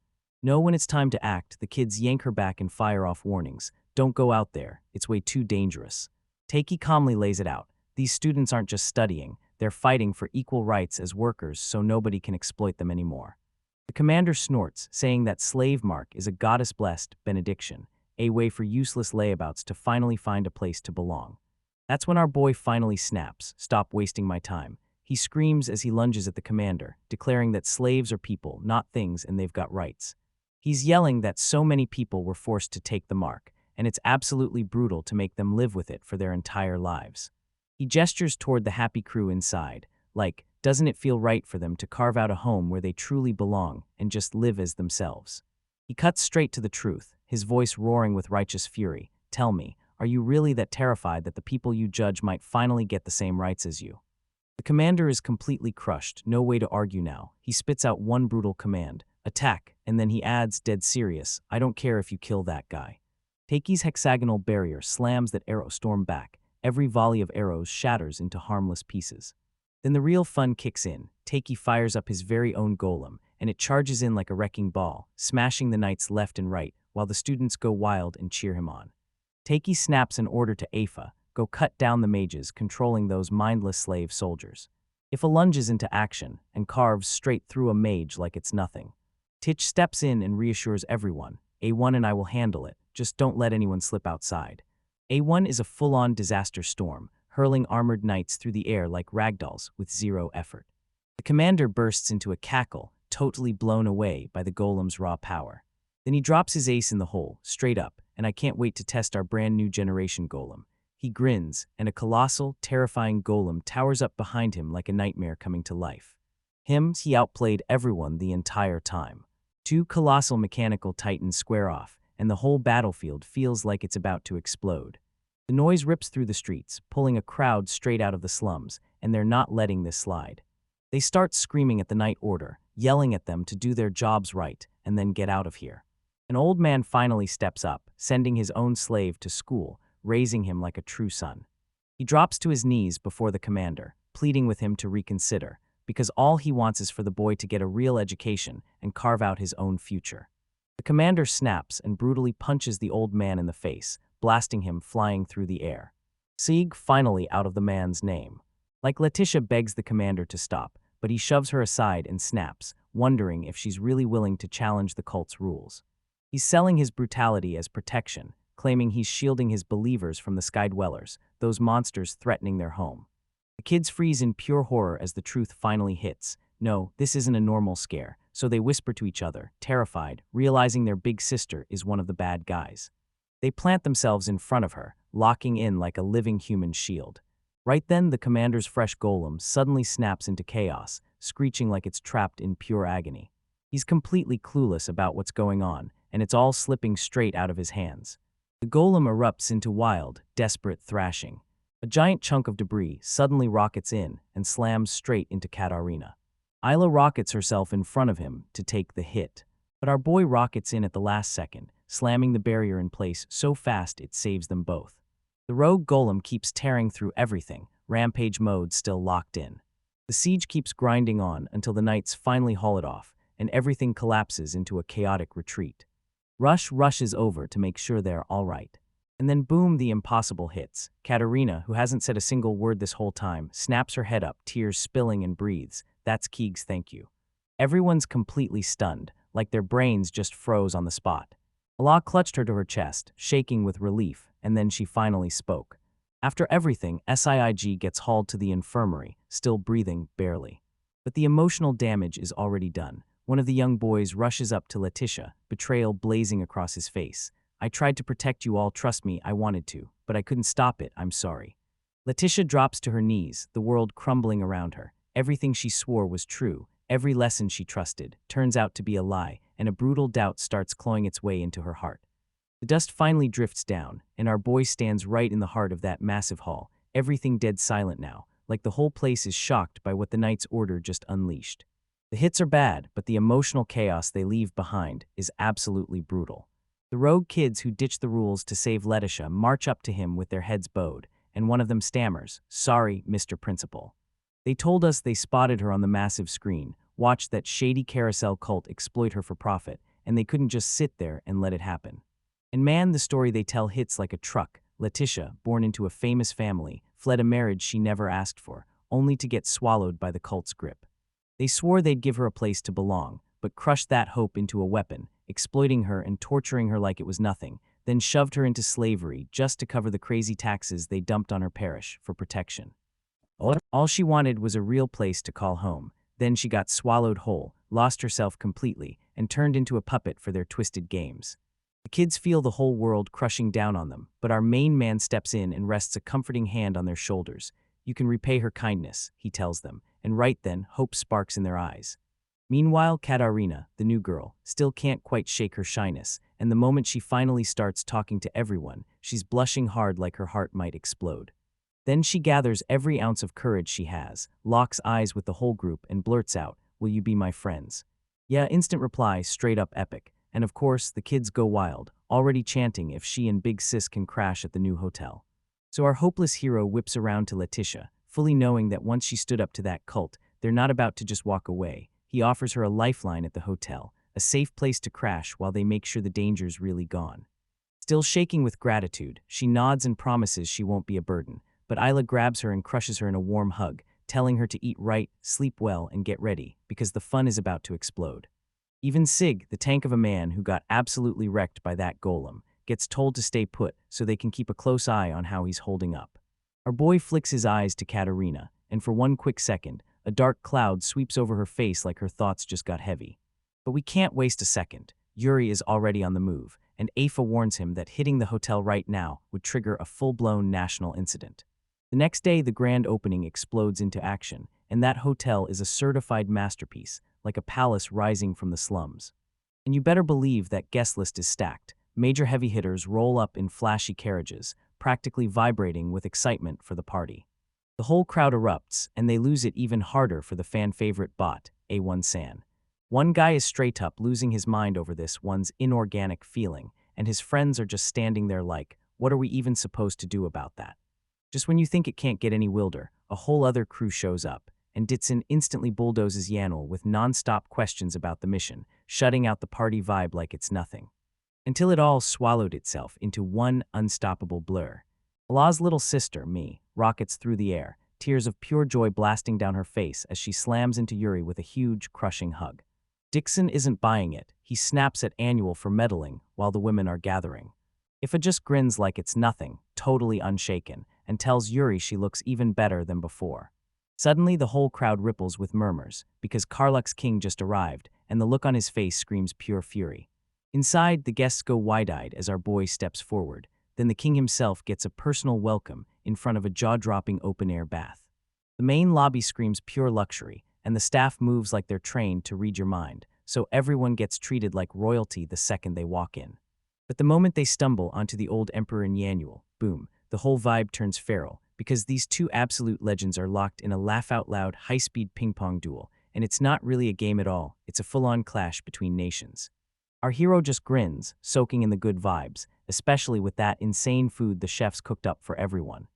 Know when it's time to act, the kids yank her back and fire off warnings. Don't go out there, it's way too dangerous. Takei calmly lays it out. These students aren't just studying, they're fighting for equal rights as workers so nobody can exploit them anymore. The commander snorts, saying that slave mark is a goddess-blessed benediction, a way for useless layabouts to finally find a place to belong. That's when our boy finally snaps, "Stop wasting my time." He screams as he lunges at the commander, declaring that slaves are people, not things, and they've got rights. He's yelling that so many people were forced to take the mark, and it's absolutely brutal to make them live with it for their entire lives. He gestures toward the happy crew inside, like, doesn't it feel right for them to carve out a home where they truly belong and just live as themselves? He cuts straight to the truth, his voice roaring with righteous fury. Tell me, are you really that terrified that the people you judge might finally get the same rights as you? The commander is completely crushed, no way to argue now. He spits out one brutal command, attack, and then he adds, dead serious, I don't care if you kill that guy. Takei's hexagonal barrier slams that arrow storm back. Every volley of arrows shatters into harmless pieces. Then the real fun kicks in. Takei fires up his very own golem, and it charges in like a wrecking ball, smashing the knights left and right, while the students go wild and cheer him on. Takei snaps an order to Afa, go cut down the mages controlling those mindless slave soldiers. Afa lunges into action and carves straight through a mage like it's nothing. Titch steps in and reassures everyone, A1 and I will handle it, just don't let anyone slip outside. A1 is a full-on disaster storm, hurling armored knights through the air like ragdolls with zero effort. The commander bursts into a cackle, totally blown away by the golem's raw power. Then he drops his ace in the hole, straight up, and I can't wait to test our brand new generation golem. He grins, and a colossal, terrifying golem towers up behind him like a nightmare coming to life. He outplayed everyone the entire time. Two colossal mechanical titans square off, and the whole battlefield feels like it's about to explode. The noise rips through the streets, pulling a crowd straight out of the slums, and they're not letting this slide. They start screaming at the Night Order, yelling at them to do their jobs right, and then get out of here. An old man finally steps up, sending his own slave to school, raising him like a true son. He drops to his knees before the commander, pleading with him to reconsider, because all he wants is for the boy to get a real education and carve out his own future. The commander snaps and brutally punches the old man in the face, blasting him flying through the air. Sieg finally out of the man's name. Like Letitia begs the commander to stop, but he shoves her aside and snaps, wondering if she's really willing to challenge the cult's rules. He's selling his brutality as protection, claiming he's shielding his believers from the Sky Dwellers, those monsters threatening their home. The kids freeze in pure horror as the truth finally hits. No, this isn't a normal scare, so they whisper to each other, terrified, realizing their big sister is one of the bad guys. They plant themselves in front of her, locking in like a living human shield. Right then, the commander's fresh golem suddenly snaps into chaos, screeching like it's trapped in pure agony. He's completely clueless about what's going on, and it's all slipping straight out of his hands. The golem erupts into wild, desperate thrashing. A giant chunk of debris suddenly rockets in and slams straight into Katarina. Isla rockets herself in front of him to take the hit, but our boy rockets in at the last second, slamming the barrier in place so fast it saves them both. The rogue golem keeps tearing through everything, rampage mode still locked in. The siege keeps grinding on until the knights finally haul it off, and everything collapses into a chaotic retreat. Rush rushes over to make sure they're all right. And then boom, the impossible hits. Katarina, who hasn't said a single word this whole time, snaps her head up, tears spilling, and breathes. That's Keeg's thank you. Everyone's completely stunned, like their brains just froze on the spot. Allah clutched her to her chest, shaking with relief, and then she finally spoke. After everything, SIIG gets hauled to the infirmary, still breathing, barely. But the emotional damage is already done. One of the young boys rushes up to Letitia, betrayal blazing across his face. I tried to protect you all, trust me, I wanted to, but I couldn't stop it, I'm sorry. Letitia drops to her knees, the world crumbling around her. Everything she swore was true, every lesson she trusted, turns out to be a lie, and a brutal doubt starts clawing its way into her heart. The dust finally drifts down, and our boy stands right in the heart of that massive hall, everything dead silent now, like the whole place is shocked by what the knight's order just unleashed. The hits are bad, but the emotional chaos they leave behind is absolutely brutal. The rogue kids who ditch the rules to save Letitia march up to him with their heads bowed, and one of them stammers, "Sorry, Mr. Principal. They told us they spotted her on the massive screen, watched that shady carousel cult exploit her for profit, and they couldn't just sit there and let it happen." And man, the story they tell hits like a truck. Letitia, born into a famous family, fled a marriage she never asked for, only to get swallowed by the cult's grip. They swore they'd give her a place to belong, but crushed that hope into a weapon, exploiting her and torturing her like it was nothing, then shoved her into slavery just to cover the crazy taxes they dumped on her parish for protection. All she wanted was a real place to call home. Then she got swallowed whole, lost herself completely, and turned into a puppet for their twisted games. The kids feel the whole world crushing down on them, but our main man steps in and rests a comforting hand on their shoulders. You can repay her kindness, he tells them, and right then, hope sparks in their eyes. Meanwhile, Katarina, the new girl, still can't quite shake her shyness, and the moment she finally starts talking to everyone, she's blushing hard like her heart might explode. Then she gathers every ounce of courage she has, locks eyes with the whole group, and blurts out, "Will you be my friends?" Yeah, instant reply, straight up epic. And of course, the kids go wild, already chanting if she and Big Sis can crash at the new hotel. So our hopeless hero whips around to Letitia, fully knowing that once she stood up to that cult, they're not about to just walk away. He offers her a lifeline at the hotel, a safe place to crash while they make sure the danger's really gone. Still shaking with gratitude, she nods and promises she won't be a burden, but Isla grabs her and crushes her in a warm hug, telling her to eat right, sleep well, and get ready, because the fun is about to explode. Even Sig, the tank of a man who got absolutely wrecked by that golem, gets told to stay put so they can keep a close eye on how he's holding up. Our boy flicks his eyes to Katarina, and for one quick second, a dark cloud sweeps over her face like her thoughts just got heavy. But we can't waste a second. Yuri is already on the move, and Afa warns him that hitting the hotel right now would trigger a full-blown national incident. The next day, the grand opening explodes into action, and that hotel is a certified masterpiece, like a palace rising from the slums. And you better believe that guest list is stacked. Major heavy hitters roll up in flashy carriages, practically vibrating with excitement for the party. The whole crowd erupts, and they lose it even harder for the fan-favorite bot, A1 San. One guy is straight up losing his mind over this one's inorganic feeling, and his friends are just standing there like, what are we even supposed to do about that? Just when you think it can't get any wilder, a whole other crew shows up, and Ditson instantly bulldozes Yanul with non-stop questions about the mission, shutting out the party vibe like it's nothing. Until it all swallowed itself into one unstoppable blur. Law's little sister, me, rockets through the air, tears of pure joy blasting down her face as she slams into Yuri with a huge, crushing hug. Dixon isn't buying it. He snaps at Annual for meddling while the women are gathering. Ifa just grins like it's nothing, totally unshaken, and tells Yuri she looks even better than before. Suddenly, the whole crowd ripples with murmurs, because Karluk's king just arrived, and the look on his face screams pure fury. Inside, the guests go wide-eyed as our boy steps forward. Then the king himself gets a personal welcome in front of a jaw-dropping open-air bath. The main lobby screams pure luxury, and the staff moves like they're trained to read your mind, so everyone gets treated like royalty the second they walk in. But the moment they stumble onto the old Emperor and Yanuel, boom, the whole vibe turns feral, because these two absolute legends are locked in a laugh-out-loud, high-speed ping-pong duel, and it's not really a game at all, it's a full-on clash between nations. Our hero just grins, soaking in the good vibes, especially with that insane food the chefs cooked up for everyone.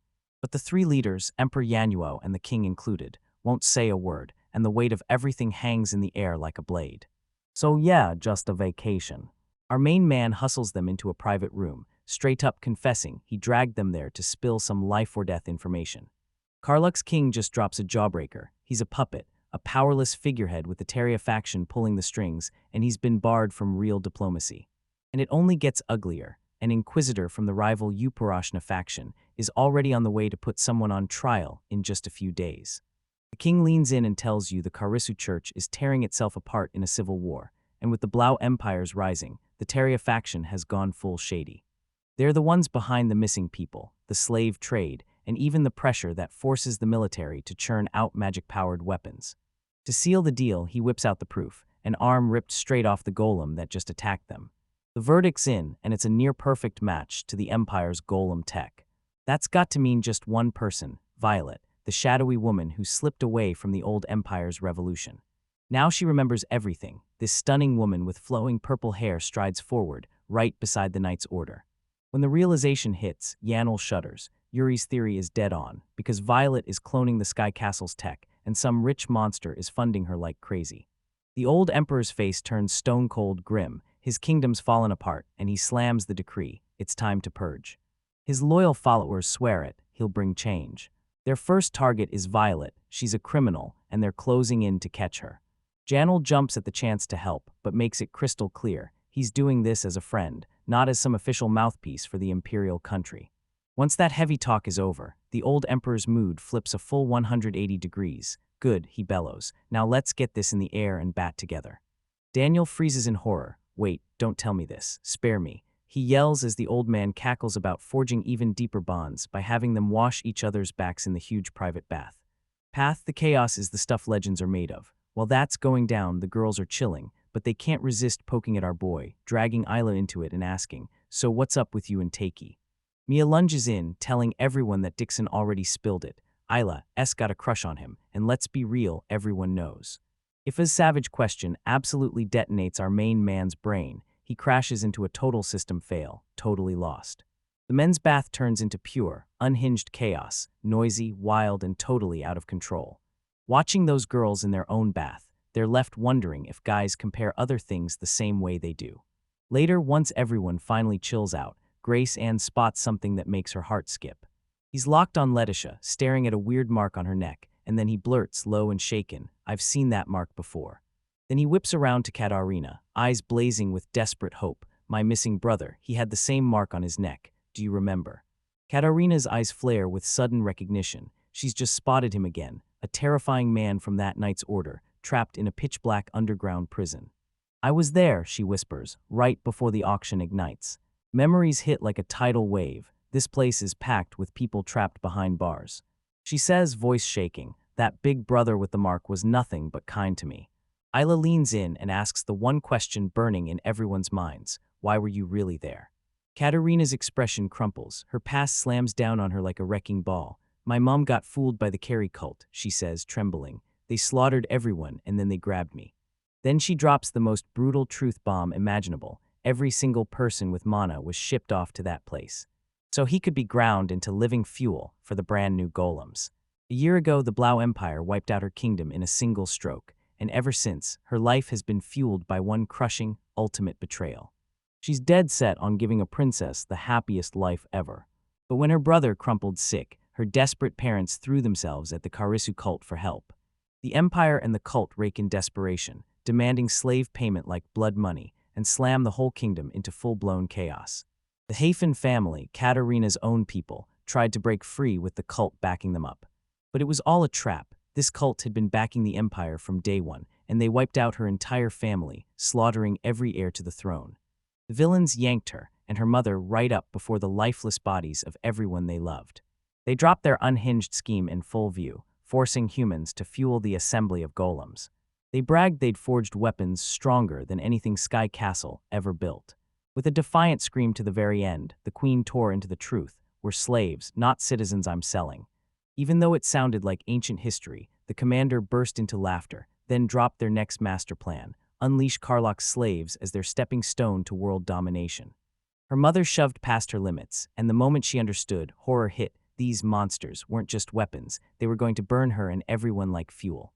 But the three leaders, Emperor Yanuo and the king included, won't say a word, and the weight of everything hangs in the air like a blade. So yeah, just a vacation. Our main man hustles them into a private room, straight up confessing he dragged them there to spill some life-or-death information. Karluk's king just drops a jawbreaker. He's a puppet, a powerless figurehead with the Teria faction pulling the strings, and he's been barred from real diplomacy. And it only gets uglier. An inquisitor from the rival Uparashna faction is already on the way to put someone on trial in just a few days. The king leans in and tells you the Karisu church is tearing itself apart in a civil war, and with the Blau empires rising, the Teria faction has gone full shady. They're the ones behind the missing people, the slave trade, and even the pressure that forces the military to churn out magic-powered weapons. To seal the deal, he whips out the proof, an arm ripped straight off the golem that just attacked them. The verdict's in, and it's a near-perfect match to the Empire's golem tech. That's got to mean just one person, Violet, the shadowy woman who slipped away from the old Empire's revolution. Now she remembers everything. This stunning woman with flowing purple hair strides forward, right beside the knight's order. When the realization hits, Yanuel shudders. Yuri's theory is dead on, because Violet is cloning the Sky Castle's tech, and some rich monster is funding her like crazy. The old Emperor's face turns stone-cold grim. His kingdom's fallen apart, and he slams the decree. It's time to purge. His loyal followers swear it. He'll bring change. Their first target is Violet. She's a criminal, and they're closing in to catch her. Yanuel jumps at the chance to help, but makes it crystal clear. He's doing this as a friend, not as some official mouthpiece for the imperial country. Once that heavy talk is over, the old Emperor's mood flips a full 180 degrees. Good, he bellows. Now let's get this in the air and bat together. Daniel freezes in horror. Wait, don't tell me this. Spare me. He yells as the old man cackles about forging even deeper bonds by having them wash each other's backs in the huge private bath. Path the chaos is the stuff legends are made of. While that's going down, the girls are chilling, but they can't resist poking at our boy, dragging Isla into it and asking, "So what's up with you and Takei?" Mia lunges in, telling everyone that Dixon already spilled it. Isla's got a crush on him, and let's be real, everyone knows. Ifa's savage question absolutely detonates our main man's brain. He crashes into a total system fail, totally lost. The men's bath turns into pure, unhinged chaos, noisy, wild, and totally out of control. Watching those girls in their own bath, they're left wondering if guys compare other things the same way they do. Later, once everyone finally chills out, Grace Ann spots something that makes her heart skip. He's locked on Letitia, staring at a weird mark on her neck, and then he blurts, low and shaken, "I've seen that mark before." Then he whips around to Katarina, eyes blazing with desperate hope. "My missing brother, he had the same mark on his neck. Do you remember?" Katarina's eyes flare with sudden recognition. She's just spotted him again, a terrifying man from that night's order, trapped in a pitch-black underground prison. "I was there," she whispers, right before the auction ignites. Memories hit like a tidal wave. This place is packed with people trapped behind bars. She says, voice shaking, "That big brother with the mark was nothing but kind to me." Isla leans in and asks the one question burning in everyone's minds: why were you really there? Katarina's expression crumples. Her past slams down on her like a wrecking ball. "My mom got fooled by the Carey cult," she says, trembling. "They slaughtered everyone, and then they grabbed me." Then she drops the most brutal truth bomb imaginable. Every single person with mana was shipped off to that place, so he could be ground into living fuel for the brand new golems. A year ago, the Blau Empire wiped out her kingdom in a single stroke, and ever since, her life has been fueled by one crushing, ultimate betrayal. She's dead set on giving a princess the happiest life ever. But when her brother crumpled sick, her desperate parents threw themselves at the Karisu cult for help. The empire and the cult rake in desperation, demanding slave payment like blood money, and slam the whole kingdom into full-blown chaos. The Hafen family, Katarina's own people, tried to break free with the cult backing them up. But it was all a trap. This cult had been backing the empire from day one, and they wiped out her entire family, slaughtering every heir to the throne. The villains yanked her and her mother right up before the lifeless bodies of everyone they loved. They dropped their unhinged scheme in full view, forcing humans to fuel the assembly of golems. They bragged they'd forged weapons stronger than anything Sky Castle ever built. With a defiant scream to the very end, the queen tore into the truth. We're slaves, not citizens I'm selling. Even though it sounded like ancient history, the commander burst into laughter, then dropped their next master plan: unleash Karlach's slaves as their stepping stone to world domination. Her mother shoved past her limits, and the moment she understood, horror hit. These monsters weren't just weapons, they were going to burn her and everyone like fuel.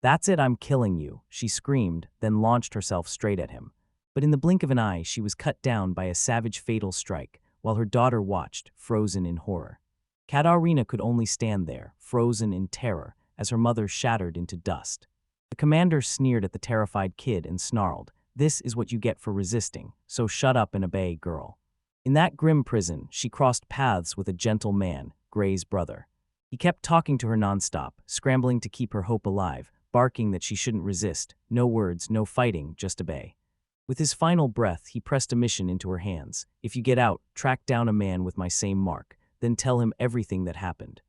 "That's it, I'm killing you," she screamed, then launched herself straight at him. But in the blink of an eye, she was cut down by a savage fatal strike, while her daughter watched, frozen in horror. Katarina could only stand there, frozen in terror, as her mother shattered into dust. The commander sneered at the terrified kid and snarled, "This is what you get for resisting, so shut up and obey, girl." In that grim prison, she crossed paths with a gentle man, Gray's brother. He kept talking to her nonstop, scrambling to keep her hope alive, barking that she shouldn't resist. No words, no fighting, just obey. With his final breath, he pressed a mission into her hands. "If you get out, track down a man with my same mark, then tell him everything that happened."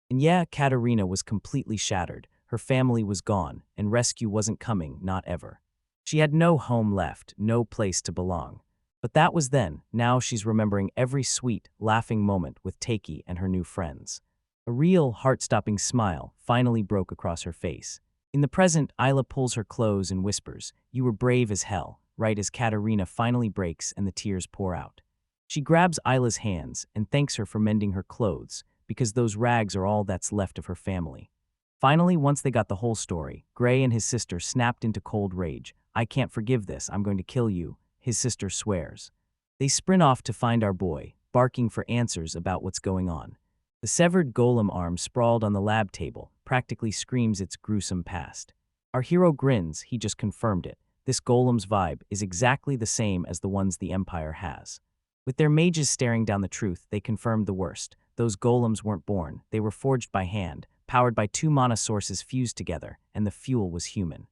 And yeah, Katarina was completely shattered. Her family was gone, and rescue wasn't coming, not ever. She had no home left, no place to belong. But that was then. Now she's remembering every sweet, laughing moment with Taiki and her new friends. A real, heart-stopping smile finally broke across her face. In the present, Isla pulls her clothes and whispers, "You were brave as hell," right as Katarina finally breaks and the tears pour out. She grabs Isla's hands and thanks her for mending her clothes, because those rags are all that's left of her family. Finally, once they got the whole story, Gray and his sister snapped into cold rage. "I can't forgive this, I'm going to kill you," his sister swears. They sprint off to find our boy, barking for answers about what's going on. The severed golem arm sprawled on the lab table practically screams its gruesome past. Our hero grins, he just confirmed it. This golem's vibe is exactly the same as the ones the Empire has. With their mages staring down the truth, they confirmed the worst. Those golems weren't born, they were forged by hand, powered by 2 mana sources fused together, and the fuel was human.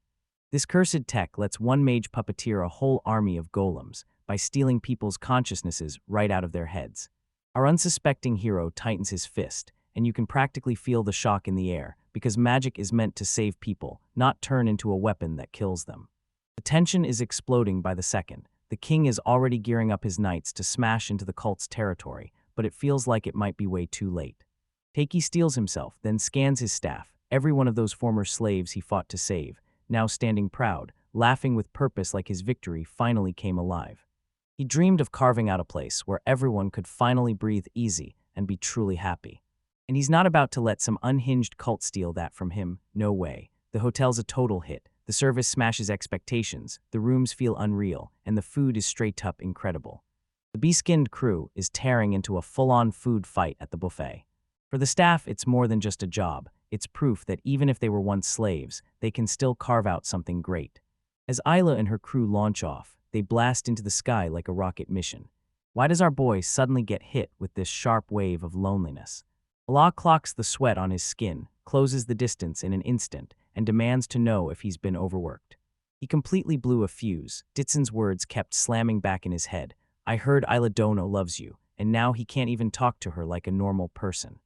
This cursed tech lets one mage puppeteer a whole army of golems by stealing people's consciousnesses right out of their heads. Our unsuspecting hero tightens his fist, and you can practically feel the shock in the air, because magic is meant to save people, not turn into a weapon that kills them. The tension is exploding by the second. The king is already gearing up his knights to smash into the cult's territory, but it feels like it might be way too late. Taiki steels himself, then scans his staff, every one of those former slaves he fought to save, now standing proud, laughing with purpose like his victory finally came alive. He dreamed of carving out a place where everyone could finally breathe easy and be truly happy. And he's not about to let some unhinged cult steal that from him, no way. The hotel's a total hit, the service smashes expectations, the rooms feel unreal, and the food is straight up incredible. The bee-skinned crew is tearing into a full-on food fight at the buffet. For the staff, it's more than just a job. It's proof that even if they were once slaves, they can still carve out something great. As Isla and her crew launch off, they blast into the sky like a rocket mission. Why does our boy suddenly get hit with this sharp wave of loneliness? Allah clocks the sweat on his skin, closes the distance in an instant, and demands to know if he's been overworked. He completely blew a fuse. Ditson's words kept slamming back in his head. "I heard Isla Dono loves you," and now he can't even talk to her like a normal person.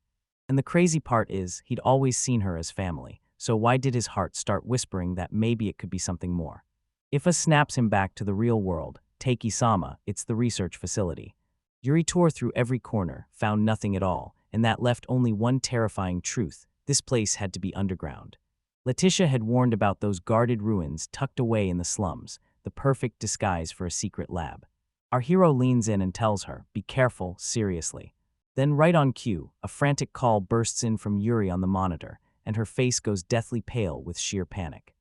And the crazy part is, he'd always seen her as family, so why did his heart start whispering that maybe it could be something more? Ifa snaps him back to the real world. Taiki-sama, it's the research facility. Yuri tore through every corner, found nothing at all, and that left only one terrifying truth: this place had to be underground. Letitia had warned about those guarded ruins tucked away in the slums, the perfect disguise for a secret lab. Our hero leans in and tells her, "Be careful, seriously." Then right on cue, a frantic call bursts in from Yuri on the monitor, and her face goes deathly pale with sheer panic.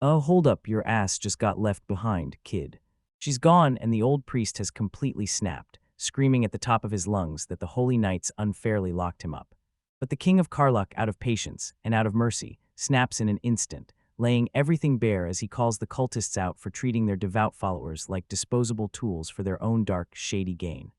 "Oh, hold up, your ass just got left behind, kid." She's gone, and the old priest has completely snapped, screaming at the top of his lungs that the holy knights unfairly locked him up. But the king of Karluk, out of patience and out of mercy, snaps in an instant, laying everything bare as he calls the cultists out for treating their devout followers like disposable tools for their own dark, shady gain.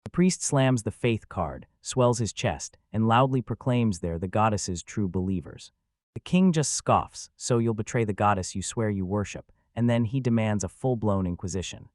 The priest slams the faith card, swells his chest, and loudly proclaims they're the goddess's true believers. The king just scoffs, so you'll betray the goddess you swear you worship, and then he demands a full-blown inquisition.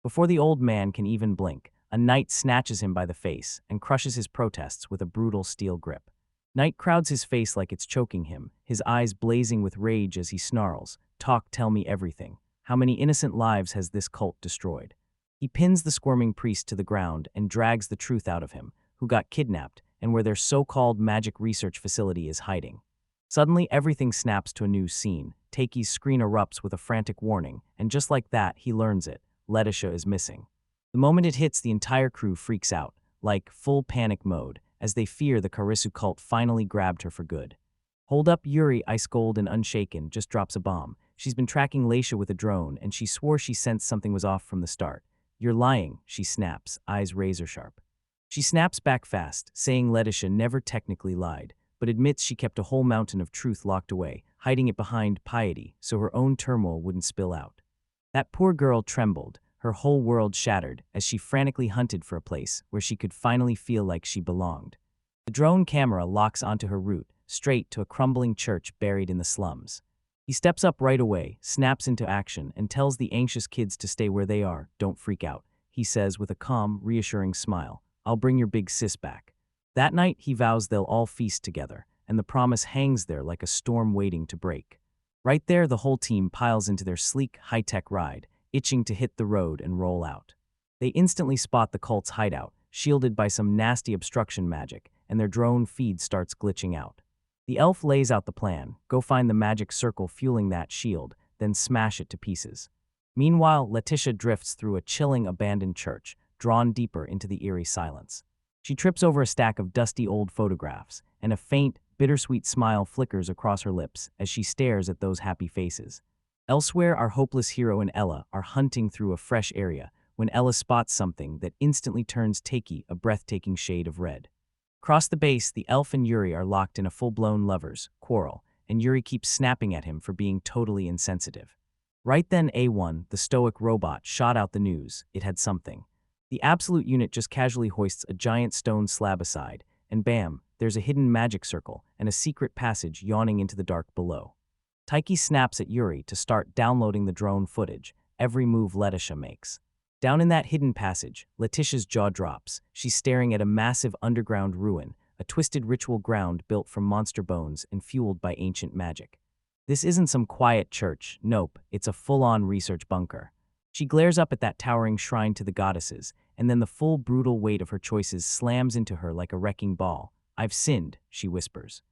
Before the old man can even blink, a knight snatches him by the face and crushes his protests with a brutal steel grip. Knight crowds his face like it's choking him, his eyes blazing with rage as he snarls, "Talk, tell me everything. How many innocent lives has this cult destroyed?" He pins the squirming priest to the ground and drags the truth out of him, who got kidnapped and where their so-called magic research facility is hiding. Suddenly, everything snaps to a new scene. Takei's screen erupts with a frantic warning, and just like that, he learns it. Letitia is missing. The moment it hits, the entire crew freaks out, like full panic mode, as they fear the Karisu cult finally grabbed her for good. Hold up, Yuri, ice cold and unshaken, just drops a bomb. She's been tracking Leisha with a drone, and she swore she sensed something was off from the start. "You're lying," she snaps, eyes razor sharp. She snaps back fast, saying Letitia never technically lied, but admits she kept a whole mountain of truth locked away, hiding it behind piety so her own turmoil wouldn't spill out. That poor girl trembled, her whole world shattered, as she frantically hunted for a place where she could finally feel like she belonged. The drone camera locks onto her route, straight to a crumbling church buried in the slums. He steps up right away, snaps into action, and tells the anxious kids to stay where they are. "Don't freak out," he says with a calm, reassuring smile. "I'll bring your big sis back." That night, he vows they'll all feast together, and the promise hangs there like a storm waiting to break. Right there, the whole team piles into their sleek, high-tech ride, itching to hit the road and roll out. They instantly spot the cult's hideout, shielded by some nasty obstruction magic, and their drone feed starts glitching out. The elf lays out the plan: go find the magic circle fueling that shield, then smash it to pieces. Meanwhile, Letitia drifts through a chilling abandoned church, drawn deeper into the eerie silence. She trips over a stack of dusty old photographs, and a faint, bittersweet smile flickers across her lips as she stares at those happy faces. Elsewhere, our hopeless hero and Ella are hunting through a fresh area when Ella spots something that instantly turns Takei a breathtaking shade of red. Across the base, the elf and Yuri are locked in a full-blown lovers' quarrel, and Yuri keeps snapping at him for being totally insensitive. Right then, A1, the stoic robot, shot out the news. It had something. The Absolute unit just casually hoists a giant stone slab aside, and bam, there's a hidden magic circle and a secret passage yawning into the dark below. Taiki snaps at Yuri to start downloading the drone footage, every move Letitia makes. Down in that hidden passage, Letitia's jaw drops. She's staring at a massive underground ruin, a twisted ritual ground built from monster bones and fueled by ancient magic. This isn't some quiet church, nope, it's a full-on research bunker. She glares up at that towering shrine to the goddesses, and then the full brutal weight of her choices slams into her like a wrecking ball. "I've sinned," she whispers.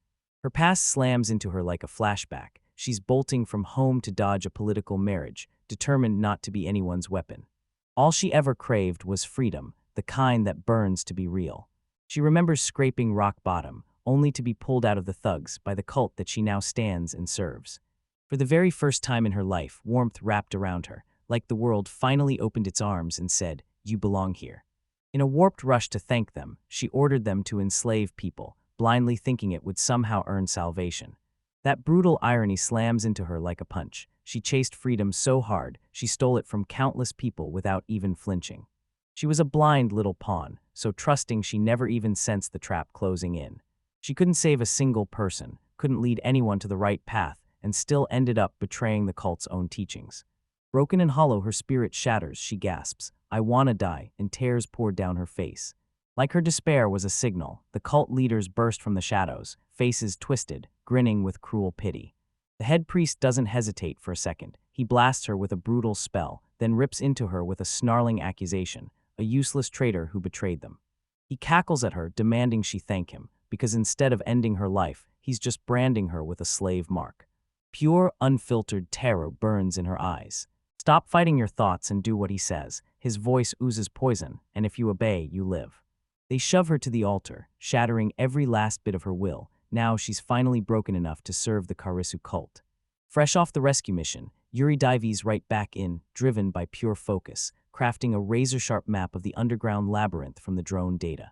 Her past slams into her like a flashback. She's bolting from home to dodge a political marriage, determined not to be anyone's weapon. All she ever craved was freedom, the kind that burns to be real. She remembers scraping rock bottom, only to be pulled out of the thugs by the cult that she now stands and serves. For the very first time in her life, warmth wrapped around her, like the world finally opened its arms and said, "You belong here." In a warped rush to thank them, she ordered them to enslave people, blindly thinking it would somehow earn salvation. That brutal irony slams into her like a punch. She chased freedom so hard, she stole it from countless people without even flinching. She was a blind little pawn, so trusting she never even sensed the trap closing in. She couldn't save a single person, couldn't lead anyone to the right path, and still ended up betraying the cult's own teachings. Broken and hollow, her spirit shatters. She gasps, "I wanna die," and tears poured down her face. Like her despair was a signal, the cult leaders burst from the shadows, faces twisted, grinning with cruel pity. The head priest doesn't hesitate for a second. He blasts her with a brutal spell, then rips into her with a snarling accusation, a useless traitor who betrayed them. He cackles at her, demanding she thank him, because instead of ending her life, he's just branding her with a slave mark. Pure, unfiltered terror burns in her eyes. Stop fighting your thoughts and do what he says. His voice oozes poison, and if you obey, you live. They shove her to the altar, shattering every last bit of her will. Now she's finally broken enough to serve the Karisu cult. Fresh off the rescue mission, Yuri dives right back in, driven by pure focus, crafting a razor-sharp map of the underground labyrinth from the drone data.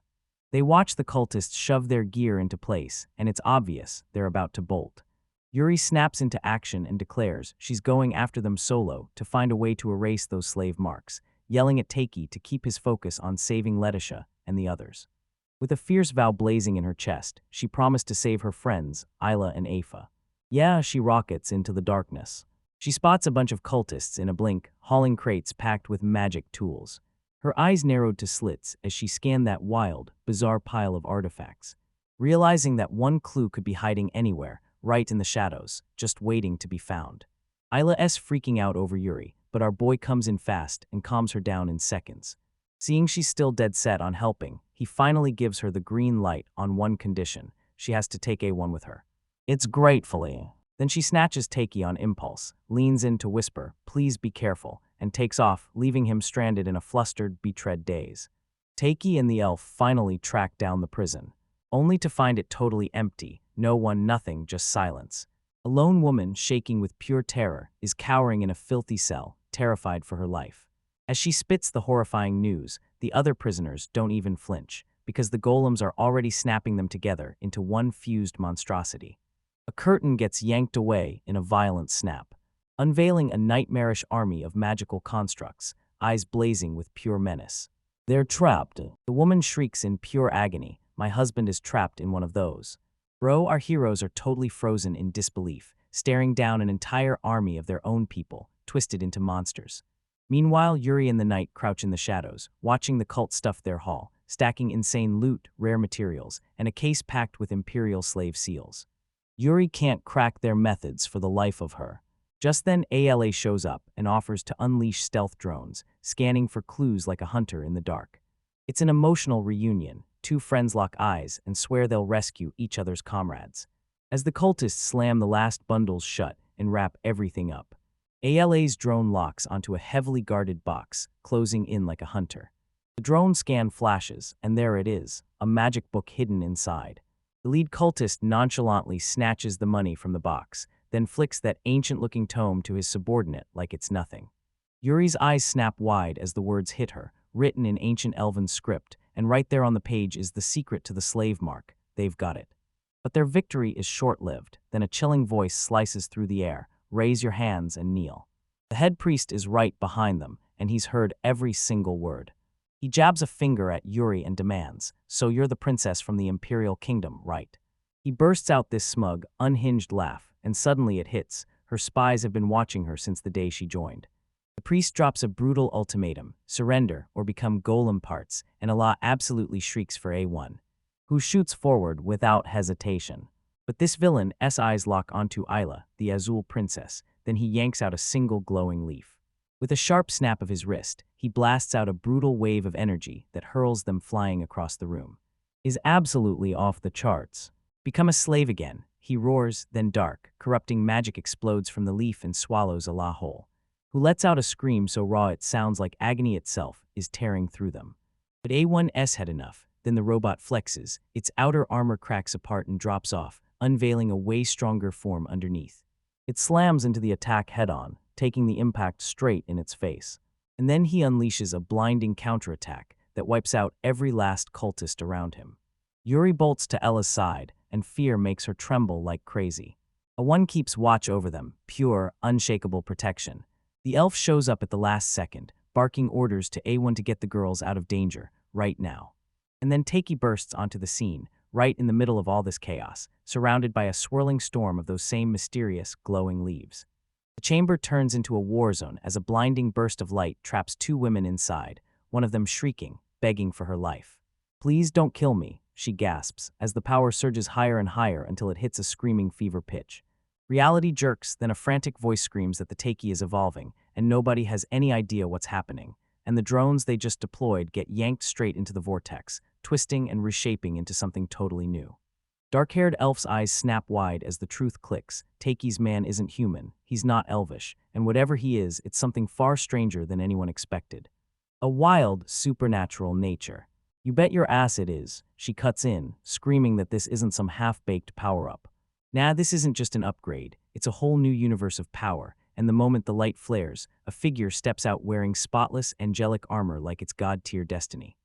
They watch the cultists shove their gear into place, and it's obvious they're about to bolt. Yuri snaps into action and declares she's going after them solo to find a way to erase those slave marks, yelling at Taiki to keep his focus on saving Letisha and the others. With a fierce vow blazing in her chest, she promised to save her friends, Isla and Afa. Yeah, she rockets into the darkness. She spots a bunch of cultists in a blink, hauling crates packed with magic tools. Her eyes narrowed to slits as she scanned that wild, bizarre pile of artifacts. Realizing that one clue could be hiding anywhere, right in the shadows, just waiting to be found. Isla's freaking out over Yuri, but our boy comes in fast and calms her down in seconds. Seeing she's still dead set on helping, he finally gives her the green light on one condition: she has to take A1 with her. It's gratefully. Then she snatches Taiki on impulse, leans in to whisper, "Please be careful," and takes off, leaving him stranded in a flustered, betread daze. Taiki and the elf finally track down the prison, only to find it totally empty. No one, nothing, just silence. A lone woman, shaking with pure terror, is cowering in a filthy cell, terrified for her life. As she spits the horrifying news, the other prisoners don't even flinch, because the golems are already snapping them together into one fused monstrosity. A curtain gets yanked away in a violent snap, unveiling a nightmarish army of magical constructs, eyes blazing with pure menace. They're trapped. The woman shrieks in pure agony. My husband is trapped in one of those. Bro, our heroes are totally frozen in disbelief, staring down an entire army of their own people, twisted into monsters. Meanwhile, Yuri and the knight crouch in the shadows, watching the cult stuff their haul, stacking insane loot, rare materials, and a case packed with imperial slave seals. Yuri can't crack their methods for the life of her. Just then, ALA shows up and offers to unleash stealth drones, scanning for clues like a hunter in the dark. It's an emotional reunion. Two friends lock eyes and swear they'll rescue each other's comrades. As the cultists slam the last bundles shut and wrap everything up, ALA's drone locks onto a heavily guarded box, closing in like a hunter. The drone scan flashes, and there it is, a magic book hidden inside. The lead cultist nonchalantly snatches the money from the box, then flicks that ancient-looking tome to his subordinate like it's nothing. Yuri's eyes snap wide as the words hit her, written in ancient elven script, and right there on the page is the secret to the slave mark. They've got it. But their victory is short-lived. Then a chilling voice slices through the air. Raise your hands and kneel. The head priest is right behind them, and he's heard every single word. He jabs a finger at Yuri and demands, "So you're the princess from the Imperial Kingdom, right?" He bursts out this smug, unhinged laugh, and suddenly it hits. Her spies have been watching her since the day she joined. The priest drops a brutal ultimatum: surrender or become golem parts, and Allah absolutely shrieks for A1, who shoots forward without hesitation. But this villain's eyes lock onto Isla, the Azul princess. Then he yanks out a single glowing leaf. With a sharp snap of his wrist, he blasts out a brutal wave of energy that hurls them flying across the room. Is absolutely off the charts. Become a slave again, he roars, then dark, corrupting magic explodes from the leaf and swallows Allah whole, who lets out a scream so raw it sounds like agony itself is tearing through them. But A1's had enough. Then the robot flexes, its outer armor cracks apart and drops off, unveiling a way stronger form underneath. It slams into the attack head-on, taking the impact straight in its face. And then he unleashes a blinding counterattack that wipes out every last cultist around him. Yuri bolts to Ella's side, and fear makes her tremble like crazy. A1 keeps watch over them, pure, unshakable protection. The elf shows up at the last second, barking orders to A1 to get the girls out of danger, right now. And then Taiki bursts onto the scene, right in the middle of all this chaos, surrounded by a swirling storm of those same mysterious, glowing leaves. The chamber turns into a war zone as a blinding burst of light traps two women inside, one of them shrieking, begging for her life. "Please don't kill me," she gasps, as the power surges higher and higher until it hits a screaming fever pitch. Reality jerks, then a frantic voice screams that the Taiki is evolving, and nobody has any idea what's happening, and the drones they just deployed get yanked straight into the vortex, twisting and reshaping into something totally new. Dark-haired elf's eyes snap wide as the truth clicks. Taiki's man isn't human, he's not elvish, and whatever he is, it's something far stranger than anyone expected. A wild, supernatural nature. "You bet your ass it is," she cuts in, screaming that this isn't some half-baked power-up. Nah, this isn't just an upgrade, it's a whole new universe of power, and the moment the light flares, a figure steps out wearing spotless, angelic armor like it's god-tier destiny.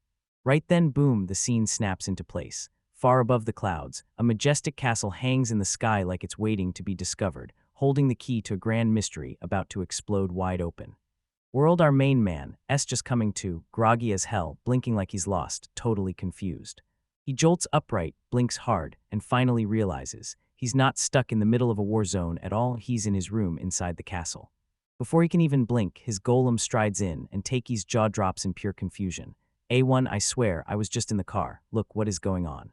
Right then, boom, the scene snaps into place. Far above the clouds, a majestic castle hangs in the sky like it's waiting to be discovered, holding the key to a grand mystery about to explode wide open. World, our main man, just coming to, groggy as hell, blinking like he's lost, totally confused. He jolts upright, blinks hard, and finally realizes he's not stuck in the middle of a war zone at all, he's in his room inside the castle. Before he can even blink, his golem strides in, and Takei's jaw drops in pure confusion. A1, I swear, I was just in the car. Look, what is going on?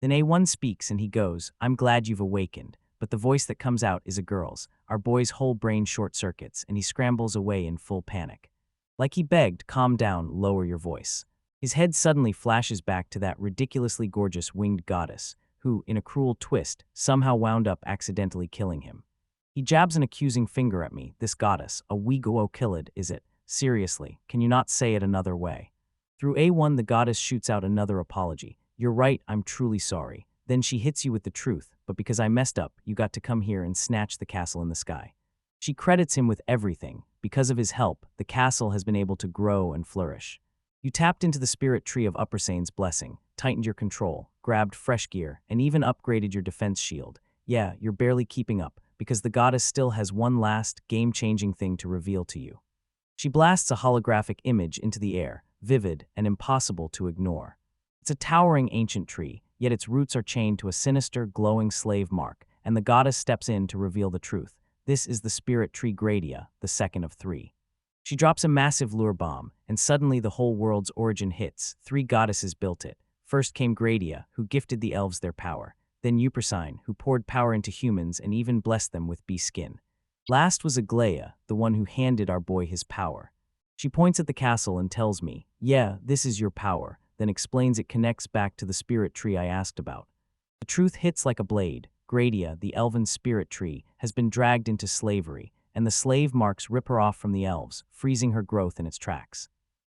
Then A1 speaks and he goes, I'm glad you've awakened, but the voice that comes out is a girl's. Our boy's whole brain short-circuits and he scrambles away in full panic. Like he begged, calm down, lower your voice. His head suddenly flashes back to that ridiculously gorgeous winged goddess, who, in a cruel twist, somehow wound up accidentally killing him. He jabs an accusing finger at me, this goddess, a Wiguo killed, is it? Seriously, can you not say it another way? Through A1, the goddess shoots out another apology. You're right, I'm truly sorry. Then she hits you with the truth, but because I messed up, you got to come here and snatch the castle in the sky. She credits him with everything. Because of his help, the castle has been able to grow and flourish. You tapped into the spirit tree of Upper Sane's blessing, tightened your control, grabbed fresh gear, and even upgraded your defense shield. Yeah, you're barely keeping up, because the goddess still has one last, game-changing thing to reveal to you. She blasts a holographic image into the air, vivid and impossible to ignore. It's a towering ancient tree, yet its roots are chained to a sinister, glowing slave mark, and the goddess steps in to reveal the truth. This is the spirit tree Gradia, the second of three. She drops a massive lure bomb, and suddenly the whole world's origin hits. Three goddesses built it. First came Gradia, who gifted the elves their power. Then Upersine, who poured power into humans and even blessed them with bee skin. Last was Aglaia, the one who handed our boy his power. She points at the castle and tells me, yeah, this is your power, then explains it connects back to the spirit tree I asked about. The truth hits like a blade. Gradia, the elven spirit tree, has been dragged into slavery, and the slave marks rip her off from the elves, freezing her growth in its tracks.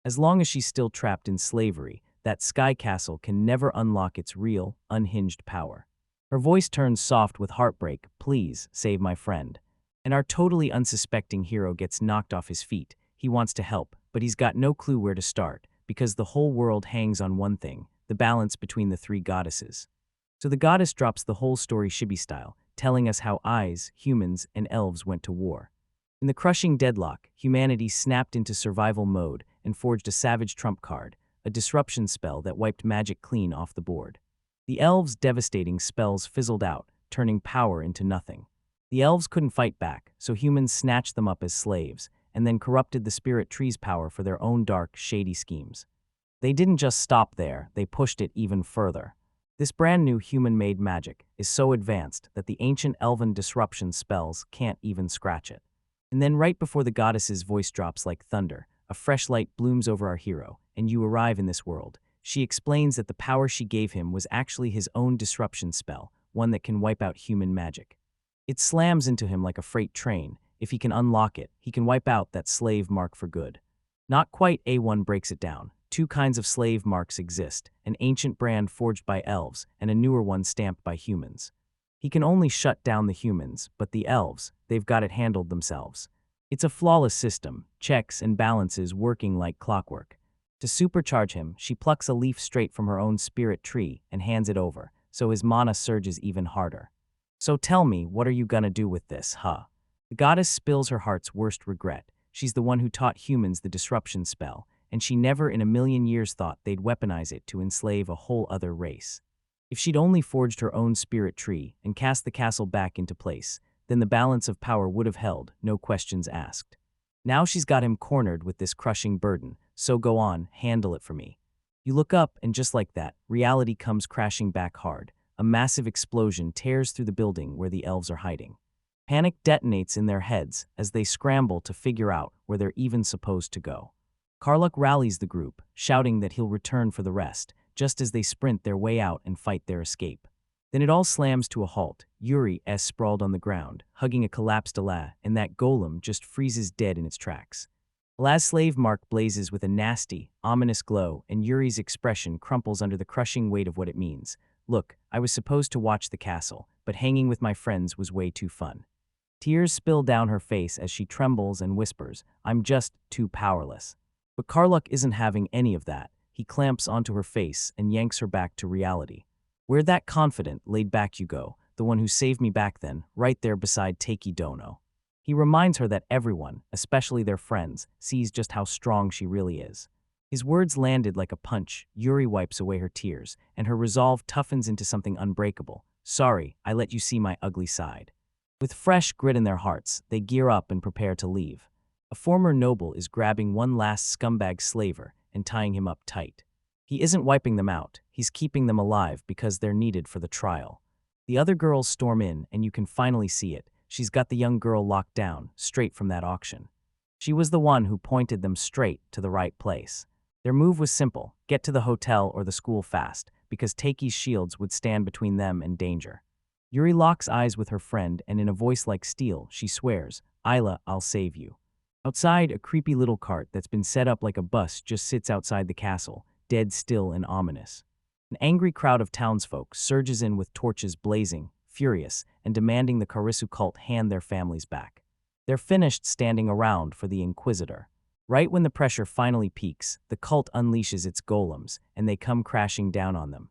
As long as she's still trapped in slavery, that sky castle can never unlock its real, unhinged power. Her voice turns soft with heartbreak, please, save my friend. And our totally unsuspecting hero gets knocked off his feet. He wants to help, but he's got no clue where to start, because the whole world hangs on one thing, the balance between the three goddesses. So the goddess drops the whole story Shibi style, telling us how eyes, humans, and elves went to war. In the crushing deadlock, humanity snapped into survival mode and forged a savage trump card, a disruption spell that wiped magic clean off the board. The elves' devastating spells fizzled out, turning power into nothing. The elves couldn't fight back, so humans snatched them up as slaves, and then corrupted the spirit tree's power for their own dark, shady schemes. They didn't just stop there, they pushed it even further. This brand new human-made magic is so advanced that the ancient elven disruption spells can't even scratch it. And then right before the goddess's voice drops like thunder, a fresh light blooms over our hero, and you arrive in this world. She explains that the power she gave him was actually his own disruption spell, one that can wipe out human magic. It slams into him like a freight train. If he can unlock it, he can wipe out that slave mark for good. Not quite. A1 breaks it down. Two kinds of slave marks exist, an ancient brand forged by elves and a newer one stamped by humans. He can only shut down the humans, but the elves, they've got it handled themselves. It's a flawless system, checks and balances working like clockwork. To supercharge him, she plucks a leaf straight from her own spirit tree and hands it over, so his mana surges even harder. So tell me, what are you gonna do with this, huh? The goddess spills her heart's worst regret. She's the one who taught humans the disruption spell, and she never in a million years thought they'd weaponize it to enslave a whole other race. If she'd only forged her own spirit tree and cast the castle back into place, then the balance of power would have held, no questions asked. Now she's got him cornered with this crushing burden, so go on, handle it for me. You look up, and just like that, reality comes crashing back hard. A massive explosion tears through the building where the elves are hiding. Panic detonates in their heads as they scramble to figure out where they're even supposed to go. Karluk rallies the group, shouting that he'll return for the rest, just as they sprint their way out and fight their escape. Then it all slams to a halt. Yuri is sprawled on the ground, hugging a collapsed Ala, and that golem just freezes dead in its tracks. Ala's slave mark blazes with a nasty, ominous glow, and Yuri's expression crumples under the crushing weight of what it means. Look, I was supposed to watch the castle, but hanging with my friends was way too fun. Tears spill down her face as she trembles and whispers, "I'm just too powerless." But Karluk isn't having any of that. He clamps onto her face and yanks her back to reality. "Where that confident, laid back you go, the one who saved me back then, right there beside Taiki Dono." He reminds her that everyone, especially their friends, sees just how strong she really is. His words landed like a punch. Yuri wipes away her tears, and her resolve toughens into something unbreakable. "Sorry, I let you see my ugly side." With fresh grit in their hearts, they gear up and prepare to leave. A former noble is grabbing one last scumbag slaver and tying him up tight. He isn't wiping them out, he's keeping them alive because they're needed for the trial. The other girls storm in, and you can finally see it. She's got the young girl locked down, straight from that auction. She was the one who pointed them straight to the right place. Their move was simple: get to the hotel or the school fast, because Teiki's shields would stand between them and danger. Yuri locks eyes with her friend, and in a voice like steel, she swears, "Isla, I'll save you." Outside, a creepy little cart that's been set up like a bus just sits outside the castle, dead still and ominous. An angry crowd of townsfolk surges in with torches blazing, furious, and demanding the Karisu cult hand their families back. They're finished standing around for the Inquisitor. Right when the pressure finally peaks, the cult unleashes its golems, and they come crashing down on them.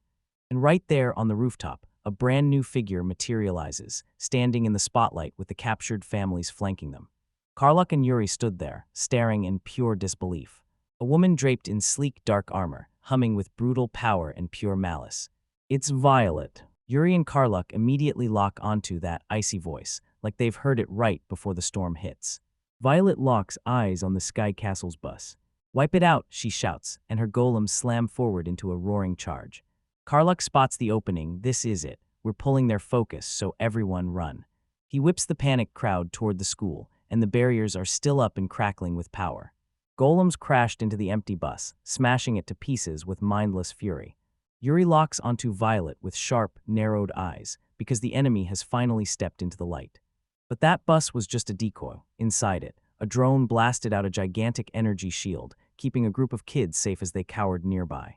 And right there on the rooftop, a brand new figure materializes, standing in the spotlight with the captured families flanking them. Karluk and Yuri stood there, staring in pure disbelief. A woman draped in sleek dark armor, humming with brutal power and pure malice. "It's Violet." Yuri and Karluk immediately lock onto that icy voice, like they've heard it right before the storm hits. Violet locks eyes on the Sky Castle's bus. "Wipe it out," she shouts, and her golems slam forward into a roaring charge. Karluk spots the opening. "This is it. We're pulling their focus, so everyone run." He whips the panicked crowd toward the school, and the barriers are still up and crackling with power. Golems crashed into the empty bus, smashing it to pieces with mindless fury. Yuri locks onto Violet with sharp, narrowed eyes, because the enemy has finally stepped into the light. But that bus was just a decoy. Inside it, a drone blasted out a gigantic energy shield, keeping a group of kids safe as they cowered nearby.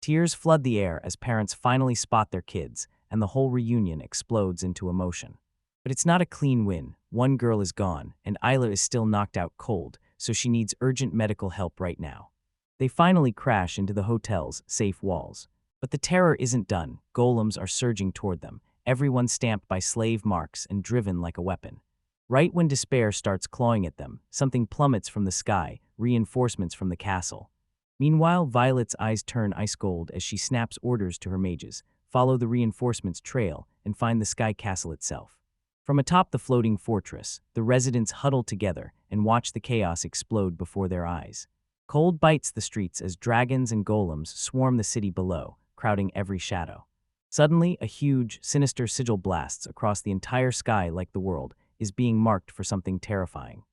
Tears flood the air as parents finally spot their kids, and the whole reunion explodes into emotion. But it's not a clean win. One girl is gone, and Isla is still knocked out cold, so she needs urgent medical help right now. They finally crash into the hotel's safe walls. But the terror isn't done. Golems are surging toward them, everyone stamped by slave marks and driven like a weapon. Right when despair starts clawing at them, something plummets from the sky, reinforcements from the castle. Meanwhile, Violet's eyes turn ice gold as she snaps orders to her mages: follow the reinforcements trail and find the Sky Castle itself. From atop the floating fortress, the residents huddle together and watch the chaos explode before their eyes. Cold bites the streets as dragons and golems swarm the city below, crowding every shadow. Suddenly, a huge, sinister sigil blasts across the entire sky like the world is being marked for something terrifying.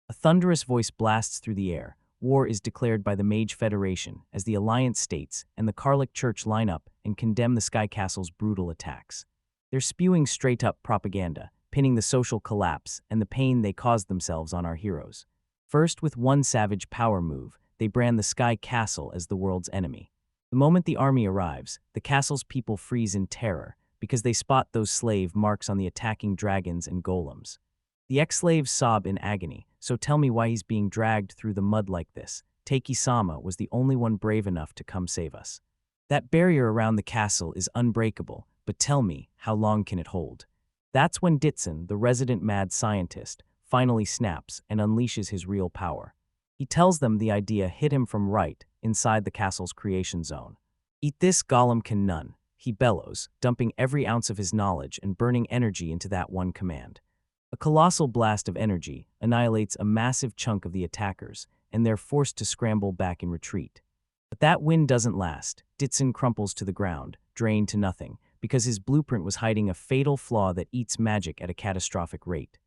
A thunderous voice blasts through the air. War is declared by the Mage Federation as the Alliance states and the Karluk Church line up and condemn the Sky Castle's brutal attacks. They're spewing straight-up propaganda, pinning the social collapse and the pain they caused themselves on our heroes. First, with one savage power move, they brand the Sky Castle as the world's enemy. The moment the army arrives, the castle's people freeze in terror because they spot those slave marks on the attacking dragons and golems. The ex-slaves sob in agony. "So tell me why he's being dragged through the mud like this. Taiki-sama was the only one brave enough to come save us." That barrier around the castle is unbreakable, but tell me, how long can it hold? That's when Ditsun, the resident mad scientist, finally snaps and unleashes his real power. He tells them the idea hit him from right, inside the castle's creation zone. "Eat this, Golem can none," he bellows, dumping every ounce of his knowledge and burning energy into that one command. A colossal blast of energy annihilates a massive chunk of the attackers, and they're forced to scramble back in retreat. But that win doesn't last. Ditsun crumples to the ground, drained to nothing, because his blueprint was hiding a fatal flaw that eats magic at a catastrophic rate.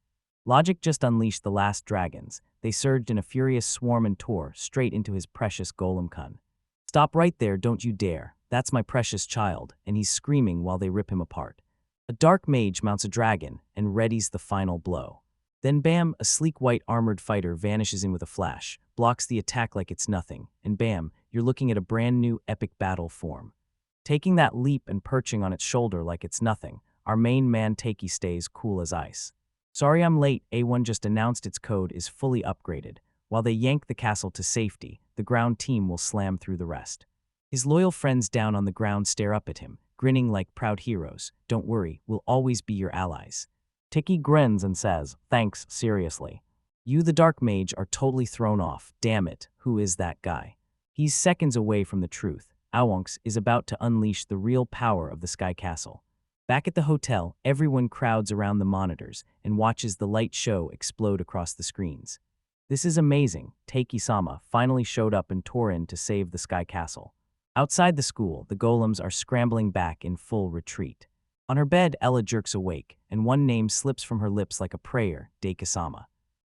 Logic just unleashed the last dragons. They surged in a furious swarm and tore straight into his precious Golem-kun. "Stop right there, don't you dare. That's my precious child," and he's screaming while they rip him apart. A dark mage mounts a dragon and readies the final blow. Then bam, a sleek white armored fighter vanishes in with a flash, blocks the attack like it's nothing, and bam, you're looking at a brand new epic battle form. Taking that leap and perching on its shoulder like it's nothing, our main man Taiki stays cool as ice. Sorry I'm late, A1 just announced its code is fully upgraded. While they yank the castle to safety, the ground team will slam through the rest. His loyal friends down on the ground stare up at him, grinning like proud heroes. Don't worry, we'll always be your allies. Tiki grins and says, thanks, seriously. You, the Dark Mage, are totally thrown off. Damn it, who is that guy? He's seconds away from the truth. Awonks is about to unleash the real power of the Sky Castle. Back at the hotel, everyone crowds around the monitors and watches the light show explode across the screens. This is amazing. Taiki-sama finally showed up and tore in to save the Sky Castle. Outside the school, the golems are scrambling back in full retreat. On her bed, Ella jerks awake, and one name slips from her lips like a prayer, Deika-sama.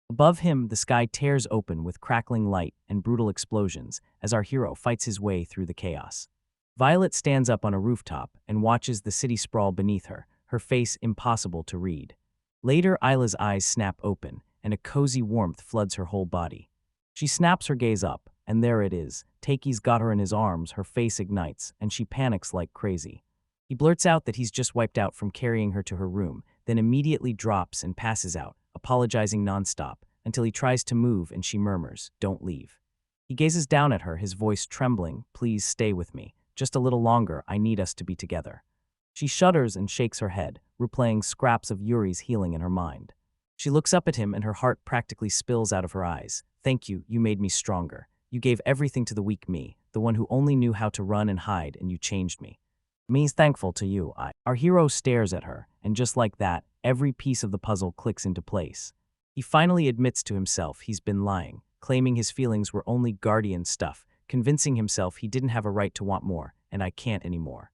Above him, the sky tears open with crackling light and brutal explosions as our hero fights his way through the chaos. Violet stands up on a rooftop and watches the city sprawl beneath her, her face impossible to read. Later, Isla's eyes snap open, and a cozy warmth floods her whole body. She snaps her gaze up, and there it is. Taki's got her in his arms, her face ignites, and she panics like crazy. He blurts out that he's just wiped out from carrying her to her room, then immediately drops and passes out, apologizing nonstop, until he tries to move and she murmurs, "Don't leave." He gazes down at her, his voice trembling, "Please stay with me. Just a little longer, I need us to be together." She shudders and shakes her head, replaying scraps of Yuri's healing in her mind. She looks up at him and her heart practically spills out of her eyes. "Thank you, you made me stronger. You gave everything to the weak me, the one who only knew how to run and hide, and you changed me. Me's thankful to you, Our hero stares at her, and just like that, every piece of the puzzle clicks into place. He finally admits to himself he's been lying, claiming his feelings were only guardian stuff, convincing himself he didn't have a right to want more, and I can't anymore.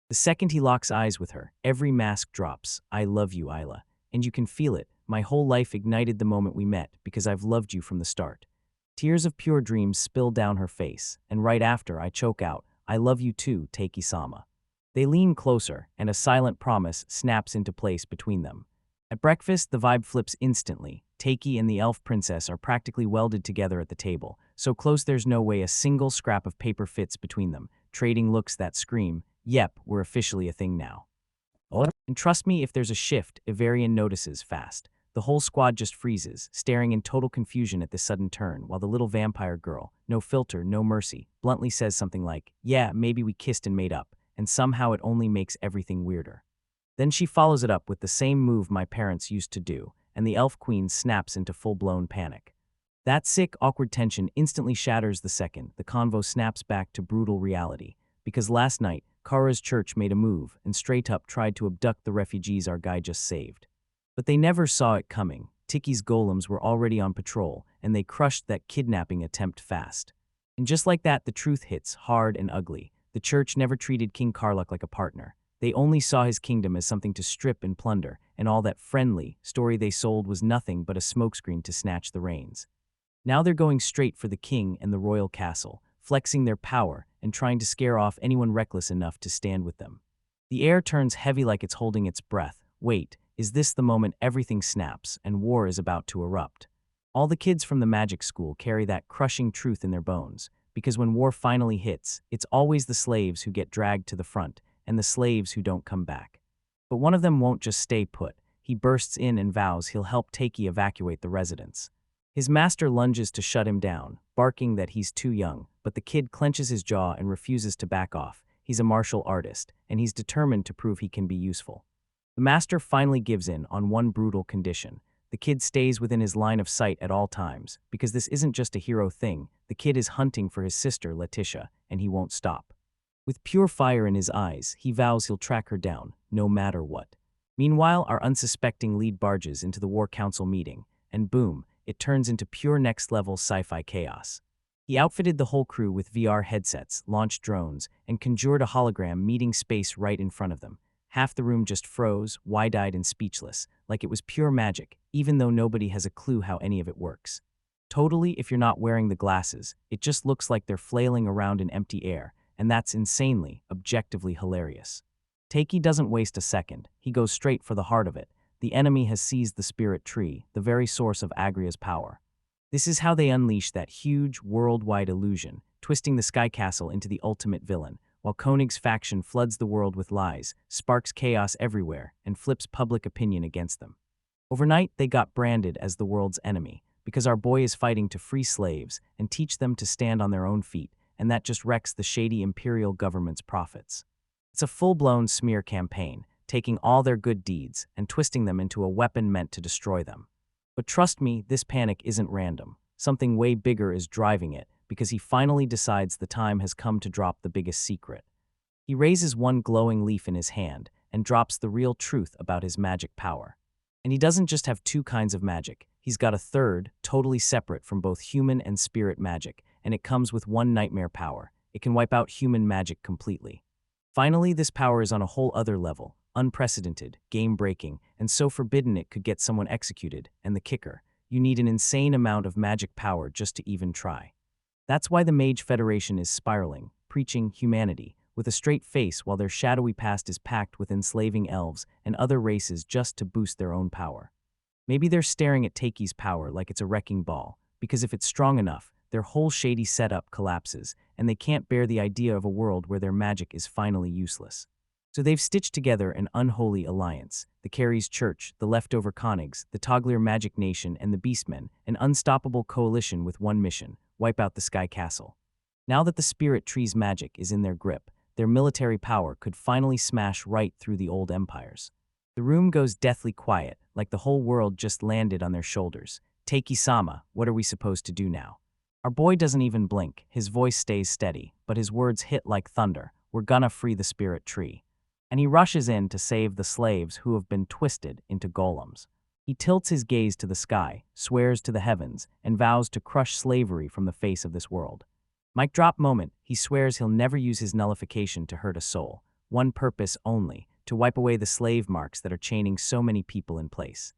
The second he locks eyes with her, every mask drops. "I love you, Isla. And you can feel it. My whole life ignited the moment we met, because I've loved you from the start." Tears of pure dreams spill down her face, and right after I choke out, "I love you too, Taiki-sama." They lean closer, and a silent promise snaps into place between them. At breakfast, the vibe flips instantly. Taiki and the elf princess are practically welded together at the table, so close there's no way a single scrap of paper fits between them, trading looks that scream, "Yep, we're officially a thing now." And trust me, if there's a shift, Ivarian notices fast. The whole squad just freezes, staring in total confusion at this sudden turn, while the little vampire girl, no filter, no mercy, bluntly says something like, "Yeah, maybe we kissed and made up," and somehow it only makes everything weirder. Then she follows it up with the same move my parents used to do, and the elf queen snaps into full-blown panic. That sick, awkward tension instantly shatters the second the convo snaps back to brutal reality, because last night, Kara's church made a move and straight up tried to abduct the refugees our guy just saved. But they never saw it coming. Tiki's golems were already on patrol, and they crushed that kidnapping attempt fast. And just like that, the truth hits, hard and ugly. The church never treated King Karluk like a partner. They only saw his kingdom as something to strip and plunder, and all that friendly story they sold was nothing but a smokescreen to snatch the reins. Now they're going straight for the king and the royal castle, flexing their power and trying to scare off anyone reckless enough to stand with them. The air turns heavy like it's holding its breath. Wait, is this the moment everything snaps and war is about to erupt? All the kids from the magic school carry that crushing truth in their bones, because when war finally hits, it's always the slaves who get dragged to the front, and the slaves who don't come back. But one of them won't just stay put. He bursts in and vows he'll help Taiki evacuate the residents. His master lunges to shut him down, barking that he's too young, but the kid clenches his jaw and refuses to back off. He's a martial artist, and he's determined to prove he can be useful. The master finally gives in on one brutal condition. The kid stays within his line of sight at all times, because this isn't just a hero thing. The kid is hunting for his sister, Letitia, and he won't stop. With pure fire in his eyes, he vows he'll track her down, no matter what. Meanwhile, our unsuspecting lead barges into the War Council meeting, and boom, it turns into pure next-level sci-fi chaos. He outfitted the whole crew with VR headsets, launched drones, and conjured a hologram meeting space right in front of them. Half the room just froze, wide-eyed and speechless, like it was pure magic, even though nobody has a clue how any of it works. Totally, if you're not wearing the glasses, it just looks like they're flailing around in empty air, and that's insanely, objectively hilarious. Taiki doesn't waste a second. He goes straight for the heart of it. The enemy has seized the spirit tree, the very source of Agria's power. This is how they unleash that huge, worldwide illusion, twisting the Sky Castle into the ultimate villain, while Koenig's faction floods the world with lies, sparks chaos everywhere, and flips public opinion against them. Overnight, they got branded as the world's enemy, because our boy is fighting to free slaves and teach them to stand on their own feet, and that just wrecks the shady imperial government's profits. It's a full-blown smear campaign, taking all their good deeds and twisting them into a weapon meant to destroy them. But trust me, this panic isn't random. Something way bigger is driving it, because he finally decides the time has come to drop the biggest secret. He raises one glowing leaf in his hand and drops the real truth about his magic power. And he doesn't just have two kinds of magic, he's got a third, totally separate from both human and spirit magic, and it comes with one nightmare power. It can wipe out human magic completely. Finally, this power is on a whole other level, unprecedented, game-breaking, and so forbidden it could get someone executed, and the kicker, you need an insane amount of magic power just to even try. That's why the Mage Federation is spiraling, preaching humanity, with a straight face while their shadowy past is packed with enslaving elves and other races just to boost their own power. Maybe they're staring at Takei's power like it's a wrecking ball, because if it's strong enough, their whole shady setup collapses, and they can't bear the idea of a world where their magic is finally useless. So they've stitched together an unholy alliance, the Carey's Church, the Leftover Konigs, the Toglier Magic Nation, and the Beastmen, an unstoppable coalition with one mission: wipe out the Sky Castle. Now that the Spirit Tree's magic is in their grip, their military power could finally smash right through the old empires. The room goes deathly quiet, like the whole world just landed on their shoulders. Teiki-sama, what are we supposed to do now? Our boy doesn't even blink, his voice stays steady, but his words hit like thunder: we're gonna free the Spirit Tree. And he rushes in to save the slaves who have been twisted into golems. He tilts his gaze to the sky, swears to the heavens, and vows to crush slavery from the face of this world. Mic drop moment, he swears he'll never use his nullification to hurt a soul. One purpose only: to wipe away the slave marks that are chaining so many people in place.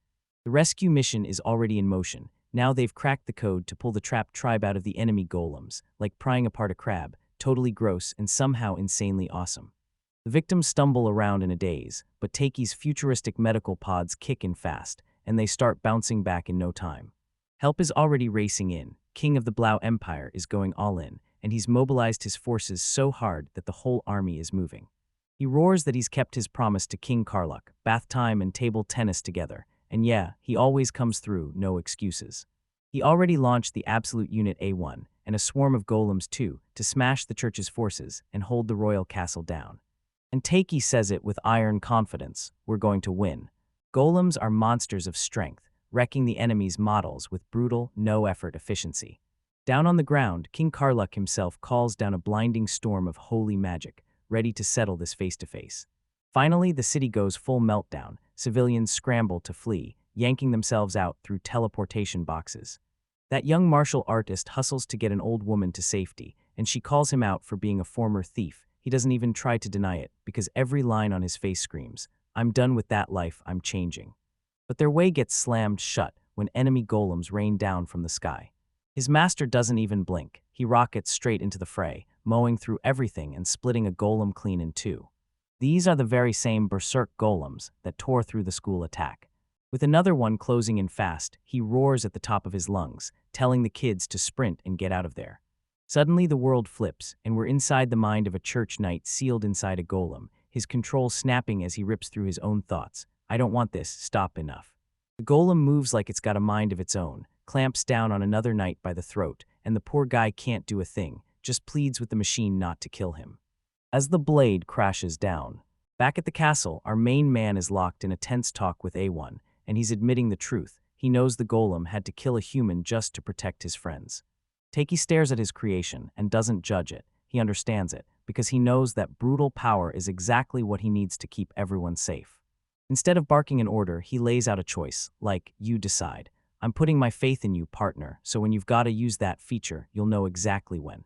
The rescue mission is already in motion. Now they've cracked the code to pull the trapped tribe out of the enemy golems, like prying apart a crab, totally gross and somehow insanely awesome. The victims stumble around in a daze, but Takei's futuristic medical pods kick in fast, and they start bouncing back in no time. Help is already racing in. King of the Blau Empire is going all in, and he's mobilized his forces so hard that the whole army is moving. He roars that he's kept his promise to King Karluk, bath time and table tennis together, and yeah, he always comes through, no excuses. He already launched the Absolute Unit A1, and a swarm of golems too, to smash the church's forces and hold the royal castle down. And Takei says it with iron confidence: we're going to win. Golems are monsters of strength, wrecking the enemy's models with brutal, no-effort efficiency. Down on the ground, King Karluk himself calls down a blinding storm of holy magic, ready to settle this face-to-face. Finally, the city goes full meltdown. Civilians scramble to flee, yanking themselves out through teleportation boxes. That young martial artist hustles to get an old woman to safety, and she calls him out for being a former thief. He doesn't even try to deny it, because every line on his face screams, "I'm done with that life, I'm changing." But their way gets slammed shut when enemy golems rain down from the sky. His master doesn't even blink. He rockets straight into the fray, mowing through everything and splitting a golem clean in two. These are the very same berserk golems that tore through the school attack. With another one closing in fast, he roars at the top of his lungs, telling the kids to sprint and get out of there. Suddenly the world flips, and we're inside the mind of a church knight sealed inside a golem, his control snapping as he rips through his own thoughts. I don't want this, stop, enough. The golem moves like it's got a mind of its own, clamps down on another knight by the throat, and the poor guy can't do a thing, just pleads with the machine not to kill him. As the blade crashes down, back at the castle, our main man is locked in a tense talk with A1, and he's admitting the truth. He knows the golem had to kill a human just to protect his friends. Takei stares at his creation and doesn't judge it. He understands it, because he knows that brutal power is exactly what he needs to keep everyone safe. Instead of barking an order, he lays out a choice, like, you decide. I'm putting my faith in you, partner, so when you've got to use that feature, you'll know exactly when.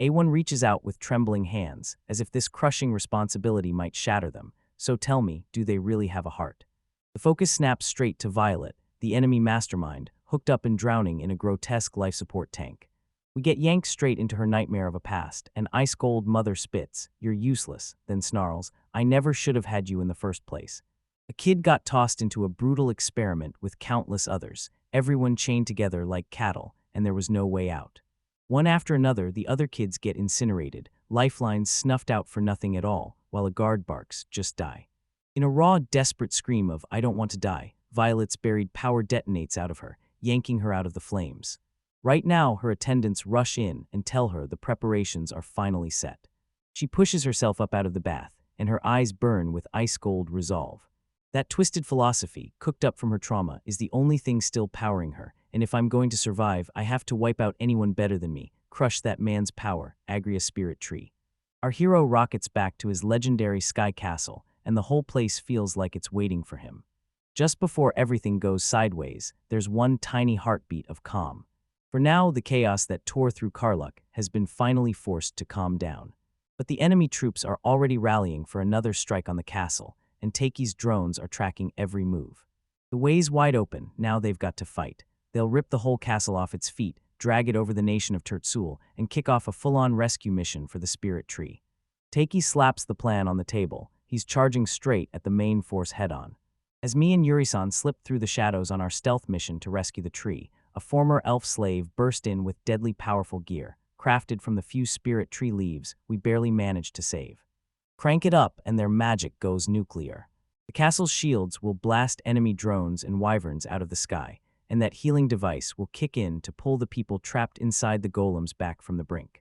A1 reaches out with trembling hands, as if this crushing responsibility might shatter them. So tell me, do they really have a heart? The focus snaps straight to Violet, the enemy mastermind, hooked up and drowning in a grotesque life support tank. We get yanked straight into her nightmare of a past, and ice-cold mother spits, "You're useless," then snarls, "I never should have had you in the first place." A kid got tossed into a brutal experiment with countless others, everyone chained together like cattle, and there was no way out. One after another, the other kids get incinerated, lifelines snuffed out for nothing at all, while a guard barks, "Just die." In a raw, desperate scream of "I don't want to die," Violet's buried power detonates out of her, yanking her out of the flames. Right now, her attendants rush in and tell her the preparations are finally set. She pushes herself up out of the bath, and her eyes burn with ice-cold resolve. That twisted philosophy, cooked up from her trauma, is the only thing still powering her, and if I'm going to survive, I have to wipe out anyone better than me, crush that man's power, Agria Spirit Tree. Our hero rockets back to his legendary Sky Castle, and the whole place feels like it's waiting for him. Just before everything goes sideways, there's one tiny heartbeat of calm. For now, the chaos that tore through Karluk has been finally forced to calm down. But the enemy troops are already rallying for another strike on the castle, and Takei's drones are tracking every move. The way's wide open, now they've got to fight. They'll rip the whole castle off its feet, drag it over the nation of Tertsul, and kick off a full-on rescue mission for the Spirit Tree. Takei slaps the plan on the table. He's charging straight at the main force head-on. As me and Yuri-san slip through the shadows on our stealth mission to rescue the tree, a former elf slave burst in with deadly powerful gear, crafted from the few Spirit Tree leaves we barely managed to save. Crank it up and their magic goes nuclear. The castle's shields will blast enemy drones and wyverns out of the sky, and that healing device will kick in to pull the people trapped inside the golems back from the brink.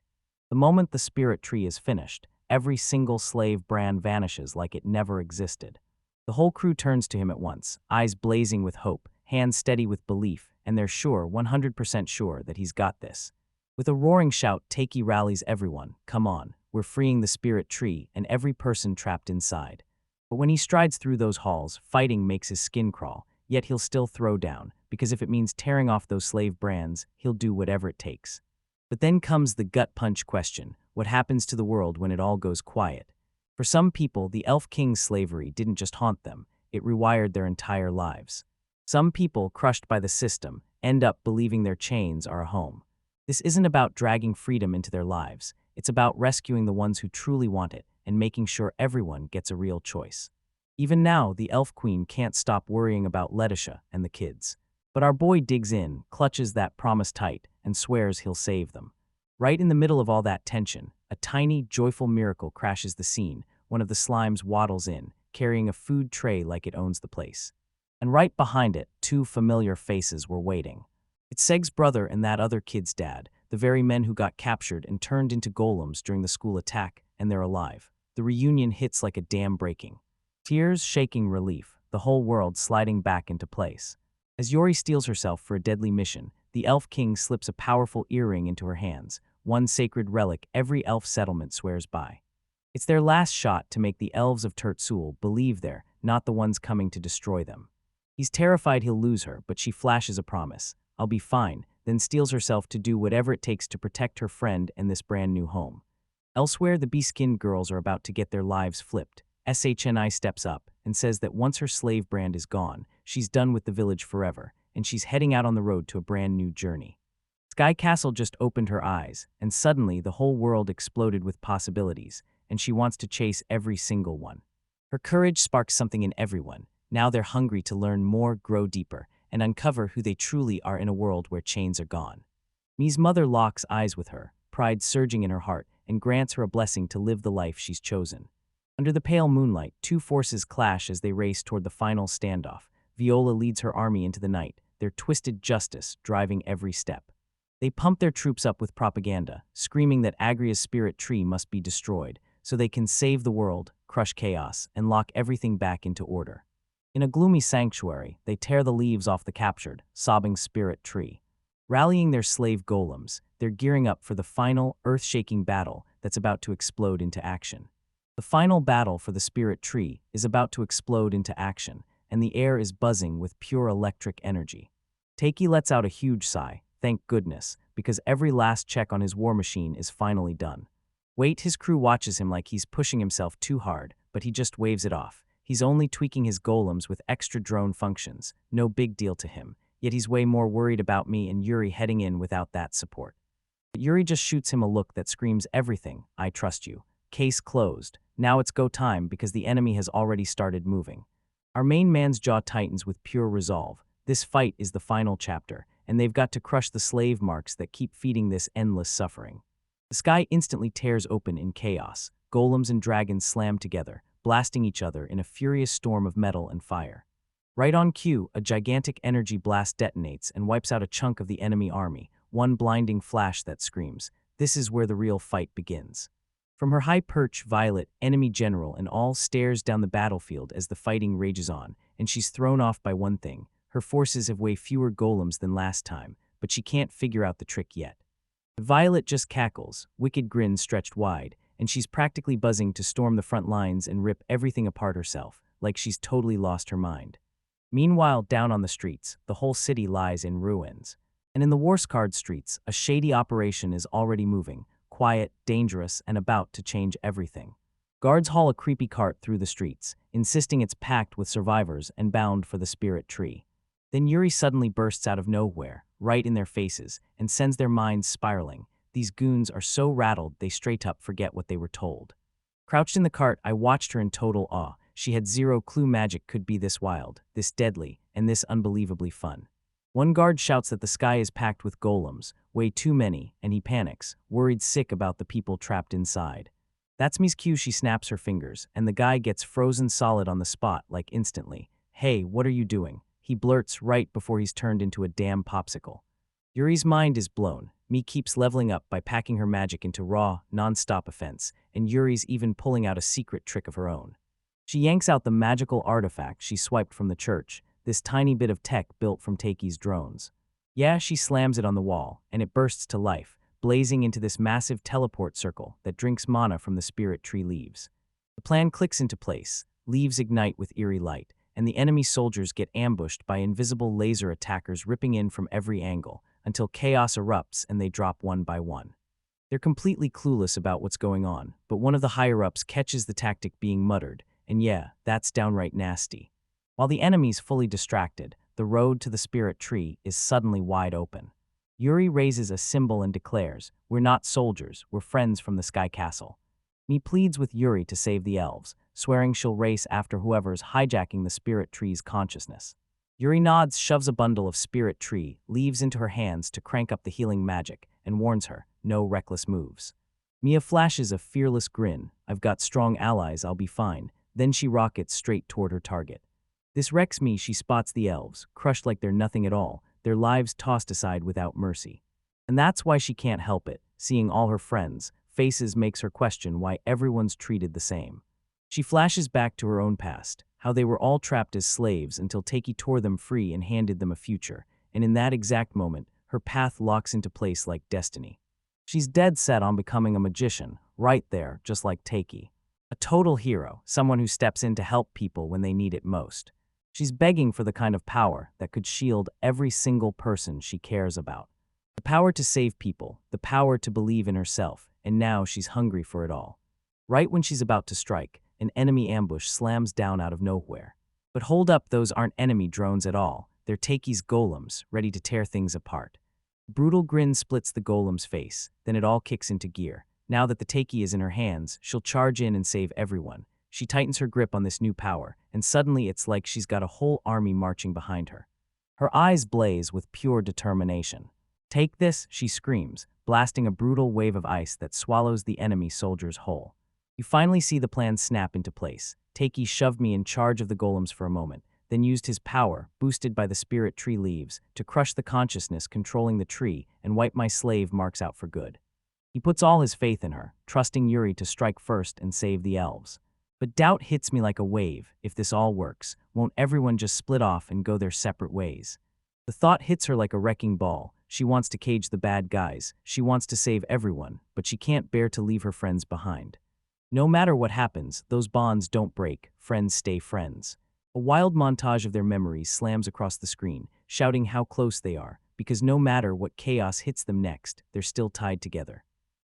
The moment the Spirit Tree is finished, every single slave brand vanishes like it never existed. The whole crew turns to him at once, eyes blazing with hope, hands steady with belief, and they're sure, 100% sure, that he's got this. With a roaring shout, Takei rallies everyone. Come on, we're freeing the Spirit Tree and every person trapped inside. But when he strides through those halls, fighting makes his skin crawl, yet he'll still throw down, because if it means tearing off those slave brands, he'll do whatever it takes. But then comes the gut punch question: what happens to the world when it all goes quiet? For some people, the Elf King's slavery didn't just haunt them, it rewired their entire lives. Some people, crushed by the system, end up believing their chains are a home. This isn't about dragging freedom into their lives, it's about rescuing the ones who truly want it and making sure everyone gets a real choice. Even now, the Elf Queen can't stop worrying about Letitia and the kids. But our boy digs in, clutches that promise tight, and swears he'll save them. Right in the middle of all that tension, a tiny, joyful miracle crashes the scene. One of the slimes waddles in, carrying a food tray like it owns the place. And right behind it, two familiar faces were waiting. It's Seg's brother and that other kid's dad, the very men who got captured and turned into golems during the school attack, and they're alive. The reunion hits like a dam breaking. Tears shaking relief, the whole world sliding back into place. As Yori steels herself for a deadly mission, the Elf King slips a powerful earring into her hands, one sacred relic every elf settlement swears by. It's their last shot to make the elves of Tertsul believe they're not the ones coming to destroy them. He's terrified he'll lose her, but she flashes a promise: I'll be fine, then steels herself to do whatever it takes to protect her friend and this brand new home. Elsewhere, the bee-skinned girls are about to get their lives flipped. SHNI steps up and says that once her slave brand is gone, she's done with the village forever, and she's heading out on the road to a brand new journey. Sky Castle just opened her eyes, and suddenly the whole world exploded with possibilities, and she wants to chase every single one. Her courage sparks something in everyone. Now they're hungry to learn more, grow deeper, and uncover who they truly are in a world where chains are gone. Mi's mother locks eyes with her, pride surging in her heart, and grants her a blessing to live the life she's chosen. Under the pale moonlight, two forces clash as they race toward the final standoff. Viola leads her army into the night, their twisted justice driving every step. They pump their troops up with propaganda, screaming that Agria's Spirit Tree must be destroyed, so they can save the world, crush chaos, and lock everything back into order. In a gloomy sanctuary, they tear the leaves off the captured, sobbing Spirit Tree. Rallying their slave golems, they're gearing up for the final, earth-shaking battle that's about to explode into action. The final battle for the Spirit Tree is about to explode into action, and the air is buzzing with pure electric energy. Takei lets out a huge sigh, thank goodness, because every last check on his war machine is finally done. His crew watches him like he's pushing himself too hard, but he just waves it off. He's only tweaking his golems with extra drone functions, no big deal to him, yet he's way more worried about me and Yuri heading in without that support. But Yuri just shoots him a look that screams everything: I trust you. Case closed. Now it's go time because the enemy has already started moving. Our main man's jaw tightens with pure resolve. This fight is the final chapter, and they've got to crush the slave marks that keep feeding this endless suffering. The sky instantly tears open in chaos. Golems and dragons slam together, blasting each other in a furious storm of metal and fire. Right on cue, a gigantic energy blast detonates and wipes out a chunk of the enemy army, one blinding flash that screams, "This is where the real fight begins." From her high perch, Violet, enemy general and all, stares down the battlefield as the fighting rages on, and she's thrown off by one thing. Her forces have way fewer golems than last time, but she can't figure out the trick yet. Violet just cackles, wicked grin stretched wide, and she's practically buzzing to storm the front lines and rip everything apart herself, like she's totally lost her mind. Meanwhile, down on the streets, the whole city lies in ruins. And in the war-scarred streets, a shady operation is already moving, quiet, dangerous, and about to change everything. Guards haul a creepy cart through the streets, insisting it's packed with survivors and bound for the spirit tree. Then Yuri suddenly bursts out of nowhere, right in their faces, and sends their minds spiraling. These goons are so rattled they straight up forget what they were told. Crouched in the cart, I watched her in total awe. She had zero clue magic could be this wild, this deadly, and this unbelievably fun. One guard shouts that the sky is packed with golems, way too many, and he panics, worried sick about the people trapped inside. That's Mi's cue. She snaps her fingers, and the guy gets frozen solid on the spot, like instantly. "Hey, what are you doing?" he blurts right before he's turned into a damn popsicle. Yuri's mind is blown. Mi keeps leveling up by packing her magic into raw, non-stop offense, and Yuri's even pulling out a secret trick of her own. She yanks out the magical artifact she swiped from the church, this tiny bit of tech built from Takei's drones. Yeah, she slams it on the wall, and it bursts to life, blazing into this massive teleport circle that drinks mana from the spirit tree leaves. The plan clicks into place, leaves ignite with eerie light, and the enemy soldiers get ambushed by invisible laser attackers ripping in from every angle, until chaos erupts and they drop one by one. They're completely clueless about what's going on, but one of the higher-ups catches the tactic being muttered, and yeah, that's downright nasty. While the enemy's fully distracted, the road to the spirit tree is suddenly wide open. Yuri raises a symbol and declares, "We're not soldiers, we're friends from the Sky Castle." Mi pleads with Yuri to save the elves, swearing she'll race after whoever's hijacking the spirit tree's consciousness. Yuri nods, shoves a bundle of spirit tree leaves into her hands to crank up the healing magic, and warns her, no reckless moves. Mia flashes a fearless grin, "I've got strong allies, I'll be fine." Then she rockets straight toward her target. This wrecks me. She spots the elves, crushed like they're nothing at all, their lives tossed aside without mercy. And that's why she can't help it. Seeing all her friends' faces makes her question why everyone's treated the same. She flashes back to her own past, how they were all trapped as slaves until Takei tore them free and handed them a future, and in that exact moment, her path locks into place like destiny. She's dead set on becoming a magician, right there, just like Takei. A total hero, someone who steps in to help people when they need it most. She's begging for the kind of power that could shield every single person she cares about. The power to save people, the power to believe in herself, and now she's hungry for it all. Right when she's about to strike, an enemy ambush slams down out of nowhere. But hold up, those aren't enemy drones at all. They're Takei's golems, ready to tear things apart. A brutal grin splits the golem's face, then it all kicks into gear. Now that the Takei is in her hands, she'll charge in and save everyone. She tightens her grip on this new power, and suddenly it's like she's got a whole army marching behind her. Her eyes blaze with pure determination. "Take this," she screams, blasting a brutal wave of ice that swallows the enemy soldiers whole. You finally see the plan snap into place. Takei shoved me in charge of the golems for a moment, then used his power, boosted by the spirit tree leaves, to crush the consciousness controlling the tree and wipe my slave marks out for good. He puts all his faith in her, trusting Yuri to strike first and save the elves. But doubt hits me like a wave. If this all works, won't everyone just split off and go their separate ways? The thought hits her like a wrecking ball. She wants to cage the bad guys, she wants to save everyone, but she can't bear to leave her friends behind. No matter what happens, those bonds don't break, friends stay friends. A wild montage of their memories slams across the screen, shouting how close they are, because no matter what chaos hits them next, they're still tied together.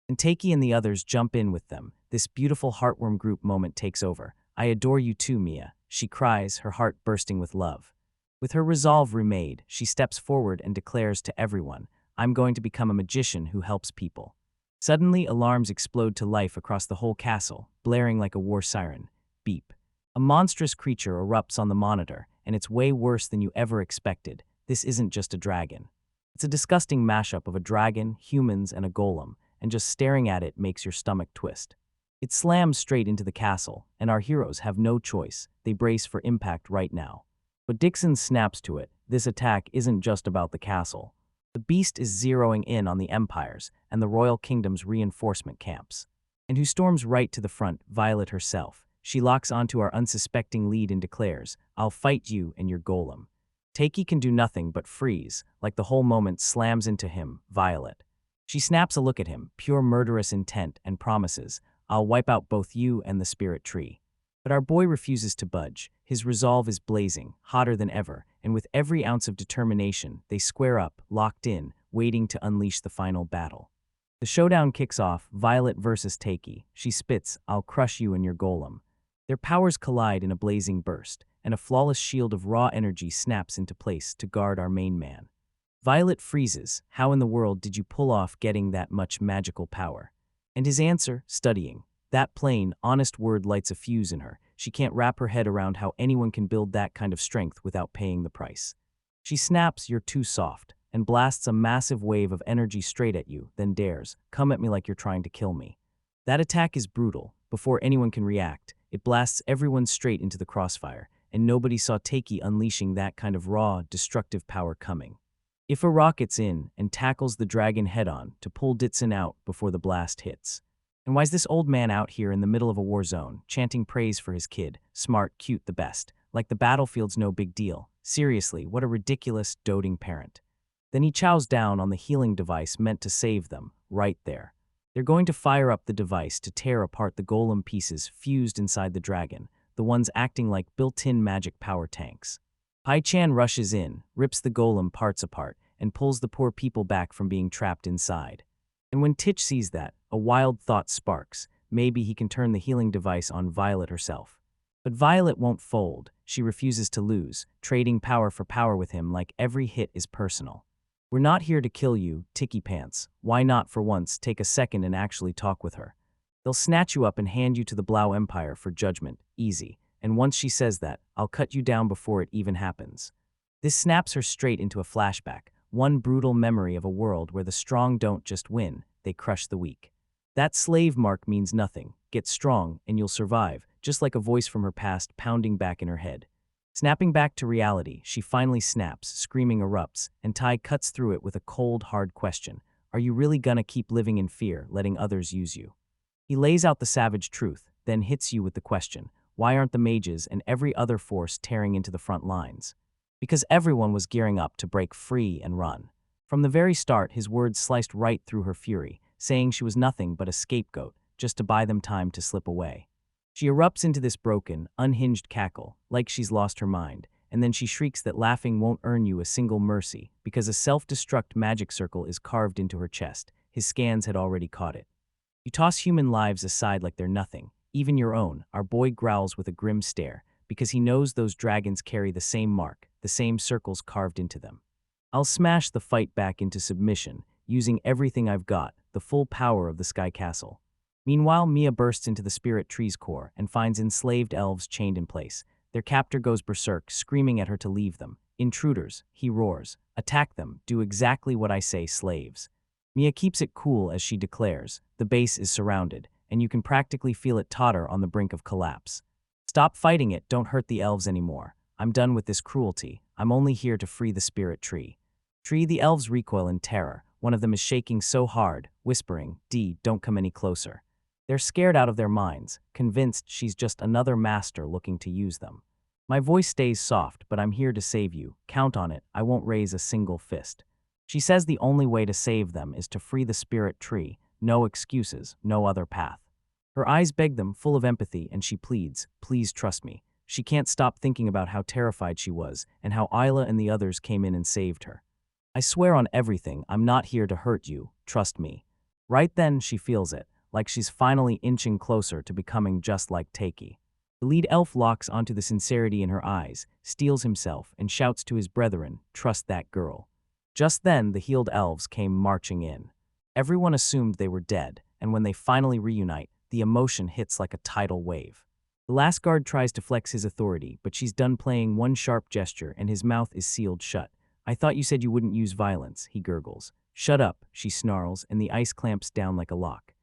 And Takei and the others jump in with them. This beautiful heartwarm group moment takes over. "I adore you too, Mia," she cries, her heart bursting with love. With her resolve remade, she steps forward and declares to everyone, "I'm going to become a magician who helps people." Suddenly, alarms explode to life across the whole castle, blaring like a war siren. Beep. A monstrous creature erupts on the monitor, and it's way worse than you ever expected. This isn't just a dragon. It's a disgusting mashup of a dragon, humans, and a golem, and just staring at it makes your stomach twist. It slams straight into the castle, and our heroes have no choice. They brace for impact right now. But Dixon snaps to it. This attack isn't just about the castle. The beast is zeroing in on the empires and the royal kingdom's reinforcement camps. And who storms right to the front? Violet herself. She locks onto our unsuspecting lead and declares, "I'll fight you and your golem." Takei can do nothing but freeze, like the whole moment slams into him, Violet. She snaps a look at him, pure murderous intent, and promises, "I'll wipe out both you and the spirit tree." But our boy refuses to budge. His resolve is blazing, hotter than ever, and with every ounce of determination, they square up, locked in, waiting to unleash the final battle. The showdown kicks off, Violet versus Takei. She spits, "I'll crush you and your golem." Their powers collide in a blazing burst, and a flawless shield of raw energy snaps into place to guard our main man. Violet freezes. How in the world did you pull off getting that much magical power? And his answer, studying. That plain, honest word lights a fuse in her. She can't wrap her head around how anyone can build that kind of strength without paying the price. She snaps, "You're too soft," and blasts a massive wave of energy straight at you, then dares, "Come at me like you're trying to kill me." That attack is brutal. Before anyone can react, it blasts everyone straight into the crossfire, and nobody saw Takei unleashing that kind of raw, destructive power coming. Ifa rockets in and tackles the dragon head-on to pull Ditson out before the blast hits. And why's this old man out here in the middle of a war zone, chanting praise for his kid, smart, cute, the best, like the battlefield's no big deal? Seriously, what a ridiculous, doting parent. Then he chows down on the healing device meant to save them, right there. They're going to fire up the device to tear apart the golem pieces fused inside the dragon, the ones acting like built-in magic power tanks. Pai-chan rushes in, rips the golem parts apart, and pulls the poor people back from being trapped inside. And when Titch sees that, a wild thought sparks. Maybe he can turn the healing device on Violet herself. But Violet won't fold. She refuses to lose, trading power for power with him like every hit is personal. "We're not here to kill you, Ticky Pants. Why not for once take a second and actually talk with her? They'll snatch you up and hand you to the Blau Empire for judgment, easy. And once she says that, I'll cut you down before it even happens." This snaps her straight into a flashback, one brutal memory of a world where the strong don't just win, they crush the weak. That slave mark means nothing. Get strong, and you'll survive, just like a voice from her past pounding back in her head. Snapping back to reality, she finally snaps, screaming erupts, and Tai cuts through it with a cold, hard question. "Are you really gonna keep living in fear, letting others use you?" He lays out the savage truth, then hits you with the question, why aren't the mages and every other force tearing into the front lines? Because everyone was gearing up to break free and run. From the very start, his words sliced right through her fury, saying she was nothing but a scapegoat, just to buy them time to slip away. She erupts into this broken, unhinged cackle, like she's lost her mind, and then she shrieks that laughing won't earn you a single mercy, because a self-destruct magic circle is carved into her chest. His scans had already caught it. "You toss human lives aside like they're nothing, even your own," our boy growls with a grim stare, because he knows those dragons carry the same mark, the same circles carved into them. "I'll smash the fight back into submission, using everything I've got, the full power of the Sky Castle." Meanwhile, Mia bursts into the spirit tree's core and finds enslaved elves chained in place. Their captor goes berserk, screaming at her to leave them. "Intruders," he roars. "Attack them, do exactly what I say, slaves." Mia keeps it cool as she declares, the base is surrounded, and you can practically feel it totter on the brink of collapse. "Stop fighting it, don't hurt the elves anymore. I'm done with this cruelty. I'm only here to free the spirit tree." The elves recoil in terror. One of them is shaking so hard, whispering, Don't come any closer." They're scared out of their minds, convinced she's just another master looking to use them. "My voice stays soft, but I'm here to save you. Count on it, I won't raise a single fist." She says the only way to save them is to free the spirit tree. No excuses, no other path. Her eyes beg them, full of empathy, and she pleads, "Please trust me." She can't stop thinking about how terrified she was and how Isla and the others came in and saved her. "I swear on everything, I'm not here to hurt you. Trust me." Right then, she feels it, like she's finally inching closer to becoming just like Takei. The lead elf locks onto the sincerity in her eyes, steels himself, and shouts to his brethren, "Trust that girl." Just then, the healed elves came marching in. Everyone assumed they were dead, and when they finally reunite, the emotion hits like a tidal wave. The last guard tries to flex his authority, but she's done playing one sharp gesture and his mouth is sealed shut. "I thought you said you wouldn't use violence," he gurgles. "Shut up," she snarls, and the ice clamps down like a lock.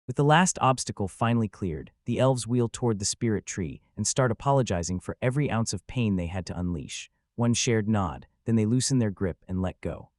With the last obstacle finally cleared, the elves wheel toward the spirit tree and start apologizing for every ounce of pain they had to unleash. one shared nod, then they loosen their grip and let go.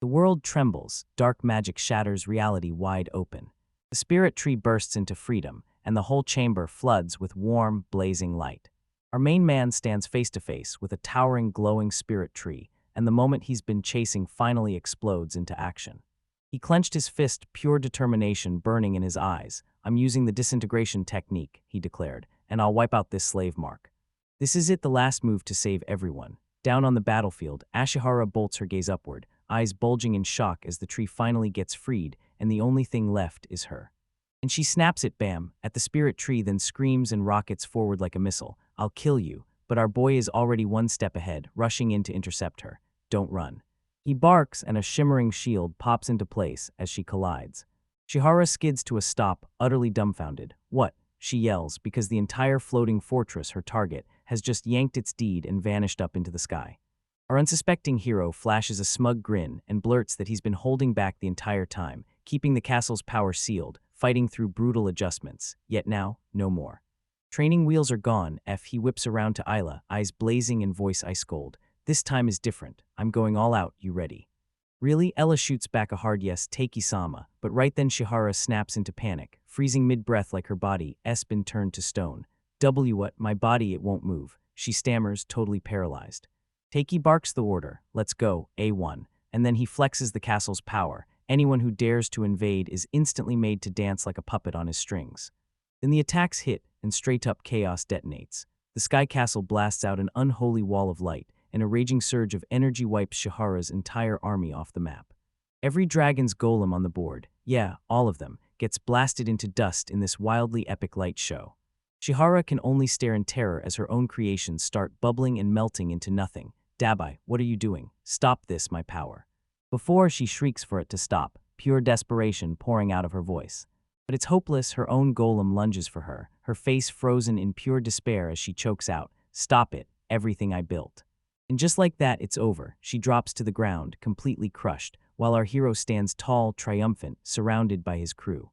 The world trembles, dark magic shatters reality wide open. The spirit tree bursts into freedom, and the whole chamber floods with warm, blazing light. Our main man stands face to face with a towering, glowing spirit tree, and the moment he's been chasing finally explodes into action. He clenched his fist, pure determination burning in his eyes. "I'm using the disintegration technique," he declared, "and I'll wipe out this slave mark." This is it, the last move to save everyone. Down on the battlefield, Ashihara bolts her gaze upward, eyes bulging in shock as the tree finally gets freed, and the only thing left is her. And she snaps it, bam, at the spirit tree, then screams and rockets forward like a missile. "I'll kill you," but our boy is already one step ahead, rushing in to intercept her. "Don't run." He barks, and a shimmering shield pops into place as she collides. Shihara skids to a stop, utterly dumbfounded. "What?" she yells, because the entire floating fortress, her target, has just yanked its deed and vanished up into the sky. Our unsuspecting hero flashes a smug grin and blurts that he's been holding back the entire time, keeping the castle's power sealed, fighting through brutal adjustments. Yet now, no more. Training wheels are gone. He whips around to Isla, eyes blazing and voice ice cold. "This time is different. I'm going all out. You ready?" "Really?" Ella shoots back a hard yes, Taiki-sama, but right then Shihara snaps into panic, freezing mid-breath like her body's been turned to stone. What? My body, it won't move," she stammers, totally paralyzed. Taiki barks the order, "Let's go, A1, and then he flexes the castle's power. Anyone who dares to invade is instantly made to dance like a puppet on his strings. Then the attacks hit, and straight-up chaos detonates. The Sky Castle blasts out an unholy wall of light, and a raging surge of energy wipes Shihara's entire army off the map. Every dragon's golem on the board, yeah, all of them, gets blasted into dust in this wildly epic light show. Shihara can only stare in terror as her own creations start bubbling and melting into nothing. "Dabai, what are you doing? Stop this, my power." Before she shrieks for it to stop, pure desperation pouring out of her voice. But it's hopeless. Her own golem lunges for her, her face frozen in pure despair as she chokes out, "Stop it, everything I built." And just like that, it's over. She drops to the ground, completely crushed, while our hero stands tall, triumphant, surrounded by his crew.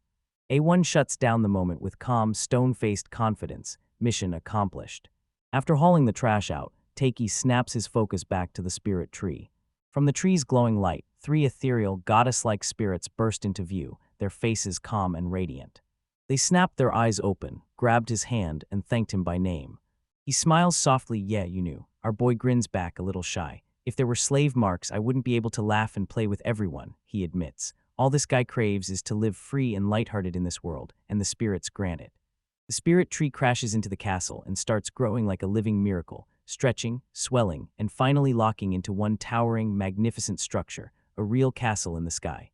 A1 shuts down the moment with calm, stone-faced confidence. Mission accomplished. After hauling the trash out, Taiki snaps his focus back to the spirit tree. From the tree's glowing light, three ethereal, goddess-like spirits burst into view, their faces calm and radiant. They snapped their eyes open, grabbed his hand, and thanked him by name. He smiles softly. "Yeah, you knew." Our boy grins back, a little shy. "If there were slave marks, I wouldn't be able to laugh and play with everyone," he admits. "All this guy craves is to live free and lighthearted in this world, and the spirits grant it." The spirit tree crashes into the castle and starts growing like a living miracle, stretching, swelling, and finally locking into one towering, magnificent structure, a real castle in the sky.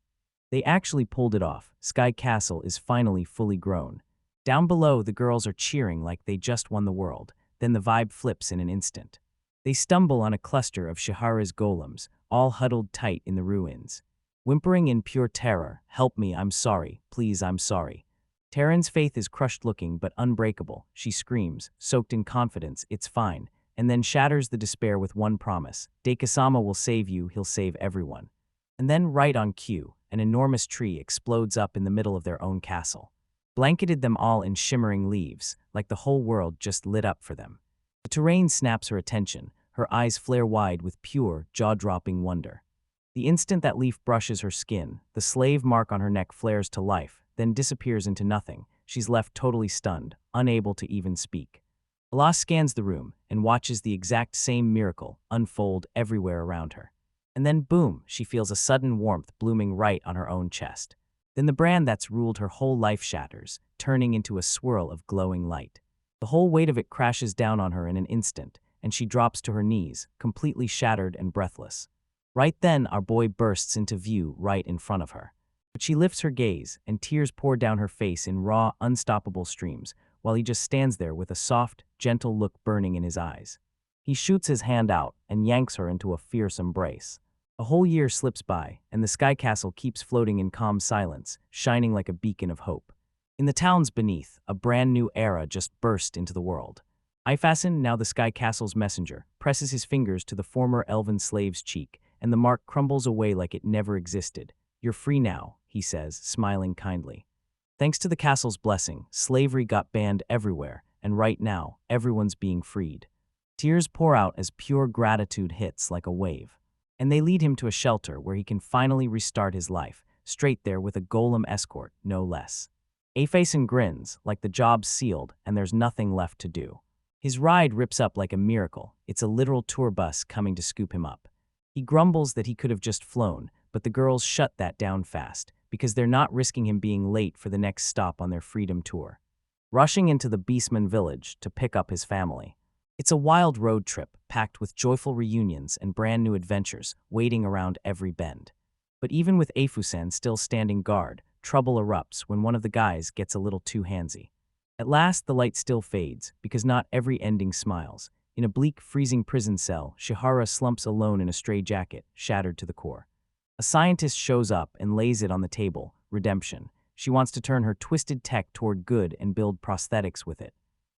They actually pulled it off. Sky Castle is finally fully grown. Down below, the girls are cheering like they just won the world. Then the vibe flips in an instant. They stumble on a cluster of Shihara's golems, all huddled tight in the ruins. Whimpering in pure terror, "Help me, I'm sorry, please, I'm sorry." Terran's faith is crushed looking but unbreakable. She screams, soaked in confidence, "It's fine," and then shatters the despair with one promise. "Daikasama will save you, he'll save everyone." And then, right on cue, an enormous tree explodes up in the middle of their own castle. Blanketed them all in shimmering leaves, like the whole world just lit up for them. The terrain snaps her attention, her eyes flare wide with pure, jaw-dropping wonder. The instant that leaf brushes her skin, the slave mark on her neck flares to life, then disappears into nothing. She's left totally stunned, unable to even speak. Allah scans the room and watches the exact same miracle unfold everywhere around her. And then boom, she feels a sudden warmth blooming right on her own chest. Then the brand that's ruled her whole life shatters, turning into a swirl of glowing light. The whole weight of it crashes down on her in an instant, and she drops to her knees, completely shattered and breathless. Right then, our boy bursts into view right in front of her. But she lifts her gaze, and tears pour down her face in raw, unstoppable streams, while he just stands there with a soft, gentle look burning in his eyes. He shoots his hand out and yanks her into a fierce embrace. A whole year slips by, and the Sky Castle keeps floating in calm silence, shining like a beacon of hope. In the towns beneath, a brand new era just burst into the world. Ifasen, now the Sky Castle's messenger, presses his fingers to the former elven slave's cheek, and the mark crumbles away like it never existed. "You're free now," he says, smiling kindly. Thanks to the castle's blessing, slavery got banned everywhere, and right now, everyone's being freed. Tears pour out as pure gratitude hits like a wave. And they lead him to a shelter where he can finally restart his life, straight there with a golem escort, no less. A-Facin grins, like the job's sealed and there's nothing left to do. His ride rips up like a miracle. It's a literal tour bus coming to scoop him up. He grumbles that he could have just flown, but the girls shut that down fast, because they're not risking him being late for the next stop on their freedom tour. Rushing into the Beastman village to pick up his family. It's a wild road trip, packed with joyful reunions and brand new adventures waiting around every bend. But even with Afusan still standing guard, trouble erupts when one of the guys gets a little too handsy. At last, the light still fades, because not every ending smiles. In a bleak, freezing prison cell, Shihara slumps alone in a straitjacket, shattered to the core. A scientist shows up and lays it on the table, redemption. She wants to turn her twisted tech toward good and build prosthetics with it.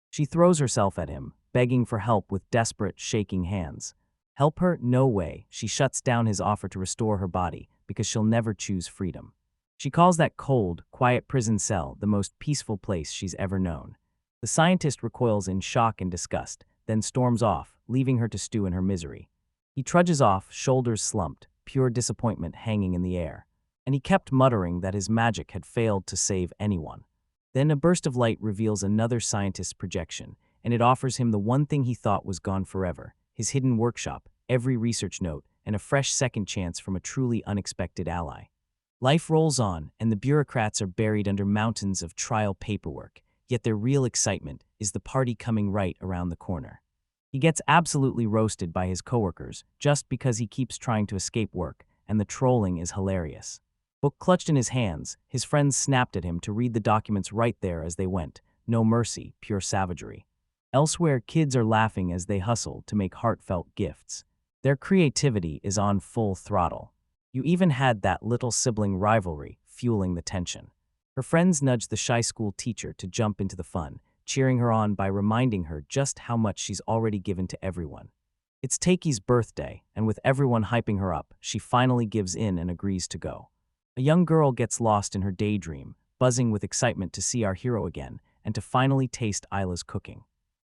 She throws herself at him, begging for help with desperate, shaking hands. Help her? No way. She shuts down his offer to restore her body, because she'll never choose freedom. She calls that cold, quiet prison cell the most peaceful place she's ever known. The scientist recoils in shock and disgust, then storms off, leaving her to stew in her misery. He trudges off, shoulders slumped, pure disappointment hanging in the air. And he kept muttering that his magic had failed to save anyone. Then a burst of light reveals another scientist's projection, and it offers him the one thing he thought was gone forever, his hidden workshop, every research note, and a fresh second chance from a truly unexpected ally. Life rolls on, and the bureaucrats are buried under mountains of trial paperwork, yet their real excitement is the party coming right around the corner. He gets absolutely roasted by his coworkers just because he keeps trying to escape work, and the trolling is hilarious. Book clutched in his hands, his friends snapped at him to read the documents right there as they went. No mercy, pure savagery. Elsewhere, kids are laughing as they hustle to make heartfelt gifts. Their creativity is on full throttle. You even had that little sibling rivalry fueling the tension. Her friends nudge the shy school teacher to jump into the fun, cheering her on by reminding her just how much she's already given to everyone. It's Takei's birthday, and with everyone hyping her up, she finally gives in and agrees to go. A young girl gets lost in her daydream, buzzing with excitement to see our hero again and to finally taste Isla's cooking.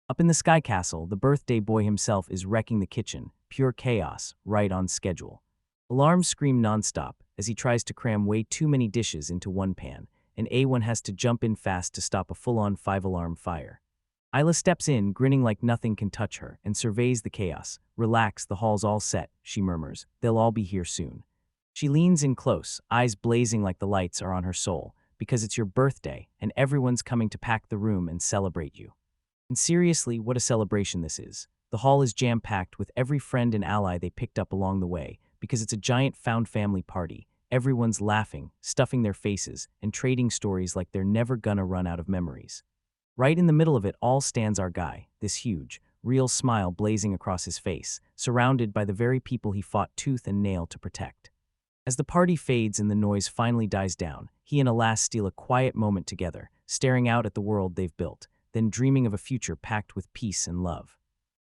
Up in the Sky Castle, the birthday boy himself is wrecking the kitchen, pure chaos, right on schedule. Alarms scream nonstop as he tries to cram way too many dishes into one pan, and A1 has to jump in fast to stop a full-on 5-alarm fire. Isla steps in, grinning like nothing can touch her, and surveys the chaos. Relax, the hall's all set, she murmurs. They'll all be here soon. She leans in close, eyes blazing like the lights are on her soul, because it's your birthday, and everyone's coming to pack the room and celebrate you. And seriously, what a celebration this is. The hall is jam-packed with every friend and ally they picked up along the way, because it's a giant found family party. Everyone's laughing, stuffing their faces, and trading stories like they're never gonna run out of memories. Right in the middle of it all stands our guy, this huge, real smile blazing across his face, surrounded by the very people he fought tooth and nail to protect. As the party fades and the noise finally dies down, he and Alas steal a quiet moment together, staring out at the world they've built, then dreaming of a future packed with peace and love.